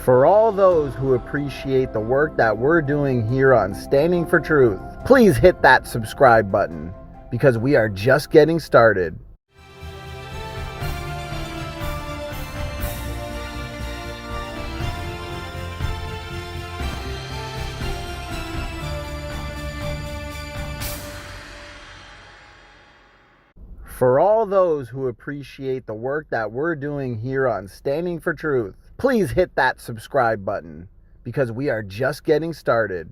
For all those who appreciate the work that we're doing here on Standing for Truth, please hit that subscribe button because we are just getting started. For all those who appreciate the work that we're doing here on Standing for Truth, please hit that subscribe button because we are just getting started.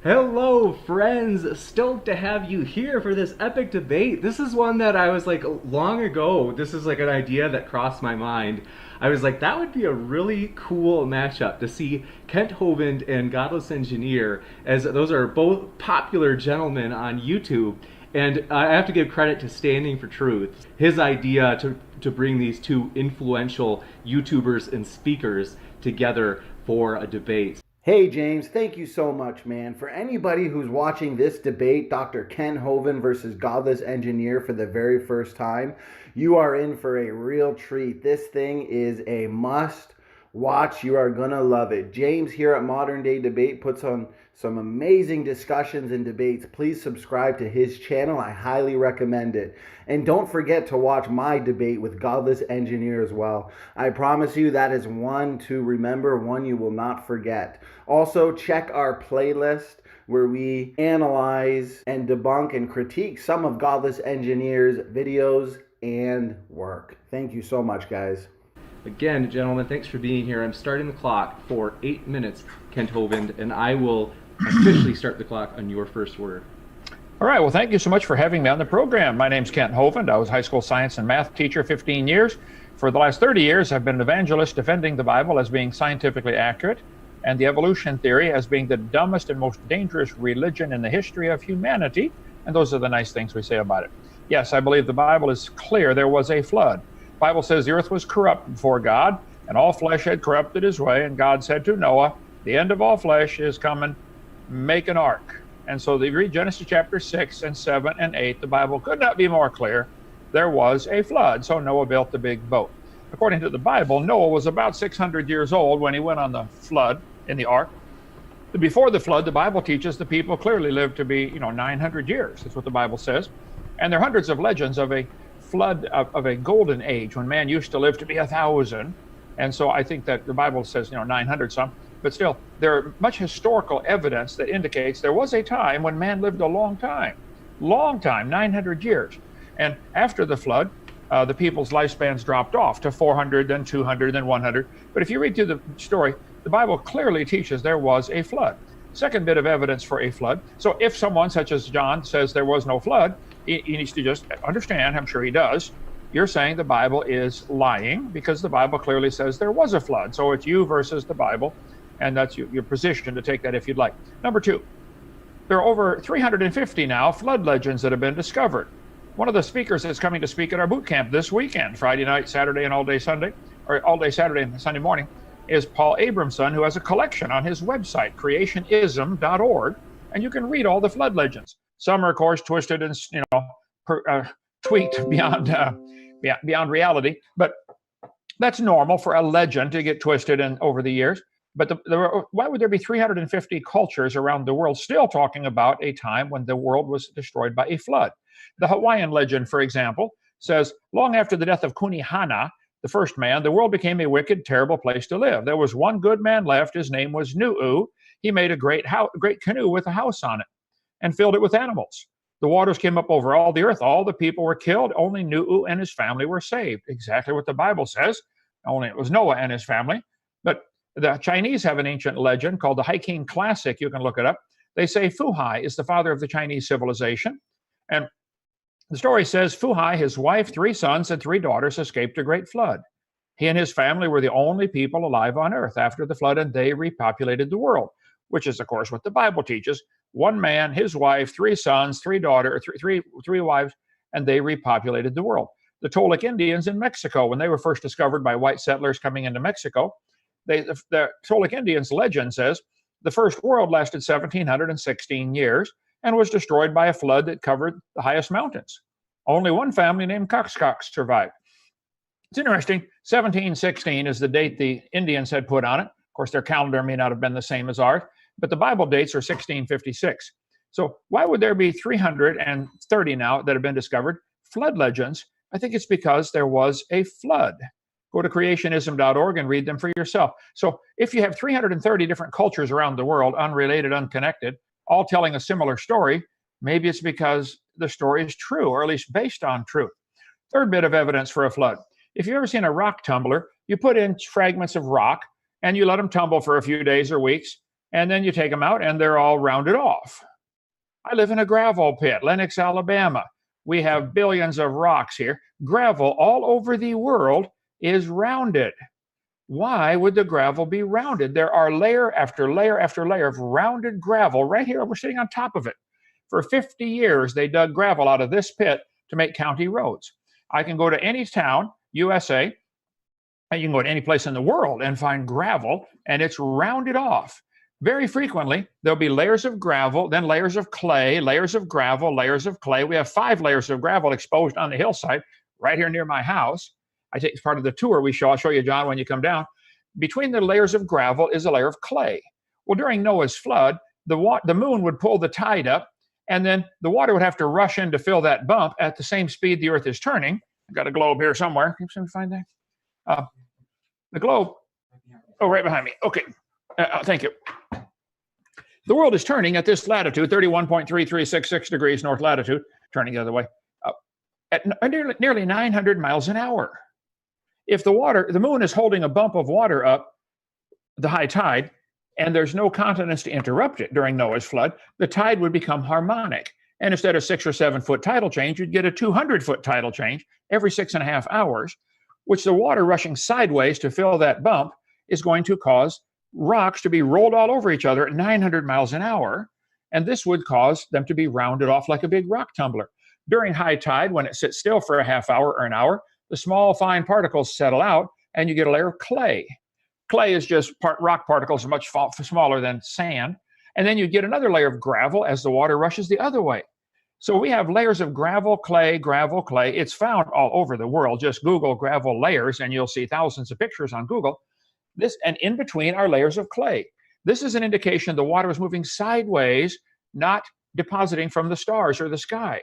Hello friends, stoked to have you here for this epic debate. This is one that I was like long ago, this is like an idea that crossed my mind. I was like, that would be a really cool matchup to see Kent Hovind and Godless Engineer, as those are both popular gentlemen on YouTube. And I have to give credit to Standing for Truth. His idea to bring these two influential YouTubers and speakers together for a debate. Hey James, thank you so much, man. For anybody who's watching this debate, Dr. Ken Hovind versus Godless Engineer, for the very first time, you are in for a real treat. This thing is a must watch. You are gonna love it. James here at Modern Day Debate puts on some amazing discussions and debates. Please subscribe to his channel. I highly recommend it. And don't forget to watch my debate with Godless Engineer as well. I promise you that is one to remember, one you will not forget. Also, check our playlist where we analyze and debunk and critique some of Godless Engineer's videos and work. Thank you so much, guys. Again, gentlemen, thanks for being here. I'm starting the clock for 8 minutes, Kent Hovind, and I will officially start the clock on your first word. All right, well, thank you so much for having me on the program. My name's Kent Hovind. I was a high school science and math teacher 15 years. For the last 30 years, I've been an evangelist defending the Bible as being scientifically accurate and the evolution theory as being the dumbest and most dangerous religion in the history of humanity. And those are the nice things we say about it. Yes, I believe the Bible is clear. There was a flood. The Bible says the earth was corrupt before God, and all flesh had corrupted his way. And God said to Noah, the end of all flesh is coming, make an ark. And so they read Genesis chapter 6 and 7 and 8. The Bible could not be more clear. There was a flood. So Noah built the big boat. According to the Bible, Noah was about 600 years old when he went on the flood in the ark. Before the flood, the Bible teaches the people clearly lived to be, 900 years. That's what the Bible says. And there are hundreds of legends of a flood of a golden age when man used to live to be 1,000. And so I think that the Bible says, 900 some. But still, there are much historical evidence that indicates there was a time when man lived a long time, 900 years. And after the flood, the people's lifespans dropped off to 400, then 200, then 100. But if you read through the story, the Bible clearly teaches there was a flood. Second bit of evidence for a flood. So if someone such as John says there was no flood, he needs to just understand, I'm sure he does, you're saying the Bible is lying because the Bible clearly says there was a flood. So it's you versus the Bible. And that's your position to take that if you'd like. Number two, there are over 350 now flood legends that have been discovered. One of the speakers that's coming to speak at our boot camp this weekend, Friday night, Saturday, and all day Sunday, or all day Saturday and Sunday morning, is Paul Abramson, who has a collection on his website, creationism.org, and you can read all the flood legends. Some are, of course, twisted and tweaked beyond reality, but that's normal for a legend to get twisted over the years. But why would there be 350 cultures around the world still talking about a time when the world was destroyed by a flood? The Hawaiian legend, for example, says, long after the death of Kunihana, the first man, the world became a wicked, terrible place to live. There was one good man left. His name was Nu'u. He made a great canoe with a house on it and filled it with animals. The waters came up over all the earth. All the people were killed. Only Nu'u and his family were saved. Exactly what the Bible says. Only it was Noah and his family. But the Chinese have an ancient legend called the Hiking Classic. You can look it up. They say Fuhai is the father of the Chinese civilization. And the story says Fuhai, his wife, 3 sons, and 3 daughters escaped a great flood. He and his family were the only people alive on earth after the flood, and they repopulated the world, which is, of course, what the Bible teaches. One man, his wife, 3 sons, 3 daughters, three wives, and they repopulated the world. The Toltec Indians in Mexico, when they were first discovered by white settlers coming into Mexico, the Toltec Indians legend says the first world lasted 1,716 years and was destroyed by a flood that covered the highest mountains. Only one family named Coxcox survived. It's interesting, 1716 is the date the Indians had put on it. course, their calendar may not have been the same as ours, but the Bible dates are 1656. So why would there be 330 now that have been discovered flood legends? I think it's because there was a flood. Go to creationism.org and read them for yourself. So if you have 330 different cultures around the world, unrelated, unconnected, all telling a similar story, maybe it's because the story is true, or at least based on truth. Third bit of evidence for a flood. If you've ever seen a rock tumbler, you put in fragments of rock and you let them tumble for a few days or weeks, and then you take them out and they're all rounded off. I live in a gravel pit, Lenox, Alabama. We have billions of rocks here. Gravel all over the world is rounded. Why would the gravel be rounded? There are layer after layer after layer of rounded gravel right here. We're sitting on top of it. For 50 years, they dug gravel out of this pit to make county roads. I can go to any town, USA, and you can go to any place in the world and find gravel, and it's rounded off. Very frequently, there'll be layers of gravel, then layers of clay, layers of gravel, layers of clay. We have 5 layers of gravel exposed on the hillside right here near my house. I take part of the tour I'll show you, John, when you come down. Between the layers of gravel is a layer of clay. Well, during Noah's flood, the moon would pull the tide up, and then the water would have to rush in to fill that bump at the same speed the earth is turning. I've got a globe here somewhere. Can you find that? The globe. Oh, right behind me. Okay. Thank you. The world is turning at this latitude, 31.3366 degrees north latitude, turning the other way, at nearly 900 miles an hour. If the moon is holding a bump of water up, the high tide, and there's no continents to interrupt it during Noah's flood, the tide would become harmonic. And instead of 6 or 7 foot tidal change, you'd get a 200-foot tidal change every 6.5 hours, which the water rushing sideways to fill that bump is going to cause rocks to be rolled all over each other at 900 miles an hour. And this would cause them to be rounded off like a big rock tumbler. During high tide, when it sits still for a half hour or an hour, the small fine particles settle out and you get a layer of clay. Clay is just rock particles much smaller than sand. And then you get another layer of gravel as the water rushes the other way. So we have layers of gravel, clay, gravel, clay. It's found all over the world. Just Google gravel layers and you'll see thousands of pictures on Google. And in between are layers of clay. This is an indication the water is moving sideways, not depositing from the stars or the sky.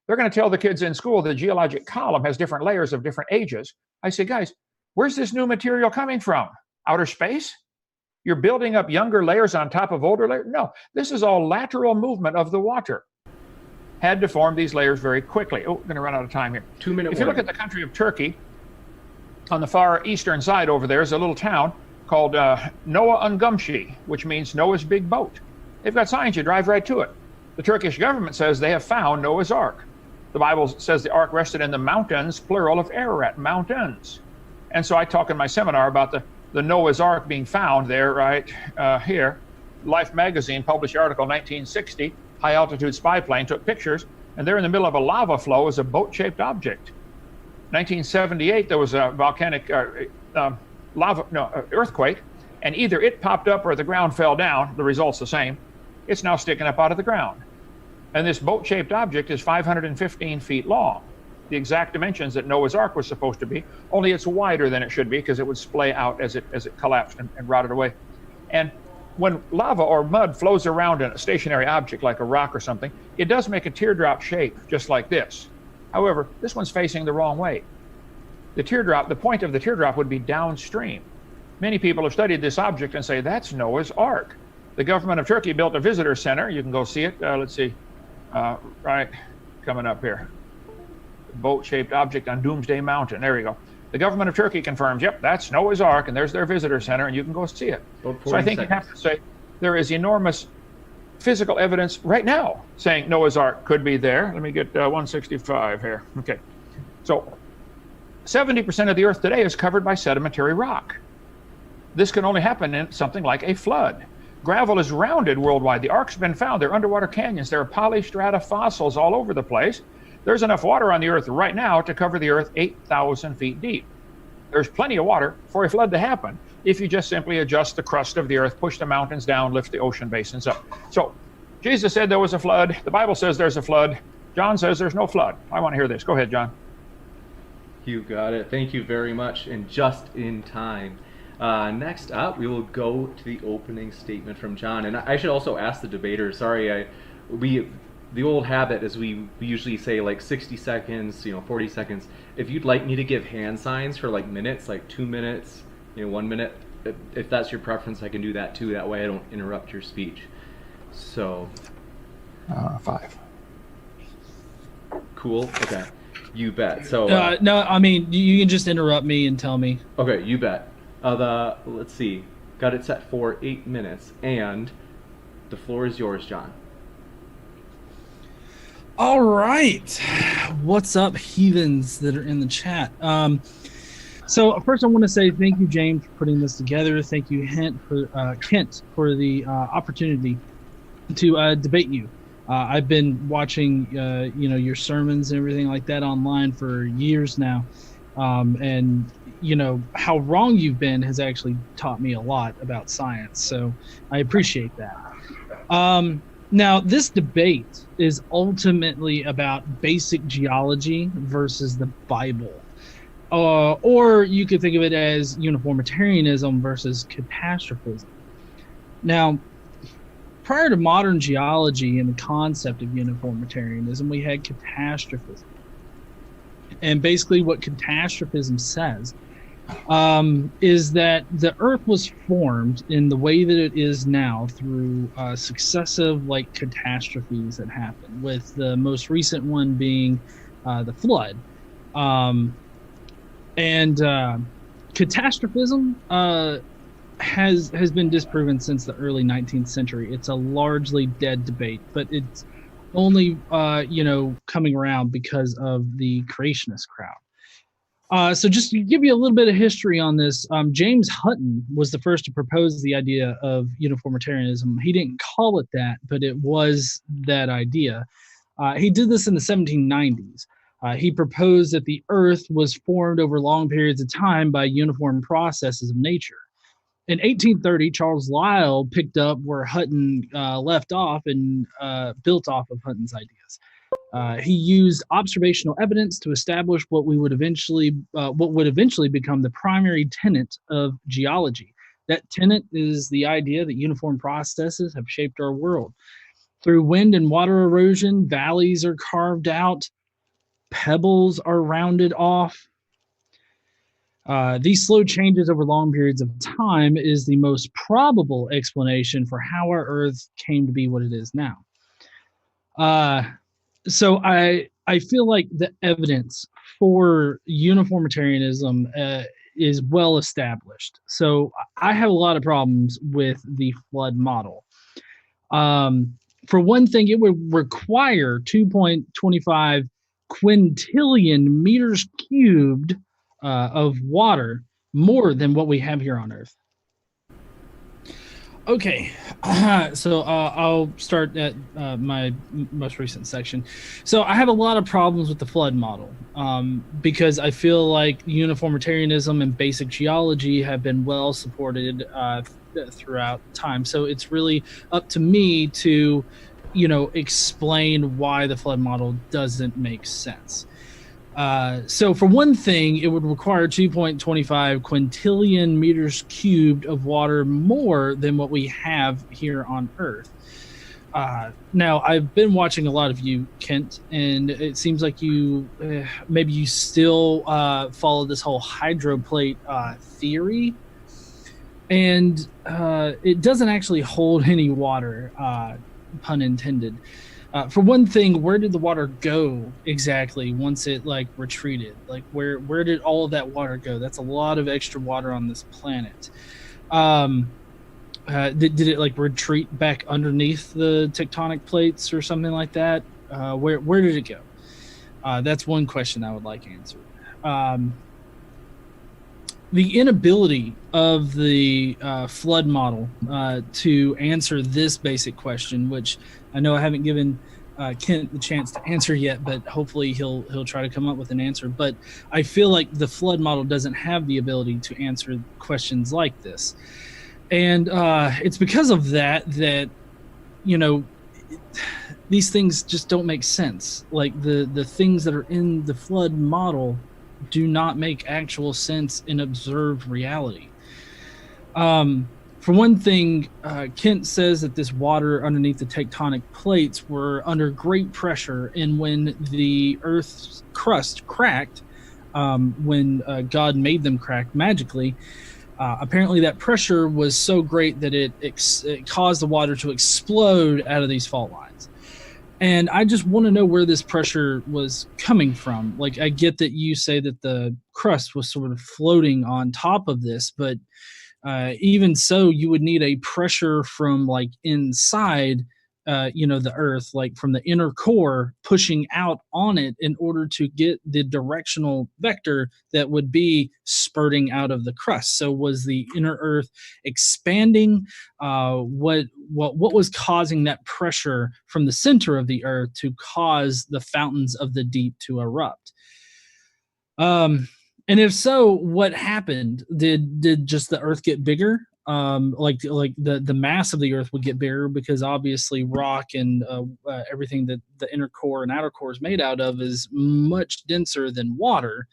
They're going to tell the kids in school the geologic column has different layers of different ages. I say, guys, where's this new material coming from? Outer space? You're building up younger layers on top of older layers? No, this is all lateral movement of the water. Had to form these layers very quickly. Oh, I'm going to run out of time here. 2 minutes. If you look at the country of Turkey, on the far eastern side over there is a little town called Noah Ungumshi, which means Noah's big boat. They've got signs, you drive right to it. The Turkish government says they have found Noah's Ark. The Bible says the ark rested in the mountains, plural of Ararat, mountains. And so I talk in my seminar about the Noah's Ark being found there right here. Life magazine published the article 1960, high altitude spy plane took pictures, and there in the middle of a lava flow is a boat-shaped object. 1978, there was a volcanic earthquake, and either it popped up or the ground fell down. The result's the same. It's now sticking up out of the ground. And this boat-shaped object is 515 feet long, the exact dimensions that Noah's Ark was supposed to be, only it's wider than it should be because it would splay out as it collapsed and rotted away. And when lava or mud flows around in a stationary object like a rock or something, it does make a teardrop shape, just like this. However, this one's facing the wrong way. The point of the teardrop would be downstream. Many people have studied this object and say, that's Noah's Ark. The government of Turkey built a visitor center. You can go see it. Let's see. Right, coming up here. Boat-shaped object on Doomsday Mountain. There we go. The government of Turkey confirms, yep, that's Noah's Ark, and there's their visitor center, and you can go see it. So I think you have to say there is enormous physical evidence right now saying Noah's Ark could be there. Let me get 165 here. Okay. So 70% of the earth today is covered by sedimentary rock. This can only happen in something like a flood. Gravel is rounded worldwide. The ark's been found. There are underwater canyons. There are polystrata fossils all over the place. There's enough water on the earth right now to cover the earth 8,000 feet deep. There's plenty of water for a flood to happen if you just simply adjust the crust of the earth, push the mountains down, lift the ocean basins up. So Jesus said there was a flood. The Bible says there's a flood. John says there's no flood. I want to hear this. Go ahead, John. You got it. Thank you very much, and just in time. Next up, we will go to the opening statement from John. And I should also ask the debaters. Sorry, the old habit is we usually say like 60 seconds, 40 seconds. If you'd like me to give hand signs for like minutes, like 2 minutes, 1 minute, if that's your preference, I can do that too. That way I don't interrupt your speech. So. 5. Cool. Okay. You bet. So. No, I mean, you can just interrupt me and tell me. Okay, you bet. Let's see. Got it set for 8 minutes, and the floor is yours, John. All right. What's up, heathens that are in the chat? So first I want to say thank you, James, for putting this together. Thank you, Kent, for the opportunity to debate you. I've been watching, your sermons and everything like that online for years now. And, how wrong you've been has actually taught me a lot about science. So I appreciate that. Now, this debate is ultimately about basic geology versus the Bible. Or you could think of it as uniformitarianism versus catastrophism. Now, prior to modern geology and the concept of uniformitarianism, we had catastrophism. And basically what catastrophism says is that the Earth was formed in the way that it is now through successive catastrophes that happened, with the most recent one being the flood. And catastrophism has been disproven since the early 19th century. It's a largely dead debate, but it's only coming around because of the creationist crowd. So just to give you a little bit of history on this, James Hutton was the first to propose the idea of uniformitarianism. He didn't call it that, but it was that idea. He did this in the 1790s. He proposed that the Earth was formed over long periods of time by uniform processes of nature. In 1830, Charles Lyell picked up where Hutton left off and built off of Hutton's ideas. He used observational evidence to establish what would eventually become the primary tenet of geology. That tenet is the idea that uniform processes have shaped our world. Through wind and water erosion, valleys are carved out, pebbles are rounded off. These slow changes over long periods of time is the most probable explanation for how our Earth came to be what it is now. So I feel like the evidence for uniformitarianism is well established. So I have a lot of problems with the flood model. For one thing, it would require 2.25 quintillion meters cubed of water, more than what we have here on Earth. Okay, so I'll start at my most recent section. So I have a lot of problems with the flood model because I feel like uniformitarianism and basic geology have been well supported throughout time. So it's really up to me to, explain why the flood model doesn't make sense. So for one thing, it would require 2.25 quintillion meters cubed of water more than what we have here on Earth. Now, I've been watching a lot of you, Kent, and it seems like maybe you still follow this whole hydroplate theory. And it doesn't actually hold any water, pun intended. For one thing, where did the water go exactly once it retreated? Where did all of that water go? That's a lot of extra water on this planet. Did it retreat back underneath the tectonic plates or something like that? Where did it go? That's one question I would like answered. The inability of the flood model to answer this basic question, which I know I haven't given Kent the chance to answer yet, but hopefully he'll try to come up with an answer. But I feel like the flood model doesn't have the ability to answer questions like this. And it's because of that, these things just don't make sense. Like the things that are in the flood model do not make actual sense in observed reality. For one thing, Kent says that this water underneath the tectonic plates were under great pressure, and when the Earth's crust cracked, when God made them crack magically, apparently that pressure was so great that it caused the water to explode out of these fault lines. And I just want to know where this pressure was coming from. Like, I get that you say that the crust was sort of floating on top of this, but even so, you would need a pressure from like inside, the Earth, like from the inner core, pushing out on it in order to get the directional vector that would be spurting out of the crust. So, was the inner Earth expanding? What was causing that pressure from the center of the Earth to cause the fountains of the deep to erupt? And if so, what happened? Did just the Earth get bigger? Like the mass of the Earth would get bigger because obviously rock and everything that the inner core and outer core is made out of is much denser than water.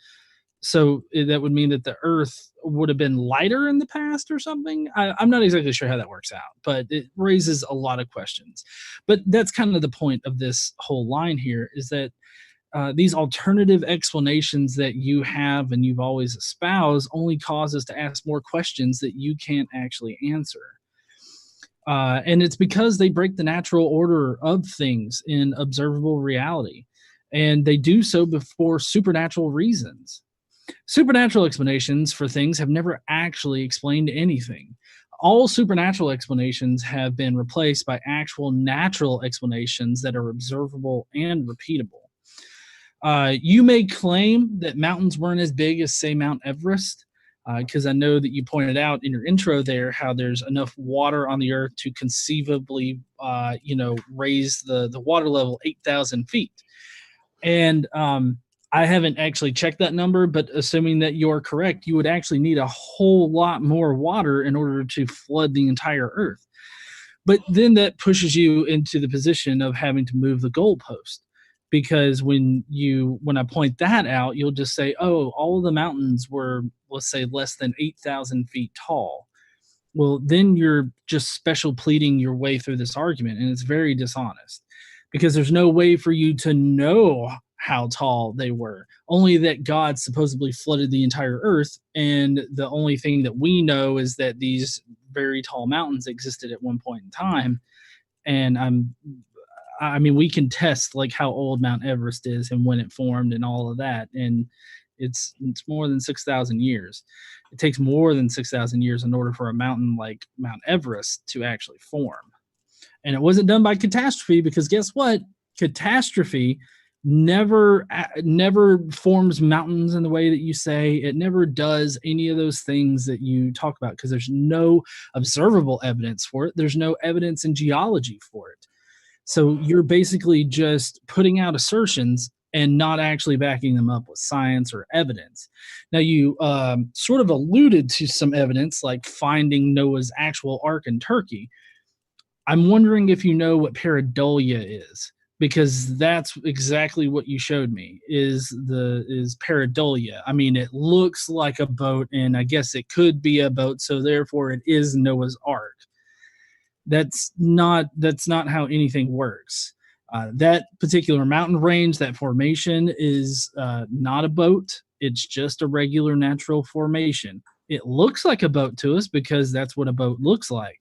So that would mean that the Earth would have been lighter in the past or something. I'm not exactly sure how that works out, but it raises a lot of questions. But that's kind of the point of this whole line here, is that these alternative explanations that you have and you've always espoused only cause us to ask more questions that you can't actually answer. And it's because they break the natural order of things in observable reality. And they do so before supernatural reasons. Supernatural explanations for things have never actually explained anything. All supernatural explanations have been replaced by actual natural explanations that are observable and repeatable. You may claim that mountains weren't as big as, say, Mount Everest, because I know that you pointed out in your intro there how there's enough water on the Earth to conceivably, raise the water level 8,000 feet. And I haven't actually checked that number, but assuming that you're correct, you would actually need a whole lot more water in order to flood the entire Earth. But then that pushes you into the position of having to move the goalpost, because when I point that out, you'll just say, oh, all of the mountains were, let's say, less than 8,000 feet tall. Well, then you're just special pleading your way through this argument, and it's very dishonest, because there's no way for you to know how tall they were, only that God supposedly flooded the entire Earth, and the only thing that we know is that these very tall mountains existed at one point in time. And I mean, we can test like how old Mount Everest is and when it formed and all of that, and it's more than 6,000 years. It takes more than 6,000 years in order for a mountain like Mount Everest to actually form. And it wasn't done by catastrophe, because guess what? Catastrophe never forms mountains in the way that you say. It never does any of those things that you talk about, because there's no observable evidence for it. There's no evidence in geology for it. So you're basically just putting out assertions and not actually backing them up with science or evidence. Now, you sort of alluded to some evidence, like finding Noah's actual ark in Turkey. I'm wondering if you know what pareidolia is, because that's exactly what you showed me is pareidolia. I mean, it looks like a boat, and I guess it could be a boat, so therefore it is Noah's ark. That's not how anything works. That particular mountain range, that formation, is not a boat. It's just a regular natural formation. It looks like a boat to us because that's what a boat looks like.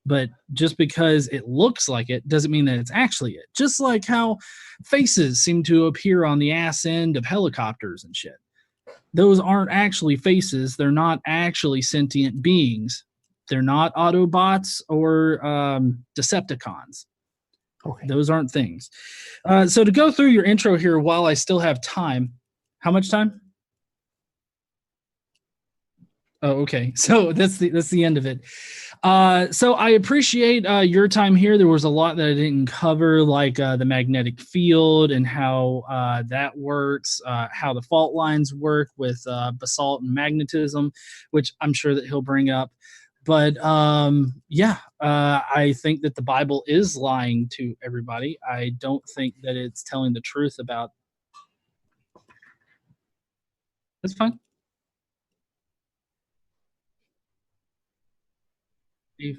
But just because it looks like it doesn't mean that it's actually it. Just like how faces seem to appear on the ass end of helicopters and shit. Those aren't actually faces. They're not actually sentient beings. They're not Autobots or Decepticons. Okay. Those aren't things. So to go through your intro here while I still have time, how much time? Oh, okay. So that's the end of it. So I appreciate your time here. There was a lot that I didn't cover, like the magnetic field and how that works, how the fault lines work with basalt and magnetism, which I'm sure that he'll bring up. But I think that the Bible is lying to everybody. I don't think that it's telling the truth about. That's fine. Steve.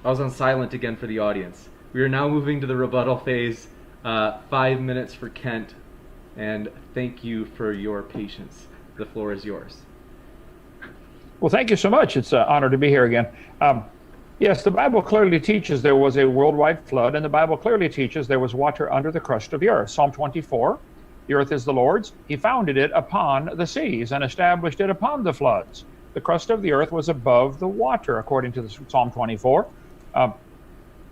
I was on silent again for the audience. We are now moving to the rebuttal phase. 5 minutes for Kent, and thank you for your patience. The floor is yours. Well, thank you so much. It's an honor to be here again. Yes, the Bible clearly teaches there was a worldwide flood, and the Bible clearly teaches there was water under the crust of the earth. Psalm 24, the earth is the Lord's. He founded it upon the seas and established it upon the floods. The crust of the earth was above the water, according to Psalm 24.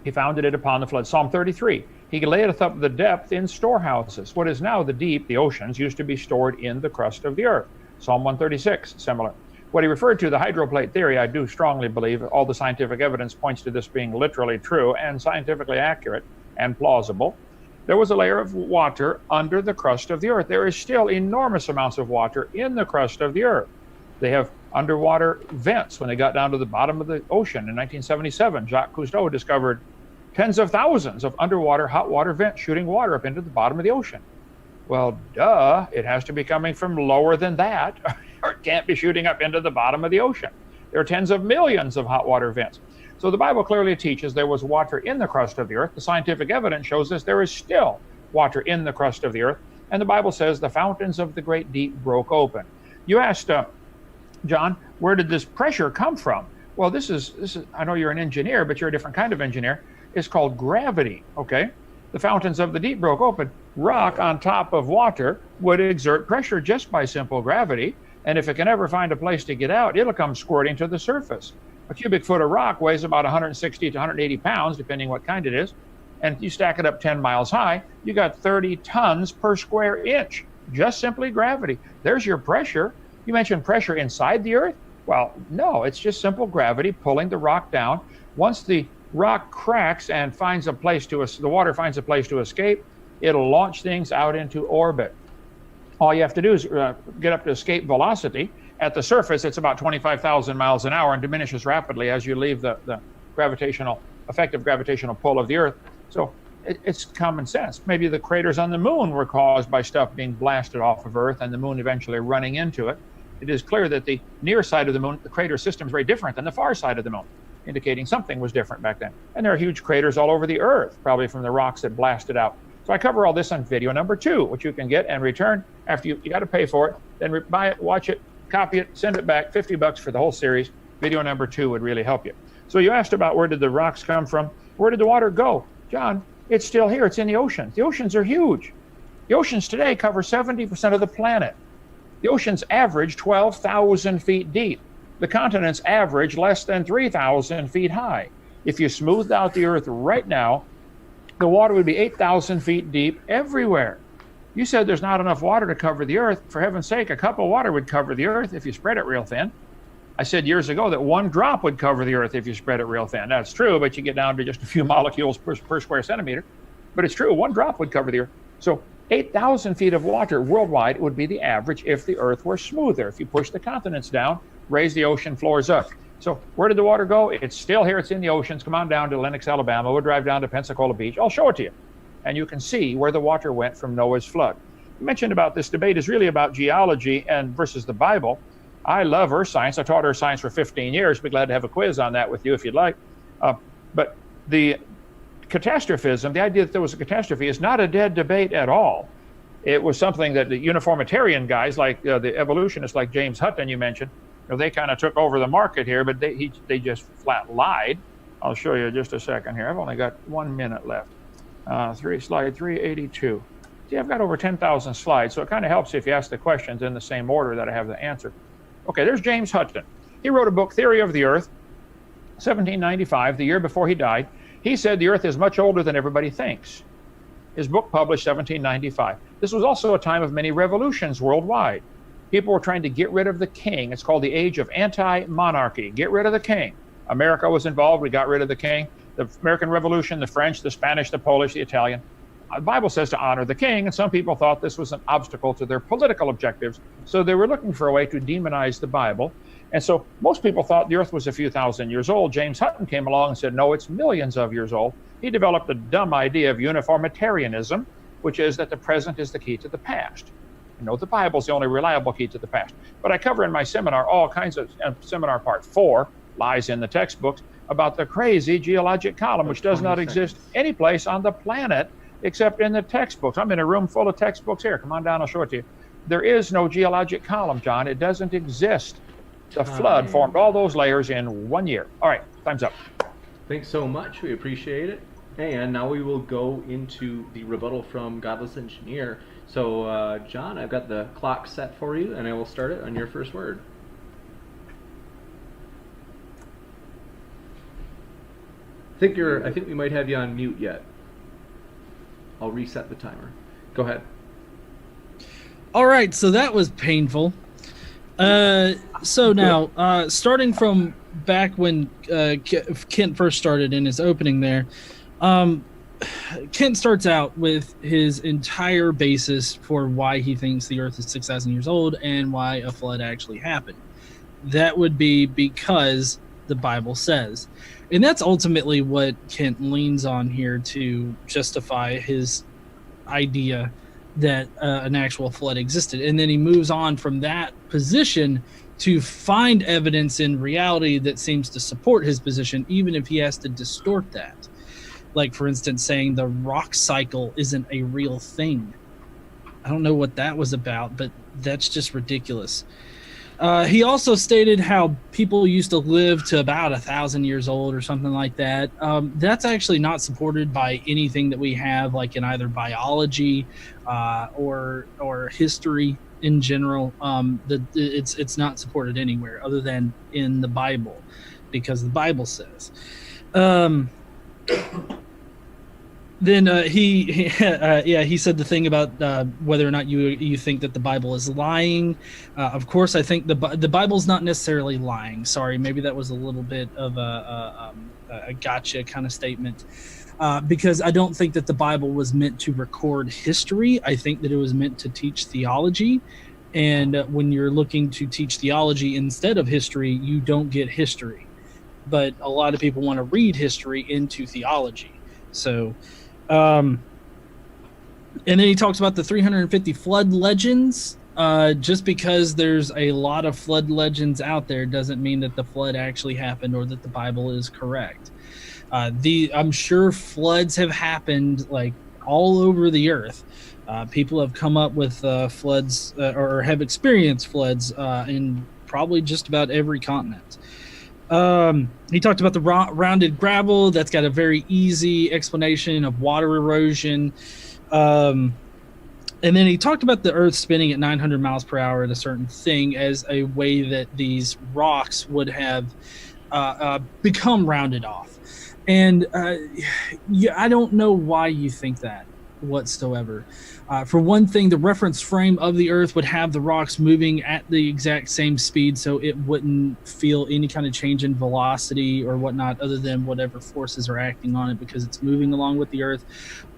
He founded it upon the flood. Psalm 33, he layeth up the depth in storehouses. What is now the deep, the oceans, used to be stored in the crust of the earth. Psalm 136, similar. What he referred to, the hydroplate theory, I do strongly believe all the scientific evidence points to this being literally true and scientifically accurate and plausible. There was a layer of water under the crust of the earth. There is still enormous amounts of water in the crust of the earth. They have underwater vents. When they got down to the bottom of the ocean in 1977, Jacques Cousteau discovered tens of thousands of underwater hot water vents shooting water up into the bottom of the ocean. Well, duh, it has to be coming from lower than that, or it can't be shooting up into the bottom of the ocean. There are tens of millions of hot water vents. So the Bible clearly teaches there was water in the crust of the earth. The scientific evidence shows us there is still water in the crust of the earth. And the Bible says the fountains of the great deep broke open. You asked, John, where did this pressure come from? Well, this is, I know you're an engineer, but you're a different kind of engineer. It's called gravity, okay? The fountains of the deep broke open. Rock on top of water would exert pressure just by simple gravity. And if it can ever find a place to get out, it'll come squirting to the surface. A cubic foot of rock weighs about 160 to 180 pounds, depending what kind it is. And if you stack it up 10 miles high, you got 30 tons per square inch. Just simply gravity. There's your pressure. You mentioned pressure inside the earth? Well, no, it's just simple gravity pulling the rock down. Once the rock cracks and finds a place to, the water finds a place to escape, it'll launch things out into orbit. All you have to do is get up to escape velocity. At the surface, it's about 25,000 miles an hour and diminishes rapidly as you leave the effective gravitational pull of the earth. So it's common sense. Maybe the craters on the moon were caused by stuff being blasted off of Earth and the moon eventually running into it. It is clear that the near side of the moon, the crater system is very different than the far side of the moon, indicating something was different back then. And there are huge craters all over the Earth, probably from the rocks that blasted out. So I cover all this on video number 2, which you can get and return after you got to pay for it. Then buy it, watch it, copy it, send it back, $50 for the whole series. Video number 2 would really help you. So you asked about where did the rocks come from? Where did the water go? John, it's still here. It's in the ocean. The oceans are huge. The oceans today cover 70% of the planet. The oceans average 12,000 feet deep. The continents average less than 3,000 feet high. If you smoothed out the earth right now, the water would be 8,000 feet deep everywhere. You said there's not enough water to cover the earth. For heaven's sake, a cup of water would cover the earth if you spread it real thin. I said years ago that 1 drop would cover the earth if you spread it real thin. That's true, but you get down to just a few molecules per square centimeter. But it's true, 1 drop would cover the earth. So 8,000 feet of water worldwide would be the average if the earth were smoother. If you push the continents down, raise the ocean floors up. So where did the water go? It's still here. It's in the oceans. Come on down to Lenox, Alabama. We'll drive down to Pensacola Beach. I'll show it to you. And you can see where the water went from Noah's flood. You mentioned about this debate is really about geology and versus the Bible. I love earth science. I taught earth science for 15 years. Be glad to have a quiz on that with you if you'd like. But the catastrophism, the idea that there was a catastrophe, is not a dead debate at all. It was something that the uniformitarian guys, like the evolutionists like James Hutton you mentioned, they kind of took over the market here, but they just flat lied. I'll show you just a second here. I've only got 1 minute left. Slide 382. See, I've got over 10,000 slides, so it kind of helps if you ask the questions in the same order that I have the answer. Okay, there's James Hutton. He wrote a book, Theory of the Earth, 1795, the year before he died. He said the Earth is much older than everybody thinks. His book published 1795. This was also a time of many revolutions worldwide. People were trying to get rid of the king. It's called the age of anti-monarchy. Get rid of the king. America was involved. We got rid of the king. The American Revolution, the French, the Spanish, the Polish, the Italian. The Bible says to honor the king, and some people thought this was an obstacle to their political objectives. So they were looking for a way to demonize the Bible. And so most people thought the earth was a few thousand years old. James Hutton came along and said, no, it's millions of years old. He developed a dumb idea of uniformitarianism, which is that the present is the key to the past. You know, the Bible's the only reliable key to the past. But I cover in my seminar all kinds of, seminar part 4, lies in the textbooks, about the crazy geologic column, which does not exist any place on the planet except in the textbooks. I'm in a room full of textbooks here. Come on down, I'll show it to you. There is no geologic column, John. It doesn't exist. The flood formed all those layers in 1 year. All right, time's up. Thanks so much. We appreciate it. And now we will go into the rebuttal from Godless Engineer. So, John, I've got the clock set for you, and I will start it on your first word. I think we might have you on mute yet. I'll reset the timer. Go ahead. All right, so that was painful. So now, starting from back when Kent first started in his opening there, Kent starts out with his entire basis for why he thinks the Earth is 6,000 years old and why a flood actually happened. That would be because the Bible says. And that's ultimately what Kent leans on here to justify his idea that an actual flood existed. And then he moves on from that position to find evidence in reality that seems to support his position, even if he has to distort that. Like, for instance, saying the rock cycle isn't a real thing. I don't know what that was about, but that's just ridiculous. He also stated how people used to live to about 1,000 years old or something like that. That's actually not supported by anything that we have, like in either biology or history in general. It's not supported anywhere other than in the Bible, because the Bible says. Then he said the thing about whether or not you think that the Bible is lying. Of course, I think the Bible's not necessarily lying. Sorry, maybe that was a little bit of a gotcha kind of statement, because I don't think that the Bible was meant to record history. I think that it was meant to teach theology. And when you're looking to teach theology instead of history, you don't get history. But a lot of people want to read history into theology. So... and then he talks about the 350 flood legends. Just because there's a lot of flood legends out there doesn't mean that the flood actually happened or that the Bible is correct. I'm sure floods have happened like all over the earth. People have come up with floods or have experienced floods in probably just about every continent. He talked about the rounded gravel. That's got a very easy explanation of water erosion. And then he talked about the earth spinning at 900 miles per hour at a certain thing as a way that these rocks would have become rounded off. And I don't know why you think that whatsoever. For one thing, the reference frame of the earth would have the rocks moving at the exact same speed, so it wouldn't feel any kind of change in velocity or whatnot other than whatever forces are acting on it because it's moving along with the earth.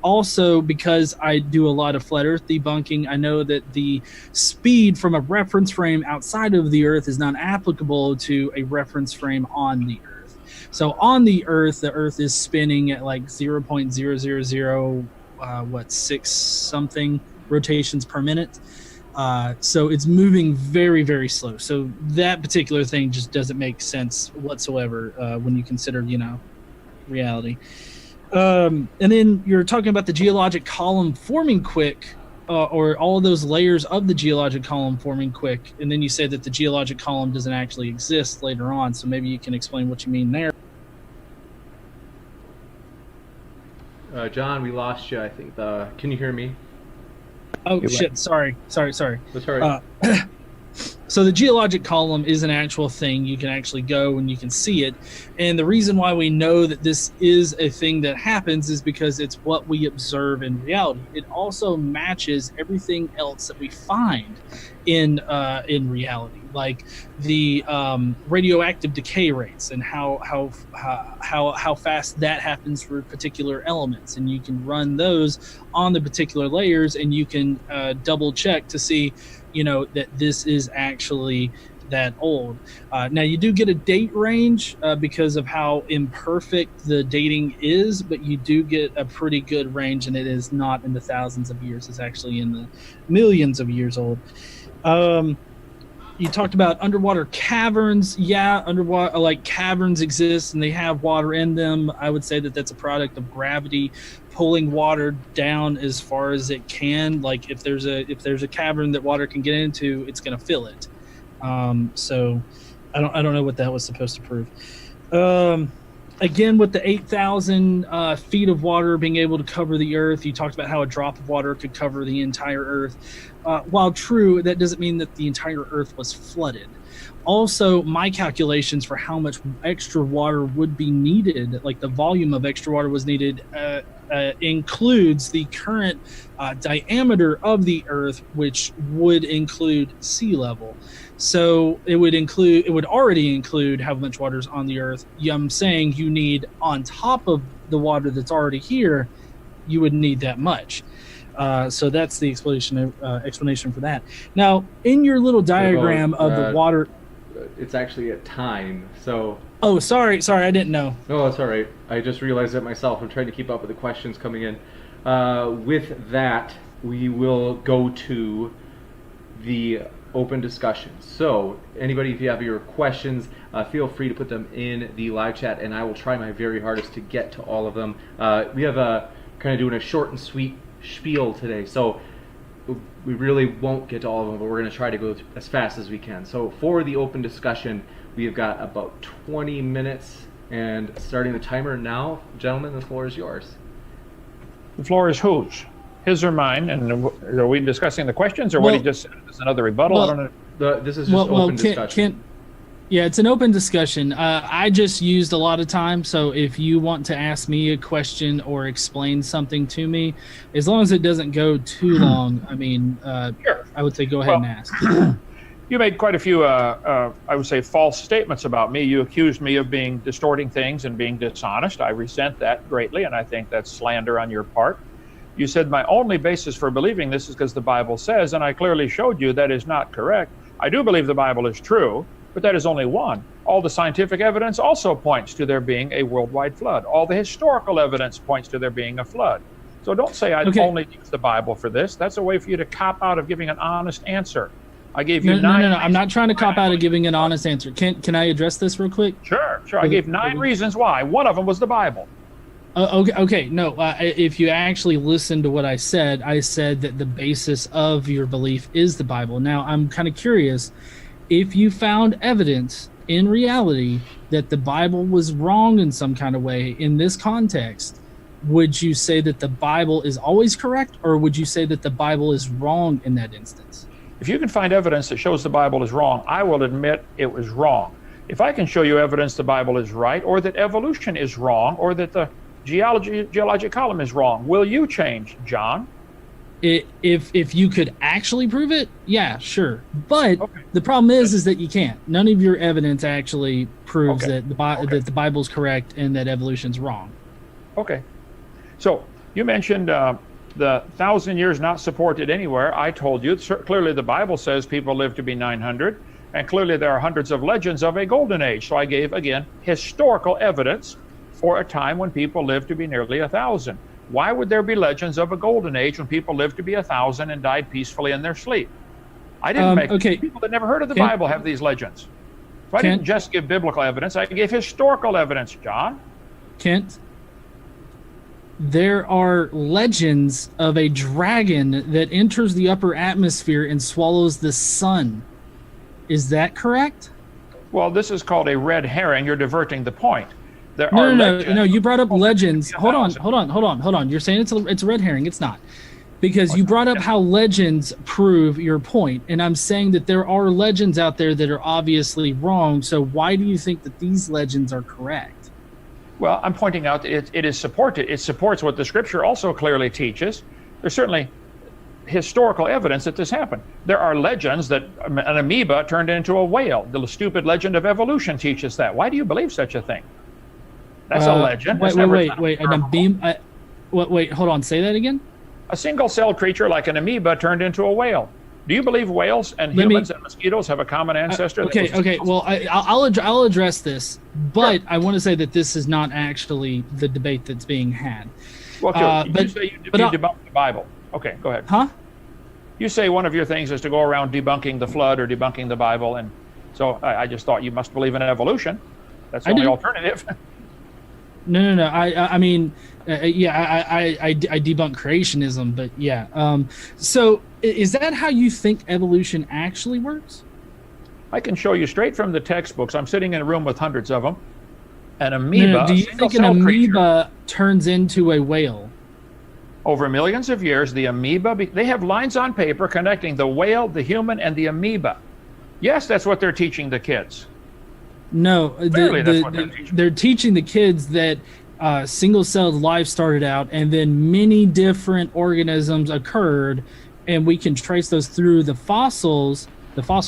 Also, because I do a lot of flat earth debunking, I know that the speed from a reference frame outside of the earth is not applicable to a reference frame on the earth. So on the earth is spinning at like 0.000 6 something rotations per minute. So it's moving very, very slow. So that particular thing just doesn't make sense whatsoever when you consider, reality. And then you're talking about the geologic column forming quick, or all of those layers of the geologic column forming quick. And then you say that the geologic column doesn't actually exist later on. So maybe you can explain what you mean there. John, we lost you, I think. Can you hear me? Oh, shit. Sorry. That's all right. So the geologic column is an actual thing. You can actually go and you can see it. And the reason why we know that this is a thing that happens is because it's what we observe in reality. It also matches everything else that we find in reality, like the radioactive decay rates and how fast that happens for particular elements, and you can run those on the particular layers, and you can double check to see, that this is actually that old. Now you do get a date range because of how imperfect the dating is, but you do get a pretty good range, and it is not in the thousands of years. It's actually in the millions of years old. You talked about underwater caverns. Yeah, underwater caverns exist, and they have water in them. I would say that that's a product of gravity pulling water down as far as it can. Like if there's a cavern that water can get into, it's going to fill it. So I don't know what that was supposed to prove. Again, with the 8,000 feet of water being able to cover the earth, you talked about how a drop of water could cover the entire earth. While true, that doesn't mean that the entire earth was flooded. Also, my calculations for how much extra water would be needed, like the volume of extra water was needed, includes the current diameter of the earth, which would include sea level. So it would already include how much water is on the earth. I'm saying you need, on top of the water that's already here, you would need that much. So that's the explanation for that. Now, in your little diagram of the water, it's actually a time. So. Oh, sorry, I didn't know. No, it's all right. I just realized it myself. I'm trying to keep up with the questions coming in. With that, we will go to the open discussion. So anybody, if you have your questions, feel free to put them in the live chat, and I will try my very hardest to get to all of them. We have kind of doing a short and sweet spiel today, so we really won't get to all of them, but we're going to try to go as fast as we can. So for the open discussion, we have got about 20 minutes, and starting the timer now. Gentlemen, the floor is yours. The floor is whose? His or mine? And are we discussing the questions, or what he just said is another rebuttal? I don't know. This is just open discussion. Yeah, it's an open discussion. I just used a lot of time, so if you want to ask me a question or explain something to me, as long as it doesn't go too long, I mean, sure. I would say go ahead and ask. You made quite a few, I would say, false statements about me. You accused me of distorting things and being dishonest. I resent that greatly, and I think that's slander on your part. You said my only basis for believing this is because the Bible says, and I clearly showed you that is not correct. I do believe the Bible is true, but that is only one. All the scientific evidence also points to there being a worldwide flood. All the historical evidence points to there being a flood. So don't say I only use the Bible for this. That's a way for you to cop out of giving an honest answer. I gave you nine. No. I'm not trying to cop out of giving an honest answer. Can I address this real quick? Sure. I gave 9 reasons why. One of them was the Bible. Okay. No, if you actually listen to what I said that the basis of your belief is the Bible. Now, I'm kind of curious, if you found evidence in reality that the Bible was wrong in some kind of way in this context, would you say that the Bible is always correct, or would you say that the Bible is wrong in that instance? If you can find evidence that shows the Bible is wrong, I will admit it was wrong. If I can show you evidence the Bible is right, or that evolution is wrong, or that the geologic column is wrong, will you change, John? If you could actually prove it, yeah, sure. But the problem is that you can't. None of your evidence actually proves that that the Bible's correct and that evolution's wrong. Okay. So you mentioned the 1,000 years not supported anywhere. I told you clearly the Bible says people live to be 900, and clearly there are hundreds of legends of a golden age. So I gave, again, historical evidence for a time when people lived to be nearly 1,000. Why would there be legends of a golden age when people lived to be 1,000 and died peacefully in their sleep? I didn't make people that never heard of the Bible have these legends. So I didn't just give biblical evidence, I gave historical evidence, John. Kent, there are legends of a dragon that enters the upper atmosphere and swallows the sun. Is that correct? Well, this is called a red herring. You're diverting the point. No. You brought up legends. Hold on. You're saying it's a red herring. It's not, because you brought up how legends prove your point, and I'm saying that there are legends out there that are obviously wrong. So why do you think that these legends are correct? Well, I'm pointing out that it is supported. It supports what the Scripture also clearly teaches. There's certainly historical evidence that this happened. There are legends that an amoeba turned into a whale. The stupid legend of evolution teaches that. Why do you believe such a thing? That's a legend. Wait, hold on. Say that again. A single-celled creature like an amoeba turned into a whale. Do you believe whales and humans and mosquitoes have a common ancestor? Okay. Well, I'll address this, but sure. I want to say that this is not actually the debate that's being had. Well, okay. You say you debunk the Bible. Okay, go ahead. Huh? You say one of your things is to go around debunking the flood or debunking the Bible, and so I just thought you must believe in evolution. That's the only alternative. No. I mean, I debunk creationism, but yeah. So is that how you think evolution actually works? I can show you straight from the textbooks. I'm sitting in a room with hundreds of them. An amoeba. No, do you think an amoeba turns into a whale? Over millions of years, the amoeba, they have lines on paper connecting the whale, the human, and the amoeba. Yes, that's what they're teaching the kids. No, they're teaching the kids that single-celled life started out, and then many different organisms occurred, and we can trace those through the fossil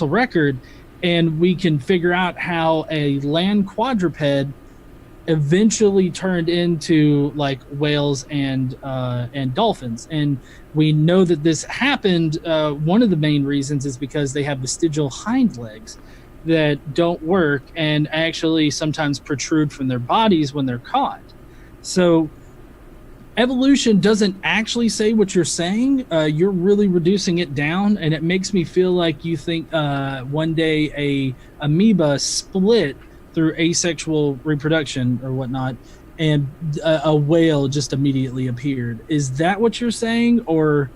record, and we can figure out how a land quadruped eventually turned into like whales and dolphins. And we know that this happened. One of the main reasons is because they have vestigial hind legs that don't work and actually sometimes protrude from their bodies when they're caught. So evolution doesn't actually say what you're saying. You're really reducing it down, and it makes me feel like you think one day a amoeba split through asexual reproduction or whatnot, and a whale just immediately appeared. Is that what you're saying, or?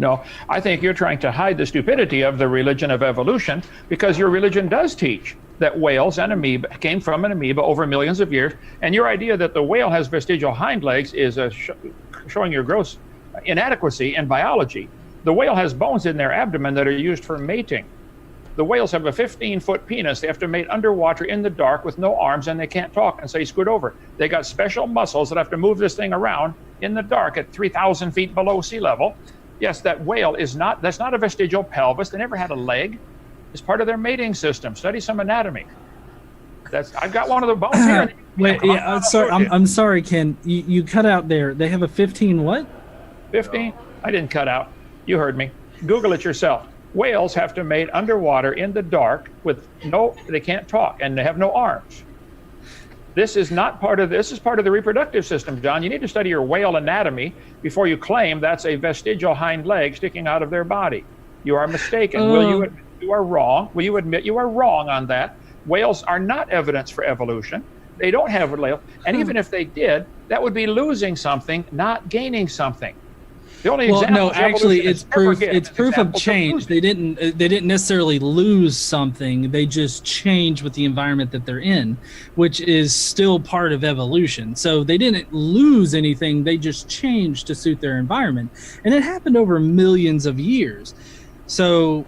No, I think you're trying to hide the stupidity of the religion of evolution, because your religion does teach that whales and amoeba came from an amoeba over millions of years, and your idea that the whale has vestigial hind legs is showing your gross inadequacy in biology. The whale has bones in their abdomen that are used for mating. The whales have a 15-foot penis. They have to mate underwater in the dark with no arms, and they can't talk and say scoot over. They got special muscles that have to move this thing around in the dark at 3,000 feet below sea level. Yes, that whale that's not a vestigial pelvis. They never had a leg. It's part of their mating system. Study some anatomy. I've got one of the bones here. Wait, yeah, I'm sorry, Ken. You cut out there. They have a 15 what? 15? I didn't cut out. You heard me. Google it yourself. Whales have to mate underwater in the dark they can't talk, and they have no arms. This is part of the reproductive system, John. You need to study your whale anatomy before you claim that's a vestigial hind leg sticking out of their body. You are mistaken. Will you admit you are wrong? Will you admit you are wrong on that? Whales are not evidence for evolution. They don't have a whale, and even if they did, that would be losing something, not gaining something. The only example no, actually, it's proof of change. They didn't necessarily lose something. They just changed with the environment that they're in, which is still part of evolution. So they didn't lose anything. They just changed to suit their environment, and it happened over millions of years. So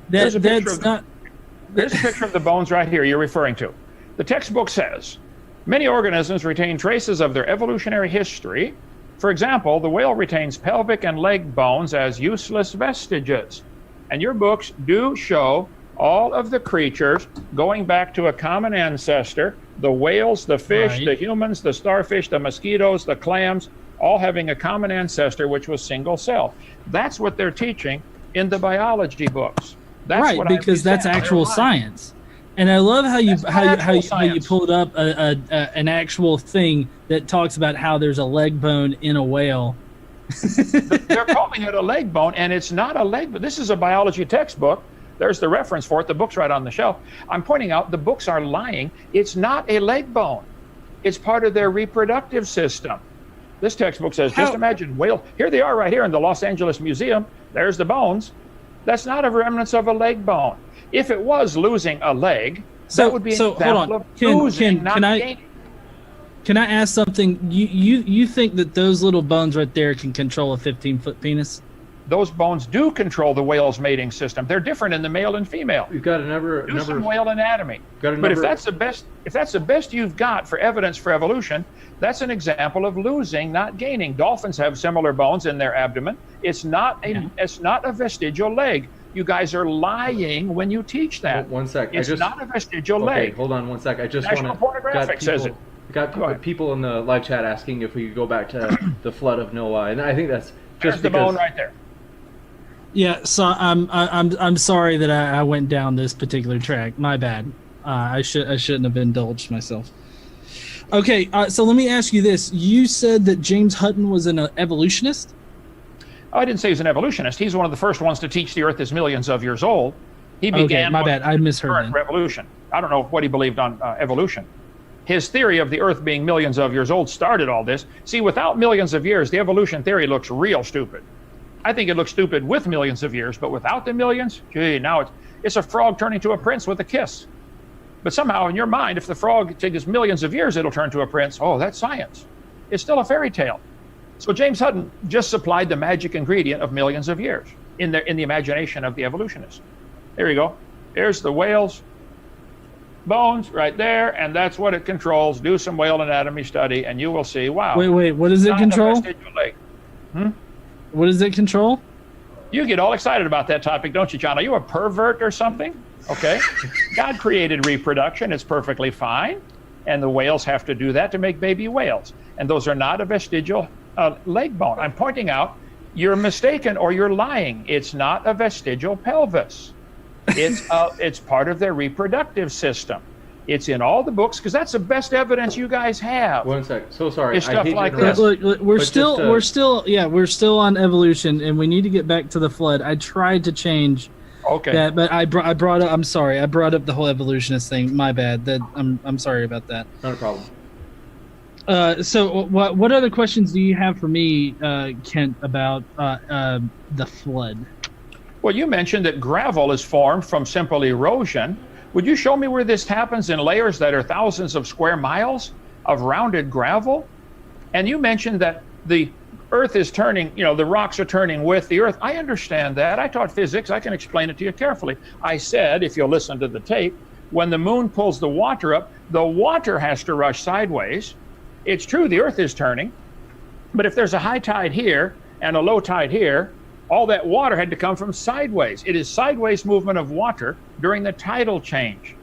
There's a picture of the bones right here you're referring to. The textbook says many organisms retain traces of their evolutionary history. For example, the whale retains pelvic and leg bones as useless vestiges. And your books do show all of the creatures going back to a common ancestor, the whales, the fish, the humans, the starfish, the mosquitoes, the clams, all having a common ancestor, which was single cell. That's what they're teaching in the biology books. That's because that's actual science. And I love how you pulled up an actual thing that talks about how there's a leg bone in a whale. They're calling it a leg bone, and it's not a leg bone. This is a biology textbook. There's the reference for it. The book's right on the shelf. I'm pointing out the books are lying. It's not a leg bone. It's part of their reproductive system. This textbook says, just imagine whale. Here they are right here in the Los Angeles Museum. There's the bones. That's not a remnants of a leg bone. If it was losing a leg, that would be an example of losing, not gaining. Can I ask something? You think that those little bones right there can control a 15-foot penis? those bones do control the whale's mating system. They're different in the male and female. You've got a number. Do some whale anatomy. Got a but if number- that's the best you've got for evidence for evolution, that's an example of losing, not gaining. Dolphins have similar bones in their abdomen. It's not a vestigial leg. You guys are lying when you teach that. One sec. It's not a vestigial leg. Hold on one sec. I just National want Pornographic says it. Got people in the live chat asking if we could go back to the flood of Noah, and I think that's There's just the because bone right there. Yeah, so I'm sorry that I went down this particular track. My bad. I shouldn't have indulged myself. Okay, so let me ask you this. You said that James Hutton was an evolutionist? Oh, I didn't say he's an evolutionist. He's one of the first ones to teach the Earth is millions of years old. He began my bad. I misheard current then. revolution. I don't know what he believed on evolution. His theory of the Earth being millions of years old started all this. See, without millions of years, the evolution theory looks real stupid. I think it looks stupid with millions of years, but without the millions, gee, now it's a frog turning to a prince with a kiss. But somehow in your mind, if the frog takes millions of years, it'll turn to a prince. Oh, that's science. It's still a fairy tale. So James Hutton just supplied the magic ingredient of millions of years in the imagination of the evolutionists. There you go. There's the whale's bones right there, and that's what it controls. Do some whale anatomy study, and you will see, wow. Wait, what does it control? Hmm? What does it control? You get all excited about that topic, don't you, John? Are you a pervert or something? Okay. God created reproduction. It's perfectly fine. And the whales have to do that to make baby whales. And those are not a vestigial leg bone. I'm pointing out you're mistaken or you're lying. It's not a vestigial pelvis. It's part of their reproductive system. It's in all the books because that's the best evidence you guys have. One sec. So sorry. It's stuff like this. Look, we're still on evolution, and we need to get back to the flood. I tried to change that, but I brought up. I'm sorry. I brought up the whole evolutionist thing. My bad. I'm sorry about that. Not a problem. So what other questions do you have for me, Kent, about the flood? Well, you mentioned that gravel is formed from simple erosion. Would you show me where this happens in layers that are thousands of square miles of rounded gravel? And you mentioned that the Earth is turning, the rocks are turning with the Earth. I understand that. I taught physics. I can explain it to you carefully. I said, if you'll listen to the tape, when the moon pulls the water up, the water has to rush sideways. It's true the Earth is turning, but if there's a high tide here and a low tide here, all that water had to come from sideways. It is sideways movement of water during the tidal change.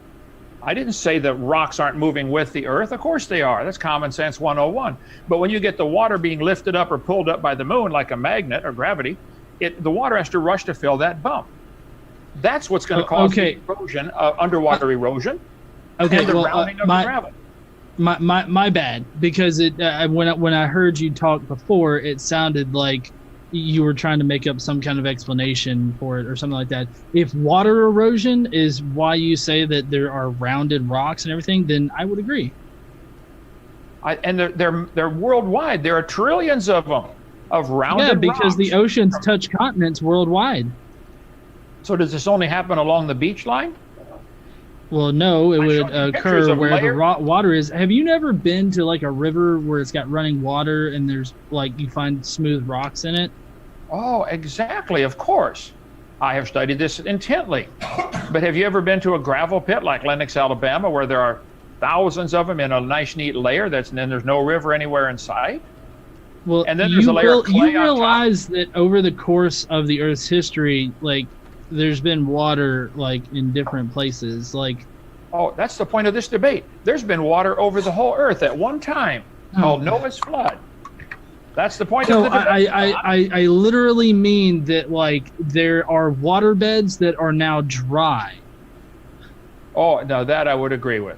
I didn't say that rocks aren't moving with the Earth. Of course they are. That's common sense 101. But when you get the water being lifted up or pulled up by the moon like a magnet or gravity, the water has to rush to fill that bump. That's what's going to cause the erosion, underwater erosion, and the rounding of the gravel. My bad, because when I heard you talk before, it sounded like you were trying to make up some kind of explanation for it or something like that. If water erosion is why you say that there are rounded rocks and everything, then I would agree. And they're worldwide. There are trillions of them, of rounded rocks. Yeah, because the oceans touch continents worldwide. So does this only happen along the beach line? Well, no, it would occur where the water is. Have you never been to like a river where it's got running water and there's like you find smooth rocks in it? Oh, exactly. Of course. I have studied this intently. But have you ever been to a gravel pit like Lenox, Alabama, where there are thousands of them in a nice, neat layer and then there's no river anywhere in sight? Well, and then there's a layer of clay you realize that over the course of the Earth's history, like there's been water like in different places. Like, oh, that's the point of this debate. There's been water over the whole Earth at one time called Noah's flood. That's the point of the debate. I literally mean that like there are water beds that are now dry. Oh, no, that I would agree with.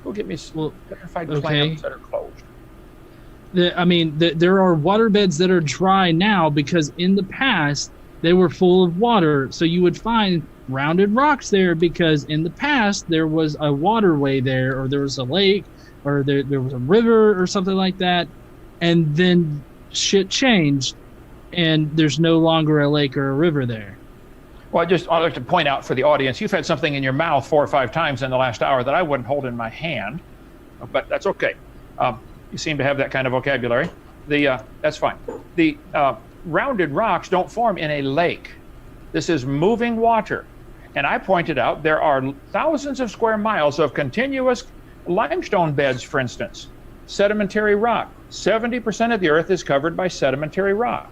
Go get me identified clams that are closed. There are water beds that are dry now because in the past they were full of water. So you would find rounded rocks there because in the past there was a waterway there, or there was a lake, or there was a river or something like that. And then shit changed and there's no longer a lake or a river there. Well, I'd like to point out for the audience, you've had something in your mouth 4 or 5 times in the last hour that I wouldn't hold in my hand, but that's okay. You seem to have that kind of vocabulary. That's fine. rounded rocks don't form in a lake. This is moving water. And I pointed out there are thousands of square miles of continuous limestone beds, for instance, sedimentary rock. 70% of the earth is covered by sedimentary rock.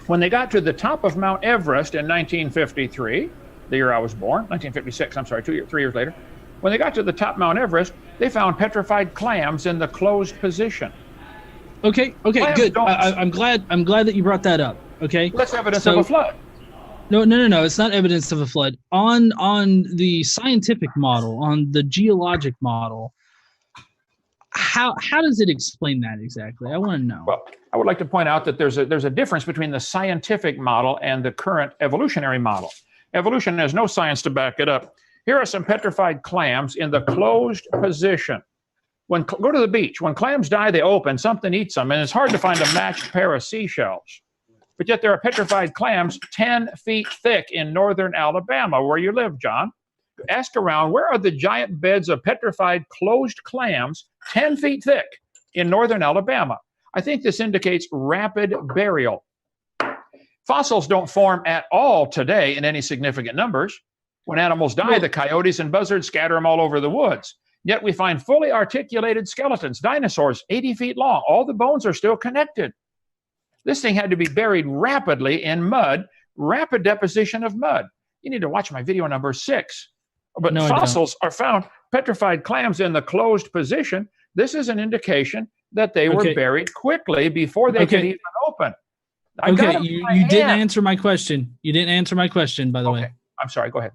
When they got to the top of Mount Everest in 1953, the year I was born, 1956, I'm sorry, 3 years later, when they got to the top of Mount Everest, they found petrified clams in the closed position. Okay, Clams good. I'm glad that you brought that up. Okay. That's evidence of a flood. No. It's not evidence of a flood. On the scientific model, on the geologic model, how does it explain that exactly? I want to know. Well, I would like to point out that there's a difference between the scientific model and the current evolutionary model. Evolution has no science to back it up. Here are some petrified clams in the closed position. Go to the beach. When clams die, they open, something eats them, and it's hard to find a matched pair of seashells. But yet there are petrified clams 10 feet thick in northern Alabama, where you live, John. Ask around, where are the giant beds of petrified closed clams 10 feet thick in northern Alabama? I think this indicates rapid burial. Fossils don't form at all today in any significant numbers. When animals die, the coyotes and buzzards scatter them all over the woods. Yet we find fully articulated skeletons, dinosaurs 80 feet long. All the bones are still connected. This thing had to be buried rapidly in mud, rapid deposition of mud. You need to watch my video number 6. But no, fossils are found, petrified clams in the closed position. This is an indication that they were buried quickly before they could even open. You didn't answer my question. You didn't answer my question, by the way. I'm sorry. Go ahead.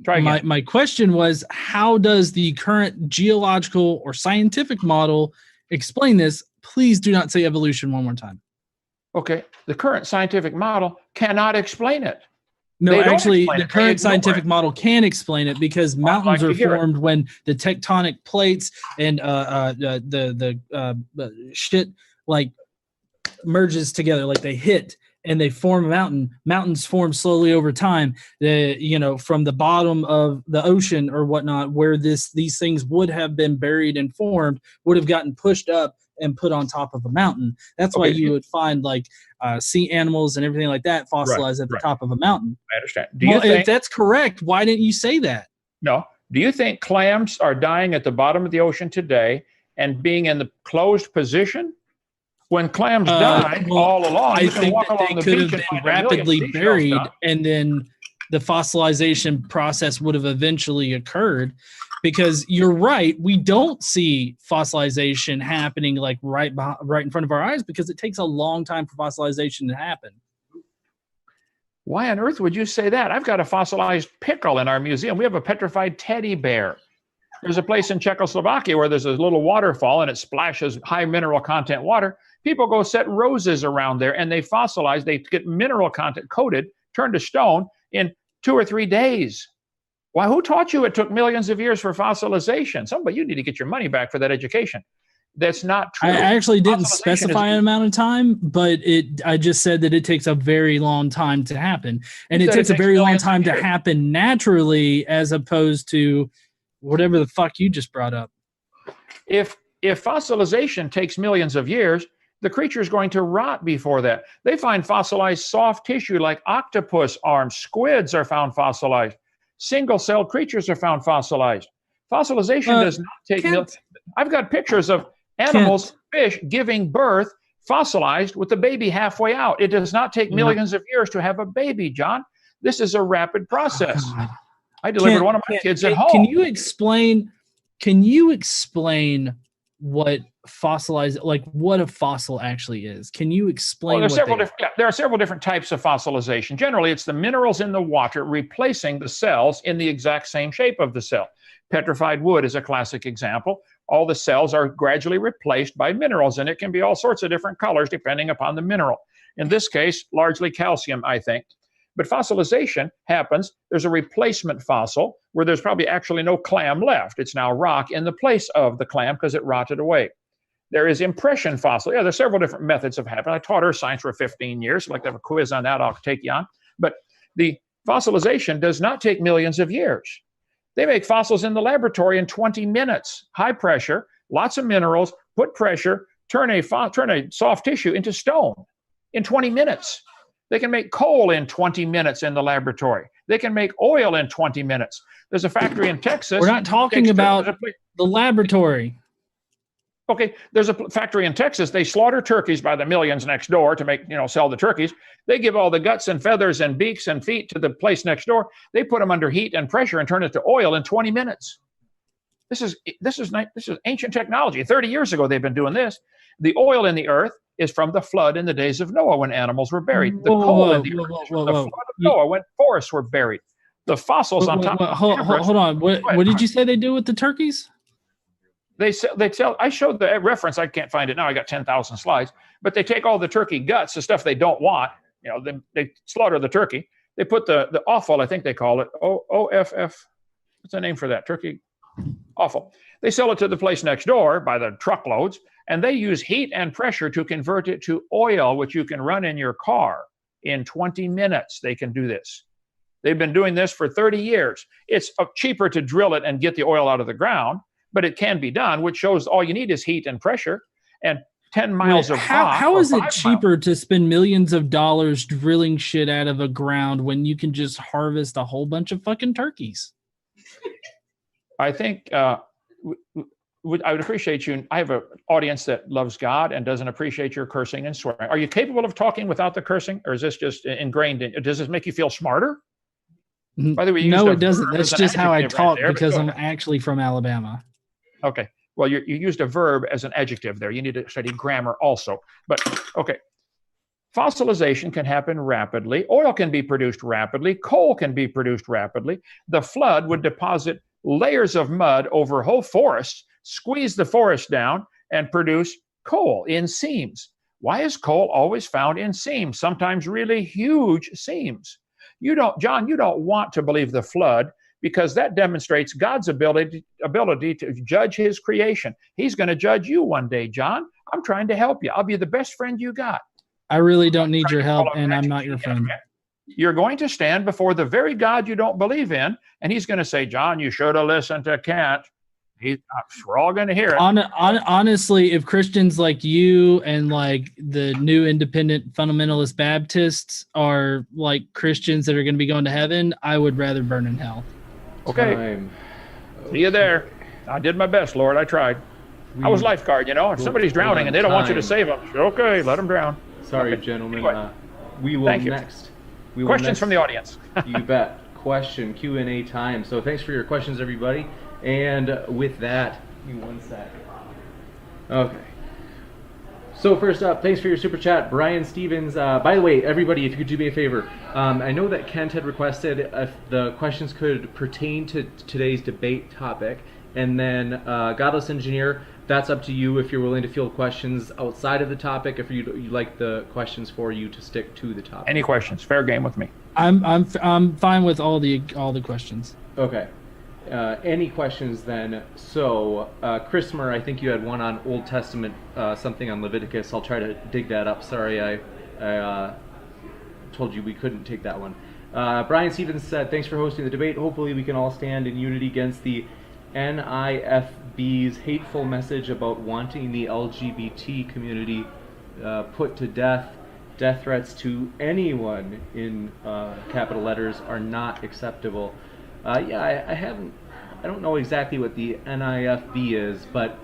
Try again. My question was, how does the current geological or scientific model explain this? Please do not say evolution one more time. Okay. The current scientific model cannot explain it. No, actually, the current scientific model can explain it because mountains are formed when the tectonic plates and the shit like merges together, like they hit and they form a mountain. Mountains form slowly over time. From the bottom of the ocean or whatnot, where these things would have been buried and formed, would have gotten pushed up and put on top of a mountain. That's why you would find like sea animals and everything like that fossilized at the top of a mountain. I understand. If that's correct, why didn't you say that? No. Do you think clams are dying at the bottom of the ocean today and being in the closed position? When clams died all along, I think that they could have been rapidly buried, and then the fossilization process would have eventually occurred. Because you're right, we don't see fossilization happening like right in front of our eyes because it takes a long time for fossilization to happen. Why on earth would you say that? I've got a fossilized pickle in our museum. We have a petrified teddy bear. There's a place in Czechoslovakia where there's a little waterfall and it splashes high mineral content water. People go set roses around there and they fossilize. They get mineral content coated, turned to stone in 2 or 3 days. Why, who taught you it took millions of years for fossilization? Somebody, you need to get your money back for that education. That's not true. I actually didn't specify an amount of time, but I just said that it takes a very long time to happen. And it takes a very long time to happen naturally as opposed to whatever the fuck you just brought up. If fossilization takes millions of years, the creature is going to rot before that. They find fossilized soft tissue like octopus arms. Squids are found fossilized. Single-celled creatures are found fossilized. Fossilization does not take millions. I've got pictures of animals, fish, giving birth, fossilized with the baby halfway out. It does not take millions of years to have a baby, John. This is a rapid process. I delivered one of my kids at home. Can you explain what fossilized, like what a fossil actually is? Can you explain? There are several different types of fossilization. Generally, it's the minerals in the water replacing the cells in the exact same shape of the cell. Petrified wood is a classic example. All the cells are gradually replaced by minerals, and it can be all sorts of different colors depending upon the mineral. In this case, largely calcium, I think. But fossilization happens. There's a replacement fossil where there's probably actually no clam left. It's now rock in the place of the clam because it rotted away. There is impression fossil. Yeah, there's several different methods of happening. I taught earth science for 15 years. I'd like to have a quiz on that. I'll take you on. But the fossilization does not take millions of years. They make fossils in the laboratory in 20 minutes. High pressure, lots of minerals, put pressure, turn a soft tissue into stone. in 20 minutes. They can make coal in 20 minutes in the laboratory. They can make oil in 20 minutes. There's a factory in Texas. We're not talking about the laboratory. Okay, there's a factory in Texas. They slaughter turkeys by the millions next door to make, sell the turkeys. They give all the guts and feathers and beaks and feet to the place next door. They put them under heat and pressure and turn it to oil in 20 minutes. This is ancient technology. 30 years ago, they've been doing this. The oil in the earth is from the flood in the days of Noah when animals were buried. The coal in the earth is from the flood of Noah when forests were buried. The fossils on top. Hold on. What did you say they do with the turkeys? They sell. I showed the reference. I can't find it now. I got 10,000 slides. But they take all the turkey guts, the stuff they don't want. They slaughter the turkey. They put the offal, I think they call it, OFF. What's the name for that? Turkey offal. They sell it to the place next door by the truckloads, and they use heat and pressure to convert it to oil, which you can run in your car in 20 minutes. They can do this. They've been doing this for 30 years. It's cheaper to drill it and get the oil out of the ground, but it can be done, which shows all you need is heat and pressure and 10 miles of rock. How is it cheaper to spend millions of dollars drilling shit out of a ground when you can just harvest a whole bunch of fucking turkeys? I think I would appreciate you. I have an audience that loves God and doesn't appreciate your cursing and swearing. Are you capable of talking without the cursing, or is this just ingrained in? Does this make you feel smarter? By the way, no, it doesn't. That's just how I talk because I'm actually from Alabama. Okay. Well, you used a verb as an adjective there. You need to study grammar also. But okay. Fossilization can happen rapidly. Oil can be produced rapidly. Coal can be produced rapidly. The flood would deposit layers of mud over whole forests, squeeze the forest down, and produce coal in seams. Why is coal always found in seams, sometimes really huge seams? John, you don't want to believe the flood because that demonstrates God's ability to judge his creation. He's going to judge you one day, John. I'm trying to help you. I'll be the best friend you got. I really don't need your help, and I'm not your friend. You're going to stand before the very God you don't believe in, and he's going to say, John, you should have listened to Kent. We're all going to hear it. Honestly, if Christians like you and like the new independent fundamentalist Baptists are like Christians that are going to be going to heaven, I would rather burn in hell. Okay. See you there. I did my best, Lord. I tried. I was lifeguard, If somebody's drowning and they don't want you to save them, okay, let them drown. Sorry, okay. Gentlemen. Anyway, we will next. Questions from the audience. You bet. Q&A time. So thanks for your questions, everybody. And with that, give me one sec. Okay. So first up, thanks for your super chat, Brian Stevens. By the way, everybody, if you could do me a favor, I know that Kent had requested if the questions could pertain to today's debate topic, and then Godless Engineer, that's up to you if you're willing to field questions outside of the topic, if you'd like the questions for you to stick to the topic. Any questions? Fair game with me. I'm fine with all the questions. Okay. Any questions then? So, Christopher, I think you had one on Old Testament, something on Leviticus. I'll try to dig that up. Sorry, I told you we couldn't take that one. Brian Stevens said, thanks for hosting the debate. Hopefully we can all stand in unity against the NIFB's hateful message about wanting the LGBT community put to death. Death threats to anyone in capital letters are not acceptable. I don't know exactly what the NIFB is, but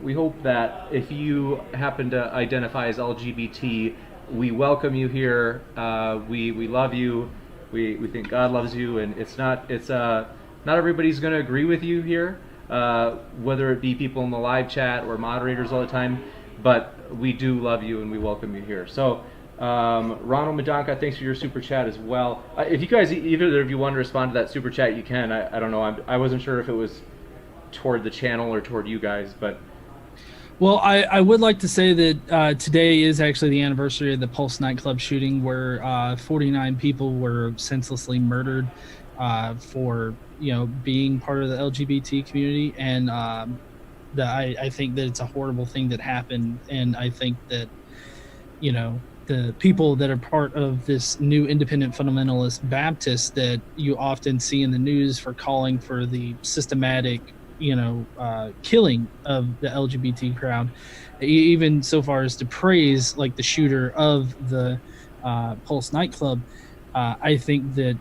we hope that if you happen to identify as LGBT, we welcome you here. We love you. We think God loves you, and not everybody's going to agree with you here, whether it be people in the live chat or moderators all the time, but we do love you and we welcome you here. So Ronald Madonka, thanks for your super chat as well. If you guys, either of you want to respond to that super chat, you can. I don't know. I wasn't sure if it was toward the channel or toward you guys, but. Well, I would like to say that today is actually the anniversary of the Pulse nightclub shooting, where 49 people were senselessly murdered for being part of the LGBT community, and I think that it's a horrible thing that happened, and I think that the people that are part of this new independent fundamentalist Baptist that you often see in the news for calling for the systematic killing of the LGBT crowd, even so far as to praise like the shooter of the Pulse nightclub. I think that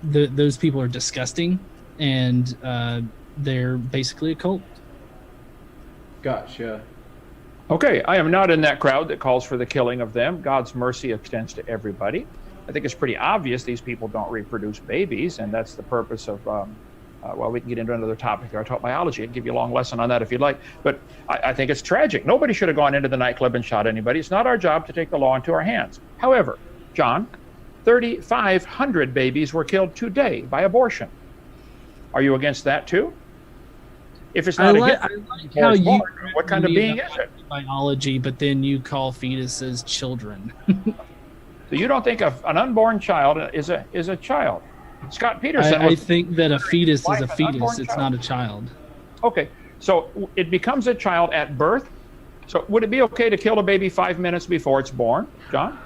those people are disgusting, and they're basically a cult. Gotcha. Okay, I am not in that crowd that calls for the killing of them. God's mercy extends to everybody. I think it's pretty obvious these people don't reproduce babies, and that's the purpose of, well, we can get into another topic there. I taught biology. I'd give you a long lesson on that if you'd like. But I think it's tragic. Nobody should have gone into the nightclub and shot anybody. It's not our job to take the law into our hands. However, John, 3,500 babies were killed today by abortion. Are you against that too? If it's not I against like how you what kind of being is it? biology, but then you call fetuses children. So you don't think an unborn child is a child? Scott Peterson. I think that a fetus is a an fetus. unborn It's child. not a child. Okay, so it becomes a child at birth. So would it be okay to kill a baby 5 minutes before it's born, John?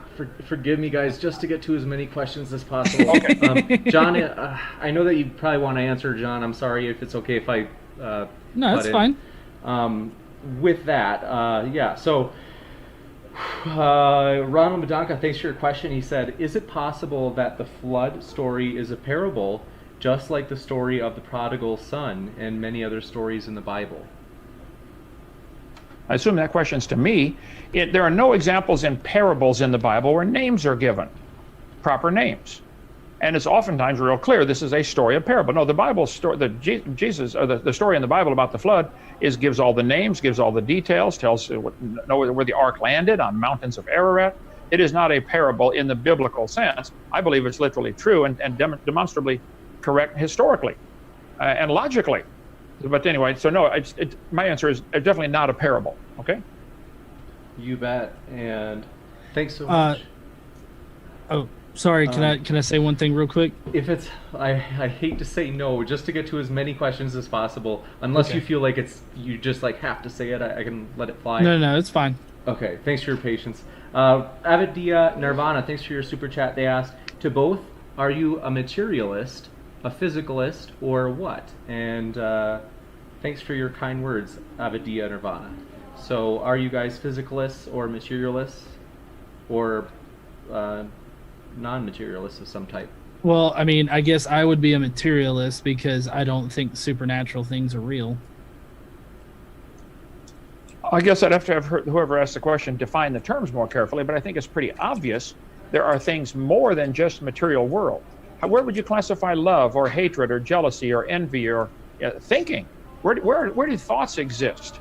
Forgive me, guys, just to get to as many questions as possible. Okay. John, I know that you probably want to answer, John. I'm sorry if it's okay if I. No, that's butt in. fine. With that, yeah. So, Ronald Madanka, thanks for your question. He said, "Is it possible that the flood story is a parable, just like the story of the prodigal son and many other stories in the Bible?" I assume that question's to me. There are no examples in parables in the Bible where names are given, proper names. And it's oftentimes real clear this is a story of parable. No, the Bible story, the story in the Bible about the flood gives all the names, gives all the details, tells where the ark landed on mountains of Ararat. It is not a parable in the biblical sense. I believe it's literally true and demonstrably correct historically and logically. But anyway, so no, my answer is definitely not a parable. Okay. You bet. And thanks so much. Oh, sorry. Can I say one thing real quick? If it's, I hate to say no, just to get to as many questions as possible. Unless Okay. you feel like you just like have to say it, I can let it fly. No, it's fine. Okay, thanks for your patience. Avidia Nirvana, thanks for your super chat. They asked, to both, are you a materialist, a physicalist, or what? And thanks for your kind words, Avidia Nirvana. So, are you guys physicalists or materialists, or non-materialists of some type? Well, I mean, I guess I would be a materialist because I don't think supernatural things are real. I guess I'd have to have whoever asked the question define the terms more carefully, but I think it's pretty obvious there are things more than just material world. Where would you classify love or hatred or jealousy or envy or thinking? Where do thoughts exist?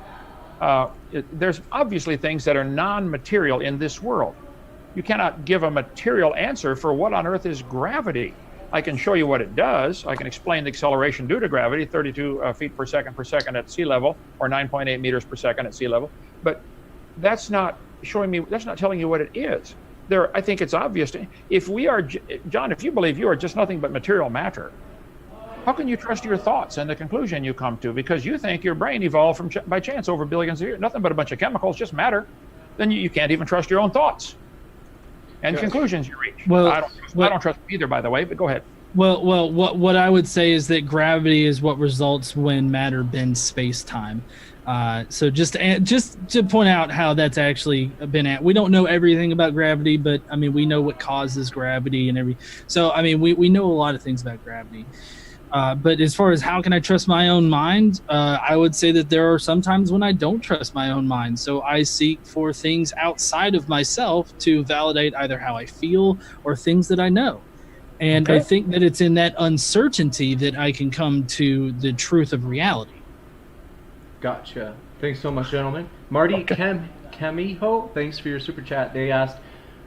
There's obviously things that are non-material in this world. You cannot give a material answer for what on earth is gravity. I can show you what it does. I can explain the acceleration due to gravity, 32 feet per second at sea level, or 9.8 meters per second at sea level. But that's not telling you what it is. I think it's obvious. If we are, John, if you believe you are just nothing but material matter, how can you trust your thoughts and the conclusion you come to? Because you think your brain evolved by chance over billions of years, nothing but a bunch of chemicals, just matter. Then you can't even trust your own thoughts and conclusions you reach. Well, I don't trust them either, by the way, but go ahead. Well, what I would say is that gravity is what results when matter bends space-time. So just to point out how that's actually been at. We don't know everything about gravity, but I mean we know what causes gravity and every. So I mean we know a lot of things about gravity. But as far as how can I trust my own mind, I would say that there are some times when I don't trust my own mind. So I seek for things outside of myself to validate either how I feel or things that I know. And Okay. I think that it's in that uncertainty that I can come to the truth of reality. Gotcha. Thanks so much, gentlemen. Marty Kemiho, thanks for your super chat. They asked,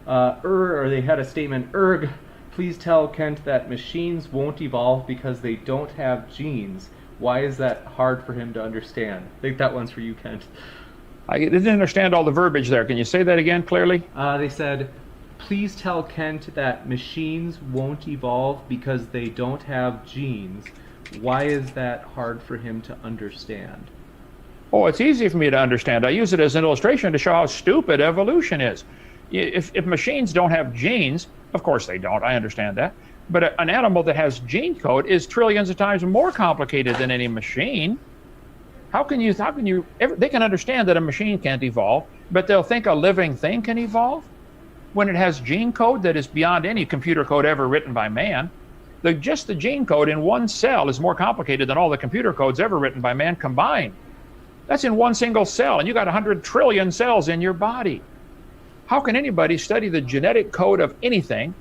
or they had a statement, Erg, please tell Kent that machines won't evolve because they don't have genes. Why is that hard for him to understand? I think that one's for you, Kent. I didn't understand all the verbiage there. Can you say that again clearly? They said, please tell Kent that machines won't evolve because they don't have genes. Why is that hard for him to understand? Oh, it's easy for me to understand. I use it as an illustration to show how stupid evolution is. If machines don't have genes, of course they don't, I understand that, But an animal that has gene code is trillions of times more complicated than any machine. How can you, they can understand that a machine can't evolve, but they'll think a living thing can evolve when it has gene code that is beyond any computer code ever written by man. Just the gene code in one cell is more complicated than all the computer codes ever written by man combined. That's in one single cell, and you got 100 trillion cells in your body. How can anybody study the genetic code of anything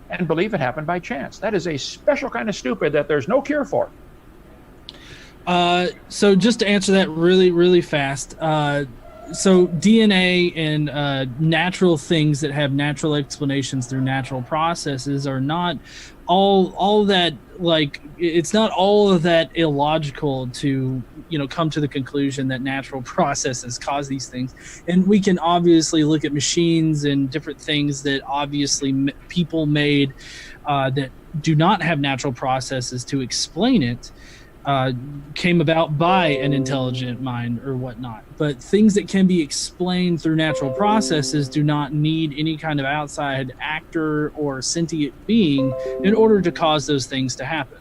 and believe it happened by chance? That is a special kind of stupid that there's no cure for. So just to answer that really, really fast. So DNA and natural things that have natural explanations through natural processes are not all that, like, it's not all of that illogical to, come to the conclusion that natural processes cause these things. And we can obviously look at machines and different things that obviously people made that do not have natural processes to explain it. Came about by an intelligent mind or whatnot. But things that can be explained through natural processes do not need any kind of outside actor or sentient being in order to cause those things to happen.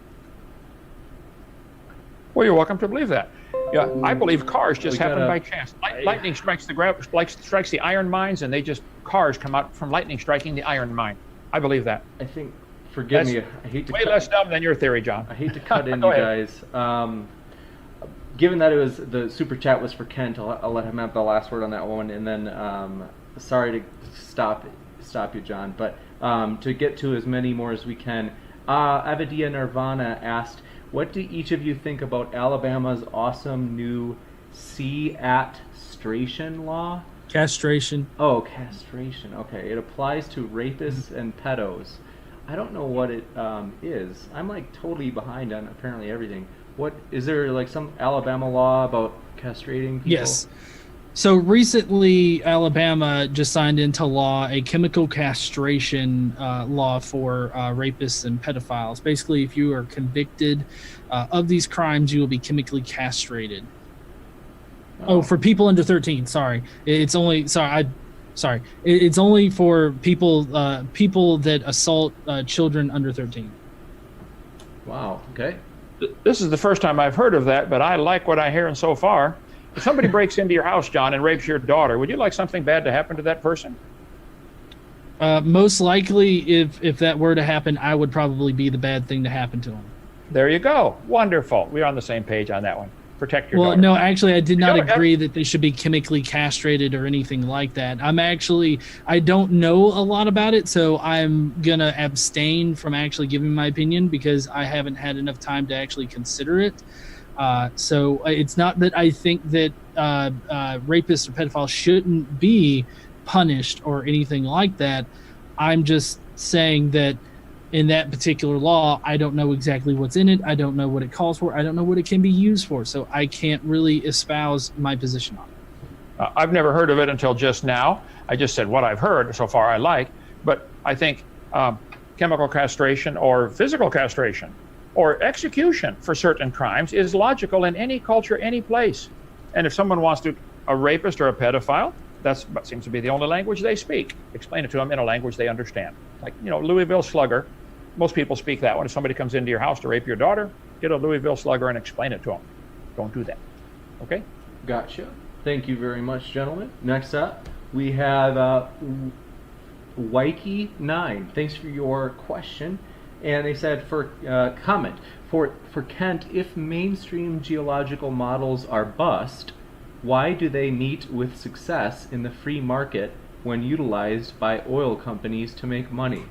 Well, you're welcome to believe that. Yeah, I believe cars just happen by chance. Lightning strikes the iron mines, and cars come out from lightning striking the iron mine. I believe that. I think, forgive me, I hate to way less dumb than your theory, John. I hate to cut in, you guys. Given that it was the super chat was for Kent, I'll let him have the last word on that one, and then sorry to stop you, John, but to get to as many more as we can. Avadia Nirvana asked, what do each of you think about Alabama's awesome new castration law? Castration. Oh, castration. Okay, it applies to rapists and pedos. I don't know what it is. I'm like totally behind on apparently everything. What is there, like some Alabama law about castrating people? Yes. So recently, Alabama just signed into law a chemical castration law for rapists and pedophiles. Basically, if you are convicted of these crimes, you will be chemically castrated. Oh, for people under 13. Sorry, it's only It's only for people that assault children under 13. Wow. Okay. This is the first time I've heard of that, but I like what I'm hearing so far. If somebody breaks into your house, John, and rapes your daughter, would you like something bad to happen to that person? Most likely, if that were to happen, I would probably be the bad thing to happen to him. There you go. Wonderful. We're on the same page on that one. Protect your daughter. Well, no, actually, I did not agree that they should be chemically castrated or anything like that. I don't know a lot about it, so I'm going to abstain from actually giving my opinion because I haven't had enough time to actually consider it. So it's not that I think that rapists or pedophiles shouldn't be punished or anything like that. I'm just saying that in that particular law, I don't know exactly what's in it. I don't know what it calls for. I don't know what it can be used for. So I can't really espouse my position on it. I've never heard of it until just now. I just said what I've heard so far I like. But I think chemical castration or physical castration or execution for certain crimes is logical in any culture, any place. And if someone wants to, a rapist or a pedophile, that seems to be the only language they speak. Explain it to them in a language they understand. Like, Louisville Slugger. Most people speak that one. If somebody comes into your house to rape your daughter, get a Louisville Slugger and explain it to them. Don't do that. Okay? Gotcha. Thank you very much, gentlemen. Next up, we have Wikey9. Thanks for your question. And they said for comment for Kent, if mainstream geological models are bust, why do they meet with success in the free market when utilized by oil companies to make money?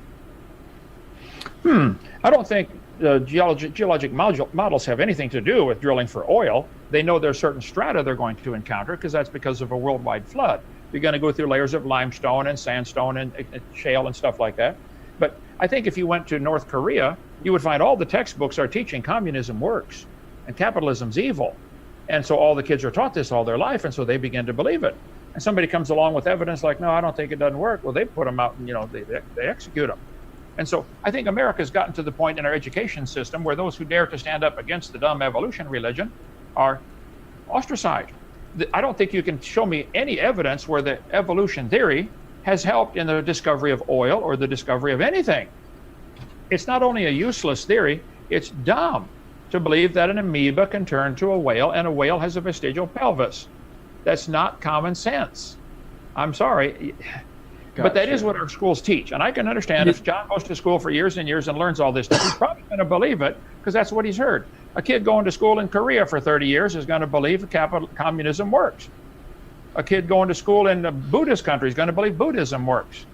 I don't think geologic models have anything to do with drilling for oil. They know there's certain strata they're going to encounter that's because of a worldwide flood. You're going to go through layers of limestone and sandstone and shale and stuff like that. But I think if you went to North Korea, you would find all the textbooks are teaching communism works and capitalism's evil. And so all the kids are taught this all their life, and so they begin to believe it. And somebody comes along with evidence like, no, I don't think it doesn't work. Well, they put them out and, they execute them. And so I think America's gotten to the point in our education system where those who dare to stand up against the dumb evolution religion are ostracized. I don't think you can show me any evidence where the evolution theory has helped in the discovery of oil or the discovery of anything. It's not only a useless theory, it's dumb to believe that an amoeba can turn to a whale and a whale has a vestigial pelvis. That's not common sense. I'm sorry. But that is what our schools teach. And I can understand if John goes to school for years and years and learns all this stuff, he's probably going to believe it because that's what he's heard. A kid going to school in Korea for 30 years is going to believe communism works. A kid going to school in a Buddhist country is going to believe Buddhism works.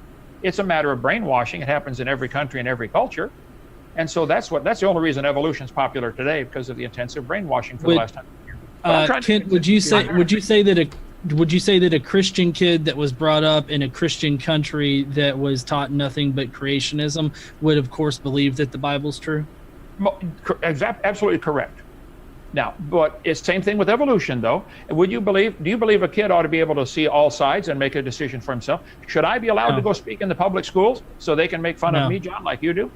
It's a matter of brainwashing. It happens in every country and every culture. And so that's the only reason evolution is popular today, because of the intensive brainwashing for the last 100 years. Kent, would you say that a Christian kid that was brought up in a Christian country that was taught nothing but creationism would, of course, believe that the Bible's true? Absolutely correct. Now, but it's the same thing with evolution, though. Do you believe a kid ought to be able to see all sides and make a decision for himself? Should I be allowed to go speak in the public schools so they can make fun of me, John, like you do?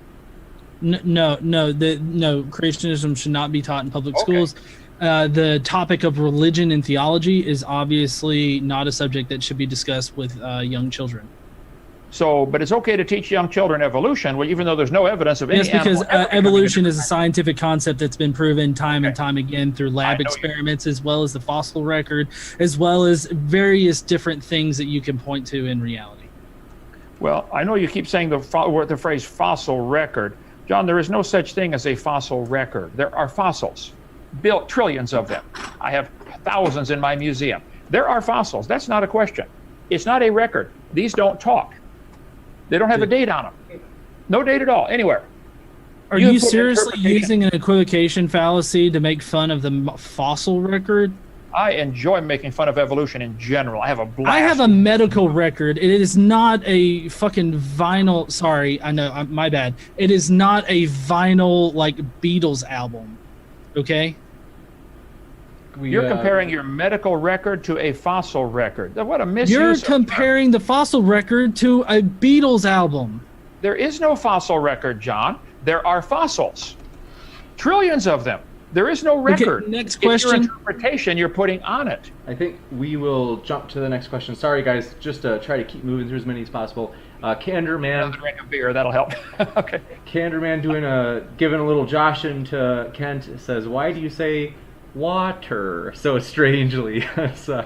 No. Creationism should not be taught in public schools. The topic of religion and theology is obviously not a subject that should be discussed with young children. So, but it's okay to teach young children evolution, even though there's no evidence of any. Yes, because evolution is a scientific concept that's been proven time and time again through lab experiments, as well as the fossil record, as well as various different things that you can point to in reality. Well, I know you keep saying the phrase fossil record. John, there is no such thing as a fossil record. There are fossils, built trillions of them. I have thousands in my museum. There are fossils. That's not a question. It's not a record. These don't talk. They don't have a date on them. No date at all, anywhere. Are you seriously using an equivocation fallacy to make fun of the fossil record? I enjoy making fun of evolution in general. I have a blast. I have a medical record. It is not a fucking vinyl. Sorry, I know, my bad. It is not a vinyl, like, Beatles album. Okay? You're comparing your medical record to a fossil record. What a misuse. You're comparing the fossil record to a Beatles album. There is no fossil record, John. There are fossils. Trillions of them. There is no record. Okay, next question. It's your interpretation you're putting on it. I think we will jump to the next question. Sorry, guys. Just try to keep moving through as many as possible. Canderman. Another drink of beer. That'll help. Okay. Canderman giving a little Joshin to Kent says, "Why do you say water so strangely?" So,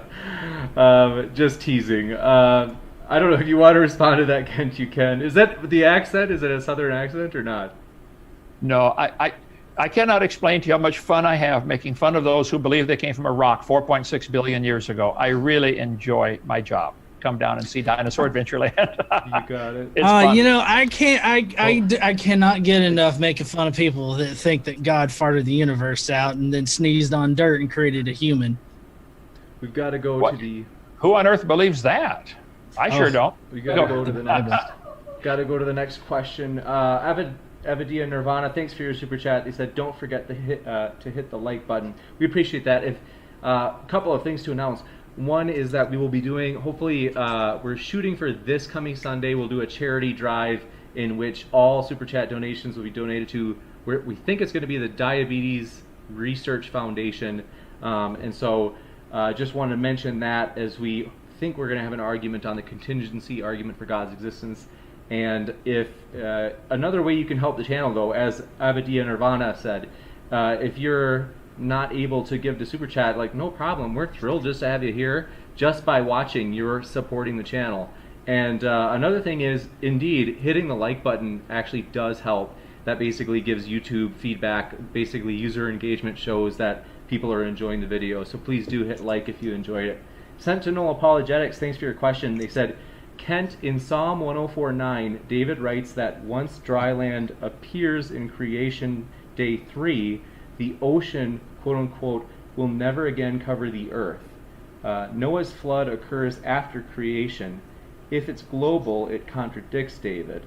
just teasing. I don't know if you want to respond to that, Kent. You can. Is that the accent? Is it a southern accent or not? No, I cannot explain to you how much fun I have making fun of those who believe they came from a rock 4.6 billion years ago. I really enjoy my job. Come down and see Dinosaur Adventureland. You got it. It's fun. You know, I cannot get enough making fun of people that think that God farted the universe out and then sneezed on dirt and created a human. We've got to go to the. Who on earth believes that? I sure don't. We got to go to the next. Got to go to the next question. Avadia Nirvana, thanks for your super chat. They said, "Don't forget to hit the like button." We appreciate that. If a couple of things to announce. One is that we will be doing, hopefully, we're shooting for this coming Sunday. We'll do a charity drive in which all super chat donations will be donated to. We think it's going to be the Diabetes Research Foundation, and so just wanted to mention that as we think we're going to have an argument on the contingency argument for God's existence. And if another way you can help the channel, though, as Avadia Nirvana said, if you're not able to give the super chat, like, no problem, we're thrilled just to have you here. Just by watching, you're supporting the channel. And another thing is, indeed, hitting the like button actually does help. That basically gives YouTube feedback. Basically, user engagement shows that people are enjoying the video. So please do hit like if you enjoyed it. Sentinel Apologetics, thanks for your question. They said, Kent, in Psalm 104:9, David writes that once dry land appears in creation day 3, the ocean, quote unquote, will never again cover the earth. Noah's flood occurs after creation. If it's global, it contradicts David.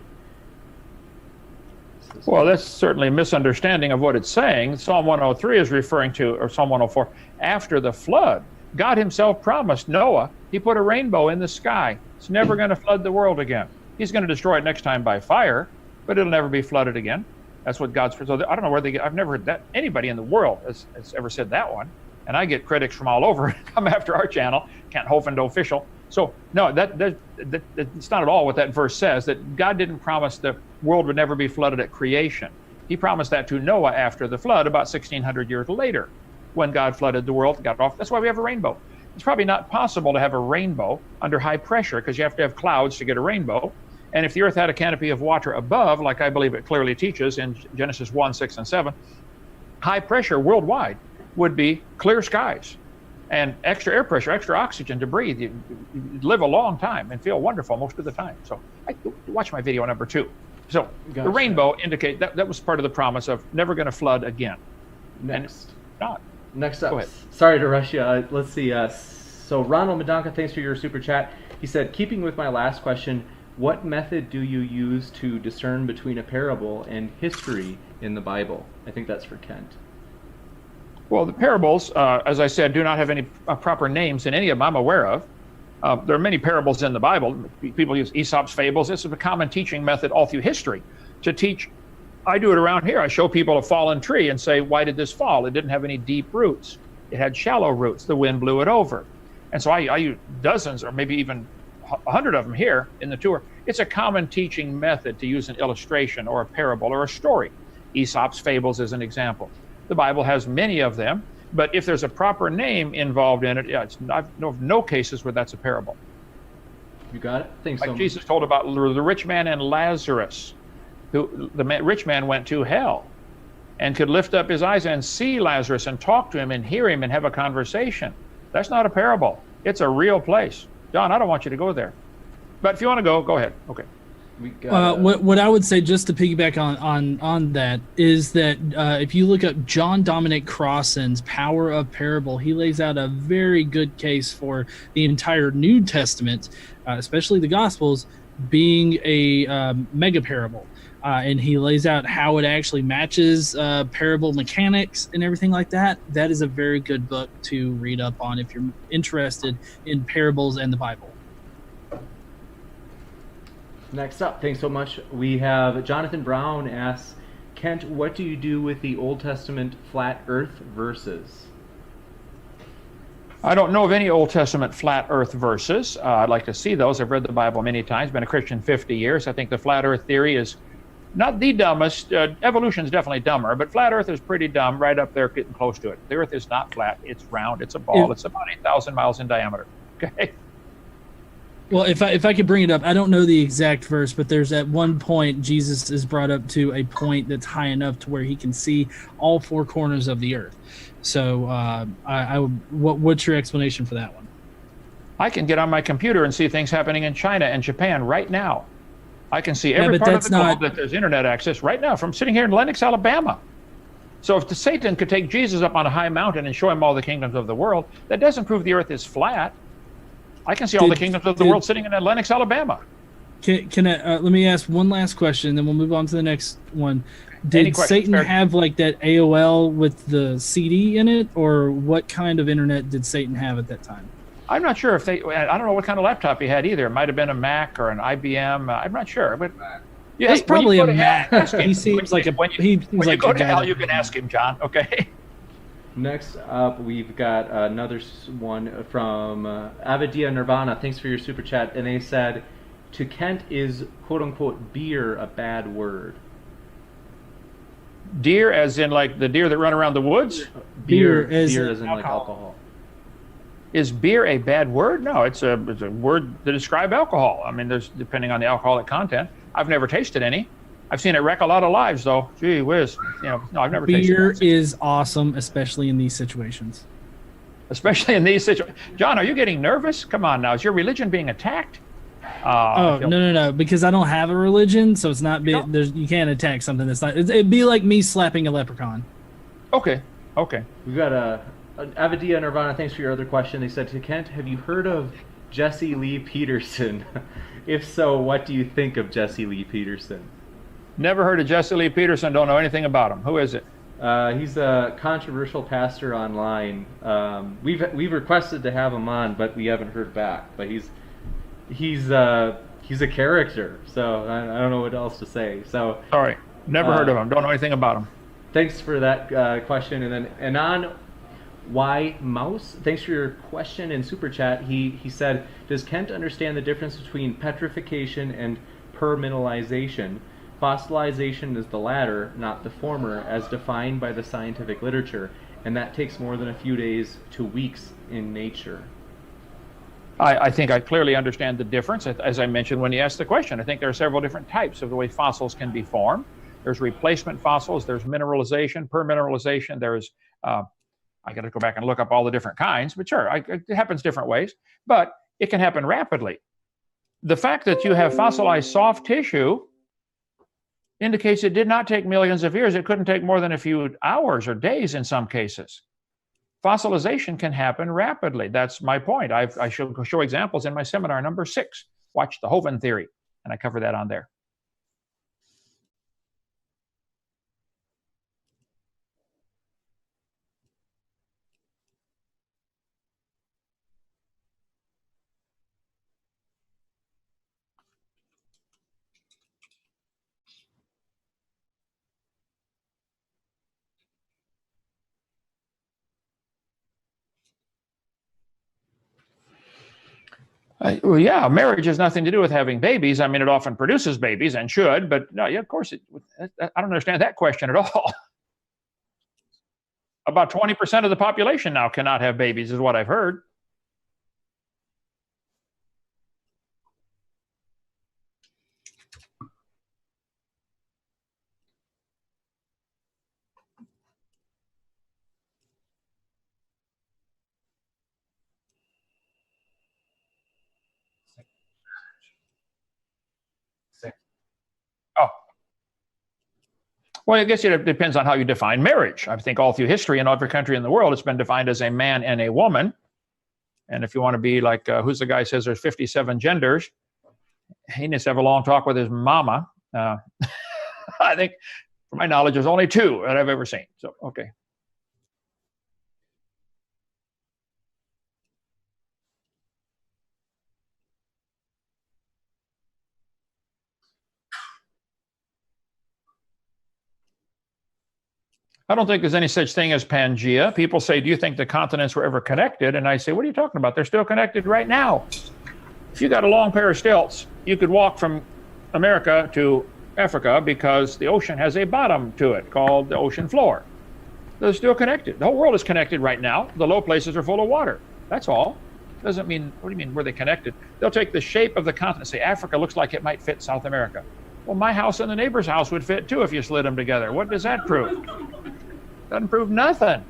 Well, that's certainly a misunderstanding of what it's saying. Psalm 103 is referring to, or Psalm 104, after the flood. God himself promised Noah, he put a rainbow in the sky. It's never going to flood the world again. He's going to destroy it next time by fire, but it'll never be flooded again. That's what God's. So I don't know where they get. I've never heard that anybody in the world has ever said that one. And I get critics from all over come after our channel, Kent Hovind official. So no, that's not at all what that verse says. That God didn't promise the world would never be flooded at creation. He promised that to Noah after the flood, about 1,600 years later, when God flooded the world, got off. That's why we have a rainbow. It's probably not possible to have a rainbow under high pressure, because you have to have clouds to get a rainbow. And if the earth had a canopy of water above, like I believe it clearly teaches in Genesis 1, 6, and 7, high pressure worldwide would be clear skies and extra air pressure, extra oxygen to breathe. You'd live a long time and feel wonderful most of the time. So watch my video number 2. So Gotcha. The rainbow indicate that was part of the promise of never going to flood again. Next. Not. Next Go up, ahead. sorry to rush you. Let's see. So Ronald Madanka, thanks for your super chat. He said, keeping with my last question, what method do you use to discern between a parable and history in the Bible? I think that's for Kent. Well, the parables, as I said, do not have any proper names in any of them I'm aware of. There are many parables in the Bible. People use Aesop's fables. This is a common teaching method all through history to teach. I do it around here. I show people a fallen tree and say, why did this fall? It didn't have any deep roots. It had shallow roots. The wind blew it over. And so I use dozens or maybe even 100 of them here in the tour. It's a common teaching method to use an illustration or a parable or a story. Aesop's fables is an example. The Bible has many of them, but if there's a proper name involved in it, I know of no cases where that's a parable. You got it? Thanks Like so much. Jesus told about the rich man and Lazarus, who rich man went to hell and could lift up his eyes and see Lazarus and talk to him and hear him and have a conversation. That's not a parable. It's a real place. John, I don't want you to go there. But if you want to go ahead. Okay. We got, what I would say, just to piggyback on that, is that if you look up John Dominic Crossan's Power of Parable, he lays out a very good case for the entire New Testament, especially the Gospels, being a mega parable. And he lays out how it actually matches parable mechanics and everything like that. That is a very good book to read up on if you're interested in parables and the Bible. Next up, thanks so much. We have Jonathan Brown asks, Kent, what do you do with the Old Testament flat earth verses? I don't know of any Old Testament flat earth verses. I'd like to see those. I've read the Bible many times, been a Christian 50 years. I think the flat earth theory is not the dumbest. Evolution is definitely dumber, but flat earth is pretty dumb, right up there, getting close to it. The earth is not flat. It's round. It's a ball. It's about 8,000 miles in diameter. Okay. Well, if I could bring it up, I don't know the exact verse, but there's at one point Jesus is brought up to a point that's high enough to where he can see all 4 corners of the earth. So, what's your explanation for that one? I can get on my computer and see things happening in China and Japan right now. I can see every but part of that's the globe not- that there's internet access right now from sitting here in Lenox, Alabama. So if Satan could take Jesus up on a high mountain and show him all the kingdoms of the world, that doesn't prove the earth is flat. I can see all the kingdoms of the world sitting in Lenox, Alabama. Can I, let me ask one last question, then we'll move on to the next one. Did questions, Satan fair? have like that AOL with the CD in it, or what kind of internet did Satan have at that time? I'm not sure if I don't know what kind of laptop he had either. It might have been a Mac or an IBM. I'm not sure. But yeah, That's probably a Mac. Mac. He seems like a when he seems you like go a to guy hell, that- you can ask him, John. Okay. Next up, we've got another one from Avadia Nirvana. Thanks for your super chat. And they said, to Kent, is quote-unquote beer a bad word? Deer, as in like the deer that run around the woods? Beer as beer in as in like alcohol. alcohol. Is beer a bad word? No, it's a word to describe alcohol. I mean, there's depending on the alcoholic content. I've never tasted any. I've seen it wreck a lot of lives, though. Gee whiz. No, I've never tasted Beer it. is awesome, especially in these situations. Especially in these situations. John, are you getting nervous? Come on now. Is your religion being attacked? No, because I don't have a religion, so it's not. You can't attack something that's not. It'd be like me slapping a leprechaun. Okay. We've got Avadia Nirvana. Thanks for your other question. They said, to Kent, have you heard of Jesse Lee Peterson? If so, what do you think of Jesse Lee Peterson? Never heard of Jesse Lee Peterson. Don't know anything about him. Who is it? He's a controversial pastor online. We've requested to have him on, but we haven't heard back. But he's a character, so I don't know what else to say. So Sorry. Never heard of him. Don't know anything about him. thanks for that question. And then Anon Y Mouse, thanks for your question and super chat. He said, does Kent understand the difference between petrification and permineralization? Fossilization is the latter, not the former, as defined by the scientific literature, and that takes more than a few days to weeks in nature. I think I clearly understand the difference. As I mentioned when you asked the question, I think there are several different types of the way fossils can be formed. There's replacement fossils, there's mineralization, permineralization, there's, I got to go back and look up all the different kinds, but sure, it happens different ways, but it can happen rapidly. The fact that you have fossilized soft tissue indicates it did not take millions of years. It couldn't take more than a few hours or days in some cases. Fossilization can happen rapidly. That's my point. I show examples in my seminar number 6. Watch the Hovind theory, and I cover that on there. Well, yeah, marriage has nothing to do with having babies. I mean, it often produces babies and should, but no, yeah, of course, I don't understand that question at all. About 20% of the population now cannot have babies, is what I've heard. Oh, well, I guess it depends on how you define marriage. I think all through history in every country in the world, it's been defined as a man and a woman. And if you want to be like, who's the guy who says there's 57 genders? He needs to have a long talk with his mama. I think, from my knowledge, there's only 2 that I've ever seen. So, okay. I don't think there's any such thing as Pangea. People say, do you think the continents were ever connected? And I say, what are you talking about? They're still connected right now. If you got a long pair of stilts, you could walk from America to Africa because the ocean has a bottom to it called the ocean floor. They're still connected. The whole world is connected right now. The low places are full of water. That's all. Doesn't mean, what do you mean, were they connected? They'll take the shape of the continent, say Africa looks like it might fit South America. Well, my house and the neighbor's house would fit too if you slid them together. What does that prove? Doesn't prove nothing.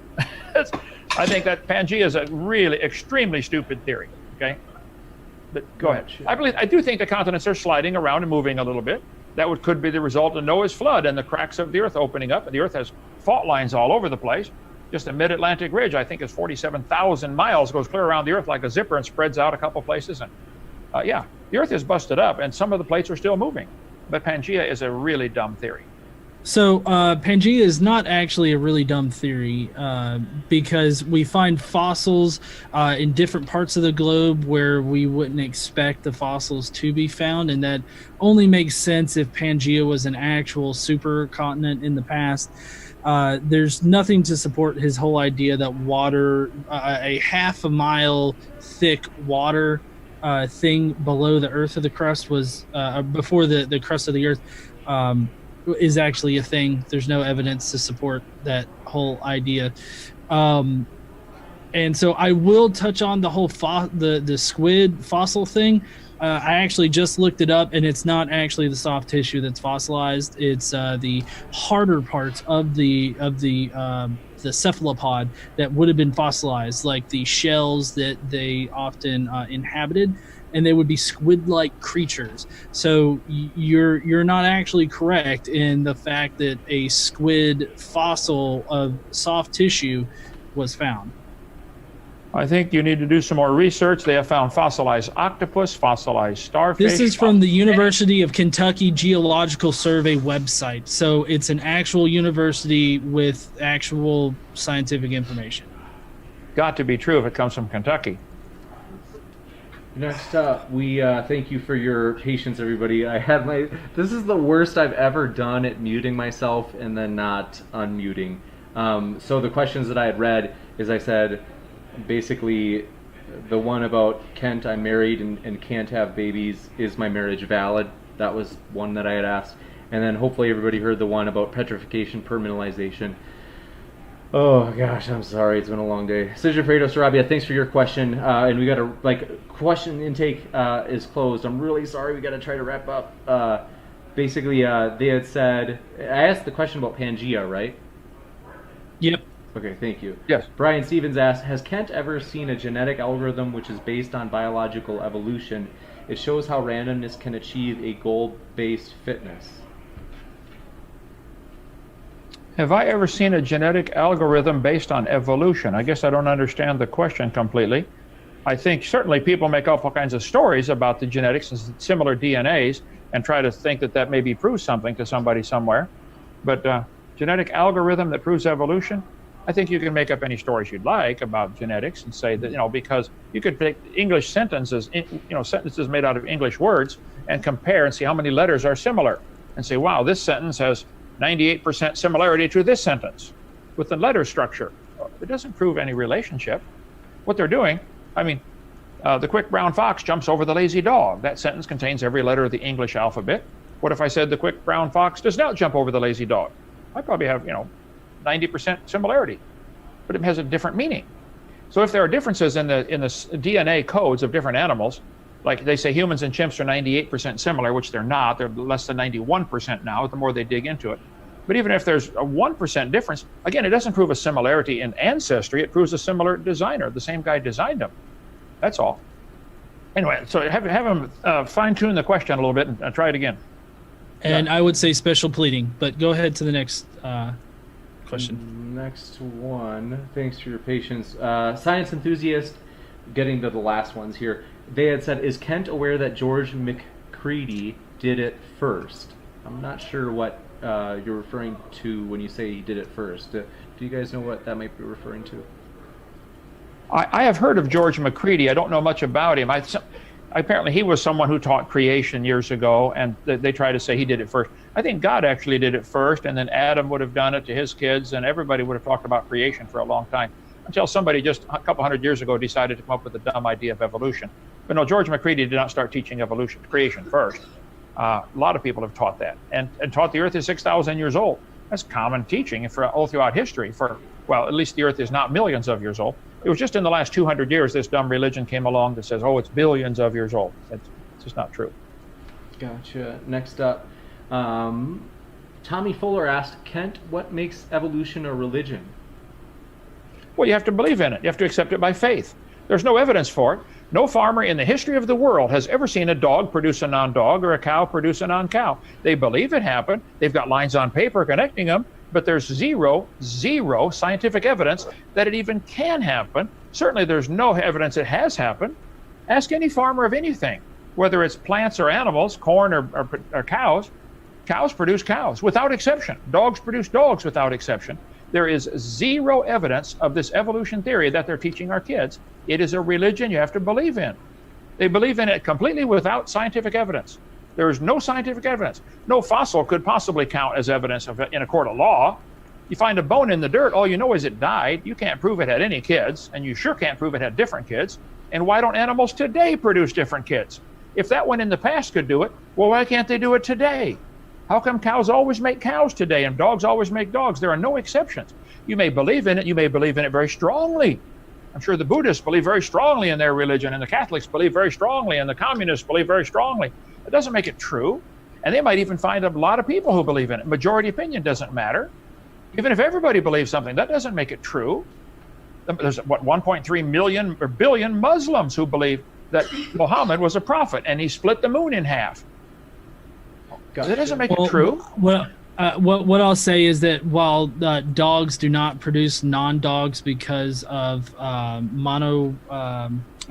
I think that Pangea is a really extremely stupid theory. Okay, but go ahead. I do think the continents are sliding around and moving a little bit. That could be the result of Noah's flood and the cracks of the earth opening up. And the earth has fault lines all over the place. Just the mid-Atlantic ridge, I think, is 47,000 miles, goes clear around the earth like a zipper and spreads out a couple places. And yeah, the earth is busted up, and some of the plates are still moving. But Pangea is a really dumb theory. So Pangea is not actually a really dumb theory because we find fossils in different parts of the globe where we wouldn't expect the fossils to be found, and that only makes sense if Pangea was an actual supercontinent in the past. There's nothing to support his whole idea that water, a half a mile thick water thing below the earth of the crust was before the crust of the earth is actually a thing. There's no evidence to support that whole idea. And so I will touch on the whole the squid fossil thing. I actually just looked it up, and it's not actually the soft tissue that's fossilized. It's the harder parts of the cephalopod that would have been fossilized, like the shells that they often inhabited, and they would be squid-like creatures. So you're not actually correct in the fact that a squid fossil of soft tissue was found. I think you need to do some more research. They have found fossilized octopus, fossilized starfish. This is from the University of Kentucky Geological Survey website. So it's an actual university with actual scientific information. Got to be true if it comes from Kentucky. Next up, we thank you for your patience, everybody. This is the worst I've ever done at muting myself and then not unmuting. So the questions that I had read is, I said, basically, the one about Kent, I'm married and can't have babies, is my marriage valid? That was one that I had asked. And then hopefully everybody heard the one about petrification, permineralization. Oh gosh, I'm sorry. It's been a long day. Sigifredo Sarabia, thanks for your question. And we got to question intake is closed. I'm really sorry. We got to try to wrap up. Basically, they had said, I asked the question about Pangea, right? Yep. Okay, thank you. Yes. Brian Stevens asked, has Kent ever seen a genetic algorithm which is based on biological evolution? It shows how randomness can achieve a goal-based fitness. Have I ever seen a genetic algorithm based on evolution? I guess I don't understand the question completely. I think certainly people make up all kinds of stories about the genetics and similar DNAs and try to think that that maybe proves something to somebody somewhere. But genetic algorithm that proves evolution? I think you can make up any stories you'd like about genetics and say that, because you could pick English sentences, sentences made out of English words and compare and see how many letters are similar and say, wow, this sentence has 98% similarity to this sentence with the letter structure. It doesn't prove any relationship. What they're doing, the quick brown fox jumps over the lazy dog. That sentence contains every letter of the English alphabet. What if I said the quick brown fox does not jump over the lazy dog? I probably have, 90% similarity, but it has a different meaning. So if there are differences in the DNA codes of different animals, like they say humans and chimps are 98% similar, which they're not. They're less than 91% now, the more they dig into it. But even if there's a 1% difference, again, it doesn't prove a similarity in ancestry. It proves a similar designer. The same guy designed them. That's all. Anyway, so have him fine-tune the question a little bit and try it again. And I would say special pleading, but go ahead to the next question. Next one. Thanks for your patience. Science enthusiast, getting to the last ones here. They had said, is Kent aware that George McCready did it first? I'm not sure what you're referring to when you say he did it first. Do you guys know what that might be referring to? I have heard of George McCready. I don't know much about him. Apparently he was someone who taught creation years ago, and they try to say he did it first. I think God actually did it first, and then Adam would have done it to his kids, and everybody would have talked about creation for a long time, until somebody just a couple hundred years ago decided to come up with the dumb idea of evolution. But no, George McCready did not start teaching creation first. A lot of people have taught that, and taught the earth is 6,000 years old. That's common teaching for all throughout history. At least the earth is not millions of years old. It was just in the last 200 years this dumb religion came along that says, oh, it's billions of years old. It's just not true. Gotcha. Next up, Tommy Fuller asked, Kent, what makes evolution a religion? Well, you have to believe in it. You have to accept it by faith. There's no evidence for it. No farmer in the history of the world has ever seen a dog produce a non-dog or a cow produce a non-cow. They believe it happened. They've got lines on paper connecting them, but there's zero scientific evidence that it even can happen. Certainly there's no evidence it has happened. Ask any farmer of anything, whether it's plants or animals, corn or cows. Cows produce cows without exception. Dogs produce dogs without exception. There is zero evidence of this evolution theory that they're teaching our kids. It is a religion you have to believe in. They believe in it completely without scientific evidence. There is no scientific evidence. No fossil could possibly count as evidence of it in a court of law. You find a bone in the dirt, all you know is it died. You can't prove it had any kids, and you sure can't prove it had different kids. And why don't animals today produce different kids? If that one in the past could do it, well, why can't they do it today? How come cows always make cows today and dogs always make dogs? There are no exceptions. You may believe in it. You may believe in it very strongly. I'm sure the Buddhists believe very strongly in their religion, and the Catholics believe very strongly, and the communists believe very strongly. It doesn't make it true. And they might even find a lot of people who believe in it. Majority opinion doesn't matter. Even if everybody believes something, that doesn't make it true. There's 1.3 million or billion Muslims who believe that Muhammad was a prophet and he split the moon in half. Gotcha. That doesn't make it true. What I'll say is that while dogs do not produce non-dogs because of I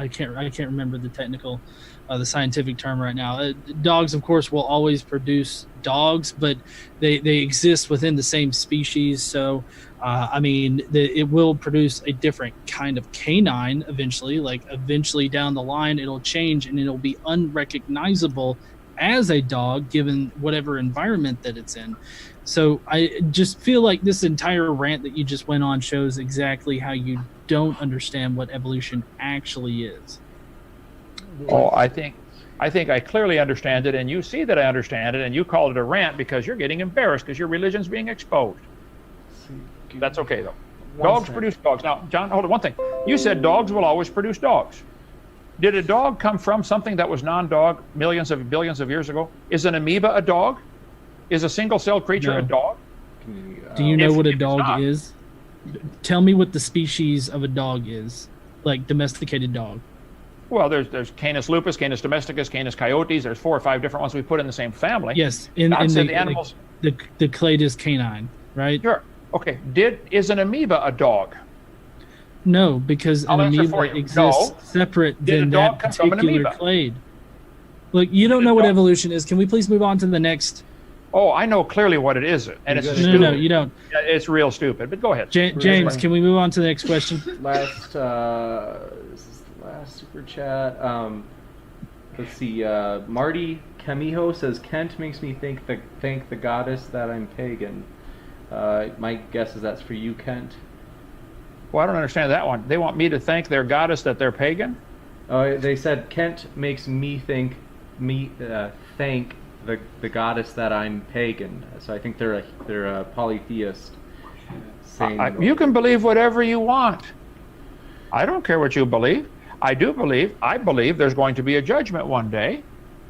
can't remember the technical, the scientific term right now. Dogs, of course, will always produce dogs, but they exist within the same species. So, it will produce a different kind of canine eventually. Like eventually down the line, it'll change and it'll be unrecognizable as a dog given whatever environment that it's in. So I just feel like this entire rant that you just went on shows exactly how you don't understand what evolution actually is. Oh, I think I think I clearly understand it, and you see that I understand it, and you call it a rant because you're getting embarrassed because your religion's being exposed. That's okay, though. Dogs produce dogs. Now, John, hold on one thing. You said dogs will always produce dogs. Did a dog come from something that was non-dog billions of years ago? Is an amoeba a dog? Is a single-celled creature a dog? Do you know what a dog is? Tell me what the species of a dog is, like domesticated dog. Well, there's Canis lupus, Canis domesticus, Canis coyotes. There's 4 or 5 different ones we put in the same family. Yes, in the animals. The Cladus canine, right? Sure. Okay. Is an amoeba a dog? No, because an amoeba exists separate than that particular clade. Look, you don't know what evolution is. Can we please move on to the next? Oh, I know clearly what it is, and it's stupid. No, you don't. It's real stupid. But go ahead, James. Can we move on to the next question? This is the last super chat. Let's see. Marty Camijo says Kent makes me thank the goddess that I'm pagan. My guess is that's for you, Kent. Well, I don't understand that one. They want me to thank their goddess that they're pagan? They said Kent makes me thank the goddess that I'm pagan. So I think they're a polytheist. You can believe whatever you want. I don't care what you believe. I believe there's going to be a judgment one day,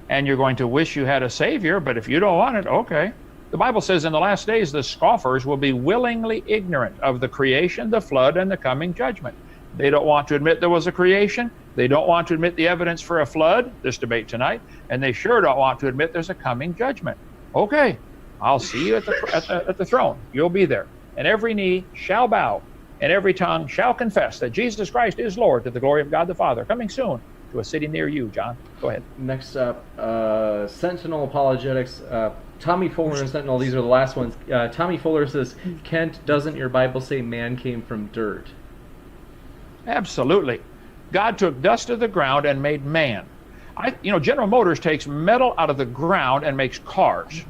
and you're going to wish you had a savior, but if you don't want it, okay. The Bible says in the last days the scoffers will be willingly ignorant of the creation, the flood, and the coming judgment. They don't want to admit there was a creation. They don't want to admit the evidence for a flood, this debate tonight, and they sure don't want to admit there's a coming judgment. Okay, I'll see you at the throne. You'll be there. And every knee shall bow, and every tongue shall confess that Jesus Christ is Lord, to the glory of God the Father. Coming soon to a city near you, John. Go ahead. Next up, Sentinel Apologetics. Tommy Fuller and Sentinel, these are the last ones. Tommy Fuller says, Kent, doesn't your Bible say man came from dirt? Absolutely. God took dust of the ground and made man. General Motors takes metal out of the ground and makes cars.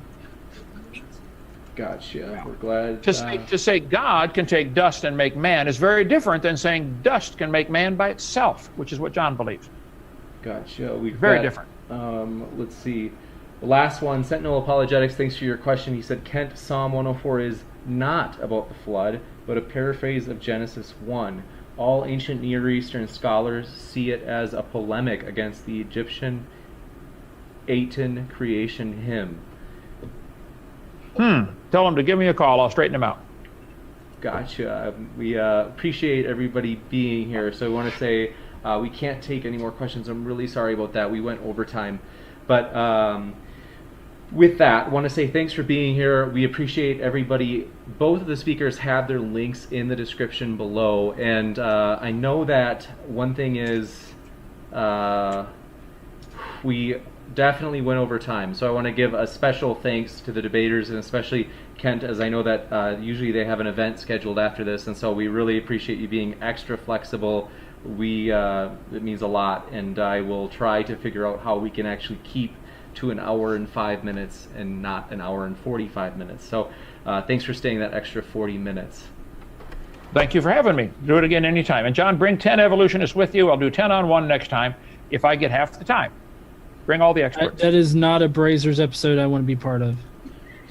Gotcha. We're glad. To say God can take dust and make man is very different than saying dust can make man by itself, which is what John believes. Gotcha. Very different. Let's see. The last one, Sentinel Apologetics, thanks for your question. He said, Kent, Psalm 104 is not about the flood, but a paraphrase of Genesis 1. All ancient Near Eastern scholars see it as a polemic against the Egyptian Aten creation hymn. Tell them to give me a call. I'll straighten them out. Gotcha. We appreciate everybody being here. So we want to say we can't take any more questions. I'm really sorry about that. We went overtime. But with that, I want to say thanks for being here. We appreciate everybody. Both of the speakers have their links in the description below. And I know that one thing is we definitely went over time. So I want to give a special thanks to the debaters, and especially Kent, as I know that usually they have an event scheduled after this. And so we really appreciate you being extra flexible. It means a lot. And I will try to figure out how we can actually keep to an hour and 5 minutes and not an hour and 45 minutes. So thanks for staying that extra 40 minutes. Thank you for having me. Do it again anytime. And John, bring 10 evolutionists with you. I'll do 10 on 1 next time if I get half the time. Bring all the experts. That is not a Brazers episode I want to be part of.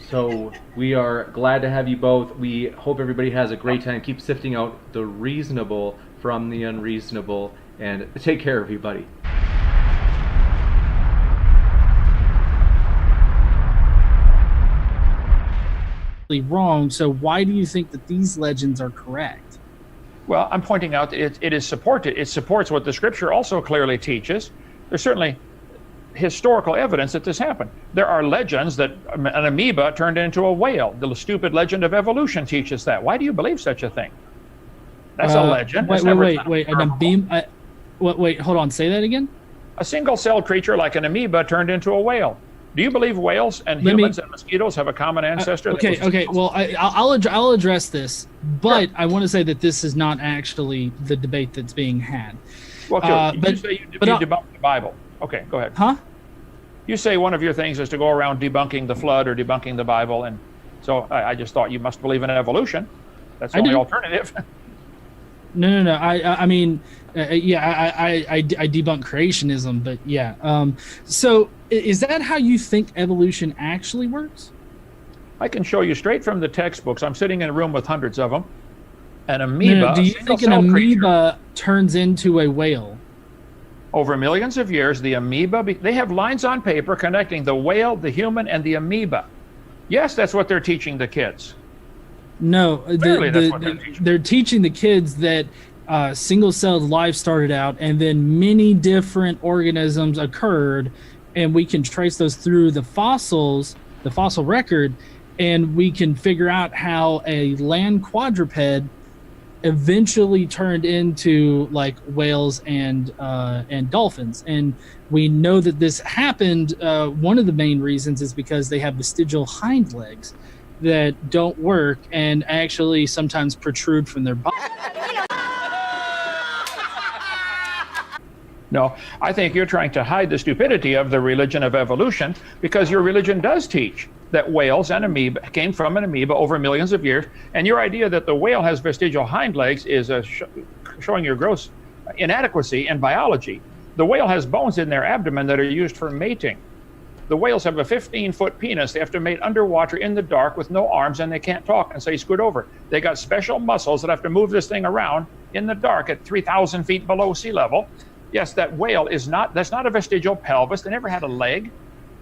So we are glad to have you both. We hope everybody has a great time. Keep sifting out the reasonable from the unreasonable. And take care, everybody. Wrong. So why do you think that these legends are correct? Well, I'm pointing out that it is supported. It supports what the scripture also clearly teaches. There's certainly historical evidence that this happened. There are legends that an amoeba turned into a whale. The stupid legend of evolution teaches that. Why do you believe such a thing? That's a legend. Wait. Wait, hold on. Say that again? A single-celled creature like an amoeba turned into a whale. Do you believe whales and humans and mosquitoes have a common ancestor? Okay. Well, I'll address this, but sure. I want to say that this is not actually the debate that's being had. Well, sure. You say you debunk the Bible. Okay, go ahead. Huh? You say one of your things is to go around debunking the flood or debunking the Bible, and so I just thought you must believe in evolution. That's the only alternative. No. I mean, yeah, I debunk creationism, but yeah. So is that how you think evolution actually works? I can show you straight from the textbooks. I'm sitting in a room with hundreds of them. An amoeba, Do you think an amoeba turns into a whale? Over millions of years, the amoeba, they have lines on paper connecting the whale, the human, and the amoeba. Yes, that's what they're teaching the kids. No, they're teaching the kids that single-celled life started out, and then many different organisms occurred, and we can trace those through the fossils, the fossil record, and we can figure out how a land quadruped eventually turned into like whales and dolphins. And we know that this happened. One of the main reasons is because they have vestigial hind legs that don't work and actually sometimes protrude from their body. No, I think you're trying to hide the stupidity of the religion of evolution, because your religion does teach that whales and amoeba came from an amoeba over millions of years, and your idea that the whale has vestigial hind legs is showing your gross inadequacy in biology. The whale has bones in their abdomen that are used for mating. The whales have a 15-foot penis. They have to mate underwater in the dark with no arms, and they can't talk and say scoot over. They got special muscles that have to move this thing around in the dark at 3,000 feet below sea level. Yes, that whale that's not a vestigial pelvis. They never had a leg.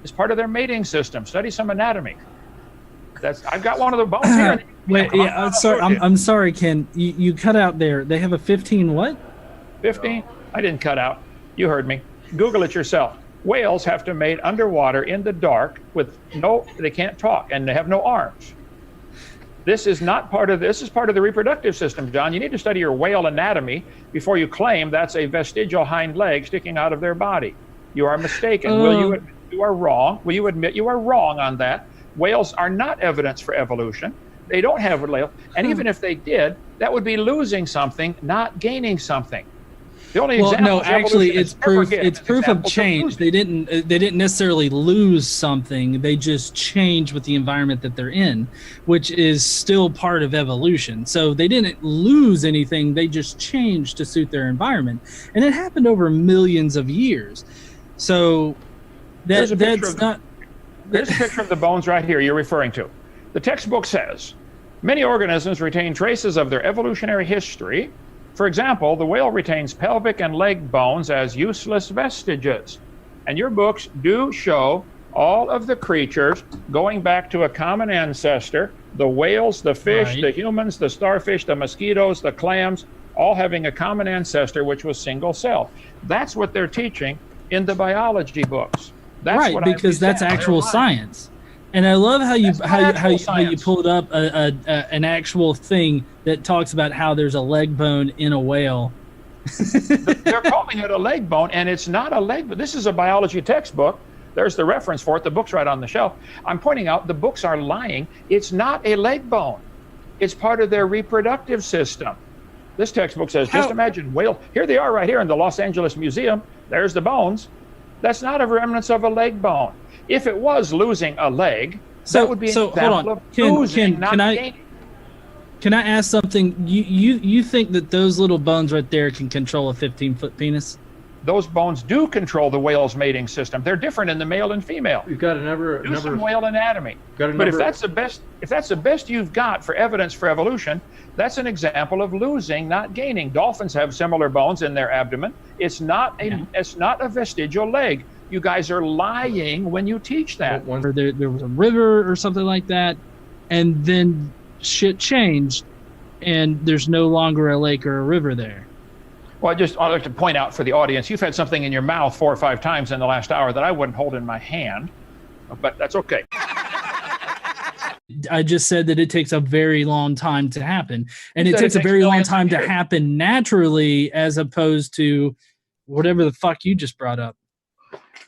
It's part of their mating system. Study some anatomy. I've got one of the bones here. Wait, yeah, I'm sorry, Ken. You cut out there. They have a 15 what? 15? I didn't cut out. You heard me. Google it yourself. Whales have to mate underwater in the dark they can't talk, and they have no arms. This is part of the reproductive system, John. You need to study your whale anatomy before you claim that's a vestigial hind leg sticking out of their body. You are mistaken. Will you admit you are wrong? Will you admit you are wrong on that? Whales are not evidence for evolution. They don't have a leg. And even if they did, that would be losing something, not gaining something. The only example no, actually, it's proof of change. They didn't necessarily lose something. They just changed with the environment that they're in, which is still part of evolution. So they didn't lose anything. They just changed to suit their environment, and it happened over millions of years. So that's not. There's a picture of the bones right here you're referring to. The textbook says many organisms retain traces of their evolutionary history. For example, the whale retains pelvic and leg bones as useless vestiges. And your books do show all of the creatures going back to a common ancestor, the whales, the fish, the humans, the starfish, the mosquitoes, the clams, all having a common ancestor, which was single cell. That's what they're teaching in the biology books. That's because that's actual science. And I love how you pulled up an actual thing that talks about how there's a leg bone in a whale. They're calling it a leg bone, and it's not a leg bone. This is a biology textbook. There's the reference for it. The book's right on the shelf. I'm pointing out the books are lying. It's not a leg bone. It's part of their reproductive system. This textbook says, just imagine whale. Here they are right here in the Los Angeles Museum. There's the bones. That's not a remnants of a leg bone. If it was losing a leg, that would be an example of losing, not gaining. Can I ask something? You think that those little bones right there can control a 15-foot penis? Those bones do control the whale's mating system. They're different in the male and female. You've got some whale anatomy. But if that's the best you've got for evidence for evolution, that's an example of losing, not gaining. Dolphins have similar bones in their abdomen. It's not a vestigial leg. You guys are lying when you teach that. There was a river or something like that, and then shit changed, and there's no longer a lake or a river there. Well, I'd like to point out for the audience, you've had something in your mouth 4 or 5 times in the last hour that I wouldn't hold in my hand, but that's okay. I just said that it takes a very long time to happen, and it takes a very long time to happen naturally, as opposed to whatever the fuck you just brought up.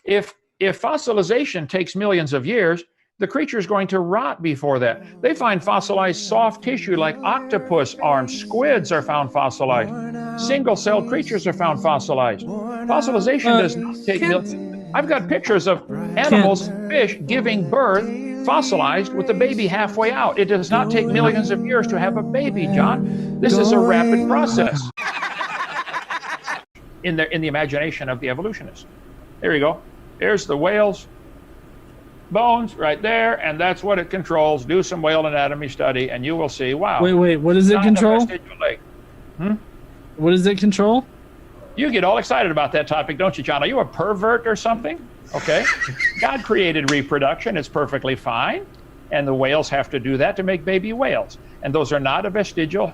If fossilization takes millions of years, the creature is going to rot before that. They find fossilized soft tissue like octopus arms. Squids are found fossilized. Single-celled creatures are found fossilized. Fossilization does not take millions. I've got pictures of animals, fish, giving birth, fossilized with the baby halfway out. It does not take millions of years to have a baby, John. This is a rapid process. in the imagination of the evolutionist. There you go. There's the whale's bones right there, and that's what it controls. Do some whale anatomy study, and you will see. Wow. Wait. What does it control? What does it control? You get all excited about that topic, don't you, John? Are you a pervert or something? Okay. God created reproduction. It's perfectly fine. And the whales have to do that to make baby whales. And those are not a vestigial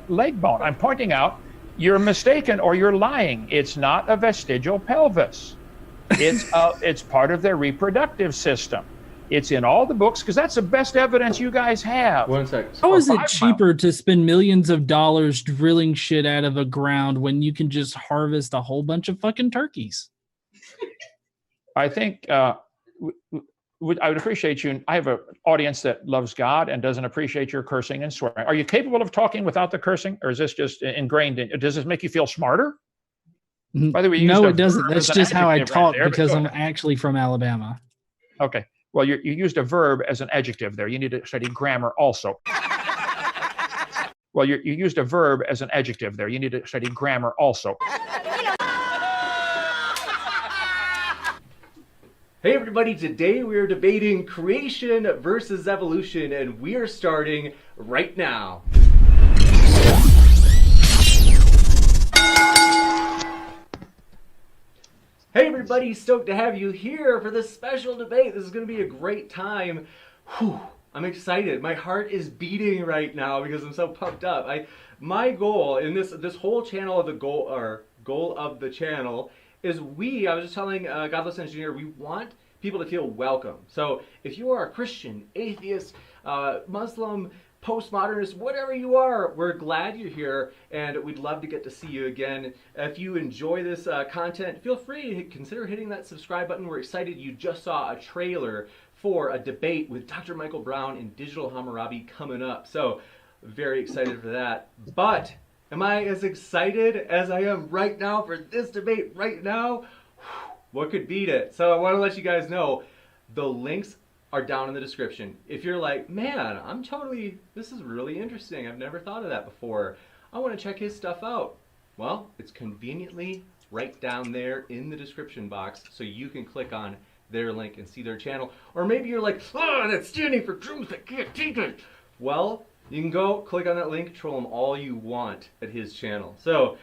leg bone. I'm pointing out you're mistaken or you're lying. It's not a vestigial pelvis. It's part of their reproductive system. It's in all the books because that's the best evidence you guys have. 1 sec. How is it cheaper to spend millions of dollars drilling shit out of a ground when you can just harvest a whole bunch of fucking turkeys? I think I would appreciate you. I have an audience that loves God and doesn't appreciate your cursing and swearing. Are you capable of talking without the cursing, or is this just ingrained in? Does this make you feel smarter? By the way, no, it doesn't. That's just how I talk because I'm ahead. actually from Alabama. Okay. Well, you used a verb as an adjective there. You need to study grammar also. Well, you used a verb as an adjective there. You need to study grammar also. Hey everybody, today we are debating creation versus evolution, and we are starting right now. Hey everybody, stoked to have you here for this special debate. This is going to be a great time. Whew, I'm excited. My heart is beating right now because I'm so pumped up. My goal in this whole channel of the goal of the channel is I was just telling Godless Engineer, we want people to feel welcome. So if you are a Christian, atheist, Muslim, postmodernist, whatever you are, we're glad you're here, and we'd love to get to see you again. If you enjoy this content, feel free to consider hitting that subscribe button. We're excited you just saw a trailer for a debate with Dr. Michael Brown and Digital Hammurabi coming up. So very excited for that. But am I as excited as I am right now for this debate right now? What could beat it? So I want to let you guys know the links are down in the description. If you're like, man, this is really interesting. I've never thought of that before. I want to check his stuff out. Well, it's conveniently right down there in the description box, so you can click on their link and see their channel. Or maybe you're like, oh, that's standing for truth, I can't take it. Well, you can go click on that link, troll him all you want at his channel. So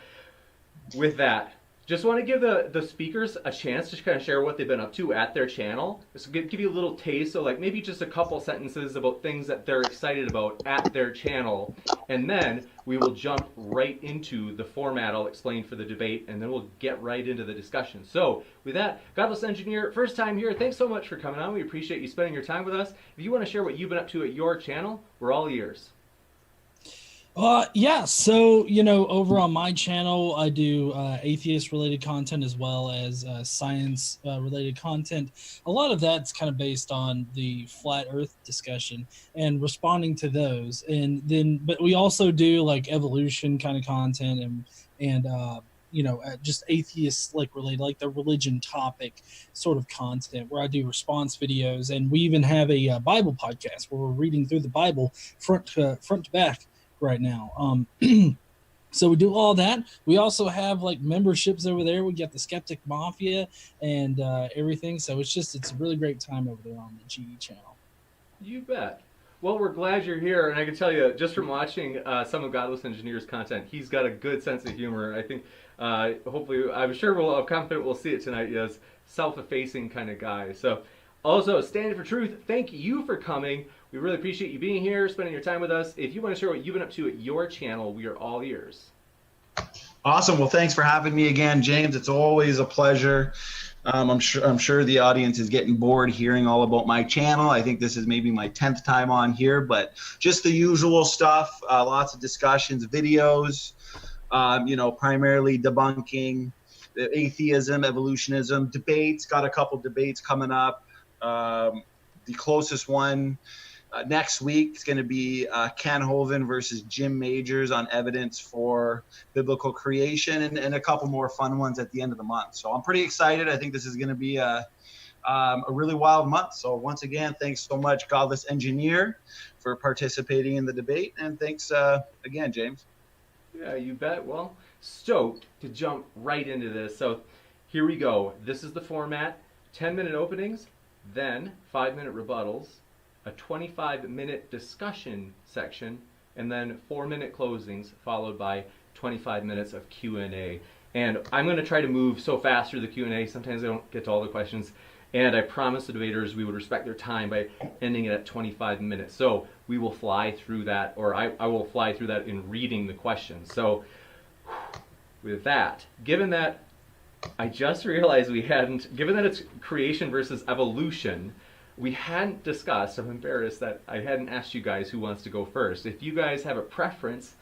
with that, just want to give the speakers a chance to kind of share what they've been up to at their channel. Just give you a little taste, so like maybe just a couple sentences about things that they're excited about at their channel. And then we will jump right into the format I'll explain for the debate, and then we'll get right into the discussion. So with that, Godless Engineer, first time here, thanks so much for coming on. We appreciate you spending your time with us. If you want to share what you've been up to at your channel, we're all ears. Yeah, so, over on my channel, I do atheist-related content as well as science-related content. A lot of that's kind of based on the flat Earth discussion and responding to those. But we also do like evolution kind of content and just atheist related, like the religion topic sort of content where I do response videos. And we even have a Bible podcast where we're reading through the Bible front to back right now. So we do all that. We also have like memberships over there. We got the Skeptic Mafia and everything. So it's a really great time over there on the GE channel. You bet. Well, we're glad you're here, and I can tell you just from watching some of Godless Engineer's content, he's got a good sense of humor. I think hopefully, I'm confident we'll see it tonight. He has self-effacing kind of guy. So also, Standing for Truth, thank you for coming. We really appreciate you being here, spending your time with us. If you want to share what you've been up to at your channel, we are all ears. Awesome. Well, thanks for having me again, James. It's always a pleasure. I'm sure the audience is getting bored hearing all about my channel. I think this is maybe my 10th time on here, but just the usual stuff, lots of discussions, videos, primarily debunking atheism, evolutionism, debates, got a couple debates coming up. The closest one next week is going to be Ken Hovind versus Jim Majors on evidence for biblical creation, and a couple more fun ones at the end of the month. So I'm pretty excited. I think this is going to be a really wild month. So once again, thanks so much, Godless Engineer, for participating in the debate, and thanks again, James. Yeah, you bet. Well, stoked to jump right into this. So here we go. This is the format: 10-minute openings, then 5-minute rebuttals, a 25-minute discussion section, and then 4-minute closings, followed by 25 minutes of Q&A. And I'm going to try to move so fast through the Q&A, sometimes I don't get to all the questions. And I promised the debaters we would respect their time by ending it at 25 minutes. So we will fly through that, or I will fly through that in reading the questions. So with that, given that I just realized given that it's creation versus evolution, we hadn't discussed, I'm embarrassed that I hadn't asked you guys who wants to go first. If you guys have a preference,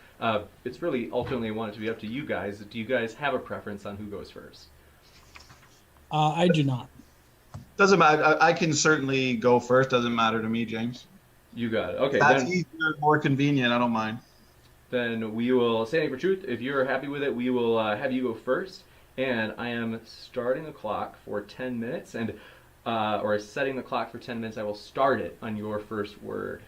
it's really ultimately I want it to be up to you guys. Do you guys have a preference on who goes first? I do not. Doesn't matter. I can certainly go first. Doesn't matter to me, James. You got it. Okay. That's easier, more convenient. I don't mind. Then we will, standing for truth, if you're happy with it, we will have you go first. And I am starting the clock for 10 minutes, and or setting the clock for 10 minutes. I will start it on your first word.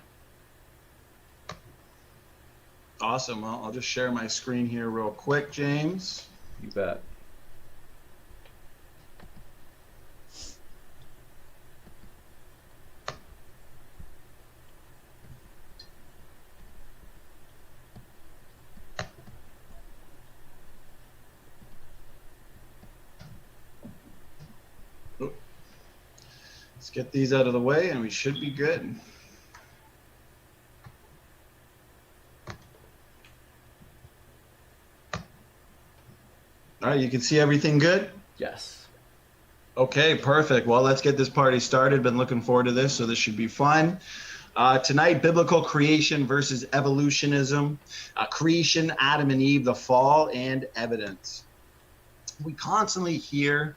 Awesome. Well, I'll just share my screen here real quick, James. You bet. Let's get these out of the way and we should be good. All right, you can see everything good? Yes. Okay, perfect. Well, let's get this party started. Been looking forward to this, so this should be fun. Tonight, biblical creation versus evolutionism. Creation, Adam and Eve, the fall, and evidence. We constantly hear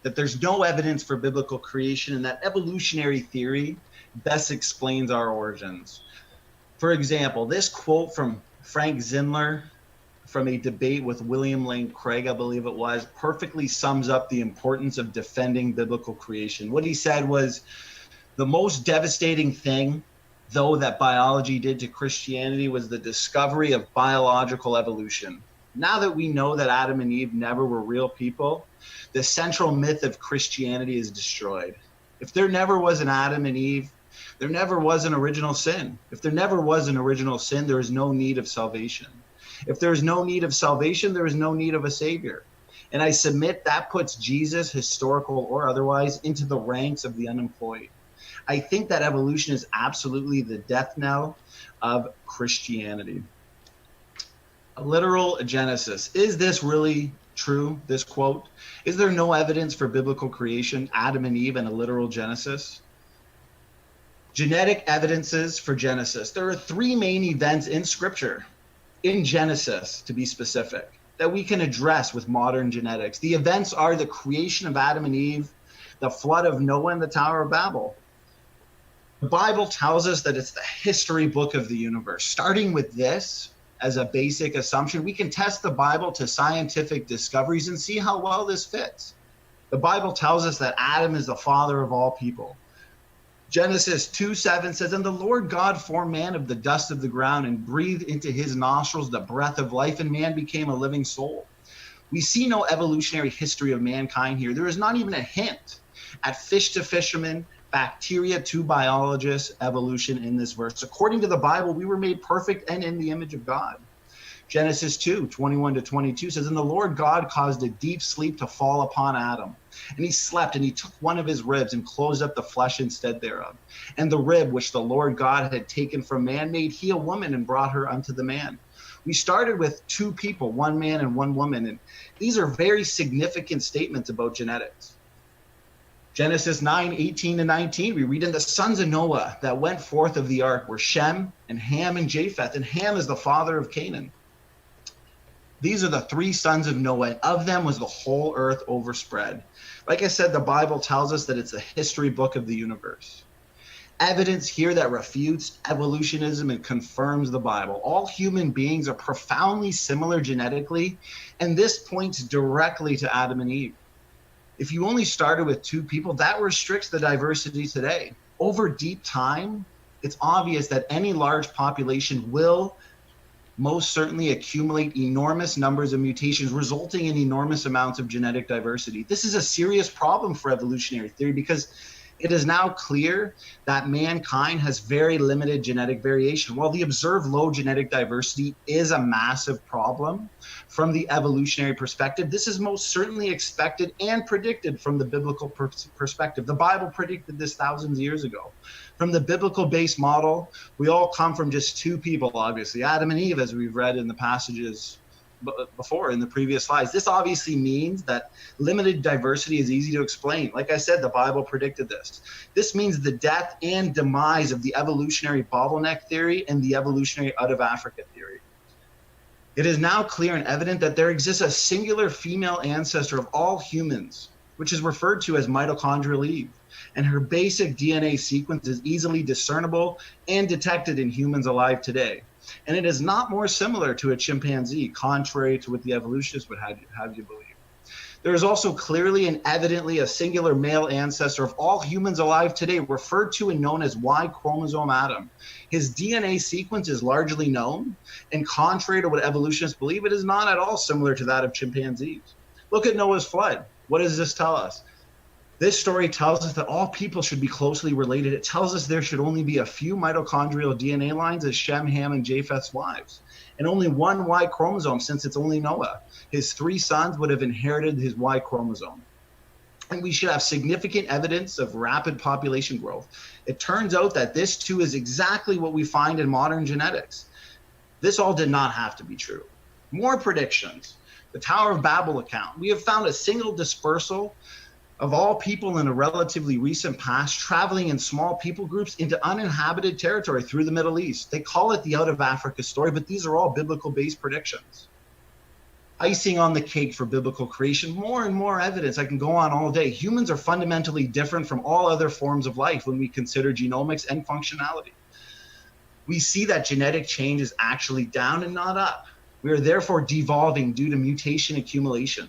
that there's no evidence for biblical creation and that evolutionary theory best explains our origins. For example, this quote from Frank Zindler from a debate with William Lane Craig, I believe it was, perfectly sums up the importance of defending biblical creation. What he said was, the most devastating thing, though, that biology did to Christianity was the discovery of biological evolution. Now that we know that Adam and Eve never were real people, the central myth of Christianity is destroyed. If there never was an Adam and Eve, there never was an original sin. If there never was an original sin, there is no need of salvation. If there is no need of salvation, there is no need of a savior. And I submit that puts Jesus, historical or otherwise, into the ranks of the unemployed. I think that evolution is absolutely the death knell of Christianity. A literal Genesis. Is this really true, this quote? Is there no evidence for biblical creation, Adam and Eve, and a literal Genesis? Genetic evidences for Genesis. There are 3 main events in Scripture, in Genesis to be specific, that we can address with modern genetics. The events are the creation of Adam and Eve, the flood of Noah, and the Tower of Babel. The Bible tells us that it's the history book of the universe. Starting with this as a basic assumption, we can test the Bible to scientific discoveries and see how well this fits. The Bible tells us that Adam is the father of all people. Genesis 2:7 says, and the Lord God formed man of the dust of the ground and breathed into his nostrils the breath of life, and man became a living soul. We see no evolutionary history of mankind here. There is not even a hint at fish to fisherman, bacteria to biologists, evolution in this verse. According to the Bible, we were made perfect and in the image of God. Genesis 2:21-22 says, and the Lord God caused a deep sleep to fall upon Adam. And he slept, and he took one of his ribs and closed up the flesh instead thereof. And the rib which the Lord God had taken from man made he a woman and brought her unto the man. We started with 2 people, 1 man and 1 woman. And these are very significant statements about genetics. Genesis 9:18-19, we read, in the sons of Noah that went forth of the ark were Shem and Ham and Japheth. And Ham is the father of Canaan. These are the 3 sons of Noah, and of them was the whole earth overspread. Like I said, the Bible tells us that it's the history book of the universe. Evidence here that refutes evolutionism and confirms the Bible. All human beings are profoundly similar genetically, and this points directly to Adam and Eve. If you only started with 2 people, that restricts the diversity today. Over deep time, it's obvious that any large population will most certainly accumulate enormous numbers of mutations, resulting in enormous amounts of genetic diversity. This is a serious problem for evolutionary theory because it is now clear that mankind has very limited genetic variation. While the observed low genetic diversity is a massive problem from the evolutionary perspective, this is most certainly expected and predicted from the biblical perspective. The Bible predicted this thousands of years ago. From the biblical base model, we all come from just two people, obviously, Adam and Eve, as we've read in the passages before in the previous slides. This obviously means that limited diversity is easy to explain. Like I said, the Bible predicted this. This means the death and demise of the evolutionary bottleneck theory and the evolutionary out of Africa theory. It is now clear and evident that there exists a singular female ancestor of all humans, which is referred to as mitochondrial Eve, and her basic DNA sequence is easily discernible and detected in humans alive today. And it is not more similar to a chimpanzee, contrary to what the evolutionists would have you believe. There is also clearly and evidently a singular male ancestor of all humans alive today, referred to and known as Y chromosome Adam. His DNA sequence is largely known, and contrary to what evolutionists believe, it is not at all similar to that of chimpanzees. Look at Noah's flood. What does this tell us? This story tells us that all people should be closely related. It tells us there should only be a few mitochondrial DNA lines as Shem, Ham, and Japheth's wives, and only one Y chromosome since it's only Noah. His 3 sons would have inherited his Y chromosome. And we should have significant evidence of rapid population growth. It turns out that this too is exactly what we find in modern genetics. This all did not have to be true. More predictions. The Tower of Babel account. We have found a single dispersal of all people in a relatively recent past, traveling in small people groups into uninhabited territory through the Middle East. They call it the out of Africa story, but these are all biblical-based predictions. Icing on the cake for biblical creation, more and more evidence. I can go on all day. Humans are fundamentally different from all other forms of life when we consider genomics and functionality. We see that genetic change is actually down and not up. We are therefore devolving due to mutation accumulation.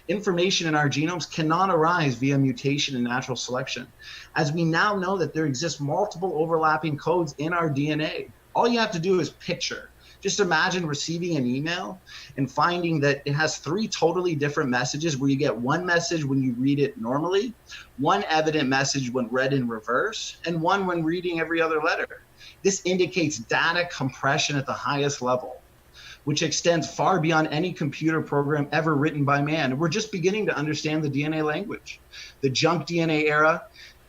Information in our genomes cannot arise via mutation and natural selection, as we now know that there exist multiple overlapping codes in our DNA. All you have to do is picture. Just imagine receiving an email and finding that it has 3 totally different messages, where you get one message when you read it normally, one evident message when read in reverse, and one when reading every other letter. This indicates data compression at the highest level, which extends far beyond any computer program ever written by man. We're just beginning to understand the DNA language. The junk DNA era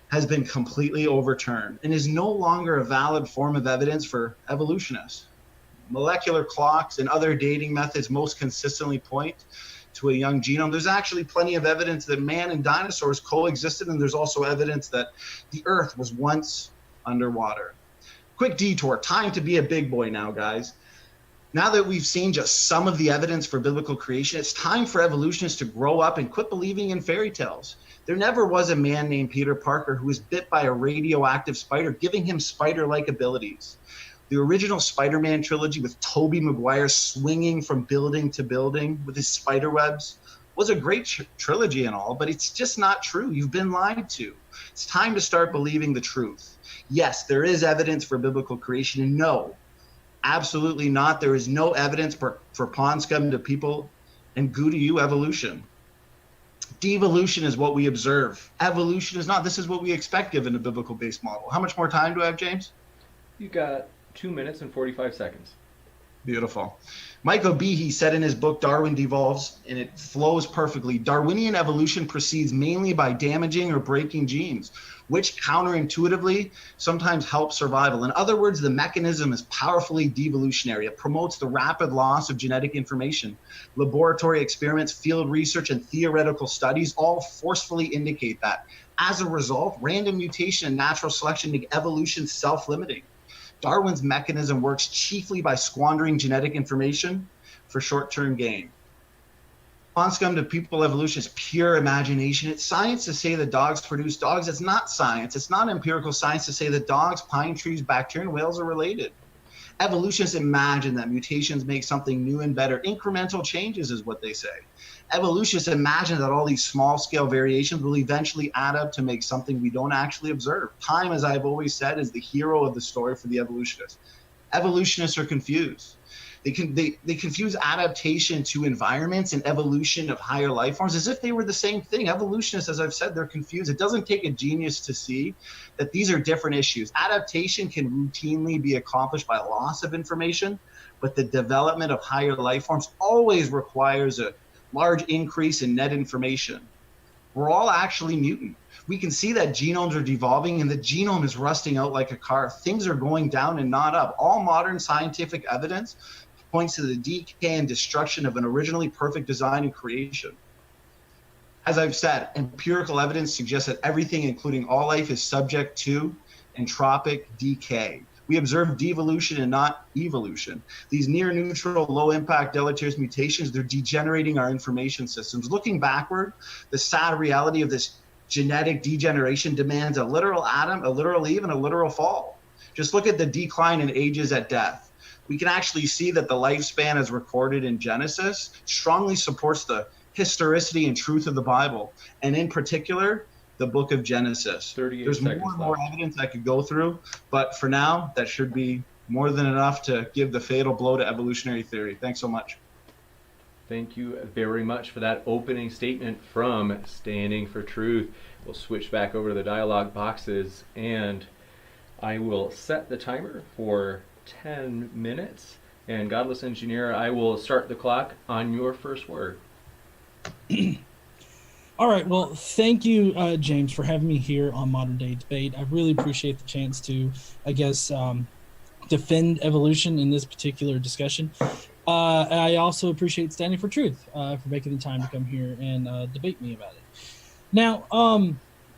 has been completely overturned and is no longer a valid form of evidence for evolutionists. Molecular clocks and other dating methods most consistently point to a young genome. There's actually plenty of evidence that man and dinosaurs coexisted, and there's also evidence that the Earth was once underwater. Quick detour, time to be a big boy now, guys. Now that we've seen just some of the evidence for biblical creation, it's time for evolutionists to grow up and quit believing in fairy tales. There never was a man named Peter Parker who was bit by a radioactive spider, giving him spider-like abilities. The original Spider-Man trilogy with Tobey Maguire swinging from building to building with his spider webs was a great trilogy and all, but it's just not true. You've been lied to. It's time to start believing the truth. Yes, there is evidence for biblical creation, and no, absolutely not. There is no evidence for pond scum to people and goo to you evolution. Devolution is what we observe. Evolution is not. This is what we expect given a biblical-based model. How much more time do I have, James? You got 2 minutes and 45 seconds. Beautiful. Michael Behe said in his book, Darwin Devolves, and it flows perfectly, Darwinian evolution proceeds mainly by damaging or breaking genes, which counterintuitively sometimes help survival. In other words, the mechanism is powerfully devolutionary. It promotes the rapid loss of genetic information. Laboratory experiments, field research, and theoretical studies all forcefully indicate that. As a result, random mutation and natural selection make evolution self-limiting. Darwin's mechanism works chiefly by squandering genetic information for short-term gain. Pond scum to people evolution is pure imagination. It's science to say that dogs produce dogs. It's not science. It's not empirical science to say that dogs, pine trees, bacteria, and whales are related. Evolutionists imagine that mutations make something new and better. Incremental changes is what they say. Evolutionists imagine that all these small-scale variations will eventually add up to make something we don't actually observe. Time, as I've always said, is the hero of the story for the evolutionists. Evolutionists are confused. They confuse adaptation to environments and evolution of higher life forms as if they were the same thing. Evolutionists, as I've said, they're confused. It doesn't take a genius to see that these are different issues. Adaptation can routinely be accomplished by loss of information, but the development of higher life forms always requires a large increase in net information. We're all actually mutant. We can see that genomes are devolving and the genome is rusting out like a car. Things are going down and not up. All modern scientific evidence points to the decay and destruction of an originally perfect design and creation. As I've said, empirical evidence suggests that everything, including all life, is subject to entropic decay. We observe devolution and not evolution. These near neutral, low impact, deleterious mutations, they're degenerating our information systems. Looking backward, the sad reality of this genetic degeneration demands a literal Adam, a literal Eve, and a literal fall. Just look at the decline in ages at death. We can actually see that the lifespan as recorded in Genesis strongly supports the historicity and truth of the Bible, and in particular, the book of Genesis. There's more and more evidence I could go through, but for now, that should be more than enough to give the fatal blow to evolutionary theory. Thanks so much. Thank you very much for that opening statement from Standing for Truth. We'll switch back over to the dialogue boxes, and I will set the timer for 10 minutes. And Godless Engineer, I will start the clock on your first word. All right. Well, thank you, James, for having me here on Modern Day Debate. I really appreciate the chance to, I guess, defend evolution in this particular discussion. I also appreciate Standing for Truth for making the time to come here and debate me about it. Now,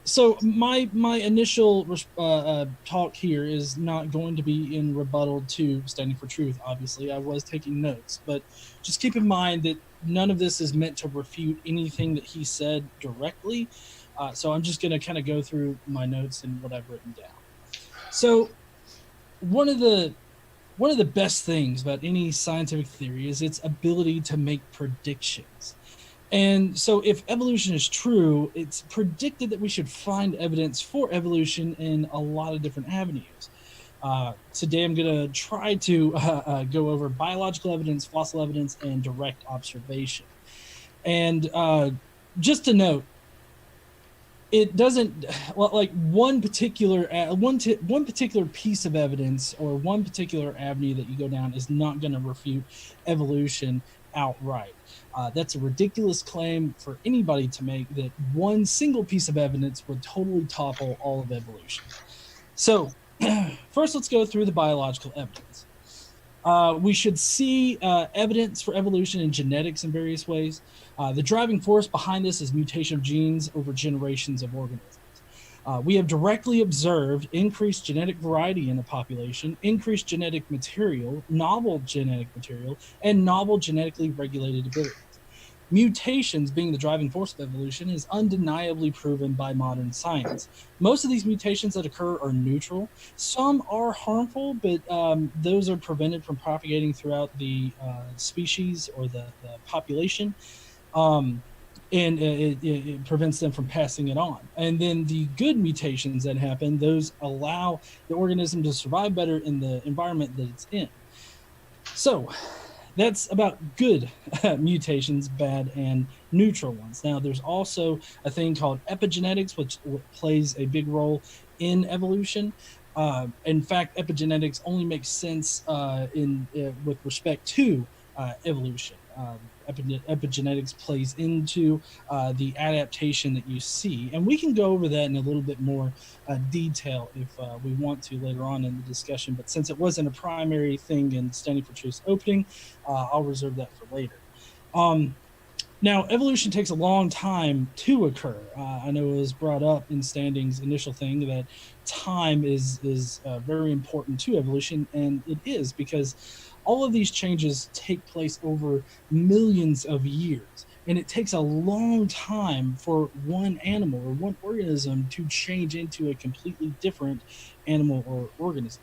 so my initial talk here is not going to be in rebuttal to Standing for Truth. Obviously, I was taking notes, but just keep in mind that none of this is meant to refute anything that he said directly. So I'm just going to kind of go through my notes and what I've written down. So one of the best things about any scientific theory is its ability to make predictions. And so if evolution is true, it's predicted that we should find evidence for evolution in a lot of different avenues. Today I'm going to try to go over biological evidence, fossil evidence, and direct observation. And just to note, it doesn't, well, like one particular piece of evidence or one particular avenue that you go down is not going to refute evolution outright. That's a ridiculous claim for anybody to make, that one single piece of evidence would totally topple all of evolution. So first, let's go through the biological evidence. We should see evidence for evolution in genetics in various ways. The driving force behind this is mutation of genes over generations of organisms. We have directly observed increased genetic variety in the population, increased genetic material, novel genetic material, and novel genetically regulated abilities. Mutations being the driving force of evolution is undeniably proven by modern science. Most of these mutations that occur are neutral. Some are harmful, but those are prevented from propagating throughout the species or the population. And it prevents them from passing it on. And then the good mutations that happen, those allow the organism to survive better in the environment that it's in. So that's about good mutations, bad and neutral ones. Now, there's also a thing called epigenetics, which plays a big role in evolution. In fact, epigenetics only makes sense with respect to evolution. Epigenetics plays into the adaptation that you see. And we can go over that in a little bit more detail if we want to later on in the discussion. But since it wasn't a primary thing in Standing for Truth's opening, I'll reserve that for later. Now, evolution takes a long time to occur. I know it was brought up in Standing's initial thing that time is very important to evolution, and it is, because all of these changes take place over millions of years, and it takes a long time for one animal or one organism to change into a completely different animal or organism.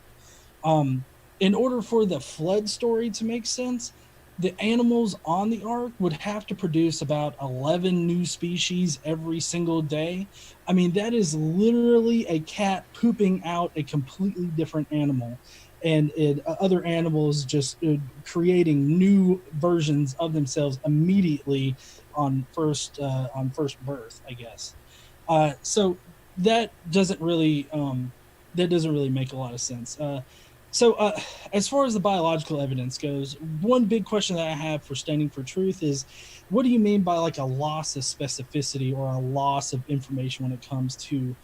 In order for the flood story to make sense, the animals on the ark would have to produce about 11 new species every single day. I mean, that is literally a cat pooping out a completely different animal and other animals just creating new versions of themselves immediately on first birth, I guess. So that doesn't really make a lot of sense. So as far as the biological evidence goes, one big question that I have for Standing for Truth is, what do you mean by like a loss of specificity or a loss of information when it comes to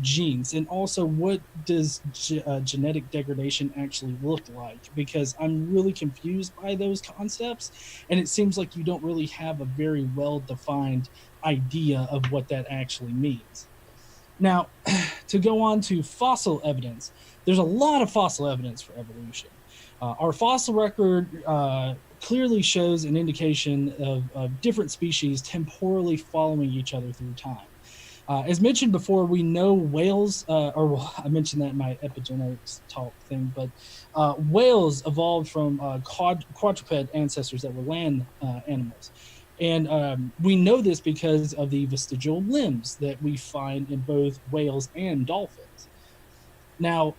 genes? And also, what does genetic degradation actually look like? Because I'm really confused by those concepts, and it seems like you don't really have a very well-defined idea of what that actually means. Now, to go on to fossil evidence, there's a lot of fossil evidence for evolution. Our fossil record clearly shows an indication of different species temporally following each other through time. As mentioned before, we know whales, I mentioned that in my epigenetics talk thing, but whales evolved from quadruped ancestors that were land animals. And we know this because of the vestigial limbs that we find in both whales and dolphins. Now,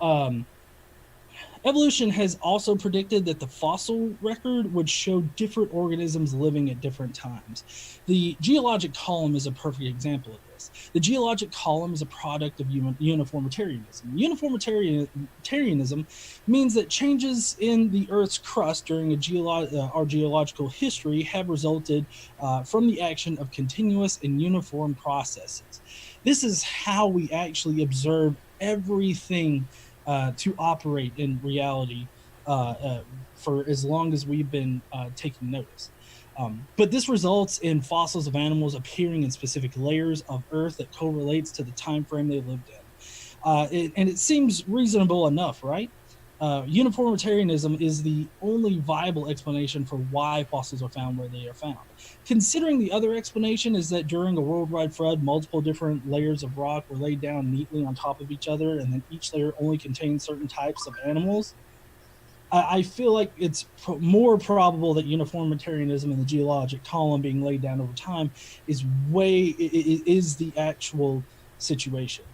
evolution has also predicted that the fossil record would show different organisms living at different times. The geologic column is a perfect example of this. The geologic column is a product of uniformitarianism. Uniformitarianism means that changes in the Earth's crust during our geological history have resulted from the action of continuous and uniform processes. This is how we actually observe everything to operate in reality for as long as we've been taking notice. But this results in fossils of animals appearing in specific layers of Earth that correlates to the time frame they lived in. And it seems reasonable enough, right? Uniformitarianism is the only viable explanation for why fossils are found where they are found. Considering the other explanation is that during a worldwide flood, multiple different layers of rock were laid down neatly on top of each other, and then each layer only contained certain types of animals, I feel like it's more probable that uniformitarianism and the geologic column being laid down over time is the actual situation.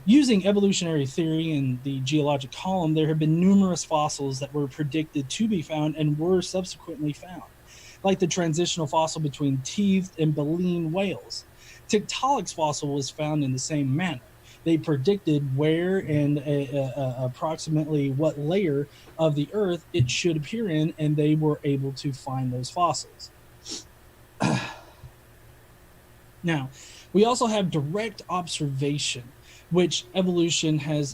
Using evolutionary theory and the geologic column, there have been numerous fossils that were predicted to be found and were subsequently found, like the transitional fossil between teethed and baleen whales. Tiktaalik's fossil was found in the same manner. They predicted where and approximately what layer of the Earth it should appear in, and they were able to find those fossils. Now, we also have direct observation, which evolutionary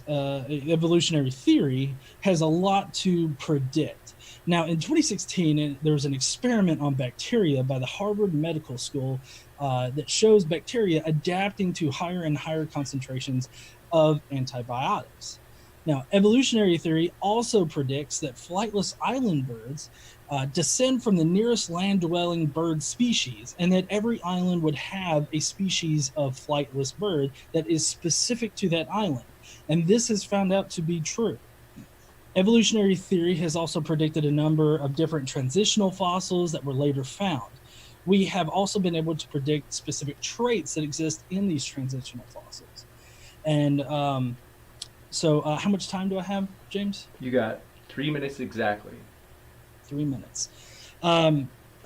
theory has a lot to predict. Now, in 2016, there was an experiment on bacteria by the Harvard Medical School that shows bacteria adapting to higher and higher concentrations of antibiotics. Now, evolutionary theory also predicts that flightless island birds descend from the nearest land-dwelling bird species, and that every island would have a species of flightless bird that is specific to that island. And this has found out to be true. Evolutionary theory has also predicted a number of different transitional fossils that were later found. We have also been able to predict specific traits that exist in these transitional fossils. And so how much time do I have, James? You got 3 minutes exactly. 3 minutes.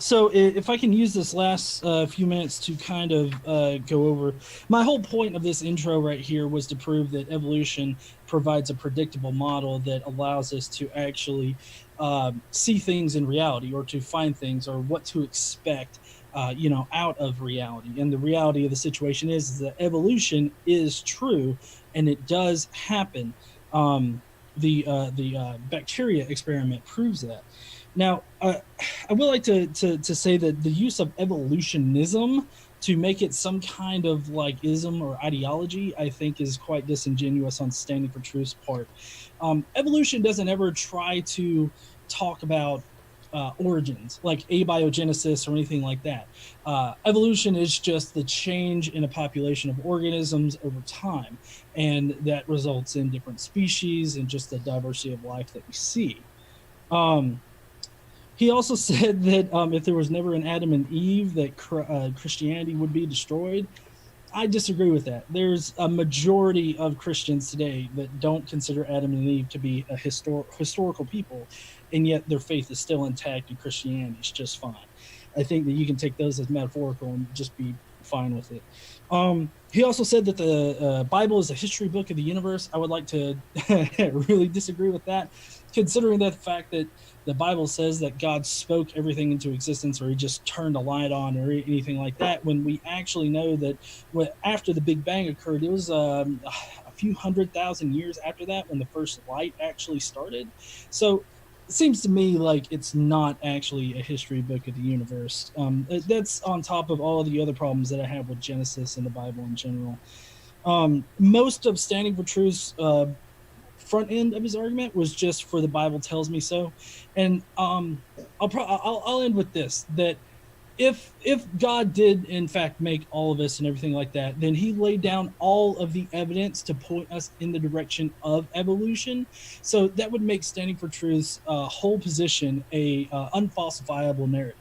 So if I can use this last few minutes to kind of go over, my whole point of this intro right here was to prove that evolution provides a predictable model that allows us to actually see things in reality, or to find things, or what to expect, out of reality. And the reality of the situation is that evolution is true, and it does happen. The bacteria experiment proves that. Now, I would like to say that the use of evolutionism to make it some kind of like ism or ideology, I think, is quite disingenuous on Standing for Truth's part. Evolution doesn't ever try to talk about origins, like abiogenesis or anything like that. Evolution is just the change in a population of organisms over time, and that results in different species and just the diversity of life that we see. He also said that if there was never an Adam and Eve, that Christianity would be destroyed. I disagree with that. There's a majority of Christians today that don't consider Adam and Eve to be a historical people, and yet their faith is still intact and Christianity is just fine. I think that you can take those as metaphorical and just be fine with it. He also said that the Bible is a history book of the universe. I would like to really disagree with that, considering that the fact that the Bible says that God spoke everything into existence, or he just turned a light on, or anything like that, when we actually know that after the Big Bang occurred, it was a few 100,000 years after that when the first light actually started. So it seems to me like it's not actually a history book of the universe. That's on top of all the other problems that I have with Genesis and the Bible in general. Most of Standing for Truth's front end of his argument was just for the Bible tells me so, and I'll end with this: that if God did in fact make all of us and everything like that, then he laid down all of the evidence to point us in the direction of evolution. So that would make Standing for Truth's whole position a unfalsifiable narrative,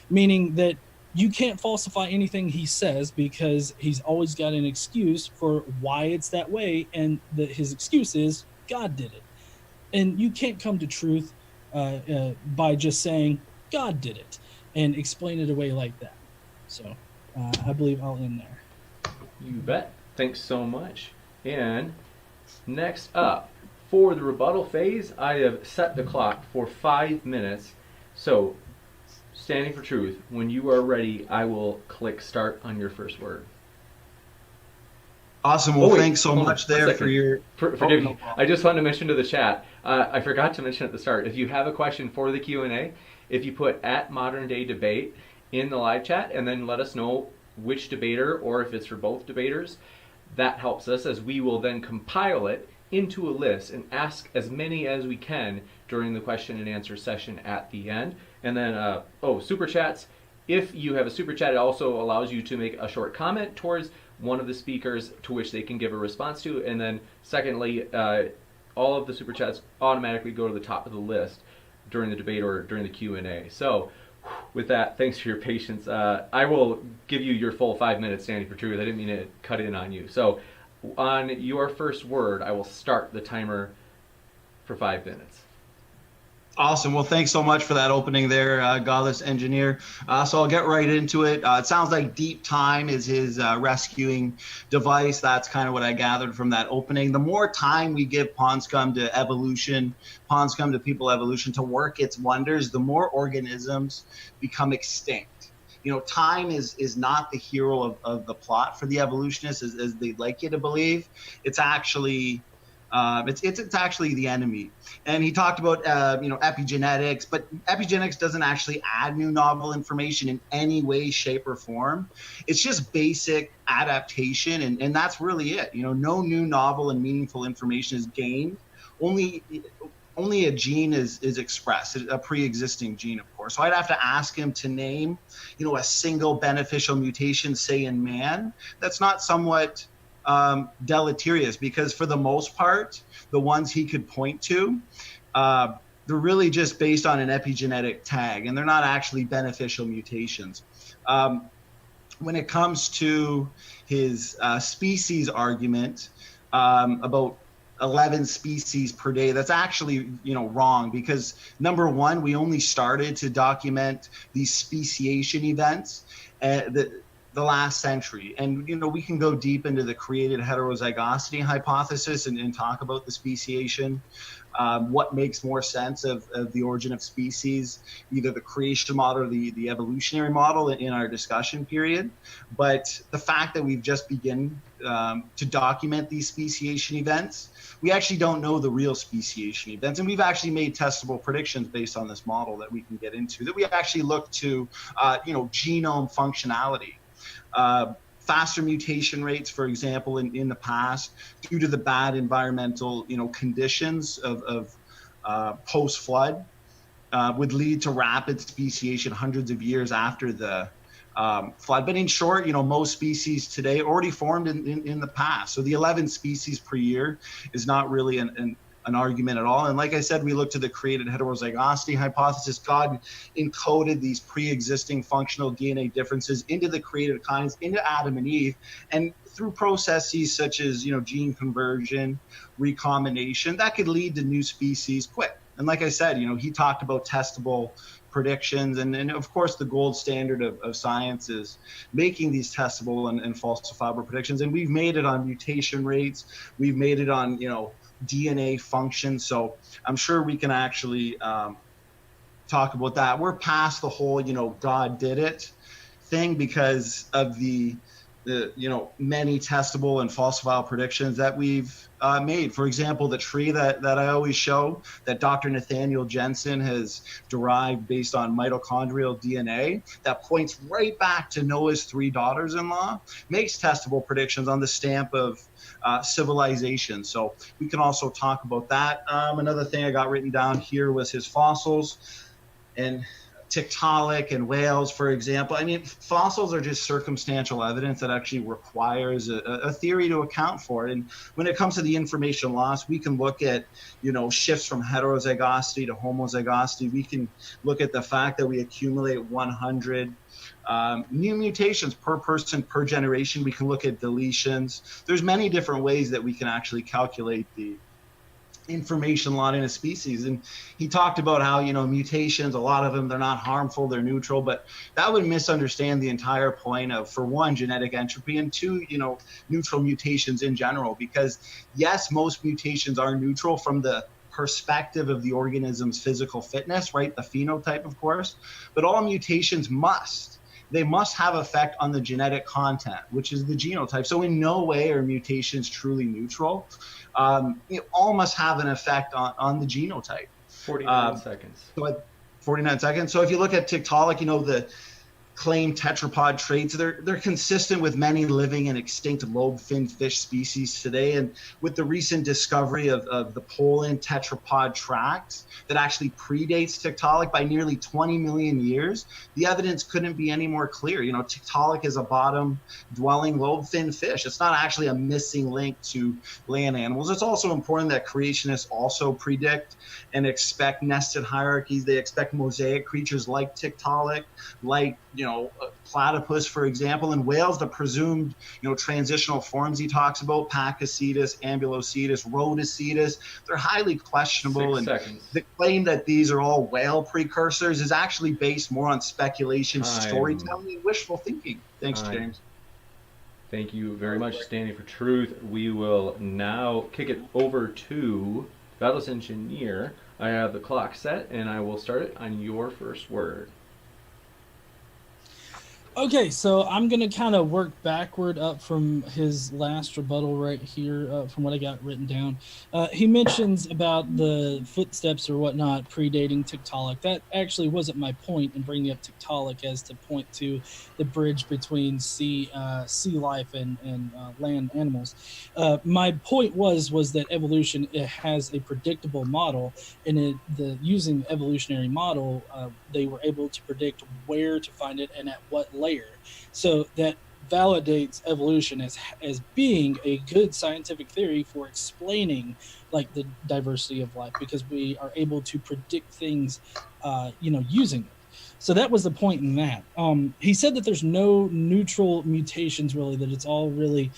meaning that you can't falsify anything he says because he's always got an excuse for why it's that way, and his excuse is God did it. And you can't come to truth by just saying God did it and explain it away like that. So I believe I'll end there. You bet. Thanks so much. And next up, for the rebuttal phase, I have set the clock for 5 minutes. So, Standing for Truth, when you are ready, I will click start on your first word. Awesome. Well, thanks so much there for your... Forgive me. I just wanted to mention to the chat, I forgot to mention at the start, if you have a question for the Q&A, if you put @ModernDayDebate in the live chat and then let us know which debater or if it's for both debaters, that helps us, as we will then compile it into a list and ask as many as we can during the question and answer session at the end. And then, super chats. If you have a super chat, it also allows you to make a short comment towards one of the speakers to which they can give a response to. And then secondly, all of the super chats automatically go to the top of the list during the debate or during the Q&A. So with that, thanks for your patience. I will give you your full 5 minutes, Standing for Truth. I didn't mean to cut in on you. So on your first word, I will start the timer for 5 minutes. Awesome. Well, thanks so much for that opening there, Godless Engineer. So I'll get right into it. It sounds like deep time is his rescuing device. That's kind of what I gathered from that opening. The more time we give Ponscum to evolution, Ponscum to people evolution to work its wonders, the more organisms become extinct. You know, time is not the hero of the plot for the evolutionists, as they'd like you to believe. It's actually... it's actually the enemy. And he talked about epigenetics, but epigenetics doesn't actually add new novel information in any way, shape, or form. It's just basic adaptation, and that's really it. You know, no new novel and meaningful information is gained. Only a gene is expressed, a pre-existing gene, of course. So I'd have to ask him to name, a single beneficial mutation, say in man, that's not somewhat deleterious, because for the most part, the ones he could point to, they're really just based on an epigenetic tag, and they're not actually beneficial mutations. When it comes to his species argument about 11 species per day, that's actually wrong, because number one, we only started to document these speciation events the last century. And, we can go deep into the created heterozygosity hypothesis and talk about the speciation, what makes more sense of the origin of species, either the creation model or the evolutionary model in our discussion period. But the fact that we've just begun to document these speciation events, we actually don't know the real speciation events. And we've actually made testable predictions based on this model that we can get into, that we actually look to, genome functionality. Faster mutation rates, for example, in the past, due to the bad environmental, conditions of post-flood, would lead to rapid speciation hundreds of years after the flood. But in short, most species today already formed in the past. So the 11 species per year is not really an argument at all. And like I said, we look to the created heterozygosity hypothesis. God encoded these pre-existing functional DNA differences into the created kinds, into Adam and Eve, and through processes such as, gene conversion, recombination, that could lead to new species quick. And like I said, he talked about testable predictions, and of course the gold standard of science is making these testable and falsifiable predictions. And we've made it on mutation rates, we've made it on DNA function. So I'm sure we can actually talk about that. We're past the whole God did it thing because of the many testable and falsifiable predictions that we've made. For example, the tree that I always show that Dr. Nathaniel Jensen has derived based on mitochondrial DNA that points right back to Noah's 3 daughters-in-law makes testable predictions on the stamp of civilization. So we can also talk about that. Another thing I got written down here was his fossils and Tiktaalik and whales, for example. I mean, fossils are just circumstantial evidence that actually requires a theory to account for it. And when it comes to the information loss, we can look at, shifts from heterozygosity to homozygosity. We can look at the fact that we accumulate 100 new mutations per person per generation. We can look at deletions. There's many different ways that we can actually calculate the information lot in a species. And he talked about how mutations, a lot of them, they're not harmful, they're neutral, but that would misunderstand the entire point of, for one, genetic entropy, and two, neutral mutations in general. Because yes, most mutations are neutral from the perspective of the organism's physical fitness, right, the phenotype, of course, but all mutations must have effect on the genetic content, which is the genotype. So in no way are mutations truly neutral. All must have an effect on the genotype. 49 seconds. So 49 seconds. So if you look at Tiktaalik, the claimed tetrapod traits, they're consistent with many living and extinct lobe-finned fish species today. And with the recent discovery of the Poland tetrapod tracks that actually predates Tiktaalik by nearly 20 million years, the evidence couldn't be any more clear. Tiktaalik is a bottom-dwelling lobe-finned fish. It's not actually a missing link to land animals. It's also important that creationists also predict and expect nested hierarchies. They expect mosaic creatures like Tiktaalik, like platypus, for example, and whales, the presumed transitional forms he talks about, Pakicetus, Ambulocetus, Rhodocetus, they're highly questionable. 6 seconds. The claim that these are all whale precursors is actually based more on speculation, storytelling, and wishful thinking. Thanks, James. Thank you very much, Standing for Truth. We will now kick it over to Godless Engineer. I have the clock set, and I will start it on your first word. Okay, so I'm going to kind of work backward up from his last rebuttal right here, from what I got written down. He mentions about the footsteps or whatnot predating Tiktaalik. That actually wasn't my point in bringing up Tiktaalik as to point to the bridge between sea life and land animals. My point was that evolution, it has a predictable model, and using the evolutionary model, they were able to predict where to find it and at what layer. So that validates evolution as being a good scientific theory for explaining like the diversity of life, because we are able to predict things using it. So that was the point in that. He said that there's no neutral mutations really, that it's all really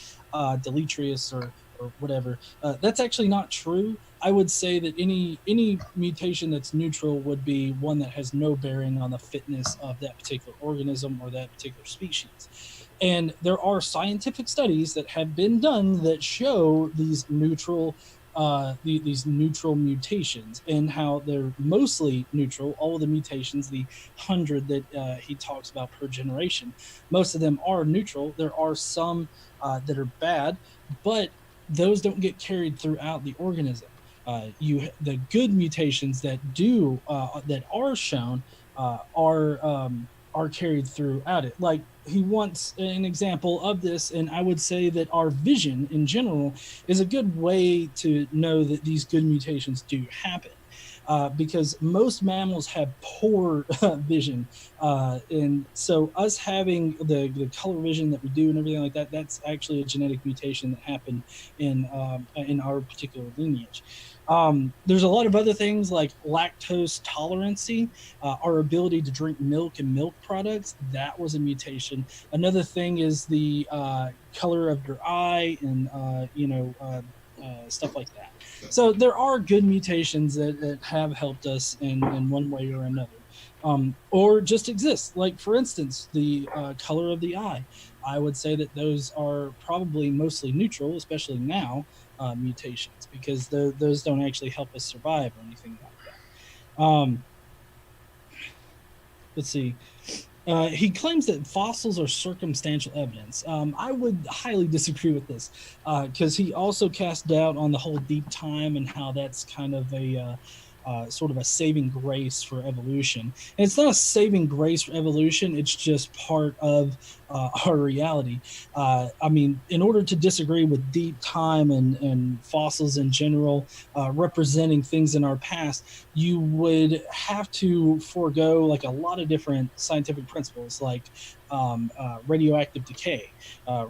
deleterious or whatever. That's actually not true. I would say that any mutation that's neutral would be one that has no bearing on the fitness of that particular organism or that particular species. And there are scientific studies that have been done that show these neutral mutations and how they're mostly neutral. All of the mutations, the 100 that he talks about per generation, most of them are neutral. There are some that are bad, but those don't get carried throughout the organism. The good mutations that are shown are carried throughout it. Like, he wants an example of this, and I would say that our vision in general is a good way to know that these good mutations do happen. because most mammals have poor vision. And so us having the color vision that we do and everything like that, that's actually a genetic mutation that happened in our particular lineage. There's a lot of other things like lactose tolerancy, our ability to drink milk and milk products. That was a mutation. Another thing is the color of your eye and, stuff like that. So there are good mutations that have helped us in one way or another. Or just exist. Like, for instance, the color of the eye. I would say that those are probably mostly neutral, especially now, mutations, because those don't actually help us survive or anything like that. Let's see. He claims that fossils are circumstantial evidence. I would highly disagree with this because he also cast doubt on the whole deep time and how that's kind of a sort of a saving grace for evolution. And it's not a saving grace for evolution. It's just part of our reality. I mean, in order to disagree with deep time and fossils in general, representing things in our past, you would have to forego like a lot of different scientific principles, like radioactive decay.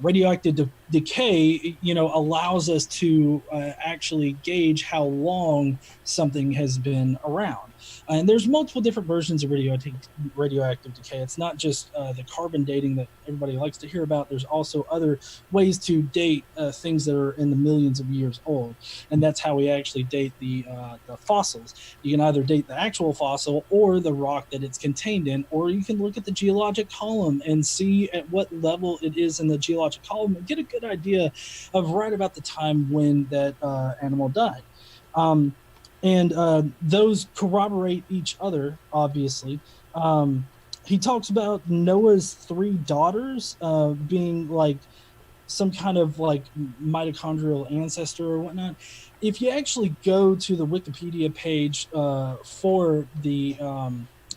Radioactive decay, allows us to actually gauge how long something has been around. And there's multiple different versions of radioactive decay. It's not just the carbon dating that everybody likes to hear about. There's also other ways to date things that are in the millions of years old. And that's how we actually date the fossils. You can either date the actual fossil or the rock that it's contained in, or you can look at the geologic column and see at what level it is in the geologic column and get a good idea of right about the time when that animal died. And those corroborate each other, obviously. He talks about Noah's 3 daughters being like some kind of like mitochondrial ancestor or whatnot. If you actually go to the Wikipedia page for the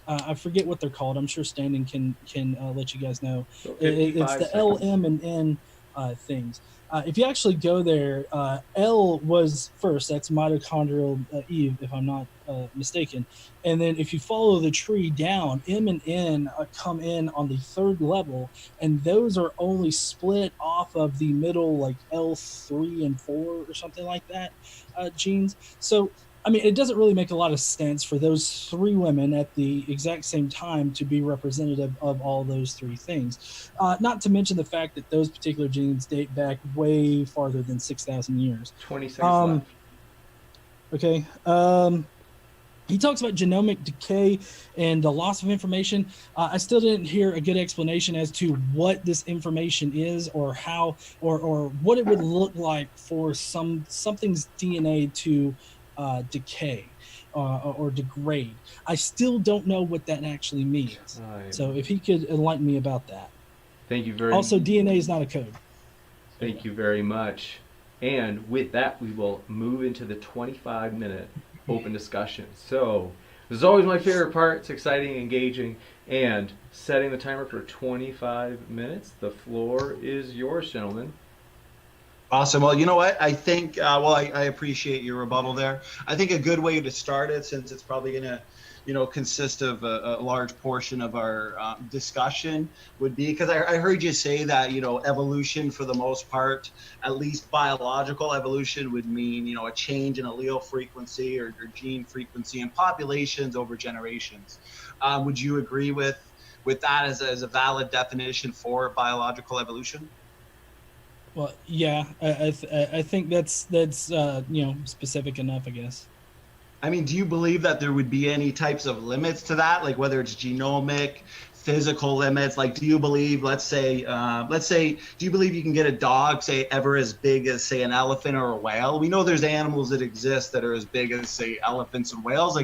I forget what they're called. I'm sure Standing can let you guys know. So It's the L, M, and N things. If you actually go there, L was first. That's mitochondrial Eve, if I'm not mistaken. And then if you follow the tree down, M and N come in on the 3rd level, and those are only split off of the middle, like L3 and 4 or something like that, genes. So I mean, it doesn't really make a lot of sense for those 3 women at the exact same time to be representative of all those 3 things. Not to mention the fact that those particular genes date back way farther than 6,000 years. 20 seconds left. Okay. He talks about genomic decay and the loss of information. I still didn't hear a good explanation as to what this information is or how or what it would look like for something's DNA to decay or degrade. I still don't know what that actually means. So if he could enlighten me about that. Thank you very much. Also, DNA is not a code. Thank you very much. And with that, we will move into the 25-minute open discussion. So this is always my favorite part. It's exciting, engaging, and setting the timer for 25 minutes. The floor is yours, gentlemen. Awesome. Well, you know what? I think, I appreciate your rebuttal there. I think a good way to start it, since it's probably going to, consist of a large portion of our discussion, would be because I heard you say that, evolution for the most part, at least biological evolution, would mean, a change in allele frequency or gene frequency in populations over generations. Would you agree with that as a valid definition for biological evolution? Well, yeah, I think that's specific enough, I guess. I mean, do you believe that there would be any types of limits to that, like whether it's genomic, physical limits? Like, do you believe, let's say, do you believe you can get a dog, say, ever as big as, say, an elephant or a whale? We know there's animals that exist that are as big as, say, elephants and whales, or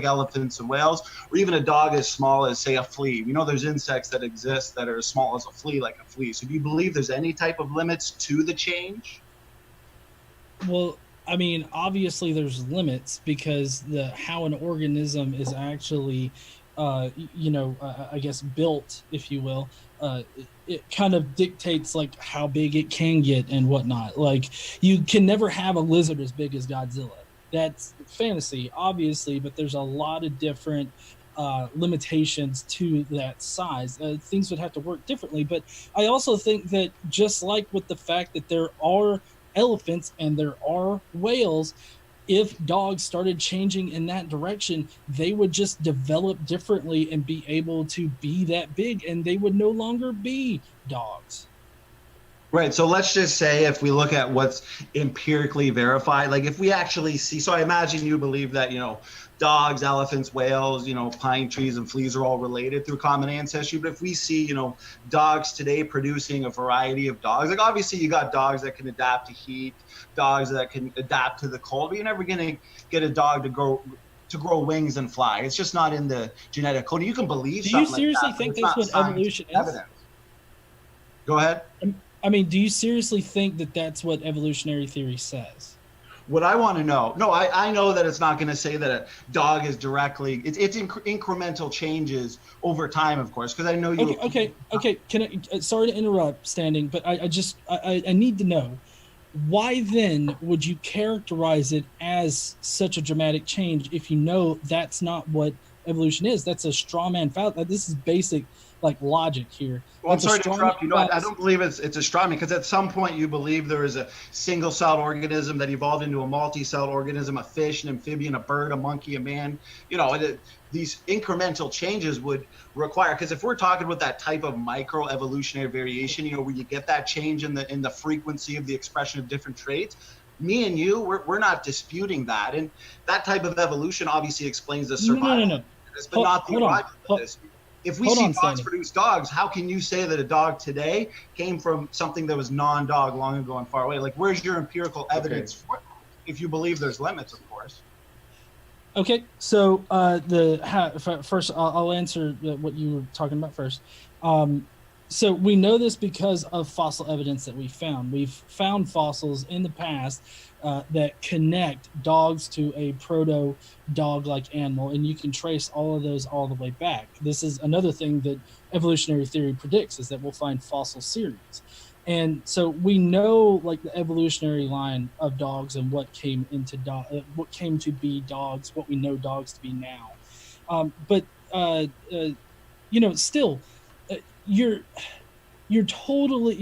even a dog as small as, say, a flea. We know there's insects that exist that are as small as a flea, like a flea. So do you believe there's any type of limits to the change? Well, I mean, obviously there's limits because how an organism is actually, I guess built, if you will, it kind of dictates like how big it can get and whatnot. Like you can never have a lizard as big as Godzilla. That's fantasy, obviously, but there's a lot of different limitations to that size. Things would have to work differently. But I also think that just like with the fact that there are elephants and there are whales, if dogs started changing in that direction, they would just develop differently and be able to be that big, and they would no longer be dogs. Right. So let's just say if we look at what's empirically verified, like if we actually see, so I imagine you believe that, dogs, elephants, whales, pine trees and fleas are all related through common ancestry. But if we see, dogs today producing a variety of dogs, like obviously you got dogs that can adapt to heat, dogs that can adapt to the cold, but you're never going to get a dog to grow wings and fly. It's just not in the genetic code. You can believe something like that. Do you seriously think that's what evolution is? Evidence. Go ahead. I mean, do you seriously think that that's what evolutionary theory says? What I want to know, no, I know that it's not going to say that a dog is directly, it's incremental changes over time, of course, because I know you. Okay. Can I, sorry to interrupt, Standing, but I need to know, why then would you characterize it as such a dramatic change if you know that's not what evolution is? That's a straw man fallacy. This is basic logic here. Well, I'm sorry to interrupt you. I don't believe it's a straw man, because at some point you believe there is a single-celled organism that evolved into a multi-celled organism, a fish, an amphibian, a bird, a monkey, a man. These incremental changes would require, because if we're talking about that type of micro-evolutionary variation, where you get that change in the frequency of the expression of different traits, me and you, we're not disputing that. And that type of evolution obviously explains the survival. No. But not the arrival of this. If we see dogs produce dogs, how can you say that a dog today came from something that was non-dog long ago and far away? Like, where's your empirical evidence for it? If you believe there's limits, of course. Okay, so first I'll answer what you were talking about first. So we know this because of fossil evidence that we found. We've found fossils in the past that connect dogs to a proto-dog-like animal, and you can trace all of those all the way back. This is another thing that evolutionary theory predicts, is that we'll find fossil series. And so we know the evolutionary line of dogs and what came to be dogs, what we know dogs to be now. But still, you totally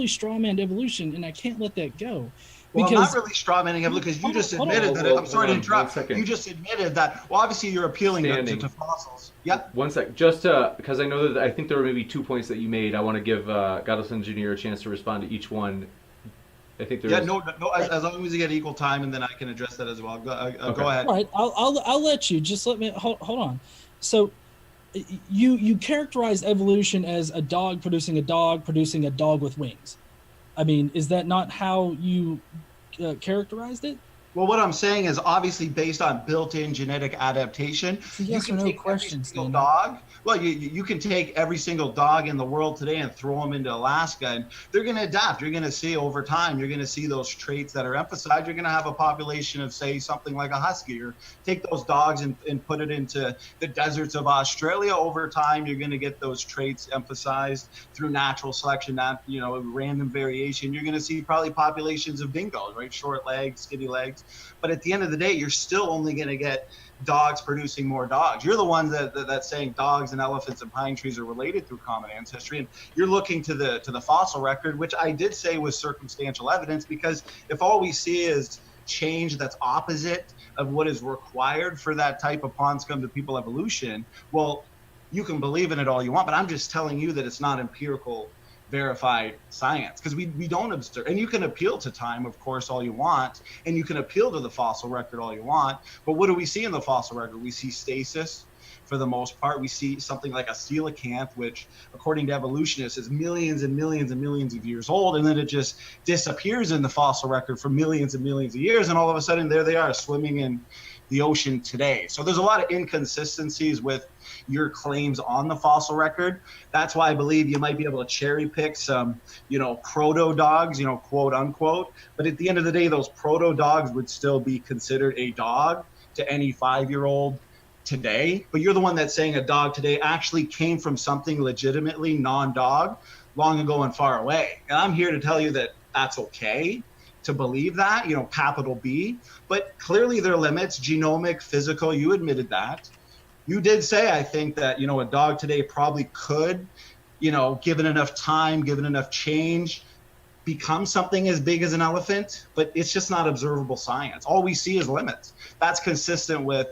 strawmanned evolution, and I can't let that go. Well, I'm not really strawmanning it, because you just admitted that. I'm sorry to interrupt. You just admitted that. Well, obviously you're appealing to fossils. Yeah. One sec, just because I know that I think there were maybe 2 points that you made. I want to give Godless Engineer a chance to respond to each one. I think there's. Yeah, no. As long as you get equal time, and then I can address that as well. Go ahead. All right, I'll let you. Just let me hold on. So, you characterize evolution as a dog producing a dog with wings. I mean, is that not how you characterized it? Well, what I'm saying is obviously based on built-in genetic adaptation. Yes or no questions, dog. Well, you can take every single dog in the world today and throw them into Alaska, and they're going to adapt. You're going to see over time, you're going to see those traits that are emphasized. You're going to have a population of, say, something like a husky, or take those dogs and put it into the deserts of Australia. Over time, you're going to get those traits emphasized through natural selection, not random variation. You're going to see probably populations of dingoes, right? Short legs, skinny legs. But at the end of the day, you're still only going to get dogs producing more dogs. You're the one that's saying dogs and elephants and pine trees are related through common ancestry, and you're looking to the fossil record, which I did say was circumstantial evidence, because if all we see is change that's opposite of what is required for that type of pond scum to people evolution, well, you can believe in it all you want, but I'm just telling you that it's not empirical verified science, because we don't observe. And you can appeal to time, of course, all you want, and you can appeal to the fossil record all you want, but what do we see in the fossil record? We see stasis for the most part. We see something like a coelacanth, which according to evolutionists is millions and millions and millions of years old, and then it just disappears in the fossil record for millions and millions of years, and all of a sudden there they are swimming in the ocean today. So there's a lot of inconsistencies with your claims on the fossil record. That's why I believe you might be able to cherry pick some, proto dogs, quote unquote. But at the end of the day, those proto dogs would still be considered a dog to any 5-year-old today. But you're the one that's saying a dog today actually came from something legitimately non-dog long ago and far away. And I'm here to tell you that that's okay. to believe that, capital B, but clearly there are limits, genomic, physical, you admitted that. You did say, I think, that, a dog today probably could, given enough time, given enough change, become something as big as an elephant, but it's just not observable science. All we see is limits. That's consistent with,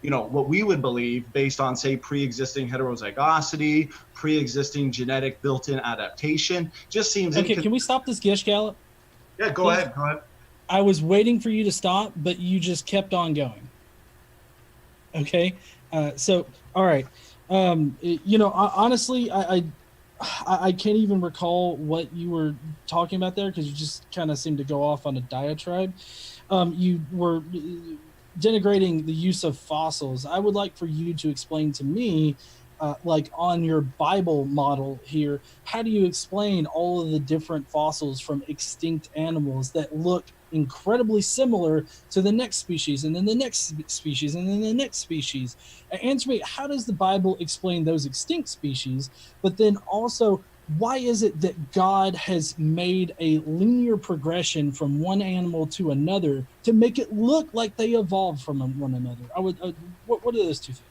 what we would believe based on, say, pre-existing heterozygosity, pre-existing genetic built-in adaptation. Just seems okay. Can we stop this Gish Gallop? Yeah, go ahead. I was waiting for you to stop, but you just kept on going. Okay, so all right. Honestly, I can't even recall what you were talking about there, because you just kind of seemed to go off on a diatribe. You were denigrating the use of fossils. I would like for you to explain to me, like on your Bible model here, how do you explain all of the different fossils from extinct animals that look incredibly similar to the next species, and then the next species, and then the next species? Answer me, how does the Bible explain those extinct species? But then also, why is it that God has made a linear progression from one animal to another to make it look like they evolved from one another? What are those two things?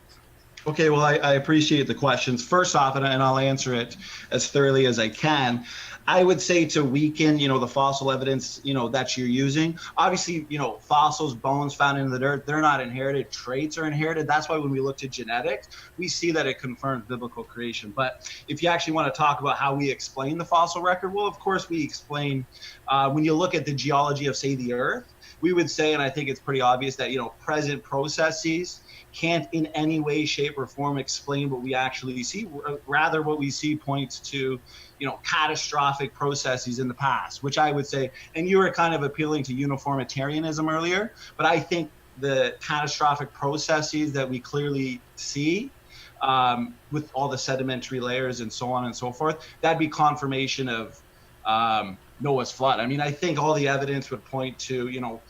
Okay, well, I appreciate the questions. First off, and I'll answer it as thoroughly as I can, I would say to weaken, the fossil evidence, that you're using. Obviously, fossils, bones found in the dirt, they're not inherited. Traits are inherited. That's why when we look to genetics, we see that it confirms biblical creation. But if you actually want to talk about how we explain the fossil record, well, of course, we explain, when you look at the geology of, say, the Earth, we would say, and I think it's pretty obvious, that, present processes can't in any way, shape, or form explain what we actually see. Rather, what we see points to, catastrophic processes in the past, which I would say, and you were kind of appealing to uniformitarianism earlier, but I think the catastrophic processes that we clearly see, with all the sedimentary layers and so on and so forth, that'd be confirmation of Noah's flood. I mean, I think all the evidence would point to,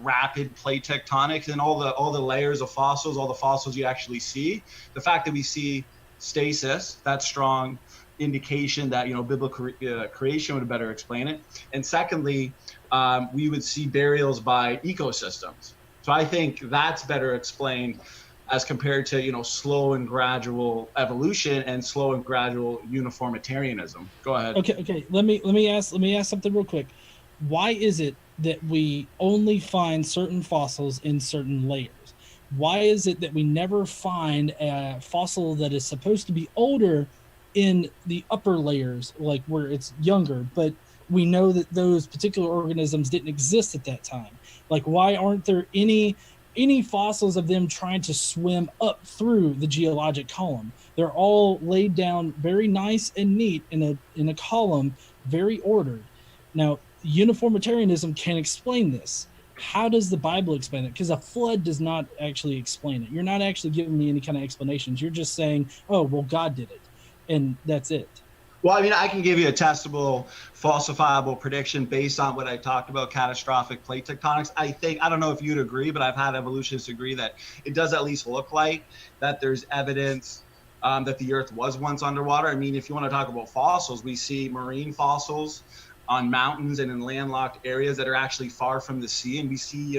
rapid plate tectonics and all the layers of fossils, all the fossils you actually see. The fact that we see stasis, that's strong indication that, biblical creation would better explain it. And secondly, we would see burials by ecosystems. So I think that's better explained as compared to, slow and gradual evolution and slow and gradual uniformitarianism. Go ahead. Okay. Let me ask something real quick. Why is it that we only find certain fossils in certain layers? Why is it that we never find a fossil that is supposed to be older in the upper layers, like where it's younger, but we know that those particular organisms didn't exist at that time? Like, why aren't there any fossils of them trying to swim up through the geologic column? They're all laid down very nice and neat in a column, very ordered. Now, uniformitarianism can explain this. How does the Bible explain it? Because a flood does not actually explain it. You're not actually giving me any kind of explanations. You're just saying, oh, well, God did it, and that's it. Well, I mean, I can give you a testable, falsifiable prediction based on what I talked about, catastrophic plate tectonics. I don't know if you'd agree, but I've had evolutionists agree that it does at least look like that there's evidence that the Earth was once underwater. I mean, if you want to talk about fossils, we see marine fossils on mountains and in landlocked areas that are actually far from the sea. And we see,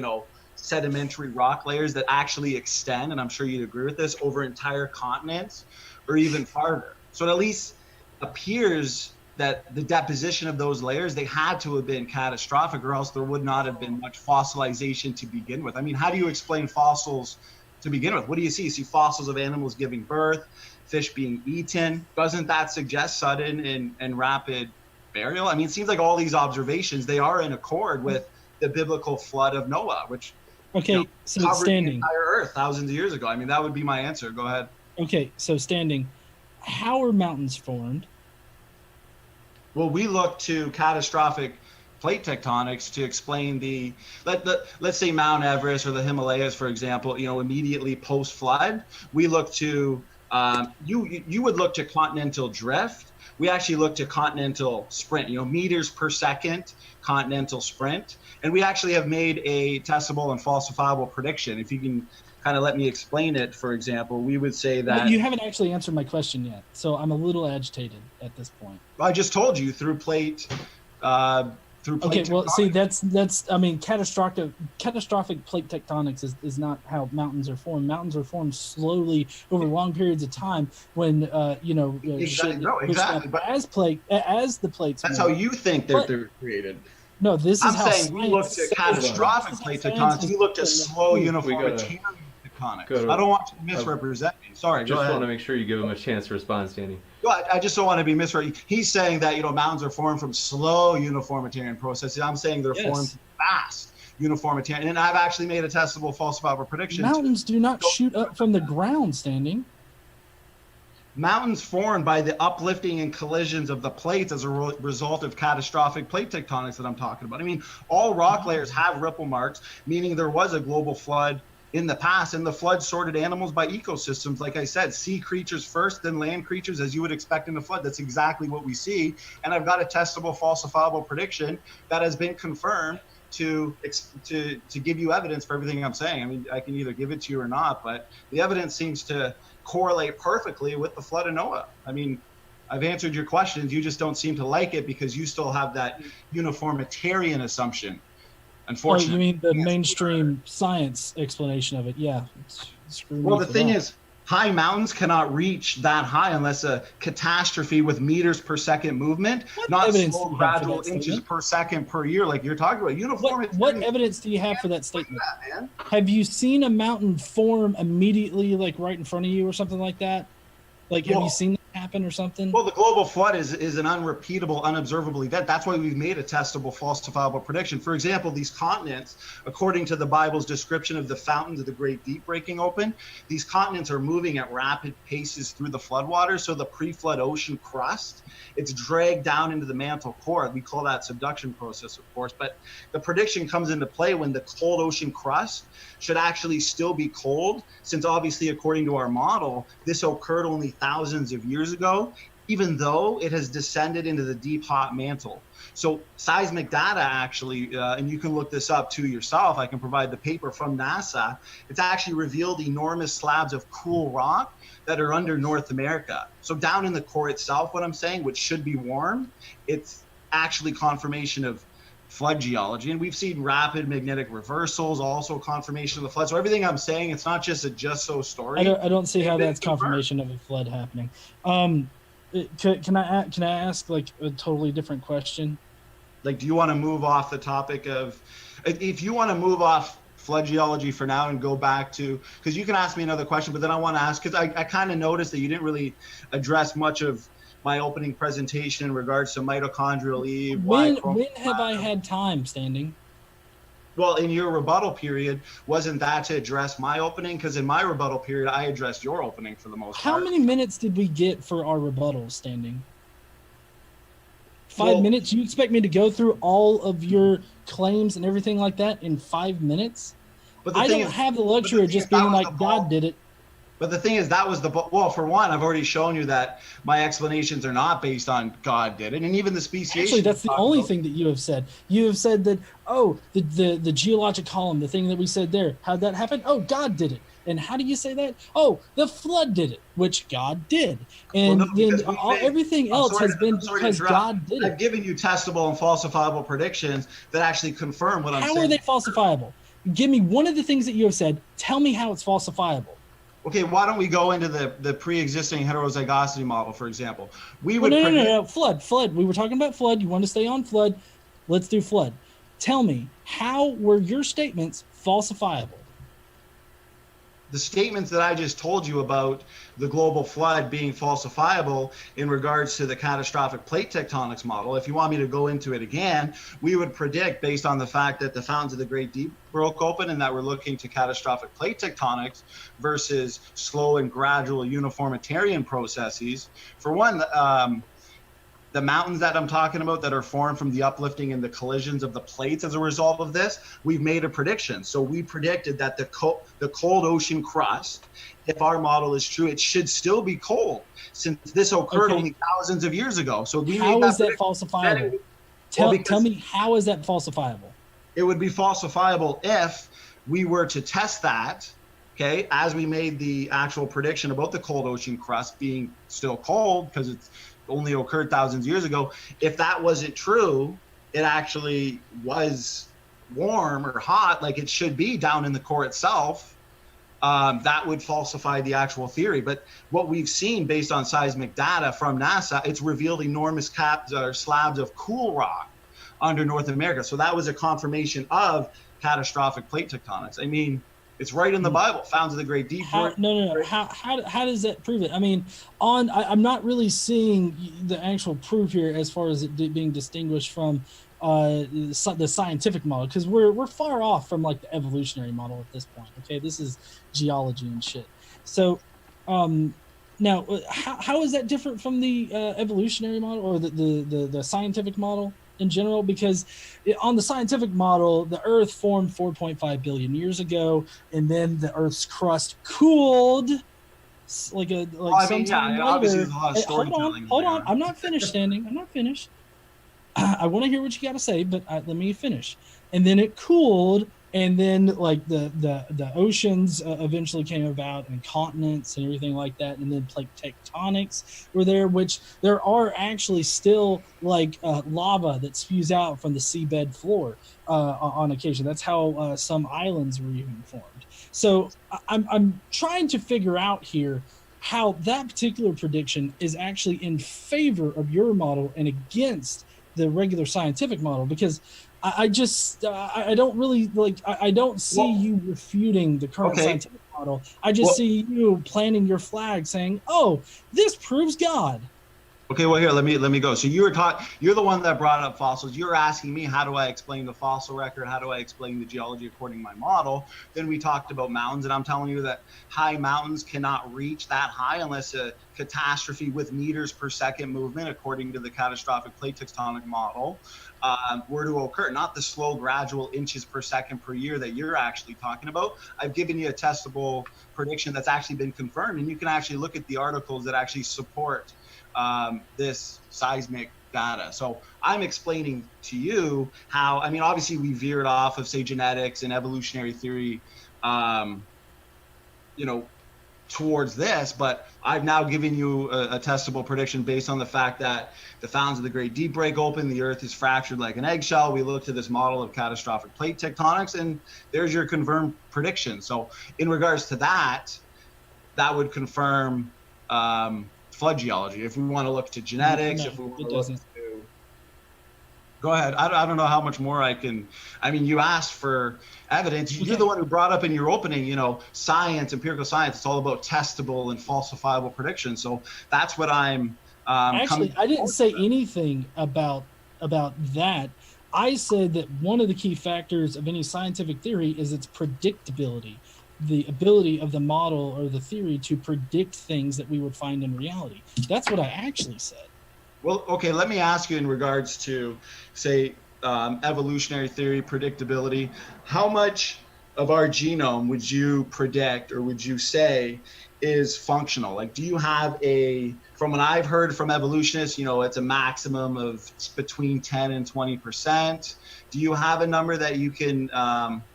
sedimentary rock layers that actually extend, and I'm sure you'd agree with this, over entire continents or even farther. So it at least appears that the deposition of those layers, they had to have been catastrophic, or else there would not have been much fossilization to begin with. I mean, how do you explain fossils to begin with? What do you see? You see fossils of animals giving birth, fish being eaten. Doesn't that suggest sudden and rapid burial? I mean, it seems like all these observations, they are in accord with the biblical flood of Noah, which so covered standing the entire Earth thousands of years ago. I mean, that would be my answer. Go ahead. Okay, so standing, how are mountains formed? Well, we look to catastrophic plate tectonics to explain let's say Mount Everest or the Himalayas, for example, immediately post-flood. We look to, you would look to continental drift. We actually look to continental sprint, meters per second, continental sprint. And we actually have made a testable and falsifiable prediction. If you can kind of let me explain it, for example, we would say that... But you haven't actually answered my question yet, so I'm a little agitated at this point. I just told you through plate through plate Okay, well, tectonics. see, that's I mean, catastrophic plate tectonics is not how mountains are formed. Mountains are formed slowly over long periods of time when Exactly. No, push up exactly. But as the plates that's move. how you think But they're created. no, this is I'm how saying we looked science. at catastrophic This is how plate science tectonics. has We looked at proven slow that- uniformitarian tectonics. go to- I don't want you to misrepresent me. Sorry, go Just ahead. want to make sure you give him a chance to respond, Standing. Well, I just don't want to be misread. He's saying that mountains are formed from slow uniformitarian processes. I'm saying they're formed from fast uniformitarian. And I've actually made a testable falsifiable prediction. Mountains do not shoot up from the ground, Standing. Mountains formed by the uplifting and collisions of the plates as a result of catastrophic plate tectonics that I'm talking about. I mean, all rock layers have ripple marks, meaning there was a global flood in the past, and the flood sorted animals by ecosystems. Like I said, sea creatures first, then land creatures, as you would expect in a flood. That's exactly what we see. And I've got a testable falsifiable prediction that has been confirmed to give you evidence for everything I'm saying. I mean, I can either give it to you or not, but the evidence seems to correlate perfectly with the flood of Noah. I mean, I've answered your questions. You just don't seem to like it because you still have that uniformitarian assumption. Unfortunately. Oh, you mean the mainstream science explanation of it? Yeah. Well, the thing is, high mountains cannot reach that high unless a catastrophe with meters per second movement, not slow, gradual inches per second per year, like you're talking about. Uniformitarian. What evidence do you have for that statement? That, man. Have you seen a mountain form immediately, like right in front of you or something like that? Like, have you seen that happen or something? Well, the global flood is an unrepeatable, unobservable event. That's why we've made a testable, falsifiable prediction. For example, these continents, according to the Bible's description of the fountains of the great deep breaking open, these continents are moving at rapid paces through the floodwaters. So the pre-flood ocean crust, it's dragged down into the mantle core. We call that subduction process, of course. But the prediction comes into play when the cold ocean crust should actually still be cold, since obviously, according to our model, this occurred only thousands of years ago, even though it has descended into the deep hot mantle. So seismic data actually, and you can look this up to yourself, I can provide the paper from NASA, it's actually revealed enormous slabs of cool rock that are under North America. So down in the core itself, what I'm saying, which should be warm, it's actually confirmation of flood geology. And we've seen rapid magnetic reversals, also confirmation of the flood. So everything I'm saying, it's not just a just so story. I don't see how that's confirmation of a flood happening. Can I ask like a totally different question? Like, do you want to move off the topic of, if you want to move off flood geology for now and go back to, because you can ask me another question, but then I want to ask, because I kind of noticed that you didn't really address much of my opening presentation in regards to mitochondrial Eve. When have I had time, Standing? Well, in your rebuttal period, wasn't that to address my opening? Because in my rebuttal period, I addressed your opening for the most part. How many minutes did we get for our rebuttal, Standing? 5 minutes? You expect me to go through all of your claims and everything like that in 5 minutes? But I don't have the luxury of just being like, God did it. But the thing is, that was well, for one, I've already shown you that my explanations are not based on God did it, and even the speciation. Actually, that's the only thing that you have said. You have said that, the geologic column, the thing that we said there, how'd that happen? Oh, God did it. And how do you say that? Oh, the flood did it, which God did. And everything else has been because God did it. I've given you testable and falsifiable predictions that actually confirm what I'm saying. How are they falsifiable? Give me one of the things that you have said. Tell me how it's falsifiable. Okay, why don't we go into the pre-existing heterozygosity model, for example? No. Flood. We were talking about flood. You want to stay on flood. Let's do flood. Tell me, how were your statements falsifiable? The statements that I just told you about the global flood being falsifiable in regards to the catastrophic plate tectonics model, if you want me to go into it again, we would predict, based on the fact that the fountains of the Great Deep broke open and that we're looking to catastrophic plate tectonics versus slow and gradual uniformitarian processes. For one, the mountains that I'm talking about that are formed from the uplifting and the collisions of the plates as a result of this, we've made a prediction. So we predicted that the cold ocean crust, if our model is true, it should still be cold, since this occurred only thousands of years ago. So how is that falsifiable? Tell me, how is that falsifiable? It would be falsifiable if we were to test that, okay, as we made the actual prediction about the cold ocean crust being still cold because it's only occurred thousands of years ago. If that wasn't true, it actually was warm or hot like it should be down in the core itself, that would falsify the actual theory. But what we've seen based on seismic data from NASA, it's revealed enormous caps or slabs of cool rock under North America. So that was a confirmation of catastrophic plate tectonics. I mean, it's right in the Bible, found in the Great Deep. How does that prove it? I mean, I'm not really seeing the actual proof here as far as it being distinguished from the scientific model, because we're far off from like the evolutionary model at this point. Okay, this is geology and shit. So now how is that different from the evolutionary model or the scientific model in general? Because on the scientific model, the Earth formed 4.5 billion years ago, and then the Earth's crust cooled sometime later. Obviously there's a lot of storytelling. Hold on. I'm not finished, Standing. I'm not finished. I want to hear what you got to say, but let me finish. And then it cooled, and then like the oceans eventually came about, and continents and everything like that, and then plate tectonics were there, which there are actually still like lava that spews out from the seabed floor on occasion. That's how some islands were even formed. So I'm trying to figure out here how that particular prediction is actually in favor of your model and against the regular scientific model, because I don't really like, I don't see you refuting the current scientific model. I just see you planting your flag saying, oh, this proves God. Okay, well, here, let me go. So you're the one that brought up fossils. You're asking me, how do I explain the fossil record? How do I explain the geology according to my model? Then we talked about mountains, and I'm telling you that high mountains cannot reach that high unless a catastrophe with meters per second movement, according to the catastrophic plate tectonic model, were to occur, not the slow, gradual inches per second per year that you're actually talking about. I've given you a testable prediction that's actually been confirmed, and you can actually look at the articles that actually support this seismic data. So I'm explaining to you how, I mean, obviously we veered off of, say, genetics and evolutionary theory, towards this, but I've now given you a testable prediction based on the fact that the fountains of the Great Deep break open, the Earth is fractured like an eggshell. We look to this model of catastrophic plate tectonics, and there's your confirmed prediction. So in regards to that would confirm flood geology. If we want to look to genetics, No, if we want it to doesn't. look to... Go ahead. I don't know how much more I can... I mean, you asked for evidence. You're the one who brought up in your opening, science, empirical science. It's all about testable and falsifiable predictions. So that's what I'm Actually, I didn't say anything about that. I said that one of the key factors of any scientific theory is its predictability, the ability of the model or the theory to predict things that we would find in reality. That's what I actually said. Well, okay, let me ask you in regards to, say, evolutionary theory, predictability, how much of our genome would you predict or would you say is functional? Like, do you have from what I've heard from evolutionists, it's a maximum of between 10 and 20%. Do you have a number that you can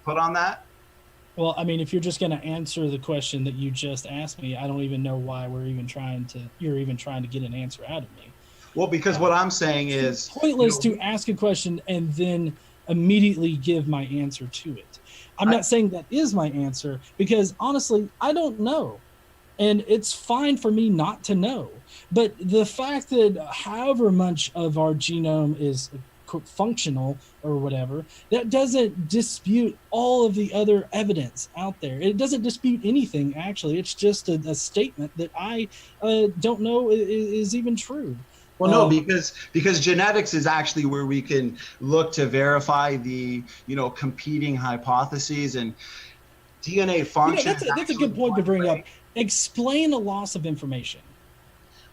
put on that? Well, I mean, if you're just going to answer the question that you just asked me, I don't even know why you're even trying to get an answer out of me. Well, because what I'm saying is... It's pointless to ask a question and then immediately give my answer to it. I'm not saying that is my answer, because honestly, I don't know. And it's fine for me not to know. But the fact that however much of our genome is functional or whatever, that doesn't dispute all of the other evidence out there. It doesn't dispute anything, actually. It's just a statement that I don't know is even true. Well, no, because genetics is actually where we can look to verify the, competing hypotheses, and DNA function. That's a good point to bring up. Explain the loss of information.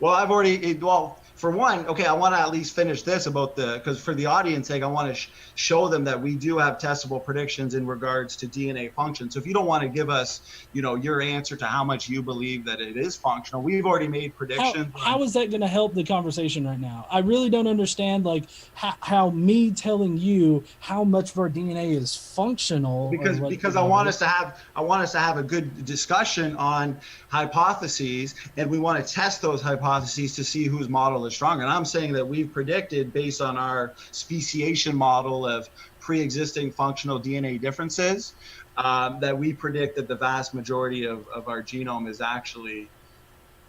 Well, for one, okay, I want to at least finish this because for the audience sake, I want to show them that we do have testable predictions in regards to DNA function. So if you don't want to give us, your answer to how much you believe that it is functional, we've already made predictions. How is that going to help the conversation right now? I really don't understand, how me telling you how much of our DNA is functional. Because I want us to have a good discussion on hypotheses, and we want to test those hypotheses to see whose model is stronger. And I'm saying that we've predicted, based on our speciation model of pre-existing functional DNA differences, that we predict that the vast majority of our genome is actually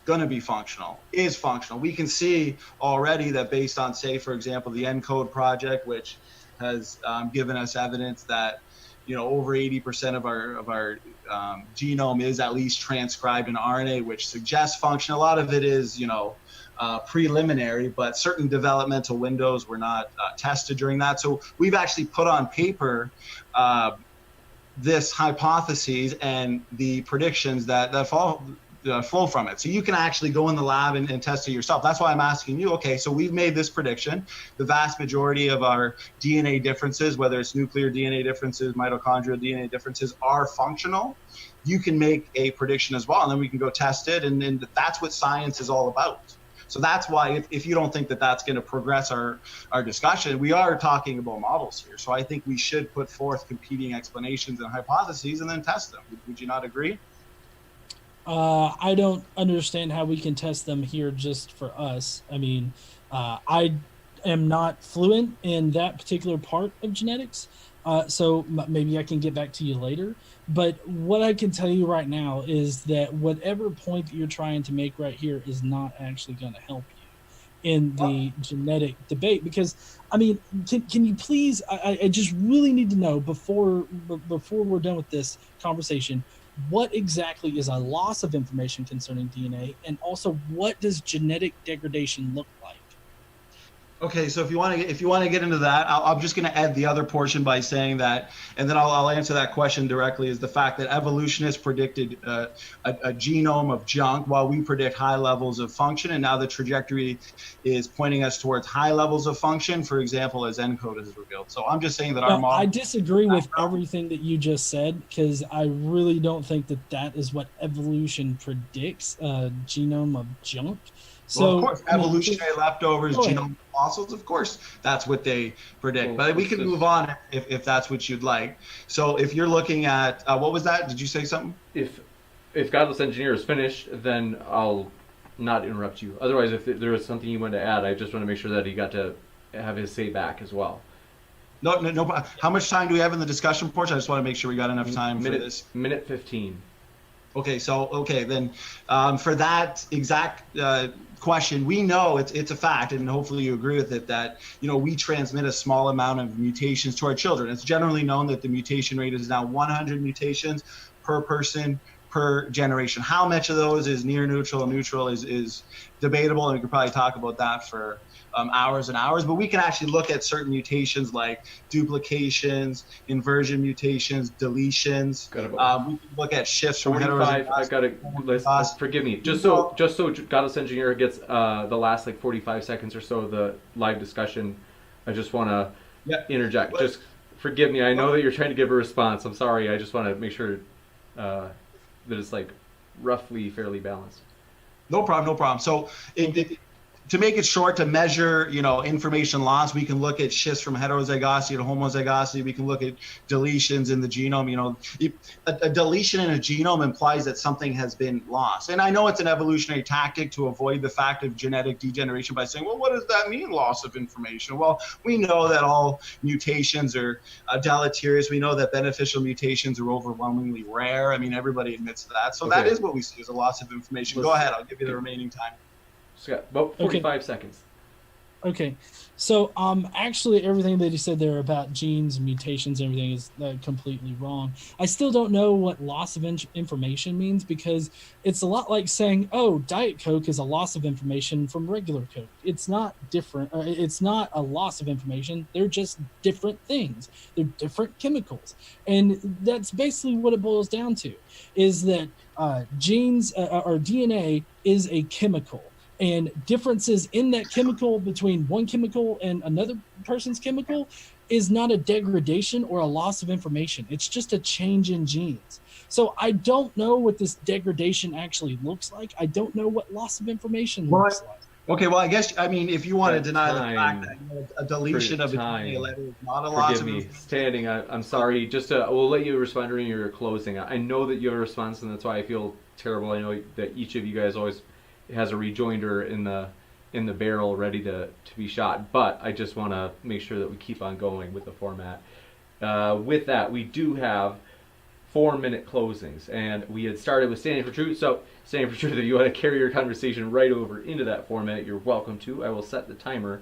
going to be functional, is functional. We can see already that based on, say, for example, the ENCODE project, which has given us evidence that, you know, over 80% of our genome is at least transcribed in RNA, which suggests function. A lot of it is, you know, preliminary, but certain developmental windows were not tested during that. So we've actually put on paper this hypotheses and the predictions that flow from it. So you can actually go in the lab and test it yourself. That's why I'm asking you, okay, so we've made this prediction. The vast majority of our DNA differences, whether it's nuclear DNA differences, mitochondrial DNA differences, are functional. You can make a prediction as well, and then we can go test it, and that's what science is all about. So that's why, if you don't think that that's going to progress our discussion, we are talking about models here. So I think we should put forth competing explanations and hypotheses and then test them. Would you not agree? I don't understand how we can test them here just for us. I mean, I am not fluent in that particular part of genetics, so maybe I can get back to you later. But what I can tell you right now is that whatever point that you're trying to make right here is not actually going to help you in the genetic debate. Because, I mean, can you please, I just really need to know before we're done with this conversation, what exactly is a loss of information concerning DNA, and also what does genetic degradation look like? Okay, so if you want to get into that, I'm just going to add the other portion by saying that, and then I'll answer that question directly. Is the fact that evolutionists predicted a genome of junk, while we predict high levels of function, and now the trajectory is pointing us towards high levels of function. For example, as ENCODE has revealed. So I'm just saying that our model. I disagree with everything that you just said, because I really don't think that is what evolution predicts. Genome of junk. So, well, of course, evolutionary leftovers, genome fossils, of course, that's what they predict. But we can move on if that's what you'd like. So if you're looking at, what was that? Did you say something? If Godless Engineer is finished, then I'll not interrupt you. Otherwise, if there was something you wanted to add, I just want to make sure that he got to have his say back as well. No. How much time do we have in the discussion portion? I just want to make sure we got enough time for this. Minute 15. Okay, then for that exact question, we know it's a fact, and hopefully you agree with it, that, you know, we transmit a small amount of mutations to our children. It's generally known that the mutation rate is now 100 mutations per person per generation. How much of those is near neutral and neutral is debatable, and we could probably talk about that for hours and hours. But we can actually look at certain mutations like duplications, inversion mutations, deletions. We can look at shifts from heterozygous. I've got to forgive me. Just so Godless Engineer gets the last like 45 seconds or so of the live discussion, I just want to interject. Just forgive me. I know that you're trying to give a response. I'm sorry. I just want to make sure that it's like roughly fairly balanced. No problem. So to make it short, to measure, you know, information loss, we can look at shifts from heterozygosity to homozygosity. We can look at deletions in the genome. You know, a deletion in a genome implies that something has been lost. And I know it's an evolutionary tactic to avoid the fact of genetic degeneration by saying, well, what does that mean, loss of information? Well, we know that all mutations are deleterious. We know that beneficial mutations are overwhelmingly rare. I mean, everybody admits to that. So that is what we see as a loss of information. Go ahead. I'll give you the remaining time. Scott, about 45 seconds. Okay, so actually everything that he said there about genes and mutations and everything is completely wrong. I still don't know what loss of information means, because it's a lot like saying, oh, Diet Coke is a loss of information from regular Coke. It's not different. It's not a loss of information. They're just different things. They're different chemicals. And that's basically what it boils down to, is that genes or DNA is a chemical. And differences in that chemical between one chemical and another person's chemical is not a degradation or a loss of information. It's just a change in genes. So I don't know what this degradation actually looks like. I don't know what loss of information looks like. Okay, well, I guess, I mean, if you want to deny the fact that, you know, a deletion of a DNA letter is not a loss of information. Standing, I'm sorry. Just we'll let you respond during your closing. I know that you have a response, and that's why I feel terrible. I know that each of you guys always has a rejoinder in the in the barrel ready to be shot. But I just want to make sure that we keep on going with the format. With that, we do have 4-minute closings, and we had started with Standing for Truth. So, Standing for Truth, if you want to carry your conversation right over into that 4-minute, you're welcome to. I will set the timer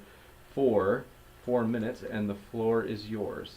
for 4 minutes, and the floor is yours.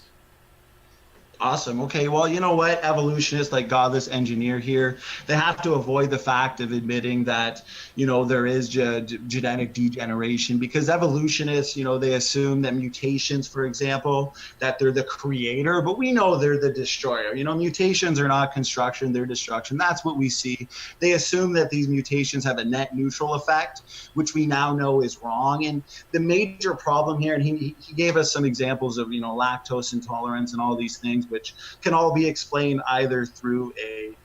Awesome. Okay. Well, you know what? Evolutionists like Godless Engineer here, they have to avoid the fact of admitting that, there is genetic degeneration, because evolutionists, they assume that mutations, for example, that they're the creator, but we know they're the destroyer. Mutations are not construction, they're destruction. That's what we see. They assume that these mutations have a net neutral effect, which we now know is wrong. And the major problem here, and he gave us some examples of, lactose intolerance and all these things, which can all be explained either through a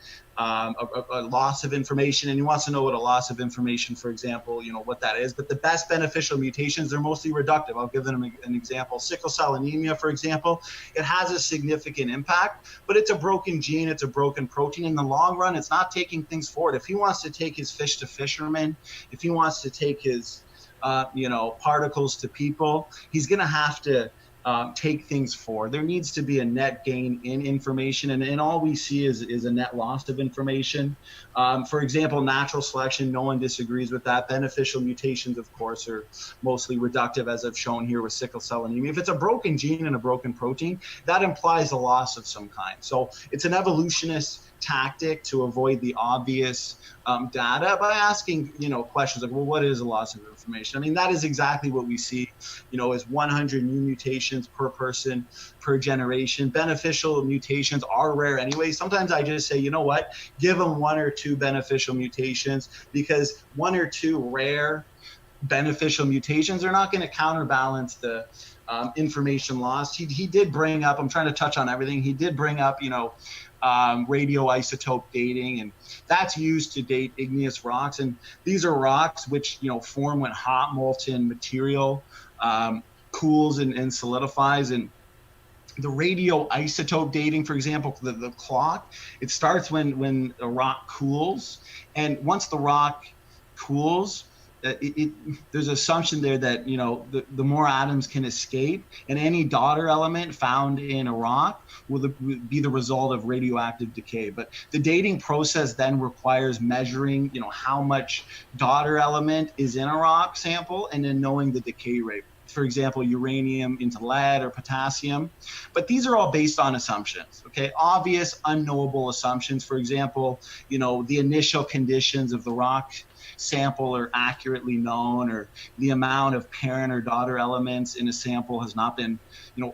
loss of information, and he wants to know what a loss of information, for example, what that is. But the best beneficial mutations, they're mostly reductive. I'll give them an example. Sickle cell anemia, for example, it has a significant impact, but it's a broken gene, it's a broken protein. In the long run, it's not taking things forward. If he wants to take his fish to fishermen, if he wants to take his particles to people, he's going to have to take things forward. There needs to be a net gain in information, and all we see is a net loss of information. For example, natural selection, no one disagrees with that. Beneficial mutations, of course, are mostly reductive, as I've shown here with sickle cell anemia. If it's a broken gene and a broken protein, that implies a loss of some kind. So it's an evolutionist tactic to avoid the obvious data by asking, questions like, well, what is a loss of information? I mean, that is exactly what we see, is 100 new mutations per person per generation. Beneficial mutations are rare anyway. Sometimes I just say, give them 1 or 2 beneficial mutations, because 1 or 2 rare beneficial mutations are not going to counterbalance the information lost. He did bring up, I'm trying to touch on everything. He did bring up, radioisotope dating, and that's used to date igneous rocks. And these are rocks which, form when hot molten material cools and solidifies. And the radioisotope dating, for example, the clock, it starts when a rock cools. And once the rock cools, there's an assumption there that the more atoms can escape, and any daughter element found in a rock will be the result of radioactive decay. But the dating process then requires measuring how much daughter element is in a rock sample, and then knowing the decay rate. For example, uranium into lead or potassium. But these are all based on assumptions, okay? Obvious, unknowable assumptions. For example, the initial conditions of the rock sample are accurately known, or the amount of parent or daughter elements in a sample has not been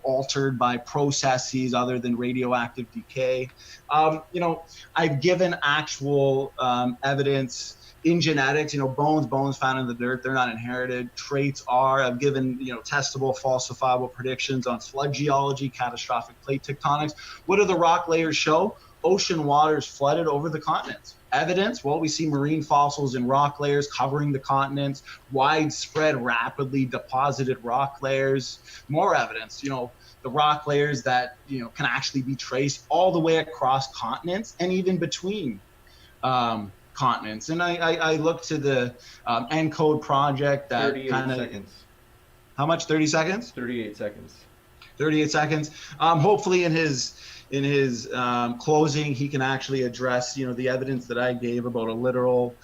altered by processes other than radioactive decay. I've given actual evidence in genetics. Bones found in the dirt, they're not inherited. Traits are. I've given testable, falsifiable predictions on flood geology, catastrophic plate tectonics. What do the rock layers show? Ocean waters flooded over the continents. Evidence? Well, we see marine fossils in rock layers covering the continents, widespread, rapidly deposited rock layers. More evidence, the rock layers that, can actually be traced all the way across continents and even between continents. And I look to the ENCODE project that 38 seconds. How much? 30 seconds? 38 seconds. 38 seconds. Hopefully in his closing, he can actually address, the evidence that I gave about a literal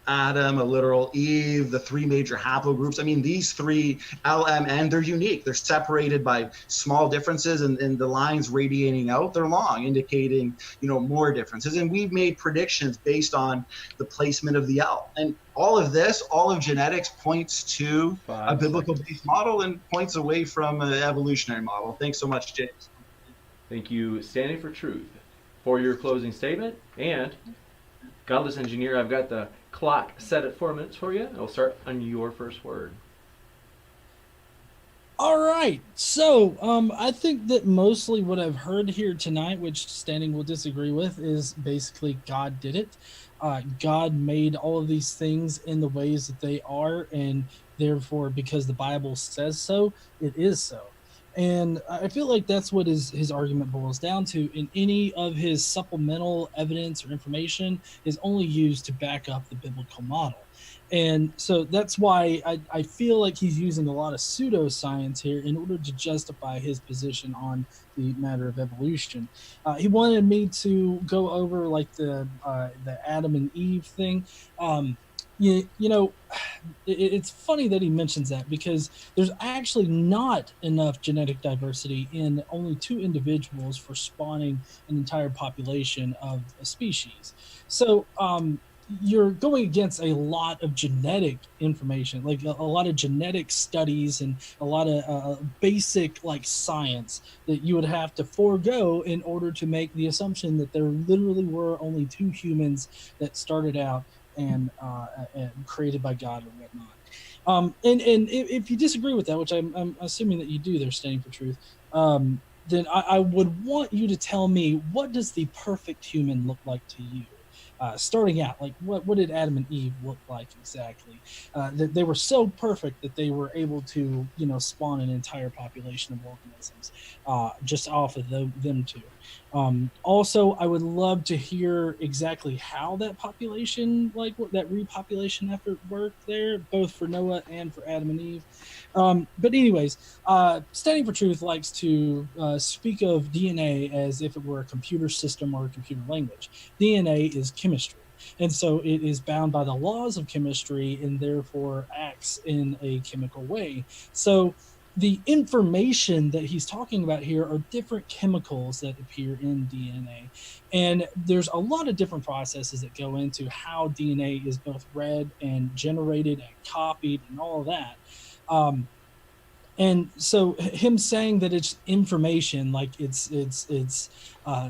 Adam, a literal Eve, the 3 major haplogroups. I mean, these 3 LMN, they're unique. They're separated by small differences, and the lines radiating out, they're long, indicating, more differences. And we've made predictions based on the placement of the L. And all of genetics points to a biblical-based model and points away from an evolutionary model. Thanks so much, James. Thank you, Standing for Truth, for your closing statement. And Godless Engineer, I've got the clock set at 4 minutes for you. I'll start on your first word. All right. So I think that mostly what I've heard here tonight, which Standing will disagree with, is basically God did it. God made all of these things in the ways that they are, and therefore, because the Bible says so, it is so. And I feel like that's what his argument boils down to. In any of his supplemental evidence or information is only used to back up the biblical model. And so that's why I feel like he's using a lot of pseudoscience here in order to justify his position on the matter of evolution. He wanted me to go over like the Adam and Eve thing. You know, it's funny that he mentions that because there's actually not enough genetic diversity in only 2 individuals for spawning an entire population of a species. So you're going against a lot of genetic information, like a lot of genetic studies and a lot of basic like science that you would have to forego in order to make the assumption that there literally were only 2 humans that started out and created by God or whatnot. And if you disagree with that, which I'm assuming that you do, they're standing for truth, then I would want you to tell me, what does the perfect human look like to you? Starting out, like what did Adam and Eve look like exactly? That they were so perfect that they were able to, spawn an entire population of organisms just off of them two. Also, I would love to hear exactly how that population, like what that repopulation effort worked there, both for Noah and for Adam and Eve. But anyways, Standing for Truth likes to speak of DNA as if it were a computer system or a computer language. DNA is chemistry. And so it is bound by the laws of chemistry and therefore acts in a chemical way. So the information that he's talking about here are different chemicals that appear in DNA. And there's a lot of different processes that go into how DNA is both read and generated and copied and all of that. And so him saying that it's information, like it's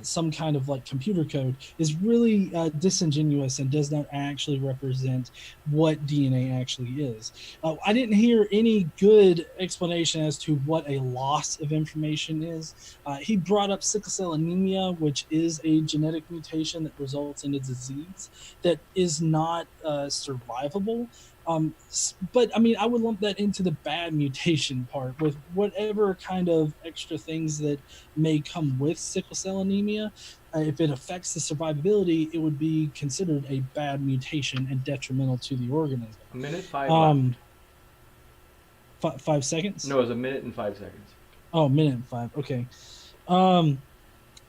some kind of like computer code, is really disingenuous and does not actually represent what DNA actually is. I didn't hear any good explanation as to what a loss of information is. He brought up sickle cell anemia, which is a genetic mutation that results in a disease that is not survivable. But I mean, I would lump that into the bad mutation part with whatever kind of extra things that may come with sickle cell anemia. If it affects the survivability, it would be considered a bad mutation and detrimental to the organism. A minute 5 left. 5 seconds? No, it was a minute and 5 seconds. Oh, minute and 5. Okay.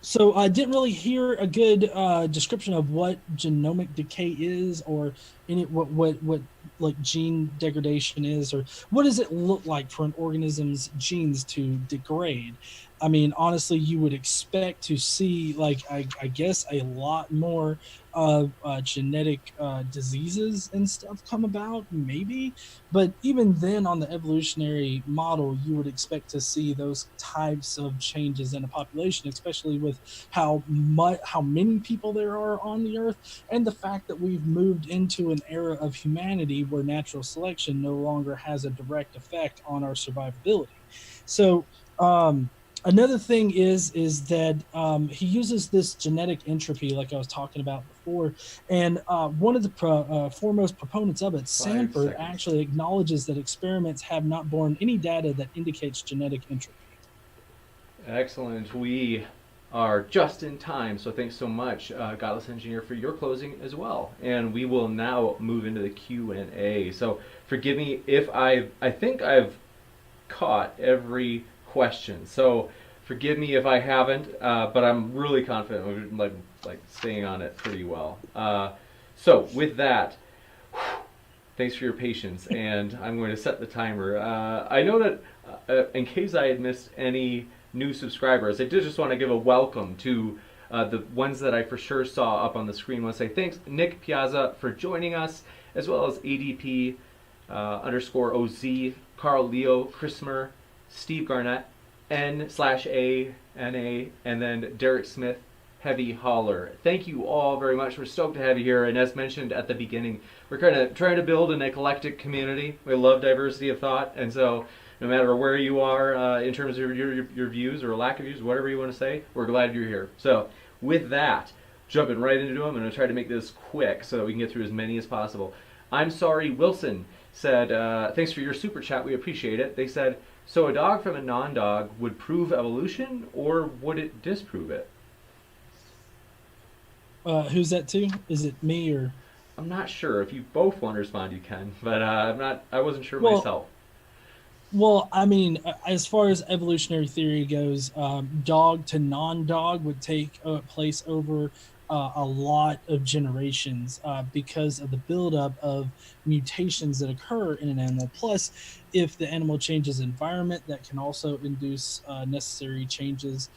So I didn't really hear a good description of what genomic decay is, or what like gene degradation is, or what does it look like for an organism's genes to degrade. I mean, honestly, you would expect to see, like, I guess a lot more of genetic diseases and stuff come about, maybe. But even then, on the evolutionary model, you would expect to see those types of changes in a population, especially with how many people there are on the Earth, and the fact that we've moved into an era of humanity where natural selection no longer has a direct effect on our survivability. So, another thing is that he uses this genetic entropy, like I was talking about before, and one of the foremost proponents of it, Sanford, actually acknowledges that experiments have not borne any data that indicates genetic entropy. Excellent. We are just in time, so thanks so much, Godless Engineer, for your closing as well. And we will now move into the Q&A. So forgive me if I think I've caught every question. So forgive me if I haven't, but I'm really confident we're like staying on it pretty well. So with that, thanks for your patience, and I'm going to set the timer. I know that in case I had missed any new subscribers, I did just want to give a welcome to the ones that I for sure saw up on the screen. I want to say thanks, Nick Piazza, for joining us, as well as ADP _OZ, Carl Leo, Chrismer, Steve Garnett, N/A, NA, and then Derek Smith, Heavy Holler. Thank you all very much. We're stoked to have you here. And as mentioned at the beginning, we're kind of trying to build an eclectic community. We love diversity of thought. And so no matter where you are in terms of your views or lack of views, whatever you want to say, we're glad you're here. So with that, jumping right into them, I'm going to try to make this quick so that we can get through as many as possible. I'm Sorry Wilson said, thanks for your super chat. We appreciate it. They said, So a dog from a non-dog would prove evolution, or would it disprove it? Who's that to? Is it me or? I'm not sure. If you both want to respond, you can, but I'm not. I wasn't sure Well, myself. well, I mean, as far as evolutionary theory goes, dog to non-dog would take place over a lot of generations because of the buildup of mutations that occur in an animal. Plus, if the animal changes environment, that can also induce necessary changes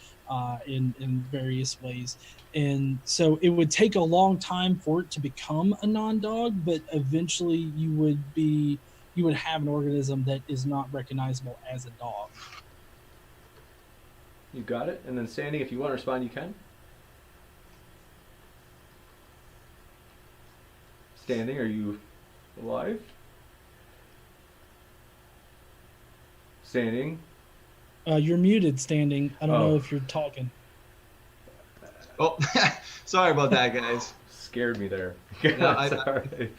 in various ways. And so it would take a long time for it to become a non-dog, but eventually you would have an organism that is not recognizable as a dog. You got it. And then standing, if you want to respond, you can. Standing, are you alive? Standing. You're muted, Standing. I don't Oh. know if you're talking. Oh, sorry about that, guys. Scared me there. No, Sorry.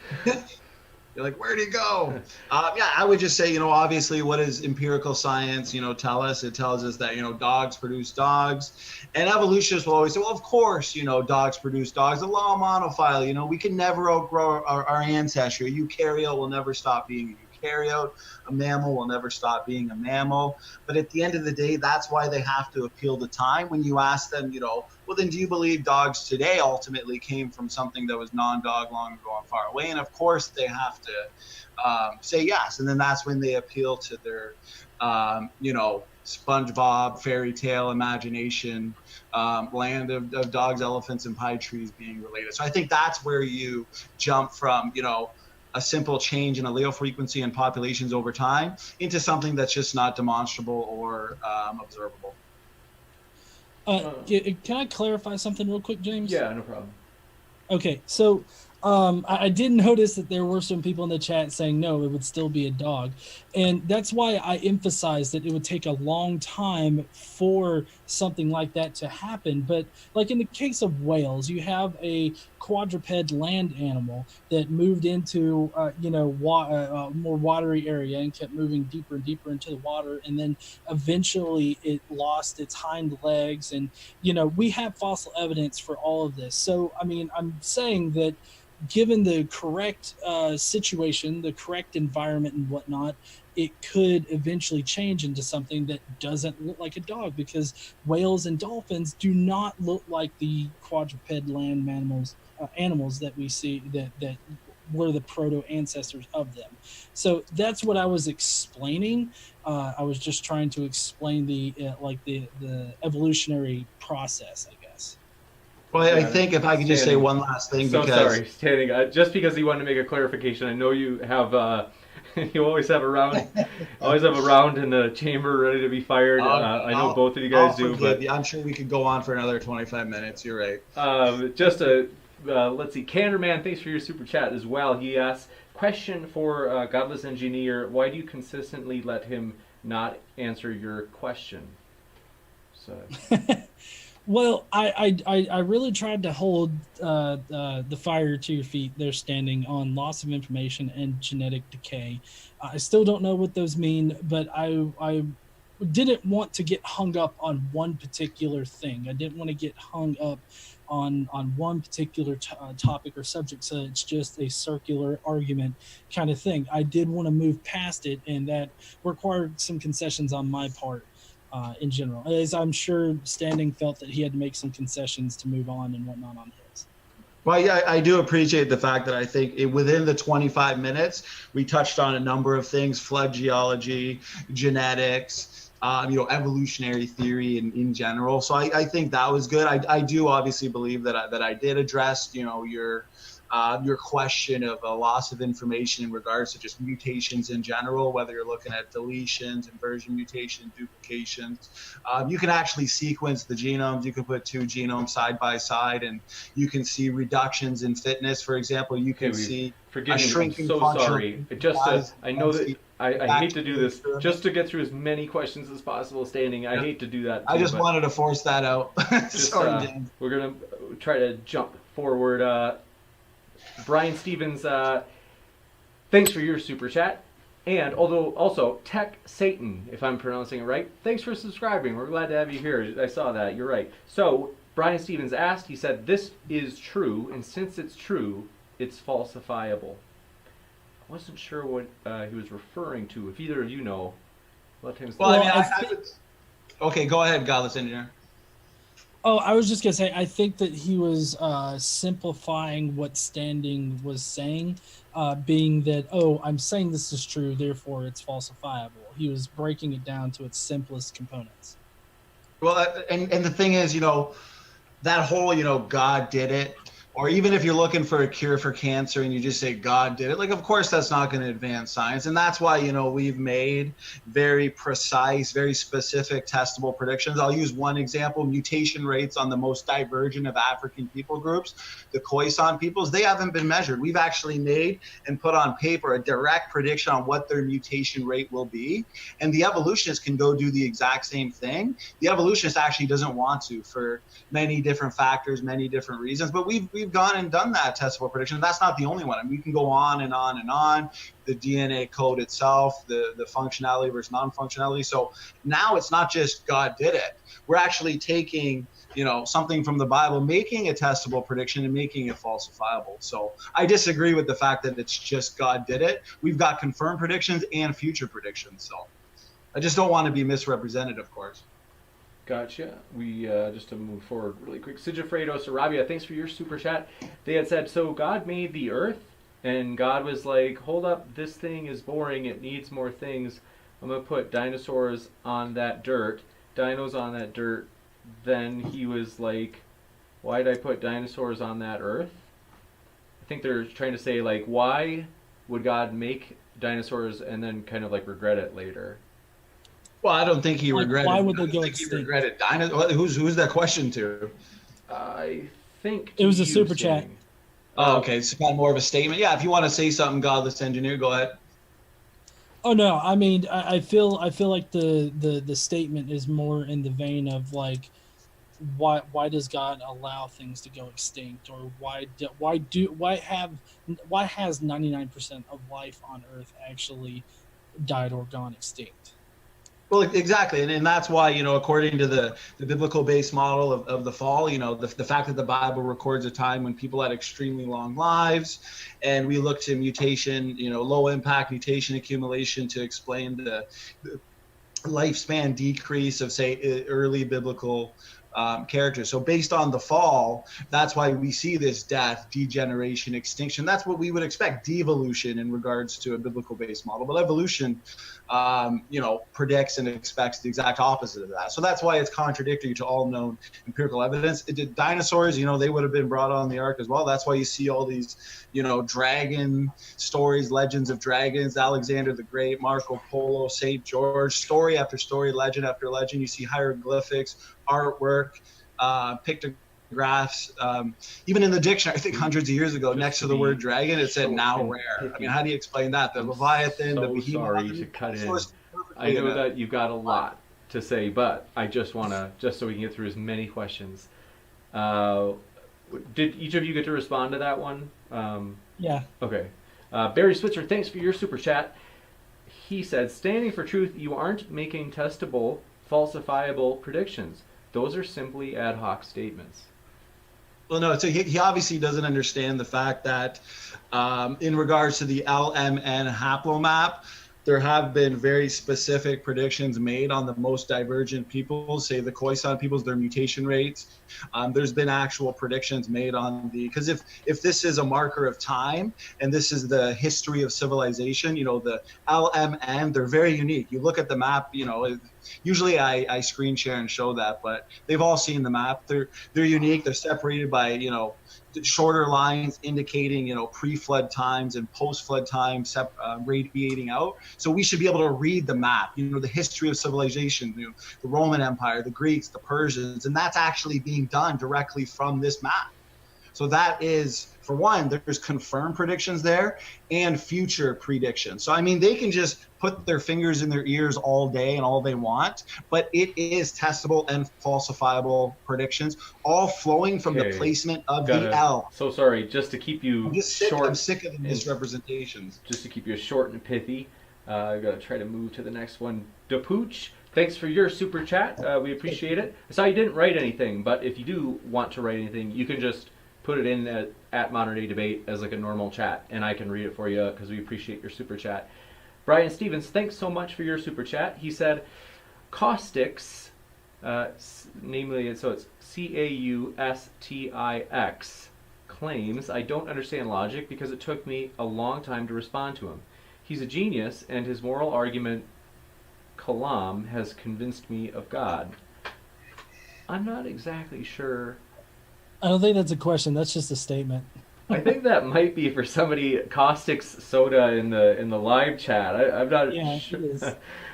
You're like, where'd he go? Yeah, I would just say, obviously, what does empirical science, tell us? It tells us that, dogs produce dogs. And evolutionists will always say, well, of course, dogs produce dogs. The law of monophily, we can never outgrow our ancestry. A eukaryote will never stop being a eukaryote. A mammal will never stop being a mammal. But at the end of the day, that's why they have to appeal to time. When you ask them, well, then do you believe dogs today ultimately came from something that was non-dog long ago and far away? And of course they have to say yes. And then that's when they appeal to their, SpongeBob fairy tale imagination, land of dogs, elephants, and pine trees being related. So I think that's where you jump from, a simple change in allele frequency and populations over time into something that's just not demonstrable or observable. Can I clarify something real quick, James? Yeah, no problem. Okay, so I did notice that there were some people in the chat saying no, it would still be a dog. And that's why I emphasized that it would take a long time for something like that to happen. But like in the case of whales, you have a quadruped land animal that moved into, a more watery area and kept moving deeper and deeper into the water. And then eventually it lost its hind legs. And, we have fossil evidence for all of this. So, I mean, I'm saying that given the correct situation, the correct environment and whatnot, it could eventually change into something that doesn't look like a dog, because whales and dolphins do not look like the quadruped land animals that we see that were the proto ancestors of them. So that's what I was explaining. I was just trying to explain the evolutionary process, I guess. Well, I think if I could just say one last thing, So because sorry, Standing. Just because you wanted to make a clarification, I know you have. You always have a round in the chamber ready to be fired. I know both of you guys do, but I'm sure we could go on for another 25 minutes. You're right. Let's see. Canderman, thanks for your super chat as well. He asks, question for Godless Engineer: why do you consistently let him not answer your question? So. Well, I really tried to hold the fire to your feet there, Standing, on loss of information and genetic decay. I still don't know what those mean, but I didn't want to get hung up on one particular thing. I didn't want to get hung up on one particular topic or subject, so it's just a circular argument kind of thing. I did want to move past it, and that required some concessions on my part. In general, as I'm sure Standing felt that he had to make some concessions to move on and whatnot on his. Well, yeah, I do appreciate the fact that I think within the 25 minutes, we touched on a number of things: flood geology, genetics, evolutionary theory in general. So I think that was good. I do obviously believe that I did address, your question of a loss of information in regards to just mutations in general, whether you're looking at deletions, inversion mutations, duplications. You can actually sequence the genomes. You can put two genomes side by side, and you can see reductions in fitness. For example, you can see a shrinking. I'm so sorry. I know that I hate to do this just to get through as many questions as possible. Standing, I hate to do that. I just wanted to force that out. Sorry, James. We're gonna try to jump forward. Brian Stevens, thanks for your super chat. And although also Tech Satan, if I'm pronouncing it right, thanks for subscribing. We're glad to have you here. I saw that. You're right. So Brian Stevens asked. He said, "This is true, and since it's true, it's falsifiable." I wasn't sure what he was referring to. If either of you know, let him. Well, I mean, I would... Okay, go ahead, Godless Engineer. Oh, I was just gonna say, I think that he was simplifying what Standing was saying, being that, oh, I'm saying this is true, therefore it's falsifiable. He was breaking it down to its simplest components. Well, and the thing is, that whole, God did it, or even if you're looking for a cure for cancer and you just say God did it, like, of course that's not going to advance science. And that's why, we've made very precise, very specific testable predictions. I'll use one example: mutation rates on the most divergent of African people groups, the Khoisan peoples. They haven't been measured. We've actually made and put on paper a direct prediction on what their mutation rate will be. And the evolutionists can go do the exact same thing. The evolutionist actually doesn't want to, for many different factors, many different reasons, but we've gone and done that testable prediction. That's not the only one. I mean, we can go on and on and on. The DNA code itself, the functionality versus non-functionality. So now it's not just God did it. We're actually taking, something from the Bible, making a testable prediction and making it falsifiable. So I disagree with the fact that it's just God did it. We've got confirmed predictions and future predictions. So I just don't want to be misrepresented, of course. Gotcha. We just to move forward really quick. Sigifredo Sarabia, thanks for your super chat. They had said, so God made the earth, and God was like, hold up, this thing is boring, it needs more things. I'm going to put dinosaurs on that dirt, dinos on that dirt. Then he was like, why did I put dinosaurs on that earth? I think they're trying to say, like, why would God make dinosaurs and then kind of like regret it later? Well, I don't think he regretted. Why would they go extinct? He regretted dinosaurs. Who's that question to? I think it was a super chat. Oh, okay. It's kind of more of a statement. Yeah, if you want to say something, Godless Engineer, go ahead. Oh no, I mean, I feel like the statement is more in the vein of like, why does God allow things to go extinct, or why has 99% of life on Earth actually died or gone extinct? Well, exactly. And that's why, according to the biblical based model of the fall, the fact that the Bible records a time when people had extremely long lives, and we look to mutation, low impact mutation accumulation to explain the lifespan decrease of, say, early biblical characters. So based on the fall, that's why we see this death, degeneration, extinction. That's what we would expect, devolution in regards to a biblical based model. But evolution, predicts and expects the exact opposite of that. So that's why it's contradictory to all known empirical evidence. Dinosaurs, they would have been brought on the ark as well. That's why you see all these, dragon stories, legends of dragons, Alexander the Great, Marco Polo, St. George, story after story, legend after legend. You see hieroglyphics, artwork, pictographs, even in the dictionary, I think hundreds of years ago, next to the word dragon, it said now rare. I mean, how do you explain that? The Leviathan, the Behemoth. Sorry to cut in. I know that you've got a lot to say, but I just want to, just so we can get through as many questions. Did each of you get to respond to that one? Yeah. Okay. Barry Switzer, thanks for your super chat. He said, standing for truth, you aren't making testable, falsifiable predictions. Those are simply ad hoc statements. Well, no, so he obviously doesn't understand the fact that in regards to the LMN haplomap, there have been very specific predictions made on the most divergent peoples, say the Khoisan peoples, their mutation rates. There's been actual predictions made on because if this is a marker of time and this is the history of civilization, the LMN, they're very unique. You look at the map, usually I screen share and show that, but they've all seen the map. They're unique. They're separated by, shorter lines indicating, pre-flood times and post-flood times radiating out. So we should be able to read the map, the history of civilization, the Roman Empire, the Greeks, the Persians, and that's actually being done directly from this map. So that is, for one, there's confirmed predictions there and future predictions. So, I mean, they can just put their fingers in their ears all day and all they want, but it is testable and falsifiable predictions, all flowing from the placement of the L. So sorry, just to keep you I'm sick of the misrepresentations. Just to keep you short and pithy, I've got to try to move to the next one. DePooch, thanks for your super chat. We appreciate it. I saw you didn't write anything, but if you do want to write anything, you can just put it in at Modern Day Debate as like a normal chat, and I can read it for you because we appreciate your super chat. Brian Stevens, thanks so much for your super chat. He said, caustics, namely, so it's Caustix, claims I don't understand logic because it took me a long time to respond to him. He's a genius, and his moral argument, Kalam, has convinced me of God. I'm not exactly sure. I don't think that's a question. That's just a statement. I think that might be for somebody, Caustix Soda in the live chat. I'm not sure. It is.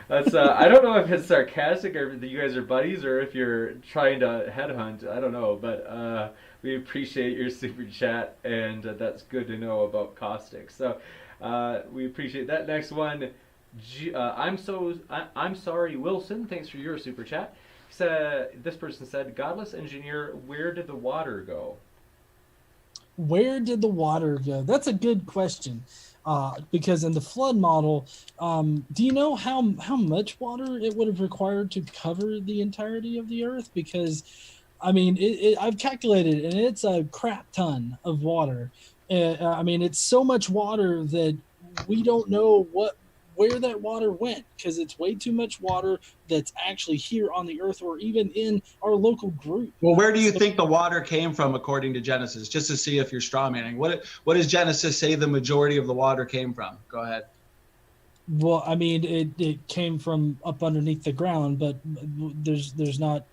That's I don't know if it's sarcastic or if you guys are buddies or if you're trying to headhunt. I don't know, but we appreciate your super chat, and that's good to know about Caustix. So we appreciate that. Next one, I'm sorry, Wilson. Thanks for your super chat. This person said, Godless engineer, where did the water go? Where did the water go? That's a good question. Because in the flood model, do you know how much water it would have required to cover the entirety of the Earth? Because, I mean, I've calculated it, and it's a crap ton of water. I mean, it's so much water that we don't know where that water went, because it's way too much water that's actually here on the Earth or even in our local group. Well, where do you think the water came from according to Genesis? Just to see if you're straw manning. What does Genesis say the majority of the water came from? Go ahead. Well, I mean, it came from up underneath the ground, but there's not,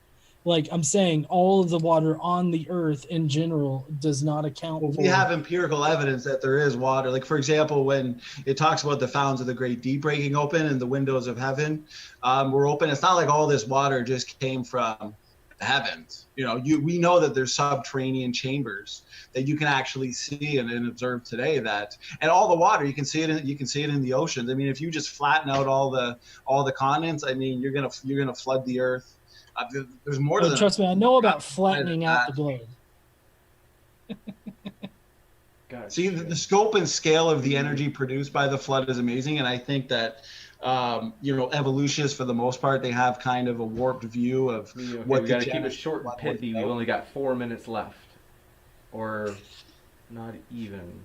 like I'm saying, all of the water on the Earth in general does not account for. We have empirical evidence that there is water. Like, for example, when it talks about the fountains of the great deep breaking open and the windows of heaven were open, it's not like all this water just came from the heavens. You know, we know that there's subterranean chambers that you can actually see and observe today. And all the water, you can see it in the oceans. I mean, if you just flatten out all the continents, I mean, you're gonna flood the Earth. There's more to that. Trust me, I know about flattening out the globe. See, the scope and scale of the energy produced by the flood is amazing, and I think that evolutionists, for the most part, they have kind of a warped view of what. We got to keep it short and pithy. We've only got 4 minutes left, or not even.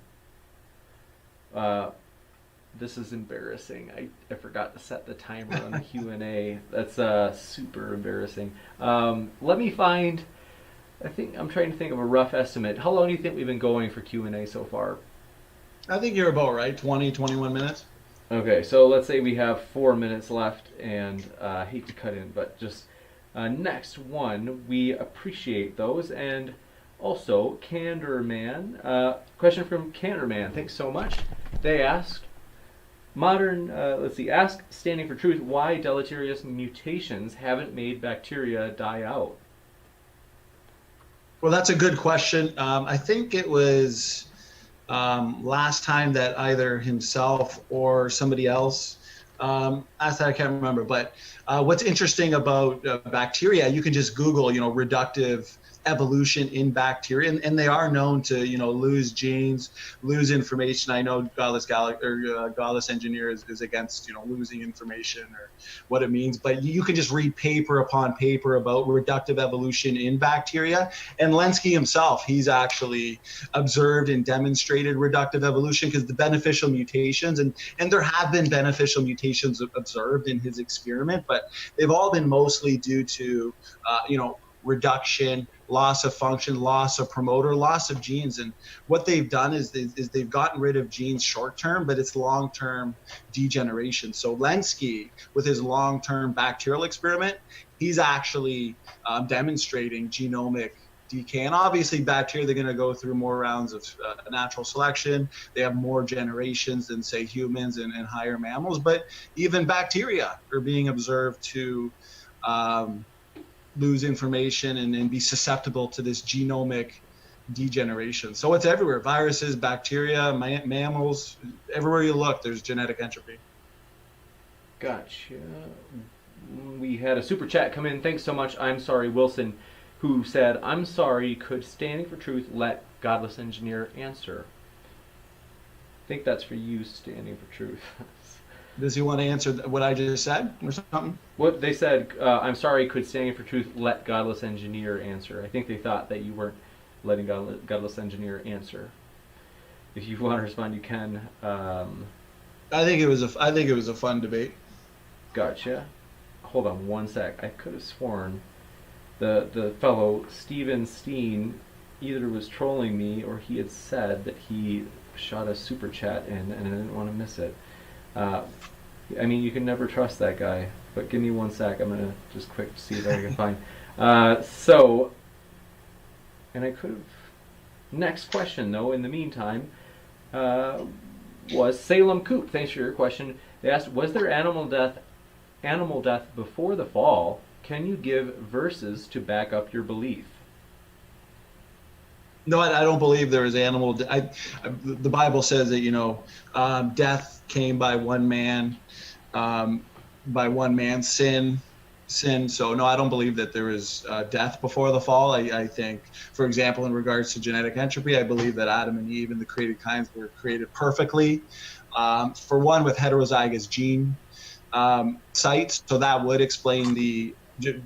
This is embarrassing. I forgot to set the timer on the Q&A. That's super embarrassing. Let me find. I'm trying to think of a rough estimate. How long do you think we've been going for Q&A so far? I think you're about right, 20, 21 minutes. Okay, so let's say we have 4 minutes left, and I hate to cut in, but just next one, we appreciate those. And also, Candor Man, question from Candor Man, thanks so much. They asked, ask standing for truth, why deleterious mutations haven't made bacteria die out? Well, that's a good question. I think it was last time that either himself or somebody else asked that. I can't remember. But what's interesting about bacteria, you can just Google, reductive evolution in bacteria, and they are known to lose genes, lose information. I know Godless engineer is against losing information or what it means, but you can just read paper upon paper about reductive evolution in bacteria. And Lenski himself, he's actually observed and demonstrated reductive evolution, because the beneficial mutations, and there have been beneficial mutations observed in his experiment, but they've all been mostly due to reduction, loss of function, loss of promoter, loss of genes. And what they've done is they've gotten rid of genes short term, but it's long term degeneration. So Lenski, with his long term bacterial experiment, he's actually demonstrating genomic decay. And obviously bacteria, they're going to go through more rounds of natural selection. They have more generations than, say, humans and higher mammals. But even bacteria are being observed to lose information and be susceptible to this genomic degeneration. So it's everywhere. Viruses, bacteria, mammals, everywhere you look, there's genetic entropy. Gotcha. We had a super chat come in. Thanks so much. I'm sorry, Wilson, who said, I'm sorry, could Standing for Truth let Godless Engineer answer? I think that's for you, Standing for Truth. Does he want to answer what I just said or something? What they said, I'm sorry, could Standing for Truth let Godless Engineer answer? I think they thought that you weren't letting Godless Engineer answer. If you want to respond, you can. I think it was a fun debate. Gotcha. Hold on one sec. I could have sworn the fellow Steven Steen either was trolling me or he had said that he shot a super chat in and I didn't want to miss it. I mean, you can never trust that guy, but give me one sec. I'm going to just quick see if I can find. And I could have... Next question, though, in the meantime, was Salem Coop. Thanks for your question. They asked, was there animal death before the fall? Can you give verses to back up your belief? No, I don't believe there is animal. The Bible says that death came by one man, sin. So no, I don't believe that there is death before the fall. I think, for example, in regards to genetic entropy, I believe that Adam and Eve and the created kinds were created perfectly. For one, with heterozygous gene sites, so that would explain the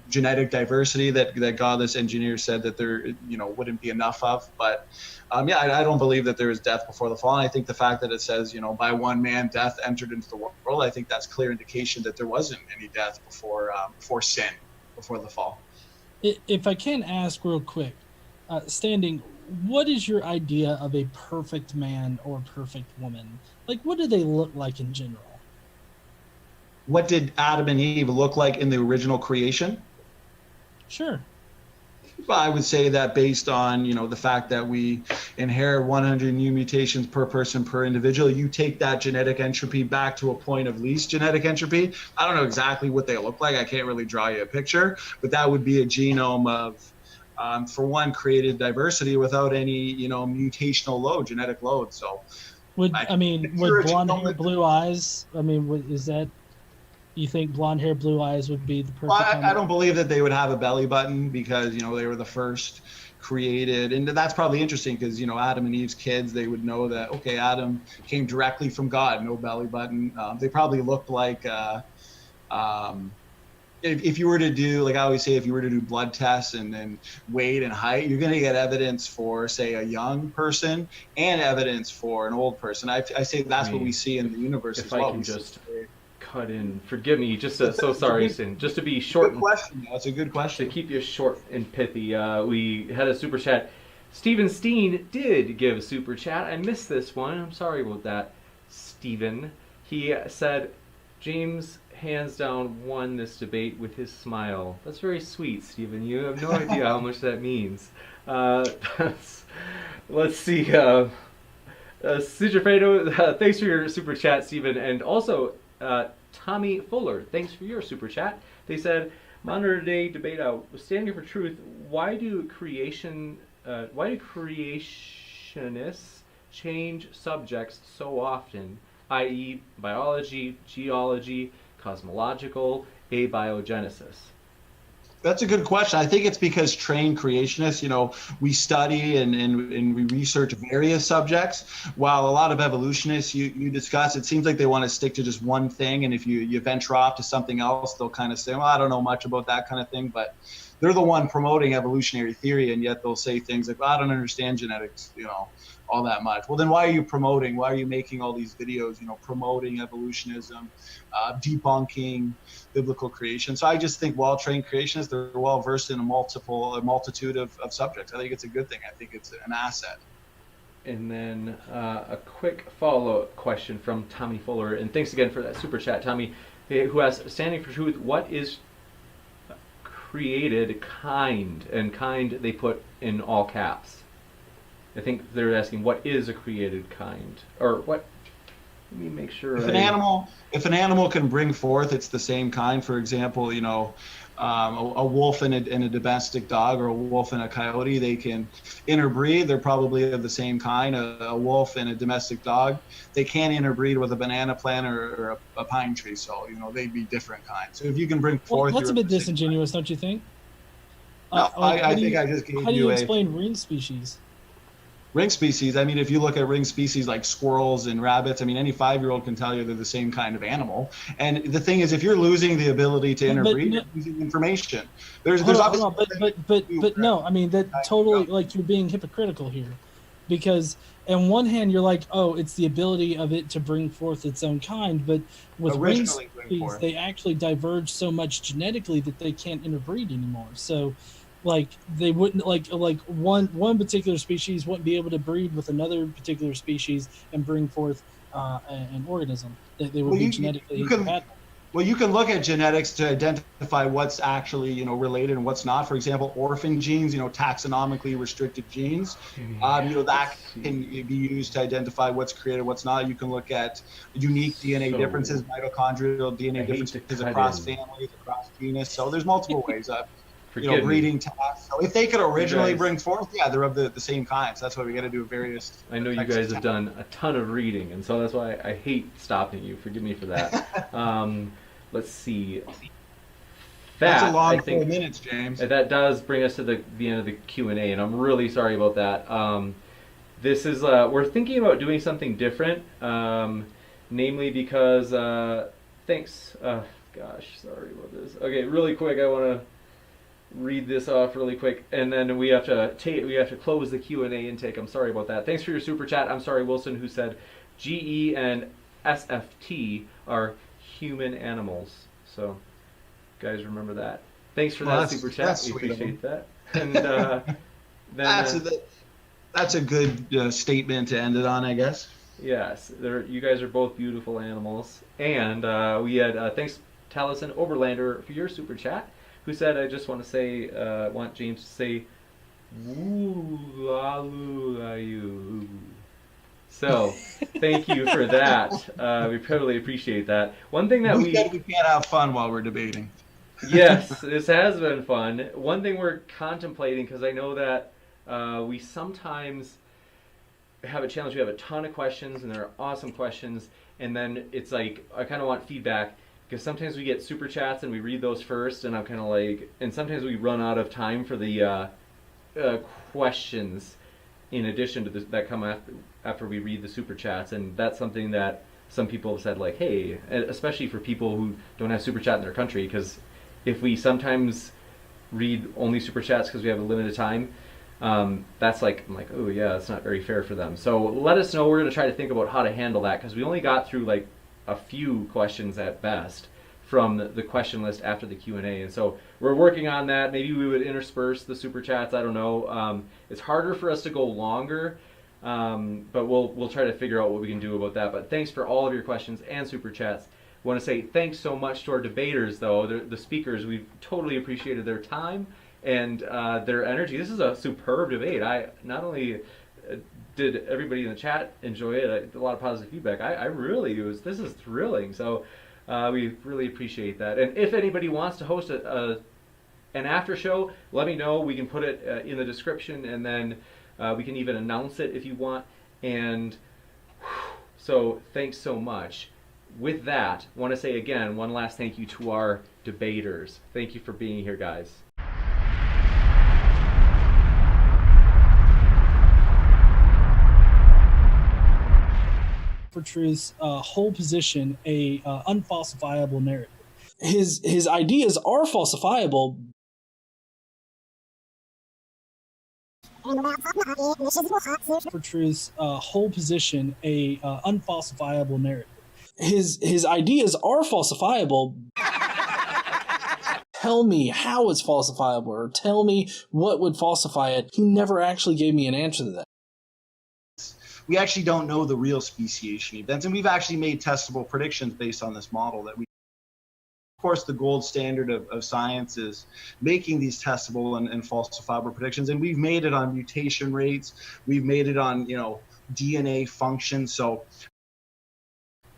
genetic diversity that Godless Engineer said that there wouldn't be enough of. But I don't believe that there is death before the fall. And I think the fact that it says by one man death entered into the world, I think that's clear indication that there wasn't any death before sin, before the fall. If I can ask real quick, Standing, what is your idea of a perfect man or perfect woman? Like, what do they look like in general? What did Adam and Eve look like in the original creation? Sure. Well, I would say that based on the fact that we inherit 100 new mutations per person per individual, you take that genetic entropy back to a point of least genetic entropy. I don't know exactly what they look like. I can't really draw you a picture, but that would be a genome of, for one, created diversity without any mutational load, genetic load. So, with blonde hair, blue eyes. I mean, is that? You think blonde hair, blue eyes would be the perfect? Well, I don't believe that they would have a belly button because they were the first created, and that's probably interesting because Adam and Eve's kids, they would know that Adam came directly from God, no belly button. They probably looked like if you were to do, like I always say, if you were to do blood tests and then weight and height, you're going to get evidence for, say, a young person and evidence for an old person. I say that's what we see in the universe as well. If I can just cut in, forgive me, just so sorry, Sin, just to be short. Good question. That's a good question. To keep you short and pithy, we had a super chat. Steven Steen did give a super chat. I missed this one. I'm sorry about that, Steven. He said, James hands down won this debate with his smile. That's very sweet, Steven. You have no idea how much that means. Let's see. Sigifredo, thanks for your super chat, Steven. And also, Tommy Fuller, thanks for your super chat. They said, modern day debate out, Standing for Truth, why do creationists change subjects so often, i.e. biology, geology, cosmological, abiogenesis? That's a good question. I think it's because trained creationists, we study and we research various subjects, while a lot of evolutionists you discuss, it seems like they want to stick to just one thing. And if you venture off to something else, they'll kind of say, well, I don't know much about that kind of thing. But they're the one promoting evolutionary theory, and yet they'll say things like, well, I don't understand genetics, all that much. Well, then why are you making all these videos, promoting evolutionism, debunking biblical creation? So I just think well-trained creationists, they're well-versed in a multitude of subjects. I think it's a good thing. I think it's an asset. And then a quick follow-up question from Tommy Fuller, and thanks again for that super chat, Tommy, who asks, Standing for Truth, what is created kind? And kind they put in all caps. I think they're asking, what is a created kind? Or what? Let me make sure. If an animal can bring forth, it's the same kind. For example, a wolf and a domestic dog, or a wolf and a coyote, they can interbreed. They're probably of the same kind. A wolf and a domestic dog, they can't interbreed with a banana plant or a pine tree. So they'd be different kinds. So if you can bring forth, that's a bit disingenuous, don't you think? No, I think I just gave you How do you explain marine species? Ring species, I mean, if you look at ring species like squirrels and rabbits, I mean, any 5-year-old can tell you they're the same kind of animal. And the thing is, if you're losing the ability to interbreed, you're losing information. There's obviously but no, I mean, that totally, like, you're being hypocritical here, because on one hand you're like, oh, it's the ability of it to bring forth its own kind, but with ring species, they actually diverge so much genetically that they can't interbreed anymore. So like they wouldn't, like one particular species wouldn't be able to breed with another particular species and bring forth an organism. They would be genetically incompatible. Well, you can look at genetics to identify what's actually, you know, related and what's not. For example, orphan genes, you know, taxonomically restricted genes, you know, that can be used to identify what's created, what's not. You can look at unique DNA differences, mitochondrial DNA differences across families, across genus. So there's multiple ways of, you know, breeding tasks. So if they could originally bring forth, yeah, they're of the same kind. So that's why we got to do various. I know you guys have done a ton of reading, and so that's why I hate stopping you. Forgive me for that. Let's see. That's a long 4 minutes, James. That does bring us to the end of the Q&A, and I'm really sorry about that. This is we're thinking about doing something different, namely because thanks. Gosh, sorry about this. Okay, really quick, I want to read this off really quick, and then we have to close the Q&A intake. I'm sorry about that. Thanks for your super chat. I'm sorry, Wilson, who said GE and SFT are human animals. So, guys, remember that. Thanks for that super chat. We appreciate that. And then that's a good statement to end it on, I guess. Yes, you guys are both beautiful animals. And we had thanks, Taliesin Overlander, for your super chat, who said, I just want to say, want James to say, woo la la you. So, thank you for that. We totally appreciate that. One thing that we can't have fun while we're debating. Yes, this has been fun. One thing we're contemplating, because I know that we sometimes have a challenge. We have a ton of questions, and they're awesome questions. And then it's like, I kind of want feedback, because sometimes we get super chats and we read those first, and I'm kind of like, and sometimes we run out of time for the questions in addition to that come after we read the super chats. And that's something that some people have said, like, hey, especially for people who don't have super chat in their country, because if we sometimes read only super chats because we have a limited time, that's like, I'm like, oh yeah, that's not very fair for them. So let us know. We're going to try to think about how to handle that, because we only got through like a few questions at best from the question list after the Q&A, and so we're working on that. Maybe we would intersperse the super chats. I don't know. It's harder for us to go longer, but we'll try to figure out what we can do about that. But thanks for all of your questions and super chats. I want to say thanks so much to our debaters, though, the speakers. We've totally appreciated their time and their energy. This is a superb debate. I not only did everybody in the chat enjoy it, a lot of positive feedback. I really this is thrilling. So we really appreciate that. And if anybody wants to host an after show, let me know. We can put it in the description, and then we can even announce it if you want. And so thanks so much. With that, I want to say again, one last thank you to our debaters. Thank you for being here, guys. For Truth's whole position a unfalsifiable narrative. His ideas are falsifiable. For Truth's whole position a unfalsifiable narrative. His ideas are falsifiable. Tell me how it's falsifiable, or tell me what would falsify it. He never actually gave me an answer to that. We actually don't know the real speciation events, and we've actually made testable predictions based on this model that we. Of course, the gold standard of science is making these testable and falsifiable predictions, and we've made it on mutation rates. We've made it on, you know, DNA function. So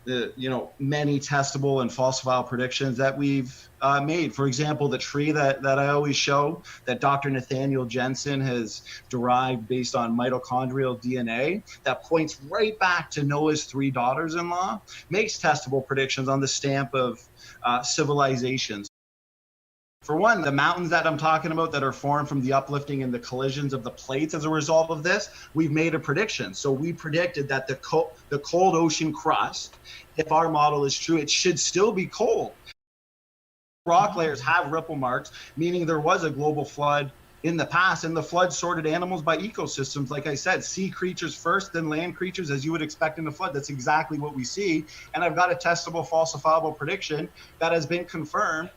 many testable and falsifiable predictions that we've made. For example, the tree that I always show that Dr. Nathaniel Jensen has derived based on mitochondrial DNA that points right back to Noah's 3 daughters-in-law makes testable predictions on the stamp of civilizations. For one, the mountains that I'm talking about that are formed from the uplifting and the collisions of the plates as a result of this, we've made a prediction. So we predicted that the cold ocean crust, if our model is true, it should still be cold. Rock layers have ripple marks, meaning there was a global flood in the past, and the flood sorted animals by ecosystems. Like I said, sea creatures first, then land creatures, as you would expect in a flood. That's exactly what we see. And I've got a testable, falsifiable prediction that has been confirmed.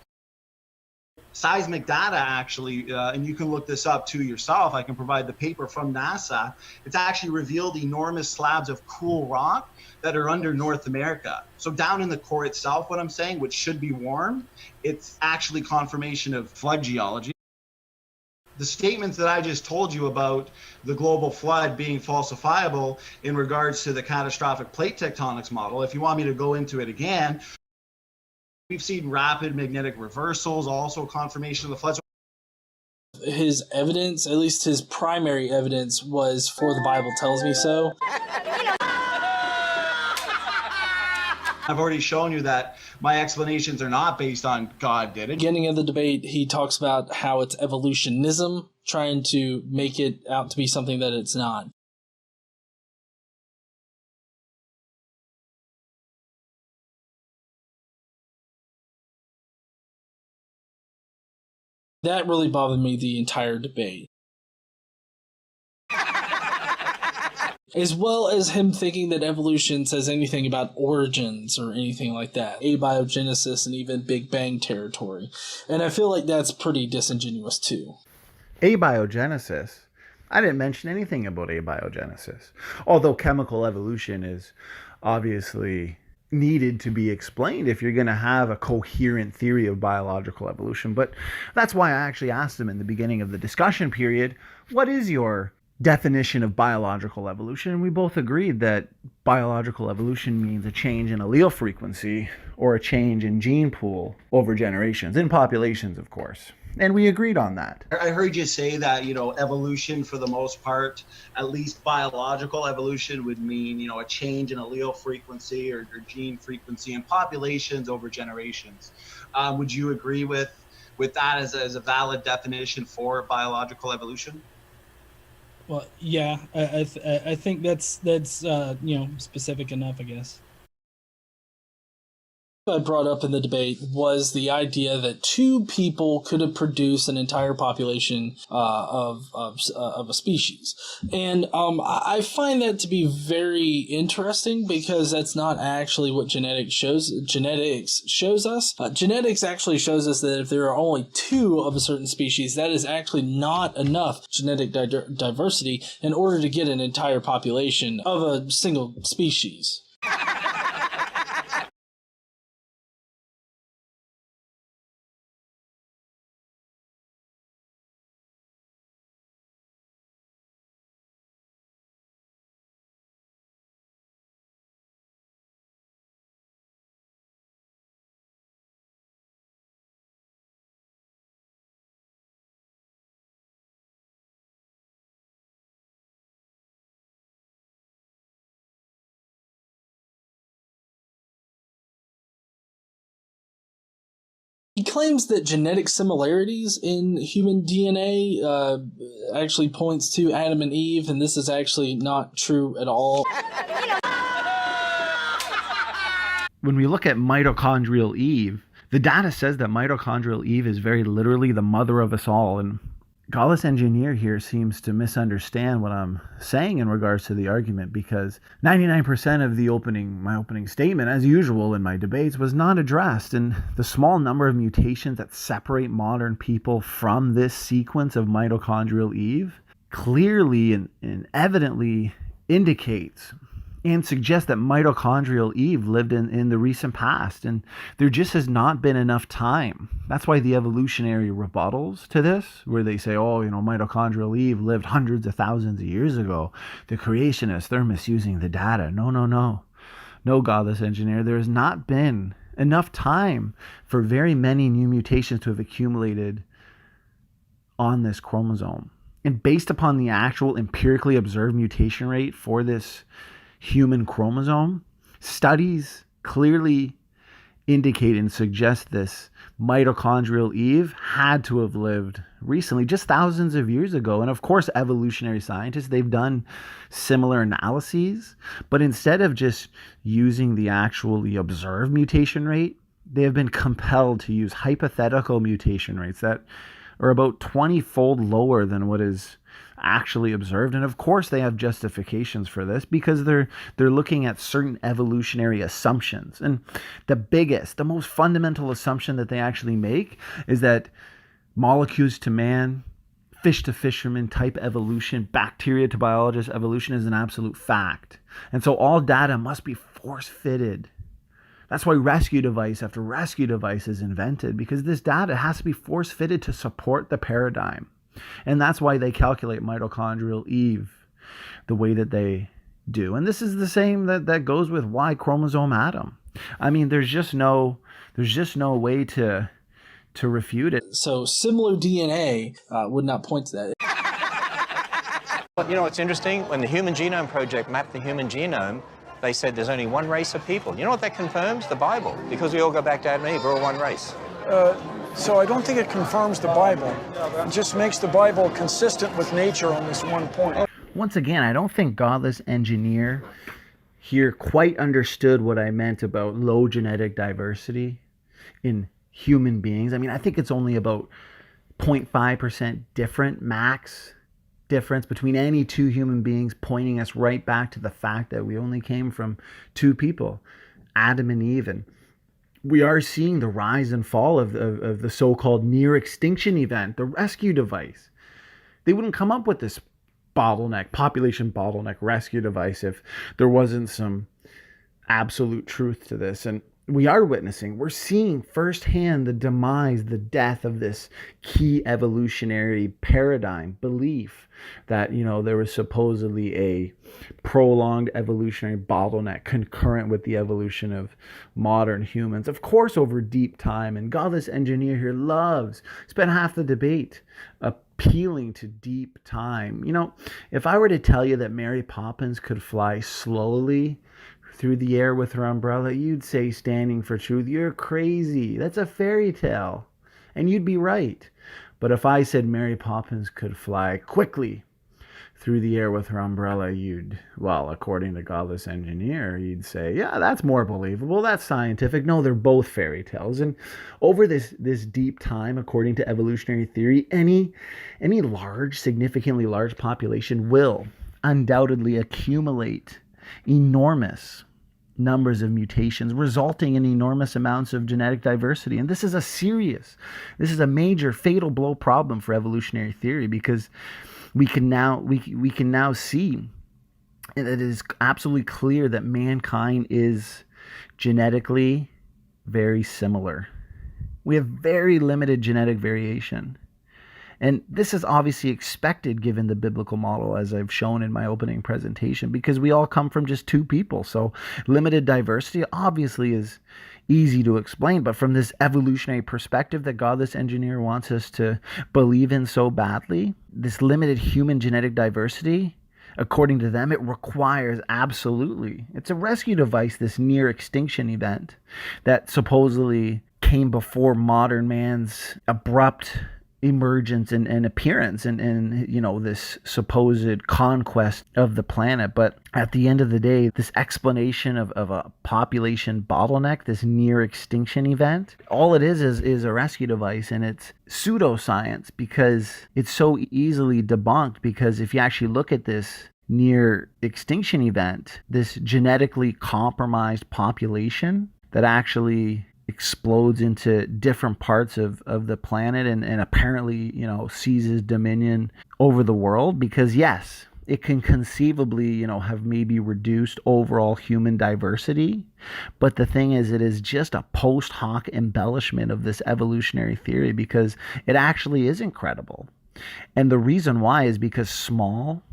Seismic data, actually, and you can look this up to yourself. I can provide the paper from NASA. It's actually revealed enormous slabs of cool rock that are under North America. So down in the core itself, what I'm saying, which should be warm, it's actually confirmation of flood geology. The statements that I just told you about the global flood being falsifiable in regards to the catastrophic plate tectonics model, if you want me to go into it again, we've seen rapid magnetic reversals, also confirmation of the floods. His evidence, at least his primary evidence, was "for the Bible tells me so." I've already shown you that my explanations are not based on God did it. Beginning of the debate, he talks about how it's evolutionism, trying to make it out to be something that it's not. That really bothered me the entire debate. As well as him thinking that evolution says anything about origins or anything like that. Abiogenesis and even Big Bang territory. And I feel like that's pretty disingenuous too. Abiogenesis? I didn't mention anything about abiogenesis. Although chemical evolution is obviously needed to be explained if you're going to have a coherent theory of biological evolution. But that's why I actually asked him in the beginning of the discussion period, what is your definition of biological evolution? And we both agreed that biological evolution means a change in allele frequency or a change in gene pool over generations, in populations, of course. And we agreed on that. I heard you say that, evolution for the most part, at least biological evolution would mean, a change in allele frequency or gene frequency in populations over generations. Would you agree with that as a valid definition for biological evolution? Well, yeah, I think that's specific enough, I guess. I brought up in the debate was the idea that two people could have produced an entire population of a species, and I find that to be very interesting because that's not actually what genetics shows. Genetics shows us. Genetics actually shows us that if there are only two of a certain species, that is actually not enough genetic diversity in order to get an entire population of a single species. He claims that genetic similarities in human DNA actually points to Adam and Eve, and this is actually not true at all. When we look at mitochondrial Eve, the data says that mitochondrial Eve is very literally the mother of us all, and Godless Engineer here seems to misunderstand what I'm saying in regards to the argument, because 99% of my opening statement, as usual in my debates, was not addressed. And the small number of mutations that separate modern people from this sequence of mitochondrial Eve clearly and evidently indicates and suggests that mitochondrial Eve lived in the recent past, and there just has not been enough time. That's why the evolutionary rebuttals to this, where they say, mitochondrial Eve lived hundreds of thousands of years ago, the creationists, they're misusing the data. No, Godless Engineer, there has not been enough time for very many new mutations to have accumulated on this chromosome. And based upon the actual empirically observed mutation rate for this human chromosome, studies clearly indicate and suggest this mitochondrial Eve had to have lived recently, just thousands of years ago. And of course, evolutionary scientists, they've done similar analyses, but instead of just using the actually observed mutation rate, they have been compelled to use hypothetical mutation rates that are about 20-fold lower than what is actually observed. And of course they have justifications for this because they're looking at certain evolutionary assumptions. And the most fundamental assumption that they actually make is that molecules to man, fish to fisherman type evolution, bacteria to biologist evolution is an absolute fact. And so all data must be force fitted. That's why rescue device after rescue device is invented, because this data has to be force fitted to support the paradigm. And that's why they calculate mitochondrial Eve the way that they do. And this is the same that goes with Y chromosome Adam. I mean, there's just no way to refute it. So similar DNA would not point to that. Well, you know what's interesting? When the Human Genome Project mapped the human genome, they said there's only one race of people. You know what that confirms? The Bible. Because we all go back to Adam and Eve, we're all one race. So I don't think it confirms the Bible. It just makes the Bible consistent with nature on this one point. Once again, I don't think Godless Engineer here quite understood what I meant about low genetic diversity in human beings. I mean, I think it's only about 0.5% different max difference between any two human beings, pointing us right back to the fact that we only came from two people, Adam and Eve. And we are seeing the rise and fall of the so-called near extinction event, the rescue device. They wouldn't come up with this population bottleneck rescue device if there wasn't some absolute truth to this. And we're seeing firsthand the demise, the death of this key evolutionary paradigm belief that, there was supposedly a prolonged evolutionary bottleneck concurrent with the evolution of modern humans, of course, over deep time. And Godless Engineer here spent half the debate appealing to deep time. If I were to tell you that Mary Poppins could fly slowly through the air with her umbrella, you'd say, standing for truth, you're crazy. That's a fairy tale. And you'd be right. But if I said Mary Poppins could fly quickly through the air with her umbrella, according to Godless Engineer, you'd say, yeah, that's more believable. That's scientific. No, they're both fairy tales. And over this deep time, according to evolutionary theory, any significantly large population will undoubtedly accumulate enormous numbers of mutations, resulting in enormous amounts of genetic diversity. And this is a major fatal blow problem for evolutionary theory, because we can now see that it is absolutely clear that mankind is genetically very similar. We have very limited genetic variation. And this is obviously expected given the biblical model, as I've shown in my opening presentation, because we all come from just two people. So limited diversity obviously is easy to explain, but from this evolutionary perspective that Godless Engineer wants us to believe in so badly, this limited human genetic diversity, according to them, it requires it's a rescue device, this near extinction event that supposedly came before modern man's abrupt emergence and appearance and this supposed conquest of the planet. But at the end of the day, this explanation of a population bottleneck, this near extinction event, all it is a rescue device, and it's pseudoscience because it's so easily debunked. Because if you actually look at this near extinction event, this genetically compromised population that actually explodes into different parts of the planet and apparently, seizes dominion over the world, because yes, it can conceivably, have maybe reduced overall human diversity. But the thing is, it is just a post hoc embellishment of this evolutionary theory, because it actually is incredible. And the reason why is because small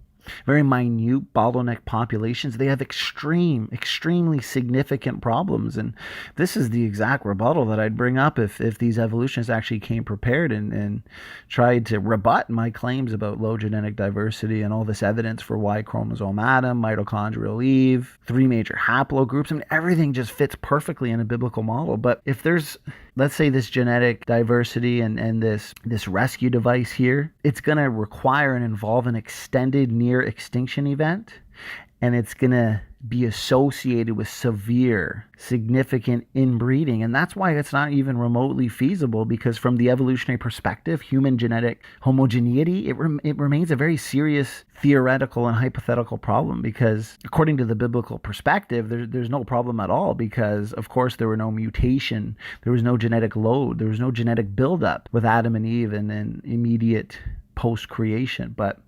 very minute bottleneck populations, they have extremely significant problems. And this is the exact rebuttal that I'd bring up if these evolutionists actually came prepared and tried to rebut my claims about low genetic diversity and all this evidence for Y chromosome Adam, mitochondrial Eve, 3 major haplogroups. I mean, everything just fits perfectly in a biblical model. But if there's, let's say, this genetic diversity and this rescue device here, it's going to require and involve an extended near extinction event, and it's going to be associated with severe, significant inbreeding. And that's why it's not even remotely feasible, because from the evolutionary perspective, human genetic homogeneity, it remains a very serious theoretical and hypothetical problem, because according to the biblical perspective, there's no problem at all, because of course there were no mutation, there was no genetic load, there was no genetic buildup with Adam and Eve and then immediate post-creation. But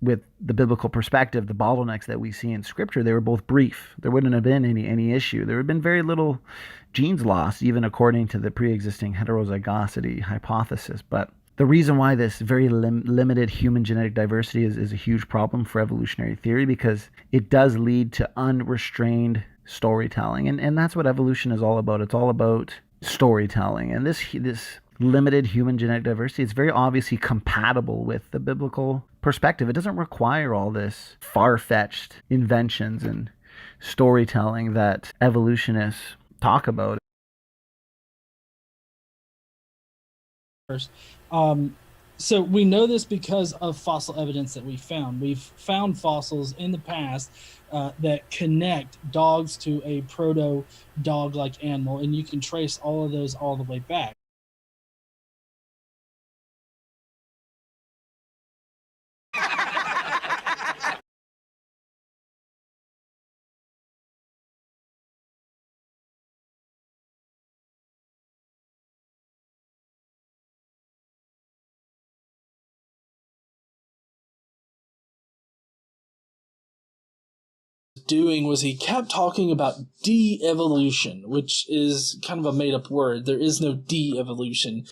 with the biblical perspective, the bottlenecks that we see in Scripture, they were both brief. There wouldn't have been any issue. There would have been very little genes lost, even according to the pre-existing heterozygosity hypothesis. But the reason why this very limited human genetic diversity is a huge problem for evolutionary theory, because it does lead to unrestrained storytelling. And that's what evolution is all about. It's all about storytelling. And this limited human genetic diversity is very obviously compatible with the biblical perspective. It doesn't require all this far-fetched inventions and storytelling that evolutionists talk about. So we know this because of fossil evidence that we found. We've found fossils in the past that connect dogs to a proto-dog-like animal, and you can trace all of those all the way back. Doing was he kept talking about de-evolution, which is kind of a made-up word. There is no de-evolution.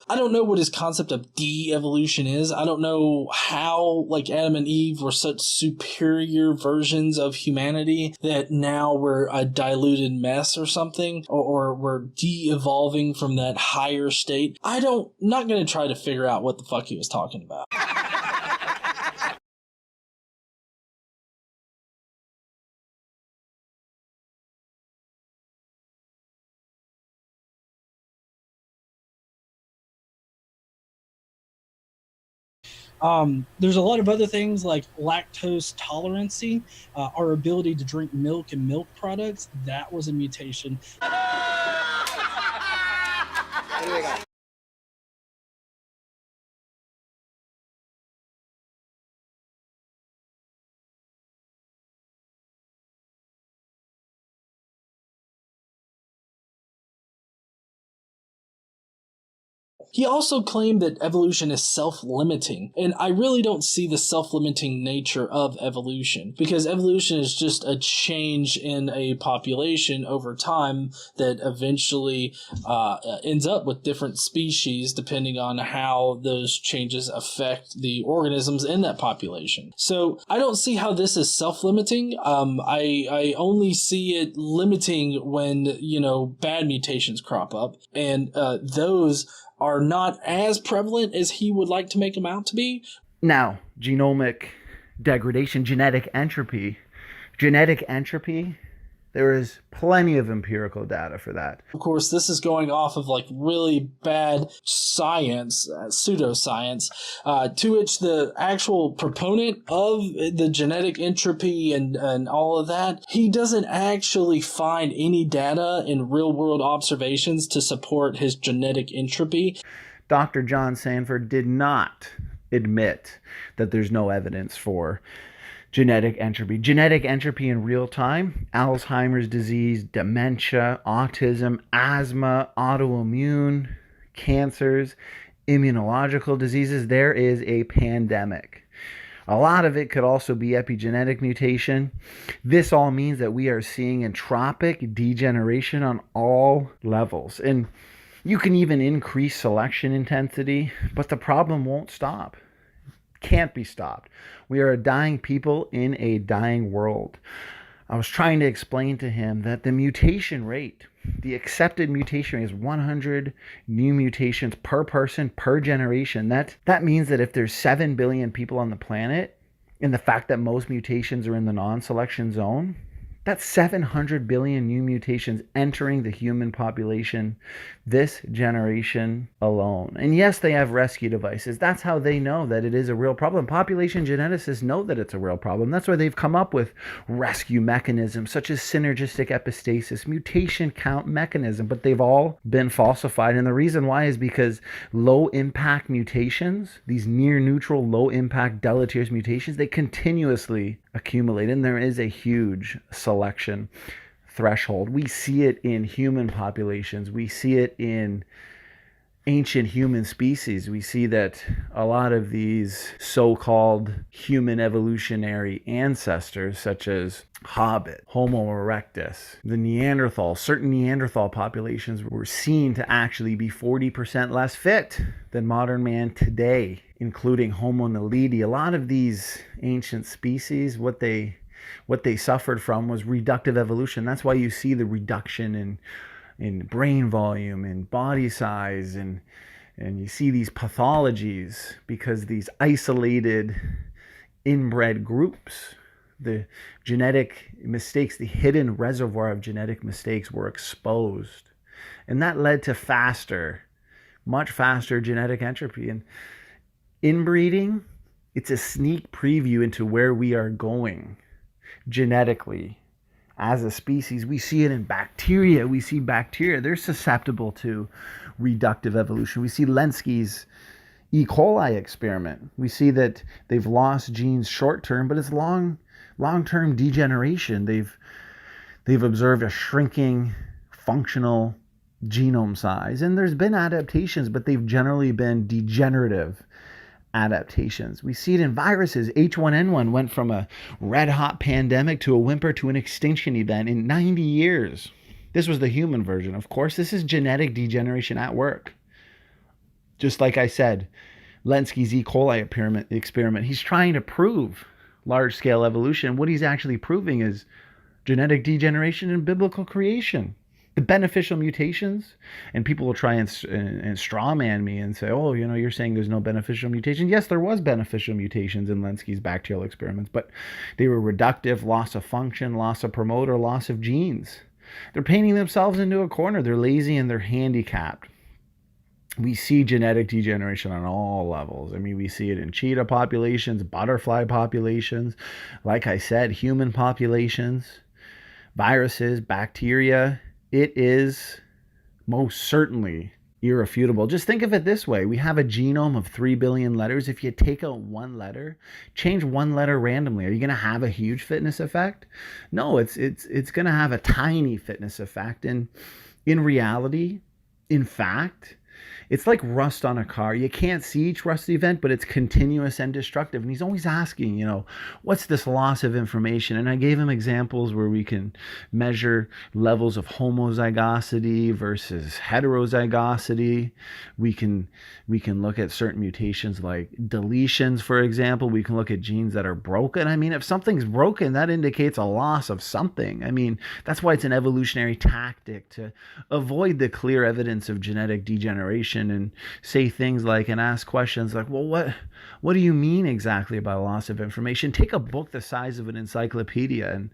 I don't know what his concept of de-evolution is. I don't know how, like, Adam and Eve were such superior versions of humanity that now we're a diluted mess or something, or we're de-evolving from that higher state. Not going to try to figure out what the fuck he was talking about. There's a lot of other things like lactose tolerancy, our ability to drink milk and milk products. That was a mutation. He also claimed that evolution is self-limiting, and I really don't see the self-limiting nature of evolution, because evolution is just a change in a population over time that eventually ends up with different species depending on how those changes affect the organisms in that population. So I don't see how this is self-limiting. I only see it limiting when, bad mutations crop up, and those are not as prevalent as he would like to make them out to be. Now, genomic degradation, genetic entropy, there is plenty of empirical data for that. Of course, this is going off of like really bad science, pseudoscience, to which the actual proponent of the genetic entropy and all of that, he doesn't actually find any data in real world observations to support his genetic entropy. Dr. John Sanford did not admit that there's no evidence for genetic entropy. Genetic entropy in real time: Alzheimer's disease, dementia, autism, asthma, autoimmune, cancers, immunological diseases. There is a pandemic. A lot of it could also be epigenetic mutation. This all means that we are seeing entropic degeneration on all levels. And you can even increase selection intensity, but the problem won't stop. Can't be stopped. We are a dying people in a dying world. I was trying to explain to him that the mutation rate, the accepted mutation rate, is 100 new mutations per person per generation. That means that if there's 7 billion people on the planet, and the fact that most mutations are in the non-selection zone, that's 700 billion new mutations entering the human population this generation alone. And yes, they have rescue devices. That's how they know that it is a real problem. Population geneticists know that it's a real problem. That's why they've come up with rescue mechanisms such as synergistic epistasis, mutation count mechanism, but they've all been falsified. And the reason why is because low impact mutations, these near neutral, low impact deleterious mutations, they continuously accumulate, and there is a huge selection threshold. We see it in human populations. We see it in ancient human species. We see that a lot of these so-called human evolutionary ancestors, such as Hobbit, Homo erectus, the Neanderthal, certain Neanderthal populations were seen to actually be 40% less fit than modern man today, including Homo naledi. A lot of these ancient species, what they suffered from was reductive evolution. That's why you see the reduction in brain volume and body size, and you see these pathologies because these isolated inbred groups, the genetic mistakes, the hidden reservoir of genetic mistakes were exposed. And that led to much faster genetic entropy. And inbreeding, it's a sneak preview into where we are going genetically as a species. We see it in bacteria. We see bacteria, they're susceptible to reductive evolution. We see Lenski's E. coli experiment. We see that they've lost genes short term, but it's long-term degeneration. They've observed a shrinking functional genome size, and there's been adaptations, but they've generally been degenerative adaptations. We see it in viruses. H1N1 went from a red hot pandemic to a whimper to an extinction event in 90 years. This was the human version. Of course, this is genetic degeneration at work. Just like I said, Lenski's E. coli experiment, he's trying to prove large-scale evolution. What he's actually proving is genetic degeneration and biblical creation. The beneficial mutations, and people will try and strawman me and say, oh, you're saying there's no beneficial mutation. Yes, there was beneficial mutations in Lenski's bacterial experiments, but they were reductive, loss of function, loss of promoter, loss of genes. They're painting themselves into a corner. They're lazy and they're handicapped. We see genetic degeneration on all levels. I mean, we see it in cheetah populations, butterfly populations, like I said, human populations, viruses, bacteria. It is most certainly irrefutable. Just think of it this way. We have a genome of 3 billion letters. If you take out one letter, change one letter randomly, are you going to have a huge fitness effect? No, it's going to have a tiny fitness effect. And in reality, in fact, it's like rust on a car. You can't see each rust event, but it's continuous and destructive. And he's always asking, what's this loss of information? And I gave him examples where we can measure levels of homozygosity versus heterozygosity. We can look at certain mutations like deletions, for example. We can look at genes that are broken. I mean, if something's broken, that indicates a loss of something. I mean, that's why it's an evolutionary tactic to avoid the clear evidence of genetic degeneration and say things like, and ask questions like, well, what do you mean exactly by loss of information? Take a book the size of an encyclopedia and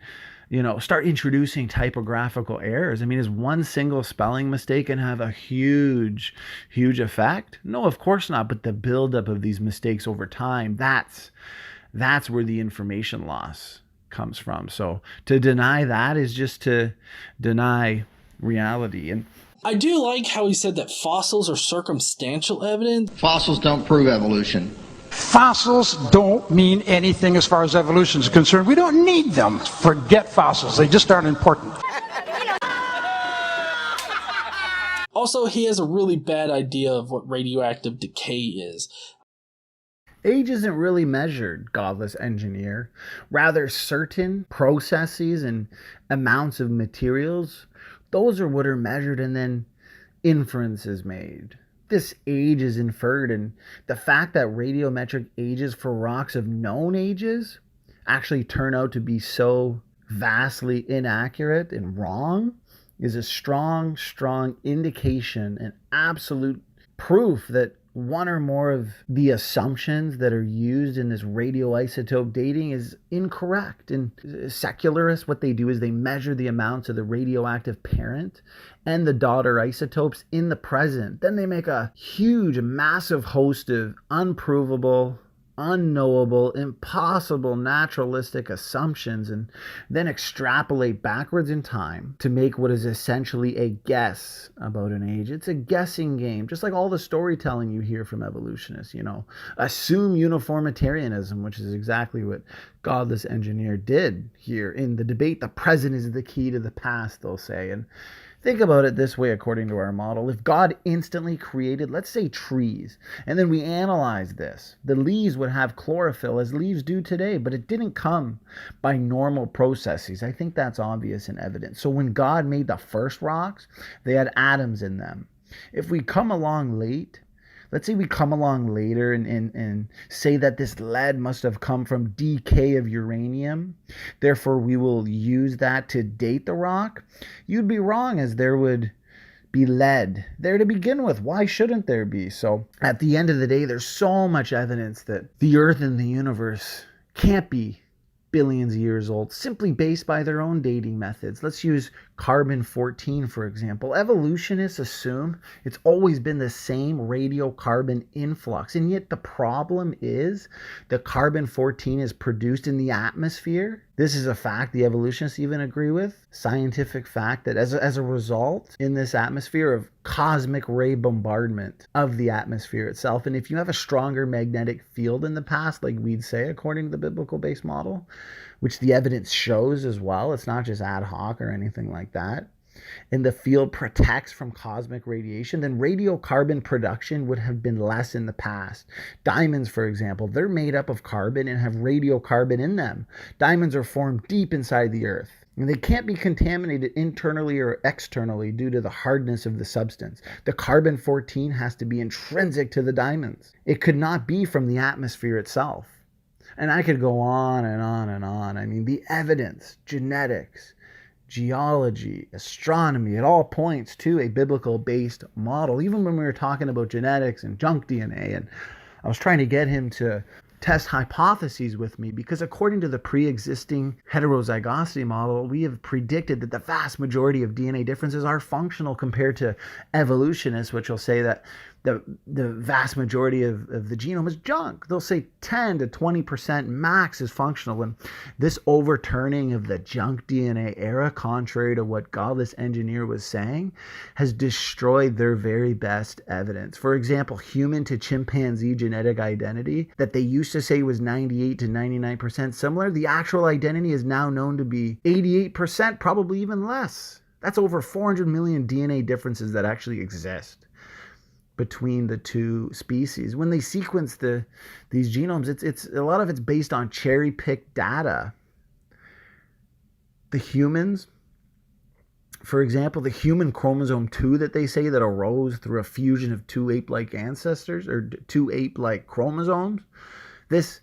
start introducing typographical errors. I mean, is one single spelling mistake can have a huge effect? No, of course not. But the buildup of these mistakes over time, that's where the information loss comes from. So to deny that is just to deny reality. And I do like how he said that fossils are circumstantial evidence. Fossils don't prove evolution. Fossils don't mean anything as far as evolution is concerned. We don't need them. Forget fossils. They just aren't important. Also, he has a really bad idea of what radioactive decay is. Age isn't really measured, Godless Engineer. Rather, certain processes and amounts of materials, those are what are measured, and then inferences made. This age is inferred, and the fact that radiometric ages for rocks of known ages actually turn out to be so vastly inaccurate and wrong is a strong indication and absolute proof that one or more of the assumptions that are used in this radioisotope dating is incorrect. And secularists, what they do is they measure the amounts of the radioactive parent and the daughter isotopes in the present. Then they make a huge, massive host of unprovable, unknowable, impossible naturalistic assumptions, and then extrapolate backwards in time to make what is essentially a guess about an age. It's a guessing game, just like all the storytelling you hear from evolutionists, assume uniformitarianism, which is exactly what Godless Engineer did here in the debate. The present is the key to the past, they'll say. And think about it this way, according to our model. If God instantly created, let's say, trees, and then we analyze this, the leaves would have chlorophyll as leaves do today, but it didn't come by normal processes. I think that's obvious and evident. So when God made the first rocks, they had atoms in them. If we come along late, let's say we come along later and say that this lead must have come from decay of uranium, therefore we will use that to date the rock, you'd be wrong, as there would be lead there to begin with. Why shouldn't there be? So at the end of the day, there's so much evidence that the Earth and the universe can't be billions of years old, simply based by their own dating methods. Let's use carbon-14, for example. Evolutionists assume it's always been the same radiocarbon influx, and yet the problem is that carbon-14 is produced in the atmosphere. This is a fact the evolutionists even agree with, scientific fact, that as a result in this atmosphere of cosmic ray bombardment of the atmosphere itself, and if you have a stronger magnetic field in the past, like we'd say according to the biblical base model, which the evidence shows as well, it's not just ad hoc or anything like that, and the field protects from cosmic radiation, then radiocarbon production would have been less in the past. Diamonds, for example, they're made up of carbon and have radiocarbon in them. Diamonds are formed deep inside the earth, and they can't be contaminated internally or externally due to the hardness of the substance. The carbon-14 has to be intrinsic to the diamonds. It could not be from the atmosphere itself. And I could go on and on and on. I mean, the evidence, genetics, geology, astronomy, it all points to a biblical-based model. Even when we were talking about genetics and junk DNA, and I was trying to get him to test hypotheses with me, because according to the pre-existing heterozygosity model, we have predicted that the vast majority of DNA differences are functional compared to evolutionists, which will say that the vast majority of the genome is junk. They'll say 10 to 20% max is functional. And this overturning of the junk DNA era, contrary to what Godless Engineer was saying, has destroyed their very best evidence. For example, human to chimpanzee genetic identity that they used to say was 98 to 99% similar, the actual identity is now known to be 88%, probably even less. That's over 400 million DNA differences that actually exist between the two species. When they sequence these genomes, it's a lot of it's based on cherry-picked data. The humans, for example, the human chromosome 2 that they say that arose through a fusion of two ape-like ancestors, or two ape-like chromosomes, this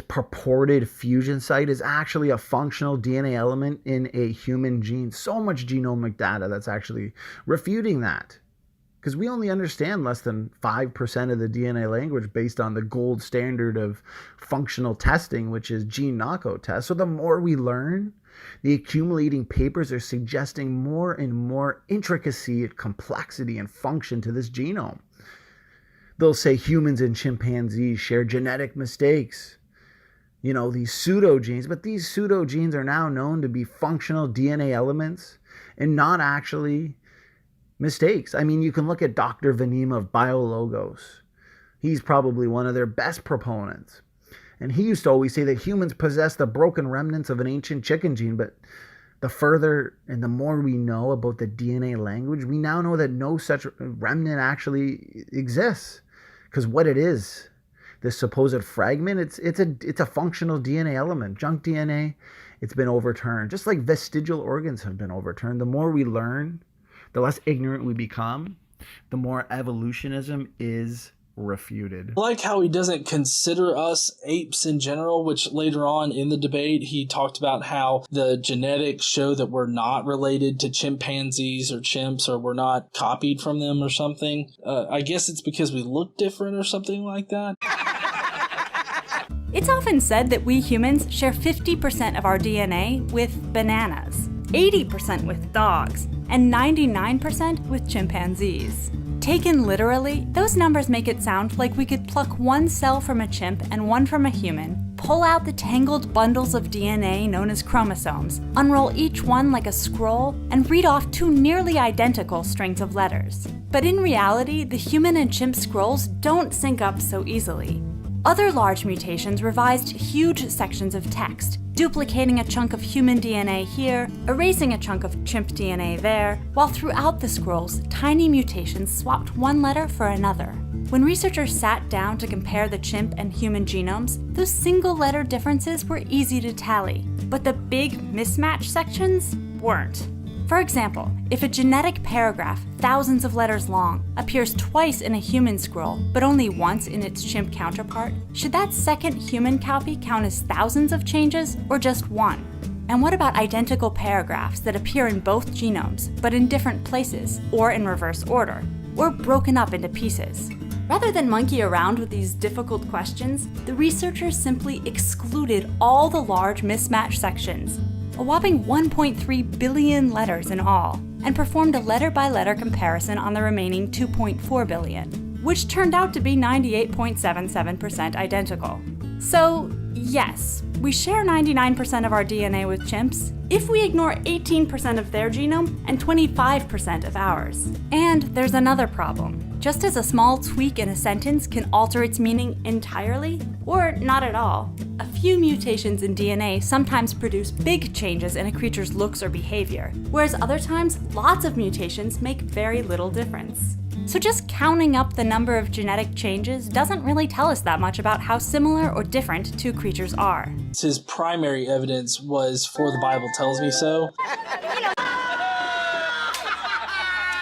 purported fusion site is actually a functional DNA element in a human gene. So much genomic data that's actually refuting that. Because we only understand less than 5% of the DNA language based on the gold standard of functional testing, which is gene knockout tests. So the more we learn, the accumulating papers are suggesting more and more intricacy and complexity and function to this genome. They'll say humans and chimpanzees share genetic mistakes, these pseudogenes, but these pseudogenes are now known to be functional DNA elements and not actually mistakes. I mean, you can look at Dr. Vanima of BioLogos, He's probably one of their best proponents. And he used to always say that humans possess the broken remnants of an ancient chicken gene, but the further and the more we know about the DNA language, we now know that no such remnant actually exists. Because what it is, this supposed fragment, it's a functional DNA element. Junk DNA, it's been overturned. Just like vestigial organs have been overturned. The more we learn, the less ignorant we become, the more evolutionism is refuted. I like how he doesn't consider us apes in general, which later on in the debate, he talked about how the genetics show that we're not related to chimpanzees or chimps, or we're not copied from them or something. I guess it's because we look different or something like that. It's often said that we humans share 50% of our DNA with bananas, 80% with dogs, and 99% with chimpanzees. Taken literally, those numbers make it sound like we could pluck one cell from a chimp and one from a human, pull out the tangled bundles of DNA known as chromosomes, unroll each one like a scroll, and read off two nearly identical strings of letters. But in reality, the human and chimp scrolls don't sync up so easily. Other large mutations revised huge sections of text, duplicating a chunk of human DNA here, erasing a chunk of chimp DNA there, while throughout the scrolls, tiny mutations swapped one letter for another. When researchers sat down to compare the chimp and human genomes, those single-letter differences were easy to tally, but the big mismatch sections weren't. For example, if a genetic paragraph, thousands of letters long, appears twice in a human scroll, but only once in its chimp counterpart, should that second human copy count as thousands of changes, or just one? And what about identical paragraphs that appear in both genomes, but in different places, or in reverse order, or broken up into pieces? Rather than monkey around with these difficult questions, the researchers simply excluded all the large mismatch sections, a whopping 1.3 billion letters in all, and performed a letter-by-letter comparison on the remaining 2.4 billion, which turned out to be 98.77% identical. So, yes, we share 99% of our DNA with chimps if we ignore 18% of their genome and 25% of ours. And there's another problem. Just as a small tweak in a sentence can alter its meaning entirely, or not at all, a few mutations in DNA sometimes produce big changes in a creature's looks or behavior, whereas other times, lots of mutations make very little difference. So just counting up the number of genetic changes doesn't really tell us that much about how similar or different two creatures are. His primary evidence was, "For the Bible tells me so."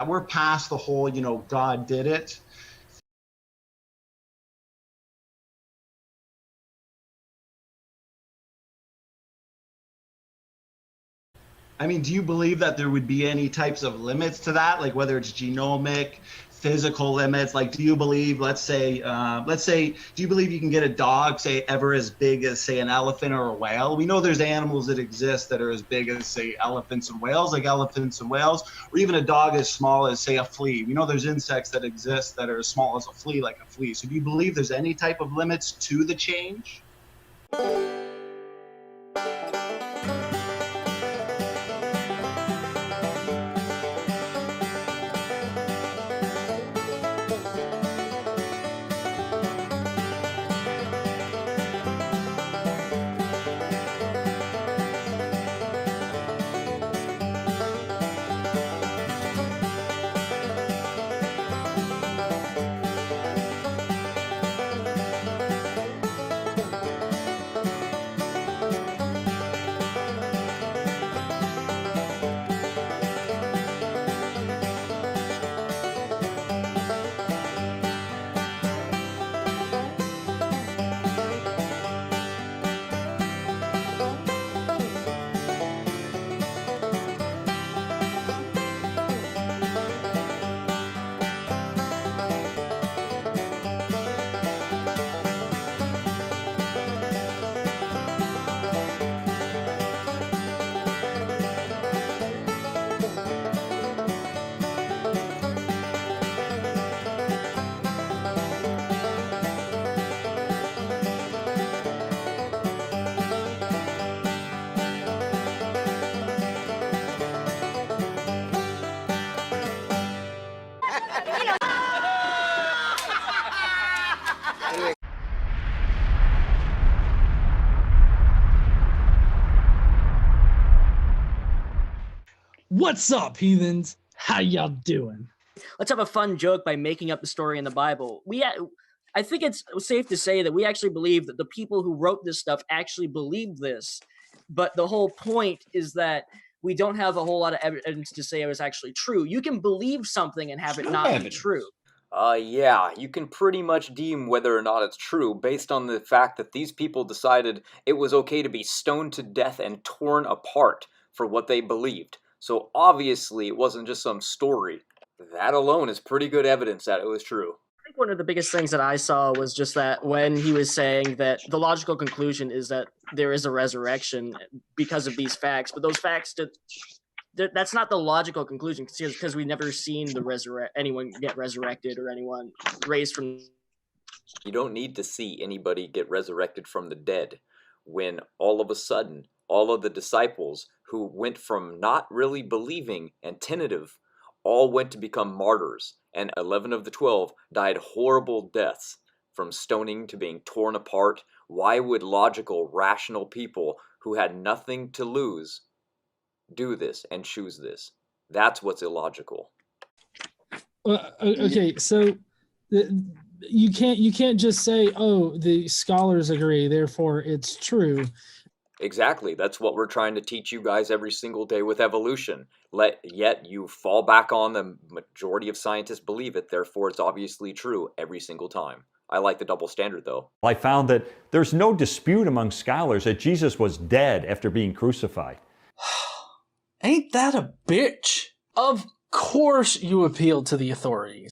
We're past the whole, God did it. I mean, do you believe that there would be any types of limits to that? Like whether it's genomic, physical limits? Like, do you believe, let's say, do you believe you can get a dog, say, ever as big as, say, an elephant or a whale? We know there's animals that exist that are as big as, say, elephants and whales, or even a dog as small as, say, a flea. We know there's insects that exist that are as small as a flea, like a flea. So do you believe there's any type of limits to the change? What's up, heathens? How y'all doing? Let's have a fun joke by making up the story in the Bible. I think it's safe to say that we actually believe that the people who wrote this stuff actually believed this. But the whole point is that we don't have a whole lot of evidence to say it was actually true. You can believe something and have it not be true. Yeah, you can pretty much deem whether or not it's true based on the fact that these people decided it was okay to be stoned to death and torn apart for what they believed. So obviously it wasn't just some story. That alone is pretty good evidence that it was true. I think one of the biggest things that I saw was just that when he was saying that the logical conclusion is that there is a resurrection because of these facts, but those facts, that's not the logical conclusion because we've never seen anyone get resurrected or anyone raised from. You don't need to see anybody get resurrected from the dead when all of a sudden all of the disciples who went from not really believing and tentative all went to become martyrs, and 11 of the 12 died horrible deaths from stoning to being torn apart. Why would logical, rational people who had nothing to lose do this and choose this? That's what's illogical. Okay, so you can't just say, oh, the scholars agree, therefore it's true. Exactly. That's what we're trying to teach you guys every single day with evolution. Yet you fall back on the majority of scientists believe it, therefore it's obviously true every single time. I like the double standard, though. I found that there's no dispute among scholars that Jesus was dead after being crucified. Ain't that a bitch? Of course you appeal to the authorities.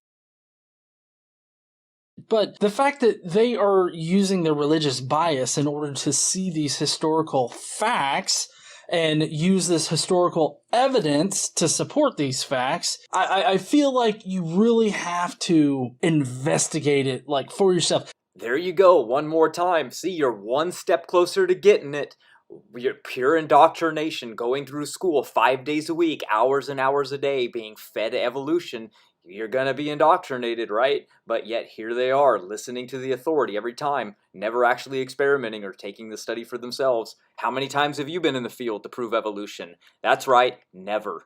But the fact that they are using their religious bias in order to see these historical facts and use this historical evidence to support these facts, I feel like you really have to investigate it for yourself. There you go, one more time. See, you're one step closer to getting it. You're pure indoctrination, going through school 5 days a week, hours and hours a day, being fed evolution. You're gonna be indoctrinated, right? But yet here they are, listening to the authority every time, never actually experimenting or taking the study for themselves. How many times have you been in the field to prove evolution? That's right, never.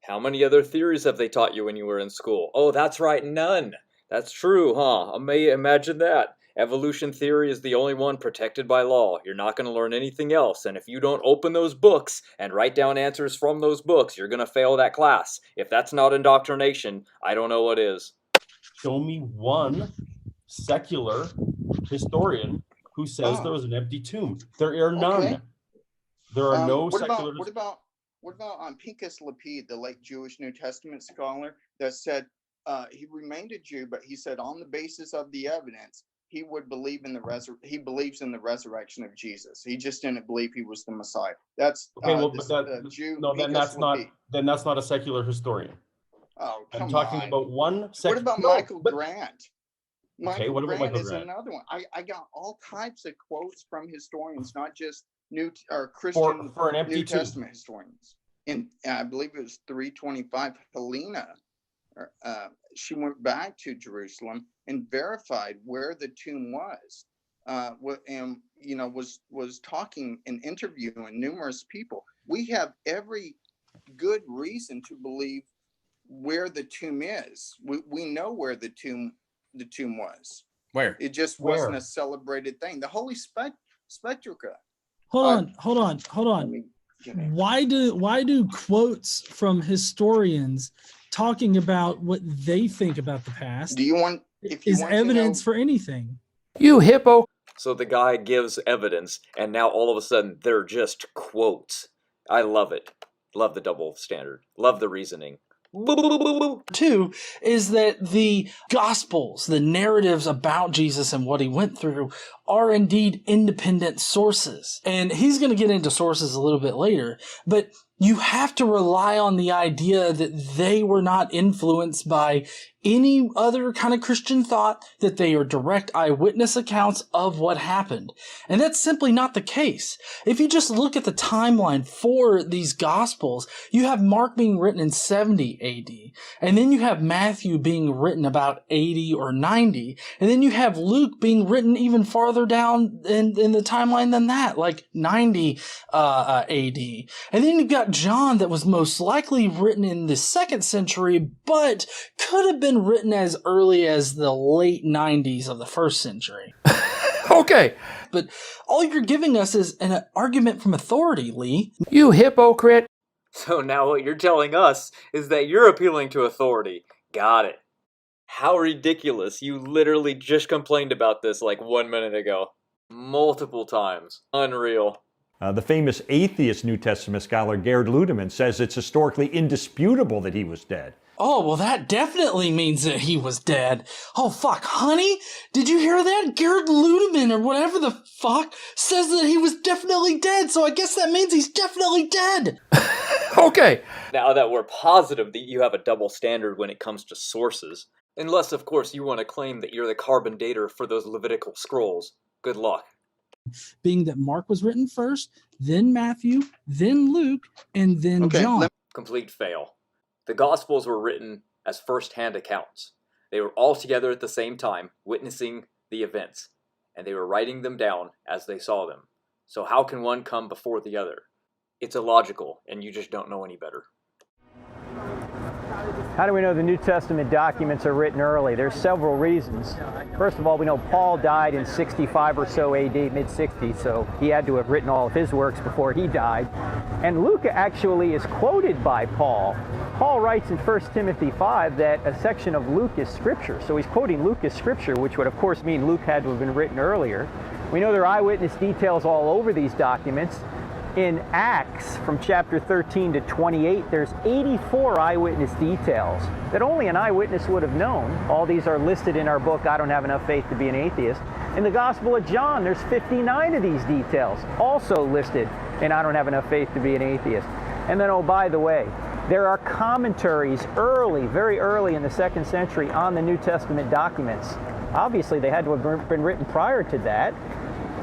How many other theories have they taught you when you were in school? Oh, that's right, none. That's true, huh? Imagine that. Evolution theory is the only one protected by law. You're not going to learn anything else, and if you don't open those books and write down answers from those books, you're going to fail that class. If that's not indoctrination, I don't know what is. Show me one secular historian who says there was an empty tomb. There are none. Okay. There are no secular... What about Pincus Lapide, the late Jewish New Testament scholar, that said he remained a Jew, but he said on the basis of the evidence, he would believe in he believes in the resurrection of Jesus. He just didn't believe he was the Messiah. That's okay. Then that's not a secular historian. Oh, come on. I'm talking about one. What about Michael Grant? Michael Grant is another one. I got all types of quotes from historians, not just Christian for an empty New Testament historians. In I believe it was 325. Helena, she went back to Jerusalem and verified where the tomb was, and was talking and interviewing numerous people. We have every good reason to believe where the tomb is. We know where the tomb was. Where? It just wasn't a celebrated thing. The Holy Spectrica. Hold on. Why do quotes from historians talking about what they think about the past is evidence for anything? You hippo. So the guy gives evidence, and now all of a sudden they're just quotes. I love it. Love the double standard. Love the reasoning. Two is that the Gospels, the narratives about Jesus and what he went through, are indeed independent sources. And he's going to get into sources a little bit later, but you have to rely on the idea that they were not influenced by any other kind of Christian thought, that they are direct eyewitness accounts of what happened. And that's simply not the case. If you just look at the timeline for these Gospels, you have Mark being written in 70 AD, and then you have Matthew being written about 80 or 90, and then you have Luke being written even farther farther down in the timeline than that, like 90 AD. And then you've got John that was most likely written in the 2nd century, but could have been written as early as the late 90s of the 1st century. Okay. But all you're giving us is an argument from authority, Lee. You hypocrite. So now what you're telling us is that you're appealing to authority. Got it. How ridiculous. You literally just complained about this like 1 minute ago. Multiple times. Unreal. The famous atheist New Testament scholar Gerd Ludemann says it's historically indisputable that he was dead. Oh, well, that definitely means that he was dead. Oh, fuck, honey? Did you hear that? Gerd Ludemann, or whatever the fuck, says that he was definitely dead, so I guess that means he's definitely dead. Okay. Now that we're positive that you have a double standard when it comes to sources, unless, of course, you want to claim that you're the carbon dater for those Levitical scrolls. Good luck. Being that Mark was written first, then Matthew, then Luke, and then John. Complete fail. The Gospels were written as first-hand accounts. They were all together at the same time, witnessing the events, and they were writing them down as they saw them. So how can one come before the other? It's illogical, and you just don't know any better. How do we know the New Testament documents are written early? There's several reasons. First of all, we know Paul died in 65 or so AD, mid-60s, so he had to have written all of his works before he died. And Luke actually is quoted by Paul. Paul writes in 1 Timothy 5 that a section of Luke is scripture. So he's quoting Luke as scripture, which would of course mean Luke had to have been written earlier. We know there are eyewitness details all over these documents. In Acts, from chapter 13 to 28, there's 84 eyewitness details that only an eyewitness would have known. All these are listed in our book, I Don't Have Enough Faith to Be an Atheist. In the Gospel of John, there's 59 of these details, also listed in I Don't Have Enough Faith to Be an Atheist. And then, oh, by the way, there are commentaries early, very early in the 2nd century on the New Testament documents. Obviously, they had to have been written prior to that.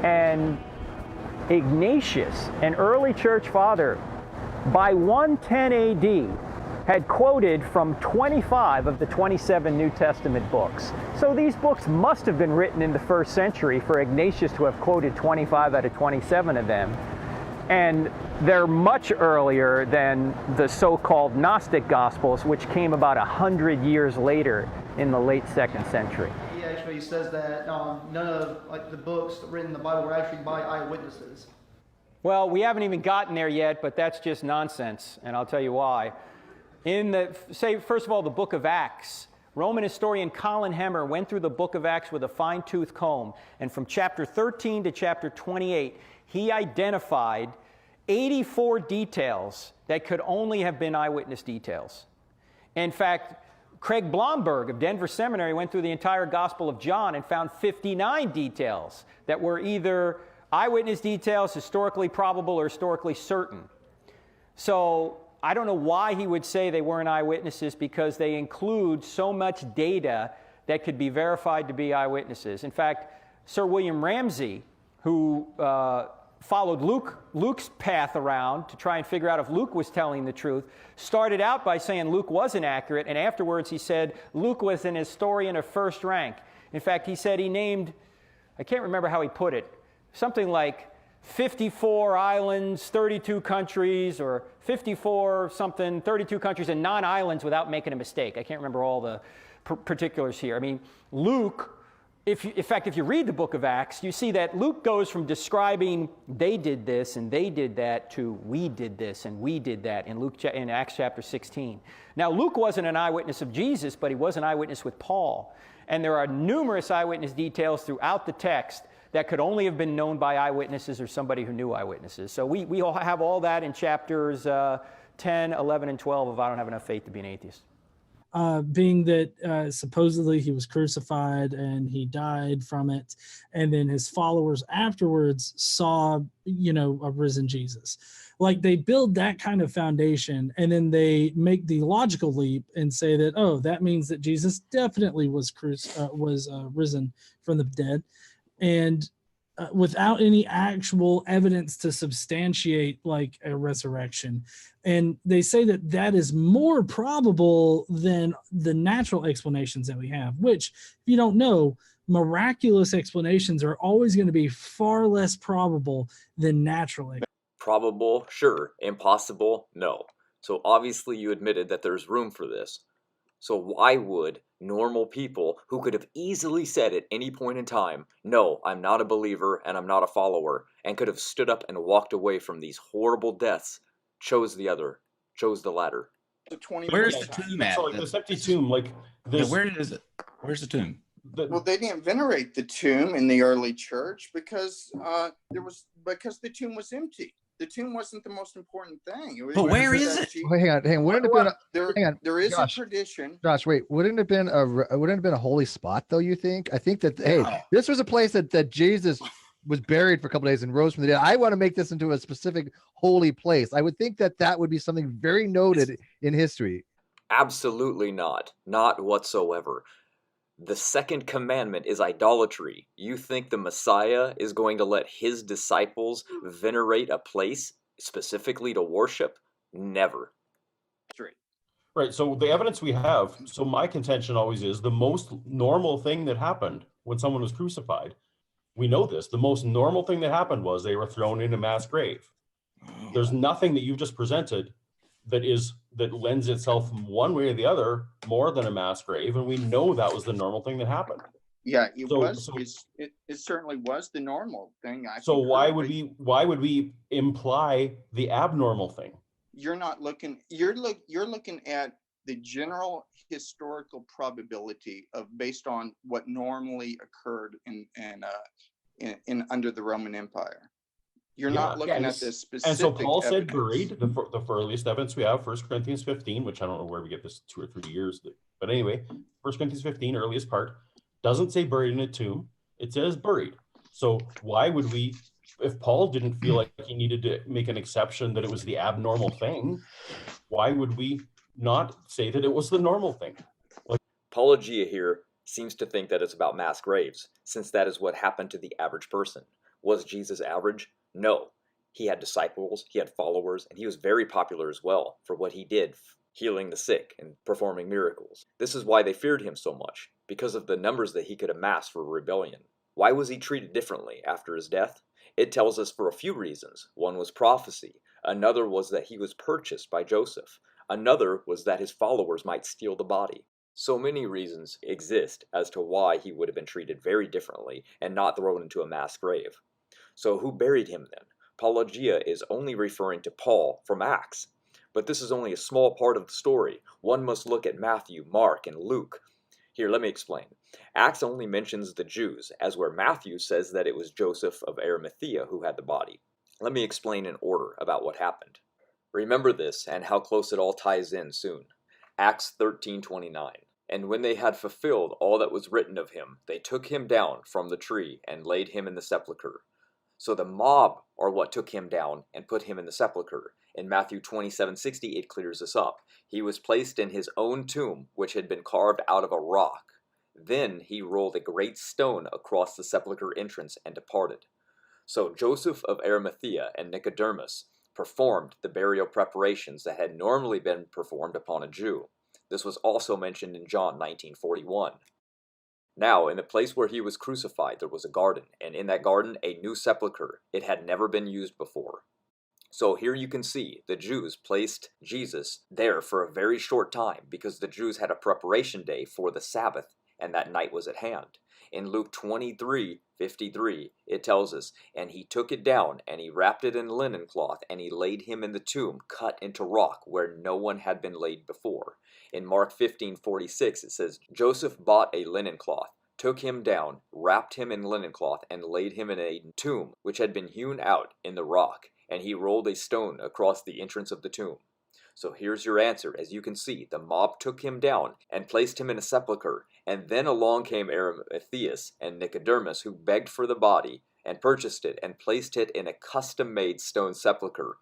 And Ignatius, an early church father, by 110 AD, had quoted from 25 of the 27 New Testament books. So these books must have been written in the 1st century for Ignatius to have quoted 25 out of 27 of them. And they're much earlier than the so-called Gnostic Gospels, which came about 100 years later in the late 2nd century. He actually says that none of the books written in the Bible were actually by eyewitnesses. Well, we haven't even gotten there yet, but that's just nonsense, and I'll tell you why. First of all, the book of Acts. Roman historian Colin Hemmer went through the book of Acts with a fine-tooth comb, and from chapter 13 to chapter 28, he identified 84 details that could only have been eyewitness details. In fact, Craig Blomberg of Denver Seminary went through the entire Gospel of John and found 59 details that were either eyewitness details, historically probable, or historically certain. So I don't know why he would say they weren't eyewitnesses, because they include so much data that could be verified to be eyewitnesses. In fact, Sir William Ramsay, who followed Luke's path around to try and figure out if Luke was telling the truth, started out by saying Luke wasn't accurate, and afterwards he said Luke was an historian of first rank. In fact, he said he named, I can't remember how he put it, something like 54 islands, 32 countries, or 54 something, 32 countries and non-islands without making a mistake. I can't remember all the particulars here. I mean, Luke, in fact, if you read the book of Acts, you see that Luke goes from describing they did this and they did that to we did this and we did that in Acts chapter 16. Now, Luke wasn't an eyewitness of Jesus, but he was an eyewitness with Paul. And there are numerous eyewitness details throughout the text that could only have been known by eyewitnesses or somebody who knew eyewitnesses. So we all have all that in chapters 10, 11, and 12 of I Don't Have Enough Faith to Be an Atheist. Being that supposedly he was crucified and he died from it, and then his followers afterwards saw, a risen Jesus. Like, they build that kind of foundation, and then they make the logical leap and say that, oh, that means that Jesus definitely was risen from the dead, and without any actual evidence to substantiate like a resurrection. And they say that that is more probable than the natural explanations that we have, which, if you don't know, miraculous explanations are always going to be far less probable than natural. Probable, sure. Impossible, no. So obviously you admitted that there's room for this. So why would normal people who could have easily said at any point in time, no, I'm not a believer and I'm not a follower, and could have stood up and walked away from these horrible deaths, chose the latter? Where's the tomb at? So like this empty tomb, like this. Yeah, where is it? Where's the tomb? Well, they didn't venerate the tomb in the early church because the tomb was empty. The tomb wasn't the most important thing. But where is it? Wait, hang on. Wouldn't it have been there is Josh, a tradition. Josh, wait. Wouldn't it have been a holy spot though? You think? I think that hey, this was a place that Jesus was buried for a couple of days and rose from the dead. I want to make this into a specific holy place. I would think that would be something very noted in history. Absolutely not. Not whatsoever. The second commandment is idolatry. You think the Messiah is going to let his disciples venerate a place specifically to worship? Never. Right, so the evidence we have, so my contention always is the most normal thing that happened when someone was crucified. We know this. The most normal thing that happened was they were thrown in a mass grave. There's nothing that you've just presented that lends itself one way or the other more than a mass grave, and we know that was the normal thing that happened. Yeah, it certainly was the normal thing. So why would we imply the abnormal thing? You're not looking. You're looking at the general historical probability based on what normally occurred in under the Roman Empire. You're not looking at this specific. And so Paul said evidence. buried, the earliest evidence we have, 1 Corinthians 15, which I don't know where we get this 2 or 3 years. But anyway, 1 Corinthians 15, earliest part, doesn't say buried in a tomb. It says buried. So why would we, if Paul didn't feel like he needed to make an exception that it was the abnormal thing, why would we not say that it was the normal thing? Apologia here seems to think that it's about mass graves, since that is what happened to the average person. Was Jesus average? No. He had disciples, he had followers, and he was very popular as well for what he did, healing the sick and performing miracles. This is why they feared him so much, because of the numbers that he could amass for rebellion. Why was he treated differently after his death? It tells us for a few reasons. One was prophecy. Another was that he was purchased by Joseph. Another was that his followers might steal the body. So many reasons exist as to why he would have been treated very differently and not thrown into a mass grave. So who buried him then? Apologia is only referring to Paul from Acts. But this is only a small part of the story. One must look at Matthew, Mark, and Luke. Here, let me explain. Acts only mentions the Jews, as where Matthew says that it was Joseph of Arimathea who had the body. Let me explain in order about what happened. Remember this and how close it all ties in soon. Acts 13:29. And when they had fulfilled all that was written of him, they took him down from the tree and laid him in the sepulchre. So the mob are what took him down and put him in the sepulchre. In Matthew 27:60, it clears this up. He was placed in his own tomb, which had been carved out of a rock. Then he rolled a great stone across the sepulchre entrance and departed. So Joseph of Arimathea and Nicodemus performed the burial preparations that had normally been performed upon a Jew. This was also mentioned in John 19:41. Now, in the place where he was crucified, there was a garden, and in that garden, a new sepulchre. It had never been used before. So here you can see the Jews placed Jesus there for a very short time because the Jews had a preparation day for the Sabbath, and that night was at hand. In Luke 23:53, it tells us, and he took it down, and he wrapped it in linen cloth, and he laid him in the tomb cut into rock where no one had been laid before. In Mark 15:46, it says, Joseph bought a linen cloth, took him down, wrapped him in linen cloth, and laid him in a tomb which had been hewn out in the rock, and he rolled a stone across the entrance of the tomb. So here's your answer. As you can see, the mob took him down and placed him in a sepulchre, and then along came Arimatheus and Nicodemus, who begged for the body and purchased it and placed it in a custom-made stone sepulchre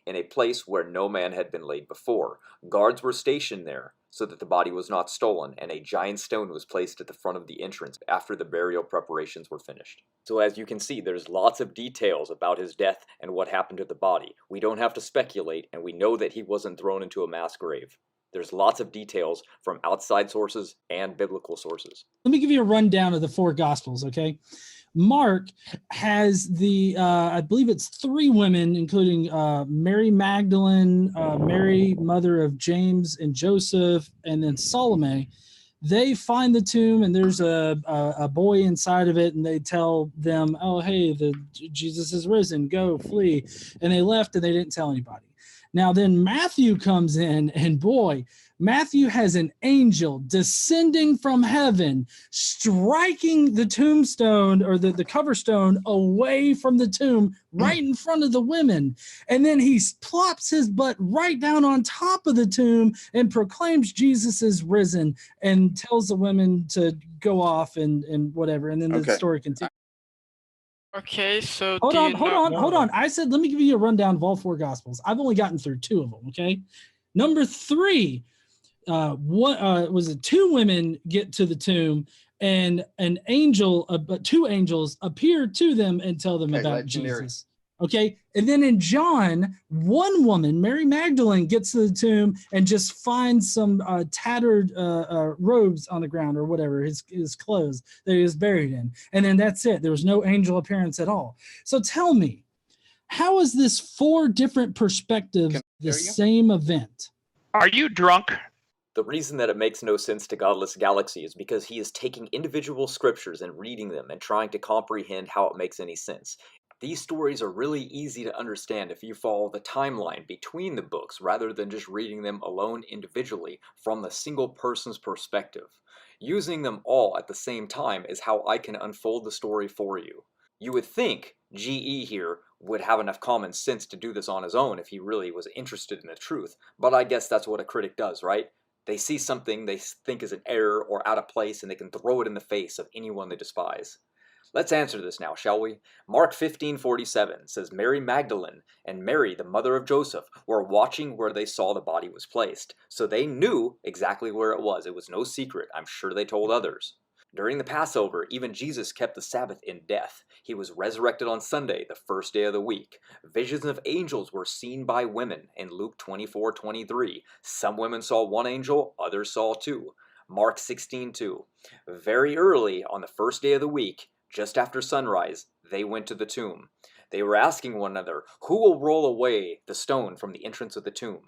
in a place where no man had been laid before. Guards were stationed there so that the body was not stolen, and a giant stone was placed at the front of the entrance after the burial preparations were finished. So as you can see, there's lots of details about his death and what happened to the body. We don't have to speculate, and we know that he wasn't thrown into a mass grave. There's lots of details from outside sources and biblical sources. Let me give you a rundown of the four Gospels, okay? Mark has I believe it's 3 women, including Mary Magdalene, Mary, mother of James and Joseph, and then Salome. They find the tomb, and there's a boy inside of it, and they tell them, oh, hey, Jesus is risen, go, flee. And they left, and they didn't tell anybody. Now then Matthew comes in, and boy, Matthew has an angel descending from heaven, striking the tombstone or the cover stone away from the tomb right in front of the women. And then he plops his butt right down on top of the tomb and proclaims Jesus is risen and tells the women to go off and whatever. And then the story continues. Okay, so Hold on. I said, let me give you a rundown of all 4 Gospels. I've only gotten through 2 of them, okay? Number 3, was it 2 women get to the tomb and an angel, 2 angels appear to them and tell them about Jesus. Okay. And then in John, 1 woman, Mary Magdalene, gets to the tomb and just finds some tattered robes on the ground or whatever, his clothes that he was buried in. And then that's it. There was no angel appearance at all. So tell me, how is this 4 different perspectives the same event? Are you drunk? The reason that it makes no sense to Godless Galaxy is because he is taking individual scriptures and reading them and trying to comprehend how it makes any sense. These stories are really easy to understand if you follow the timeline between the books rather than just reading them alone individually from the single person's perspective. Using them all at the same time is how I can unfold the story for you. You would think GE here would have enough common sense to do this on his own if he really was interested in the truth, but I guess that's what a critic does, right? They see something they think is an error or out of place and they can throw it in the face of anyone they despise. Let's answer this now, shall we? Mark 15:47 says Mary Magdalene and Mary, the mother of Joseph, were watching where they saw the body was placed. So they knew exactly where it was. It was no secret. I'm sure they told others. During the Passover, even Jesus kept the Sabbath in death. He was resurrected on Sunday, the first day of the week. Visions of angels were seen by women in Luke 24:23. Some women saw 1 angel, others saw 2. Mark 16:2. Very early on the first day of the week, just after sunrise, they went to the tomb. They were asking one another, who will roll away the stone from the entrance of the tomb?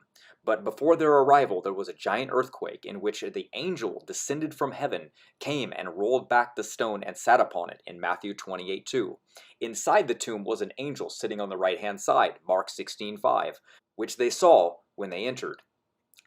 But before their arrival, there was a giant earthquake in which the angel descended from heaven, came and rolled back the stone and sat upon it in Matthew 28:2. Inside the tomb was an angel sitting on the right-hand side, Mark 16:5, which they saw when they entered.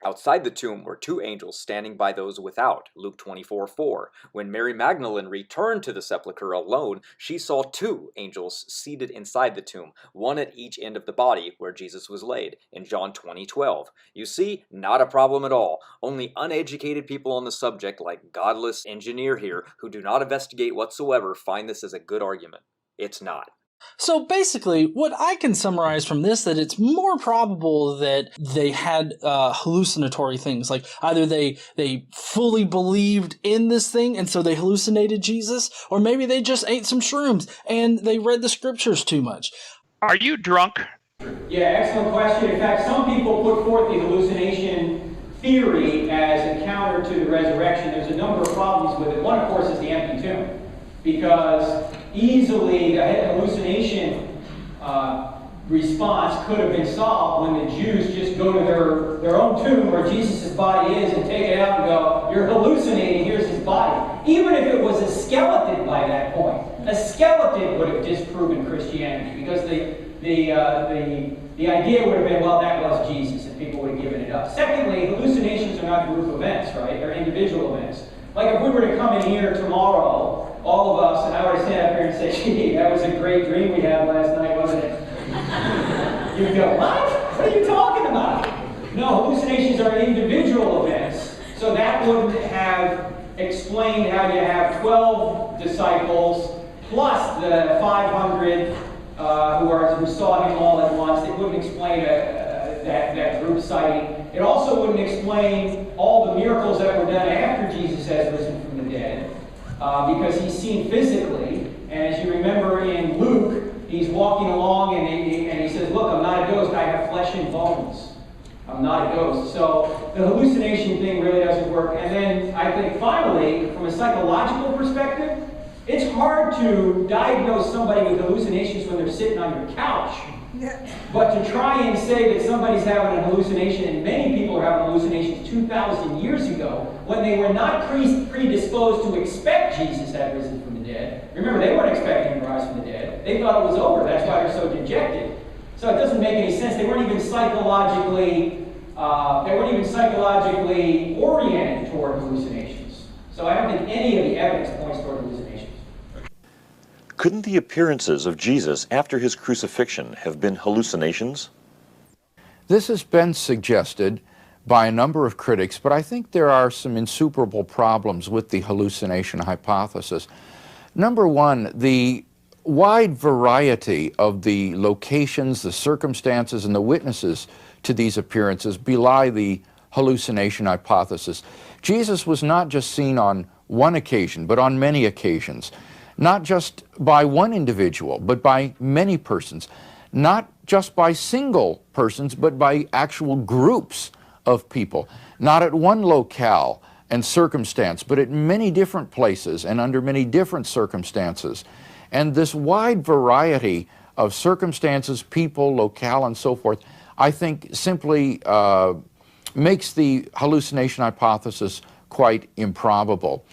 Outside the tomb were 2 angels standing by those without, Luke 24:4. When Mary Magdalene returned to the sepulchre alone, she saw 2 angels seated inside the tomb, 1 at each end of the body where Jesus was laid, in John 20:12. You see, not a problem at all. Only uneducated people on the subject, like Godless Engineer here, who do not investigate whatsoever, find this as a good argument. It's not. So basically, what I can summarize from this, that it's more probable that they had hallucinatory things. Like either they fully believed in this thing and so they hallucinated Jesus, or maybe they just ate some shrooms and they read the scriptures too much. Are you drunk? Yeah, excellent question. In fact, some people put forth the hallucination theory as a counter to the resurrection. There's a number of problems with it. One, of course, is the empty tomb. Because easily the hallucination response could have been solved when the Jews just go to their own tomb where Jesus' body is and take it out and go, you're hallucinating, here's his body. Even if it was a skeleton by that point, a skeleton would have disproven Christianity because the idea would have been, well, that was Jesus, and people would have given it up. Secondly, hallucinations are not group events, right? They're individual events. Like if we were to come in here tomorrow, all of us, and I were to stand up here and say, gee, that was a great dream we had last night, wasn't it? You'd go, what? What are you talking about? No, hallucinations are individual events. So that wouldn't have explained how you have 12 disciples plus the 500 who saw him all at once. It wouldn't explain that group sighting. It also wouldn't explain all the miracles that were done after Jesus has risen from the dead. Because he's seen physically, and as you remember in Luke, he's walking along and he says, look, I'm not a ghost, I have flesh and bones. I'm not a ghost. So the hallucination thing really doesn't work. And then I think finally, from a psychological perspective, it's hard to diagnose somebody with hallucinations when they're sitting on your couch. But to try and say that somebody's having a hallucination, and many people are having hallucinations 2,000 years ago, when they were not predisposed to expect Jesus had risen from the dead. Remember, they weren't expecting him to rise from the dead. They thought it was over. That's why they're so dejected. So it doesn't make any sense. They weren't even psychologically oriented toward hallucinations. So I don't think any of the evidence points toward hallucinations. Couldn't the appearances of Jesus after his crucifixion have been hallucinations? This has been suggested by a number of critics, but I think there are some insuperable problems with the hallucination hypothesis. Number one, the wide variety of the locations, the circumstances, and the witnesses to these appearances belie the hallucination hypothesis. Jesus was not just seen on one occasion, but on many occasions. Not just by one individual, but by many persons. Not just by single persons, but by actual groups of people. Not at one locale and circumstance, but at many different places and under many different circumstances. And this wide variety of circumstances, people, locale, and so forth, I think simply makes the hallucination hypothesis quite improbable.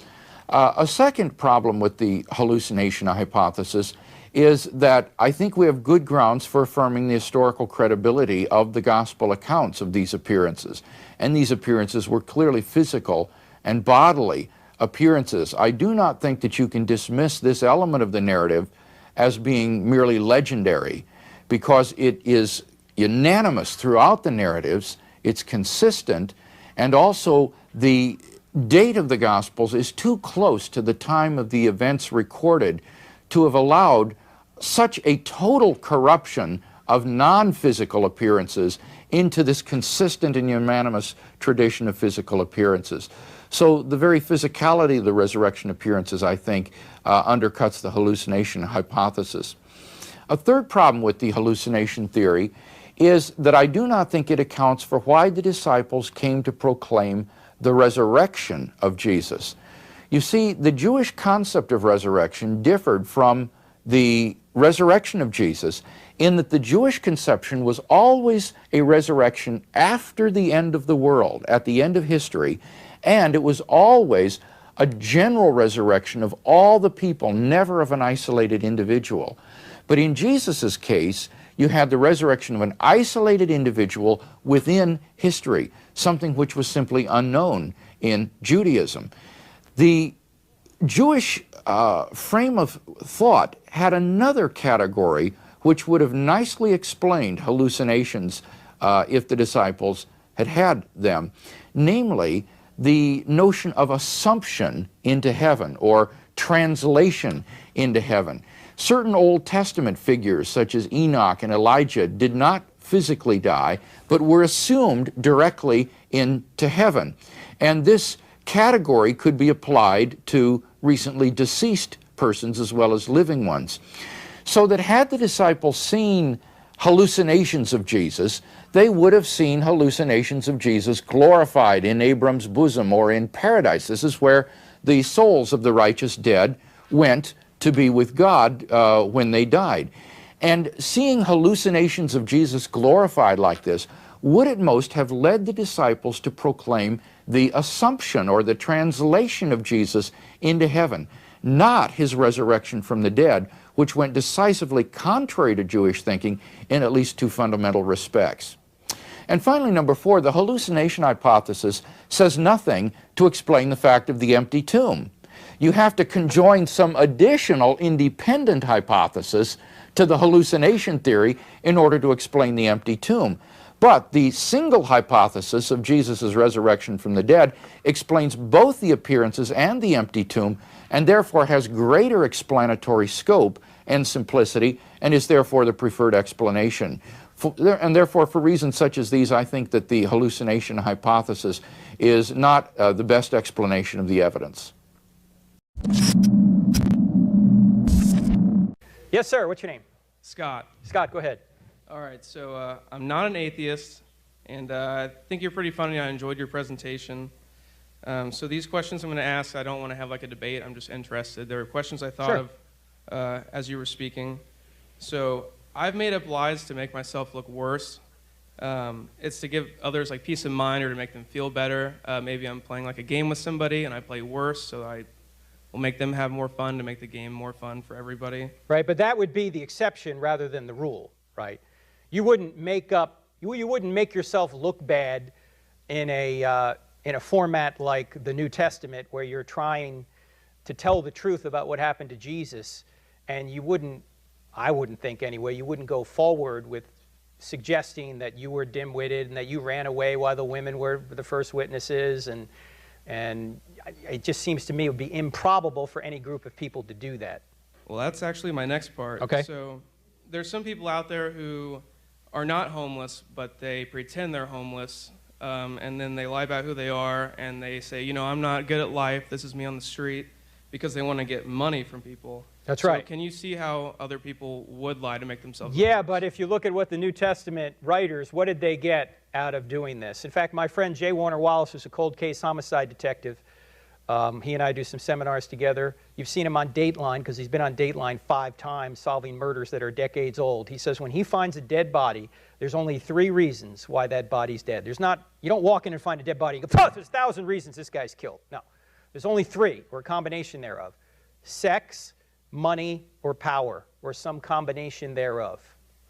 A second problem with the hallucination hypothesis is that I think we have good grounds for affirming the historical credibility of the gospel accounts of these appearances. And these appearances were clearly physical and bodily appearances. I do not think that you can dismiss this element of the narrative as being merely legendary, because it is unanimous throughout the narratives, it's consistent, and also the date of the Gospels is too close to the time of the events recorded to have allowed such a total corruption of non-physical appearances into this consistent and unanimous tradition of physical appearances. So the very physicality of the resurrection appearances, I think, undercuts the hallucination hypothesis. A third problem with the hallucination theory is that I do not think it accounts for why the disciples came to proclaim the resurrection of Jesus. You see, the Jewish concept of resurrection differed from the resurrection of Jesus in that the Jewish conception was always a resurrection after the end of the world, at the end of history, and it was always a general resurrection of all the people, never of an isolated individual. But in Jesus' case, you had the resurrection of an isolated individual within history, something which was simply unknown in Judaism. The Jewish frame of thought had another category which would have nicely explained hallucinations if the disciples had had them, namely the notion of assumption into heaven or translation into heaven. Certain Old Testament figures such as Enoch and Elijah did not physically die, but were assumed directly into heaven. And this category could be applied to recently deceased persons as well as living ones. So that had the disciples seen hallucinations of Jesus, they would have seen hallucinations of Jesus glorified in Abram's bosom or in paradise. This is where the souls of the righteous dead went to be with God when they died. And seeing hallucinations of Jesus glorified like this would at most have led the disciples to proclaim the assumption or the translation of Jesus into heaven, not his resurrection from the dead, which went decisively contrary to Jewish thinking in at least two fundamental respects. And finally, number 4, the hallucination hypothesis says nothing to explain the fact of the empty tomb. You have to conjoin some additional independent hypothesis to the hallucination theory in order to explain the empty tomb. But the single hypothesis of Jesus' resurrection from the dead explains both the appearances and the empty tomb, and therefore has greater explanatory scope and simplicity, and is therefore the preferred explanation. And therefore, for reasons such as these, I think that the hallucination hypothesis is not the best explanation of the evidence. Yes, sir. What's your name? Scott. Scott, go ahead. All right, so I'm not an atheist. and I think you're pretty funny. I enjoyed your presentation. So these questions I'm going to ask, I don't want to have like a debate. I'm just interested. There were questions I thought of as you were speaking. So I've made up lies to make myself look worse. It's to give others like peace of mind or to make them feel better. Maybe I'm playing like a game with somebody and I play worse, so I will make them have more fun to make the game more fun for everybody. Right, but that would be the exception rather than the rule, right? You wouldn't make up, you wouldn't make yourself look bad in a format like the New Testament where you're trying to tell the truth about what happened to Jesus, and you wouldn't, I wouldn't think anyway, you wouldn't go forward with suggesting that you were dim-witted and that you ran away while the women were the first witnesses, and it just seems to me it would be improbable for any group of people to do that. Well, that's actually my next part. Okay. So there's some people out there who are not homeless, but they pretend they're homeless, and then they lie about who they are, and they say, you know, I'm not good at life, this is me on the street, because they want to get money from people. That's right. Can you see how other people would lie to make themselves Yeah, but if you look at what the New Testament writers, what did they get out of doing this? In fact, my friend J. Warner Wallace, who's a cold case homicide detective, he and I do some seminars together. You've seen him on Dateline because he's been on Dateline 5 times solving murders that are decades old. He says when he finds a dead body, there's only 3 reasons why that body's dead. There's not, you don't walk in and find a dead body and go, oh, there's 1,000 reasons this guy's killed. No, there's only 3, or a combination thereof. Sex, money, or power, or some combination thereof,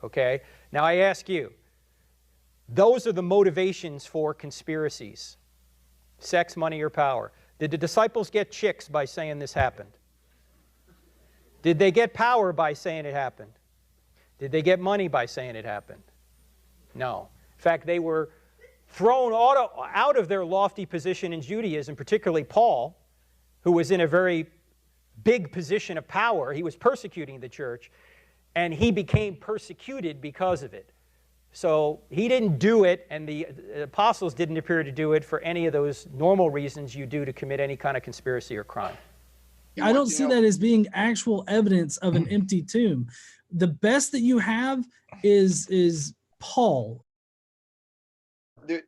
okay? Now I ask you, those are the motivations for conspiracies. Sex, money, or power. Did the disciples get chicks by saying this happened? Did they get power by saying it happened? Did they get money by saying it happened? No. In fact, they were thrown out of their lofty position in Judaism, particularly Paul, who was in a very big position of power. He was persecuting the church, and he became persecuted because of it. So he didn't do it, and the apostles didn't appear to do it for any of those normal reasons you do to commit any kind of conspiracy or crime. I don't see that as being actual evidence of an empty tomb. The best that you have is Paul.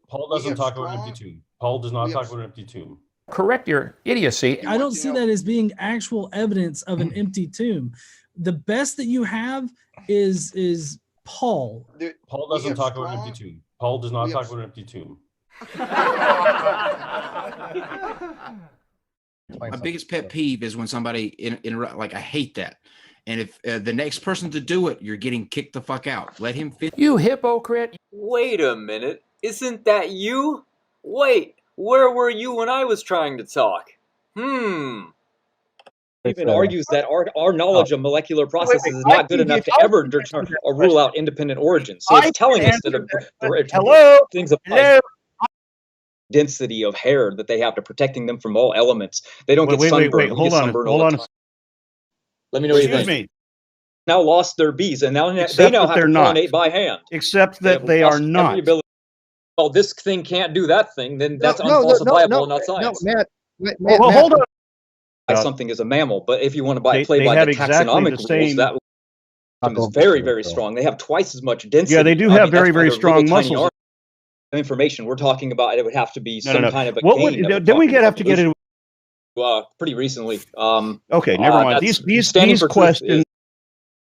Paul doesn't talk about an empty tomb. Paul does not talk about an empty tomb. Correct your idiocy. I don't see that as being actual evidence of an empty tomb. The best that you have is Paul. Paul doesn't talk about an empty tomb. Paul does not talk about an empty tomb. My biggest pet peeve is when somebody interrupt. Like, I hate that. And if the next person to do it, you're getting kicked the fuck out. Let him fit. You hypocrite. Wait a minute. Isn't that you? Wait, where were you when I was trying to talk? Even argues that our knowledge of molecular processes is not good enough to ever determine or rule out independent origins. So it's telling us that things of density of hair that they have to protecting them from all elements. They don't get sunburned. Hold on. Let me know what you think. Now lost their bees, and now they now have to pollinate by hand. Except that they are not. Oh, this thing can't do that thing. Then that's unfalsifiable and not science. No, Matt, well, hold on. Something is a mammal, but if you want to play by the taxonomic rules, that is very, very strong. They have twice as much density. Yeah, they do have very, very strong muscles. Information we're talking about, it would have to be some kind of a Then we have to get into pretty recently. Okay, never mind. These questions.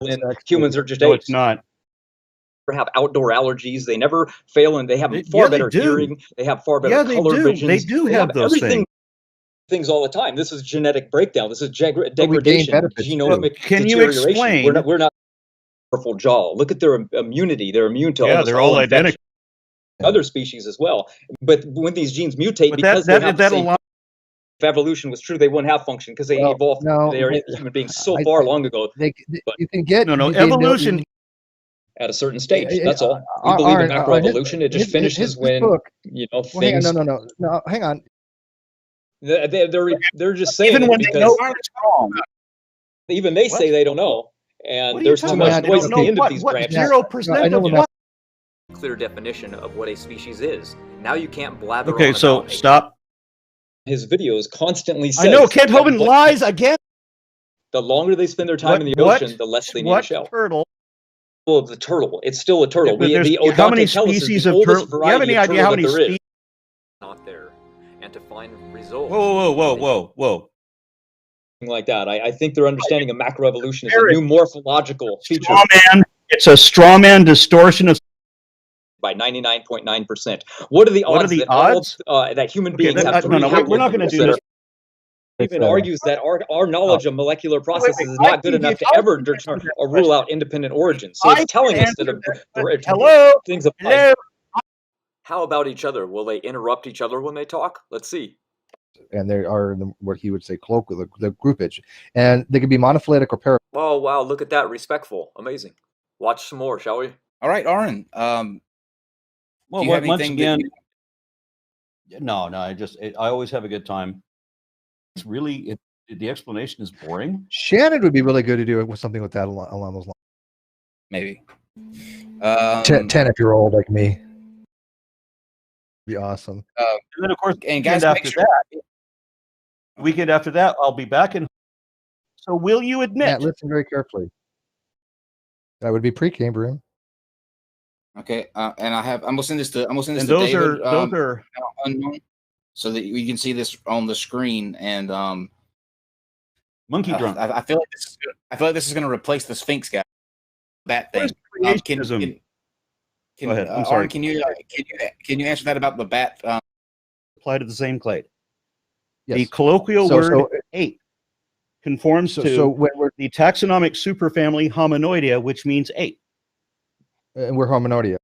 And humans are just no, it's not. Have outdoor allergies. They never fail, and they have far better hearing. They have far better color vision. They do have those things all the time. This is genetic breakdown. This is degradation. Genomic Can you deterioration. explain? We're not powerful jaw. Look at their immunity. They're immune to they're all identical. Other species as well. But when these genes mutate, because if evolution was true, they wouldn't have function because they evolved. They are human beings so far long ago. You can get evolution at a certain stage. That's all. We believe in macroevolution. It just finishes when things. No, hang on. They're just saying even when they know it's wrong. Even they say they don't know, and there's too much noise at the end of these branches. 0% clear definition of what a species is. Now you can't blabber. Okay, so stop. His videos constantly say. I know Kent Hovind lies again. The longer they spend their time in the ocean, the less they need a shell. Turtle of the turtle. It's still a turtle. But how many species of turtle? Do you have any idea how many species? Not there, and to find results. Whoa. Like that. I think their understanding of macroevolution is a new morphological feature. It's a straw man distortion of by 99.9%. What are the odds that human beings have three we're not going to do this. Even argues that our knowledge of molecular processes is not good enough to ever determine or rule out independent origins. So it's telling us that things apply. How about each other? Will they interrupt each other when they talk? Let's see. And they are what he would say colloquial, the groupage, and they can be monophyletic or para. Oh wow! Look at that, respectful, amazing. Watch some more, shall we? All right, Aaron. Well, once again, no. I always have a good time. It's really the explanation is boring. Shannon would be really good to do it with something with that along those lines. Maybe 10 if you're old like me. Be awesome. And then of course, and guys, weekend after that, I'll be back in. So will you admit? Matt, listen very carefully. That would be pre-Cambrian. Okay, and I'm gonna send this to those David. Those are unknown, so that you can see this on the screen. And monkey drunk. I feel like this is gonna replace the Sphinx guy. Bat thing. Go ahead. I'm sorry. Aaron, can you answer that about the bat? Apply to the same clade. Yes. The colloquial word ape conforms to the taxonomic superfamily Hominoidea, which means ape. And we're Hominoidea.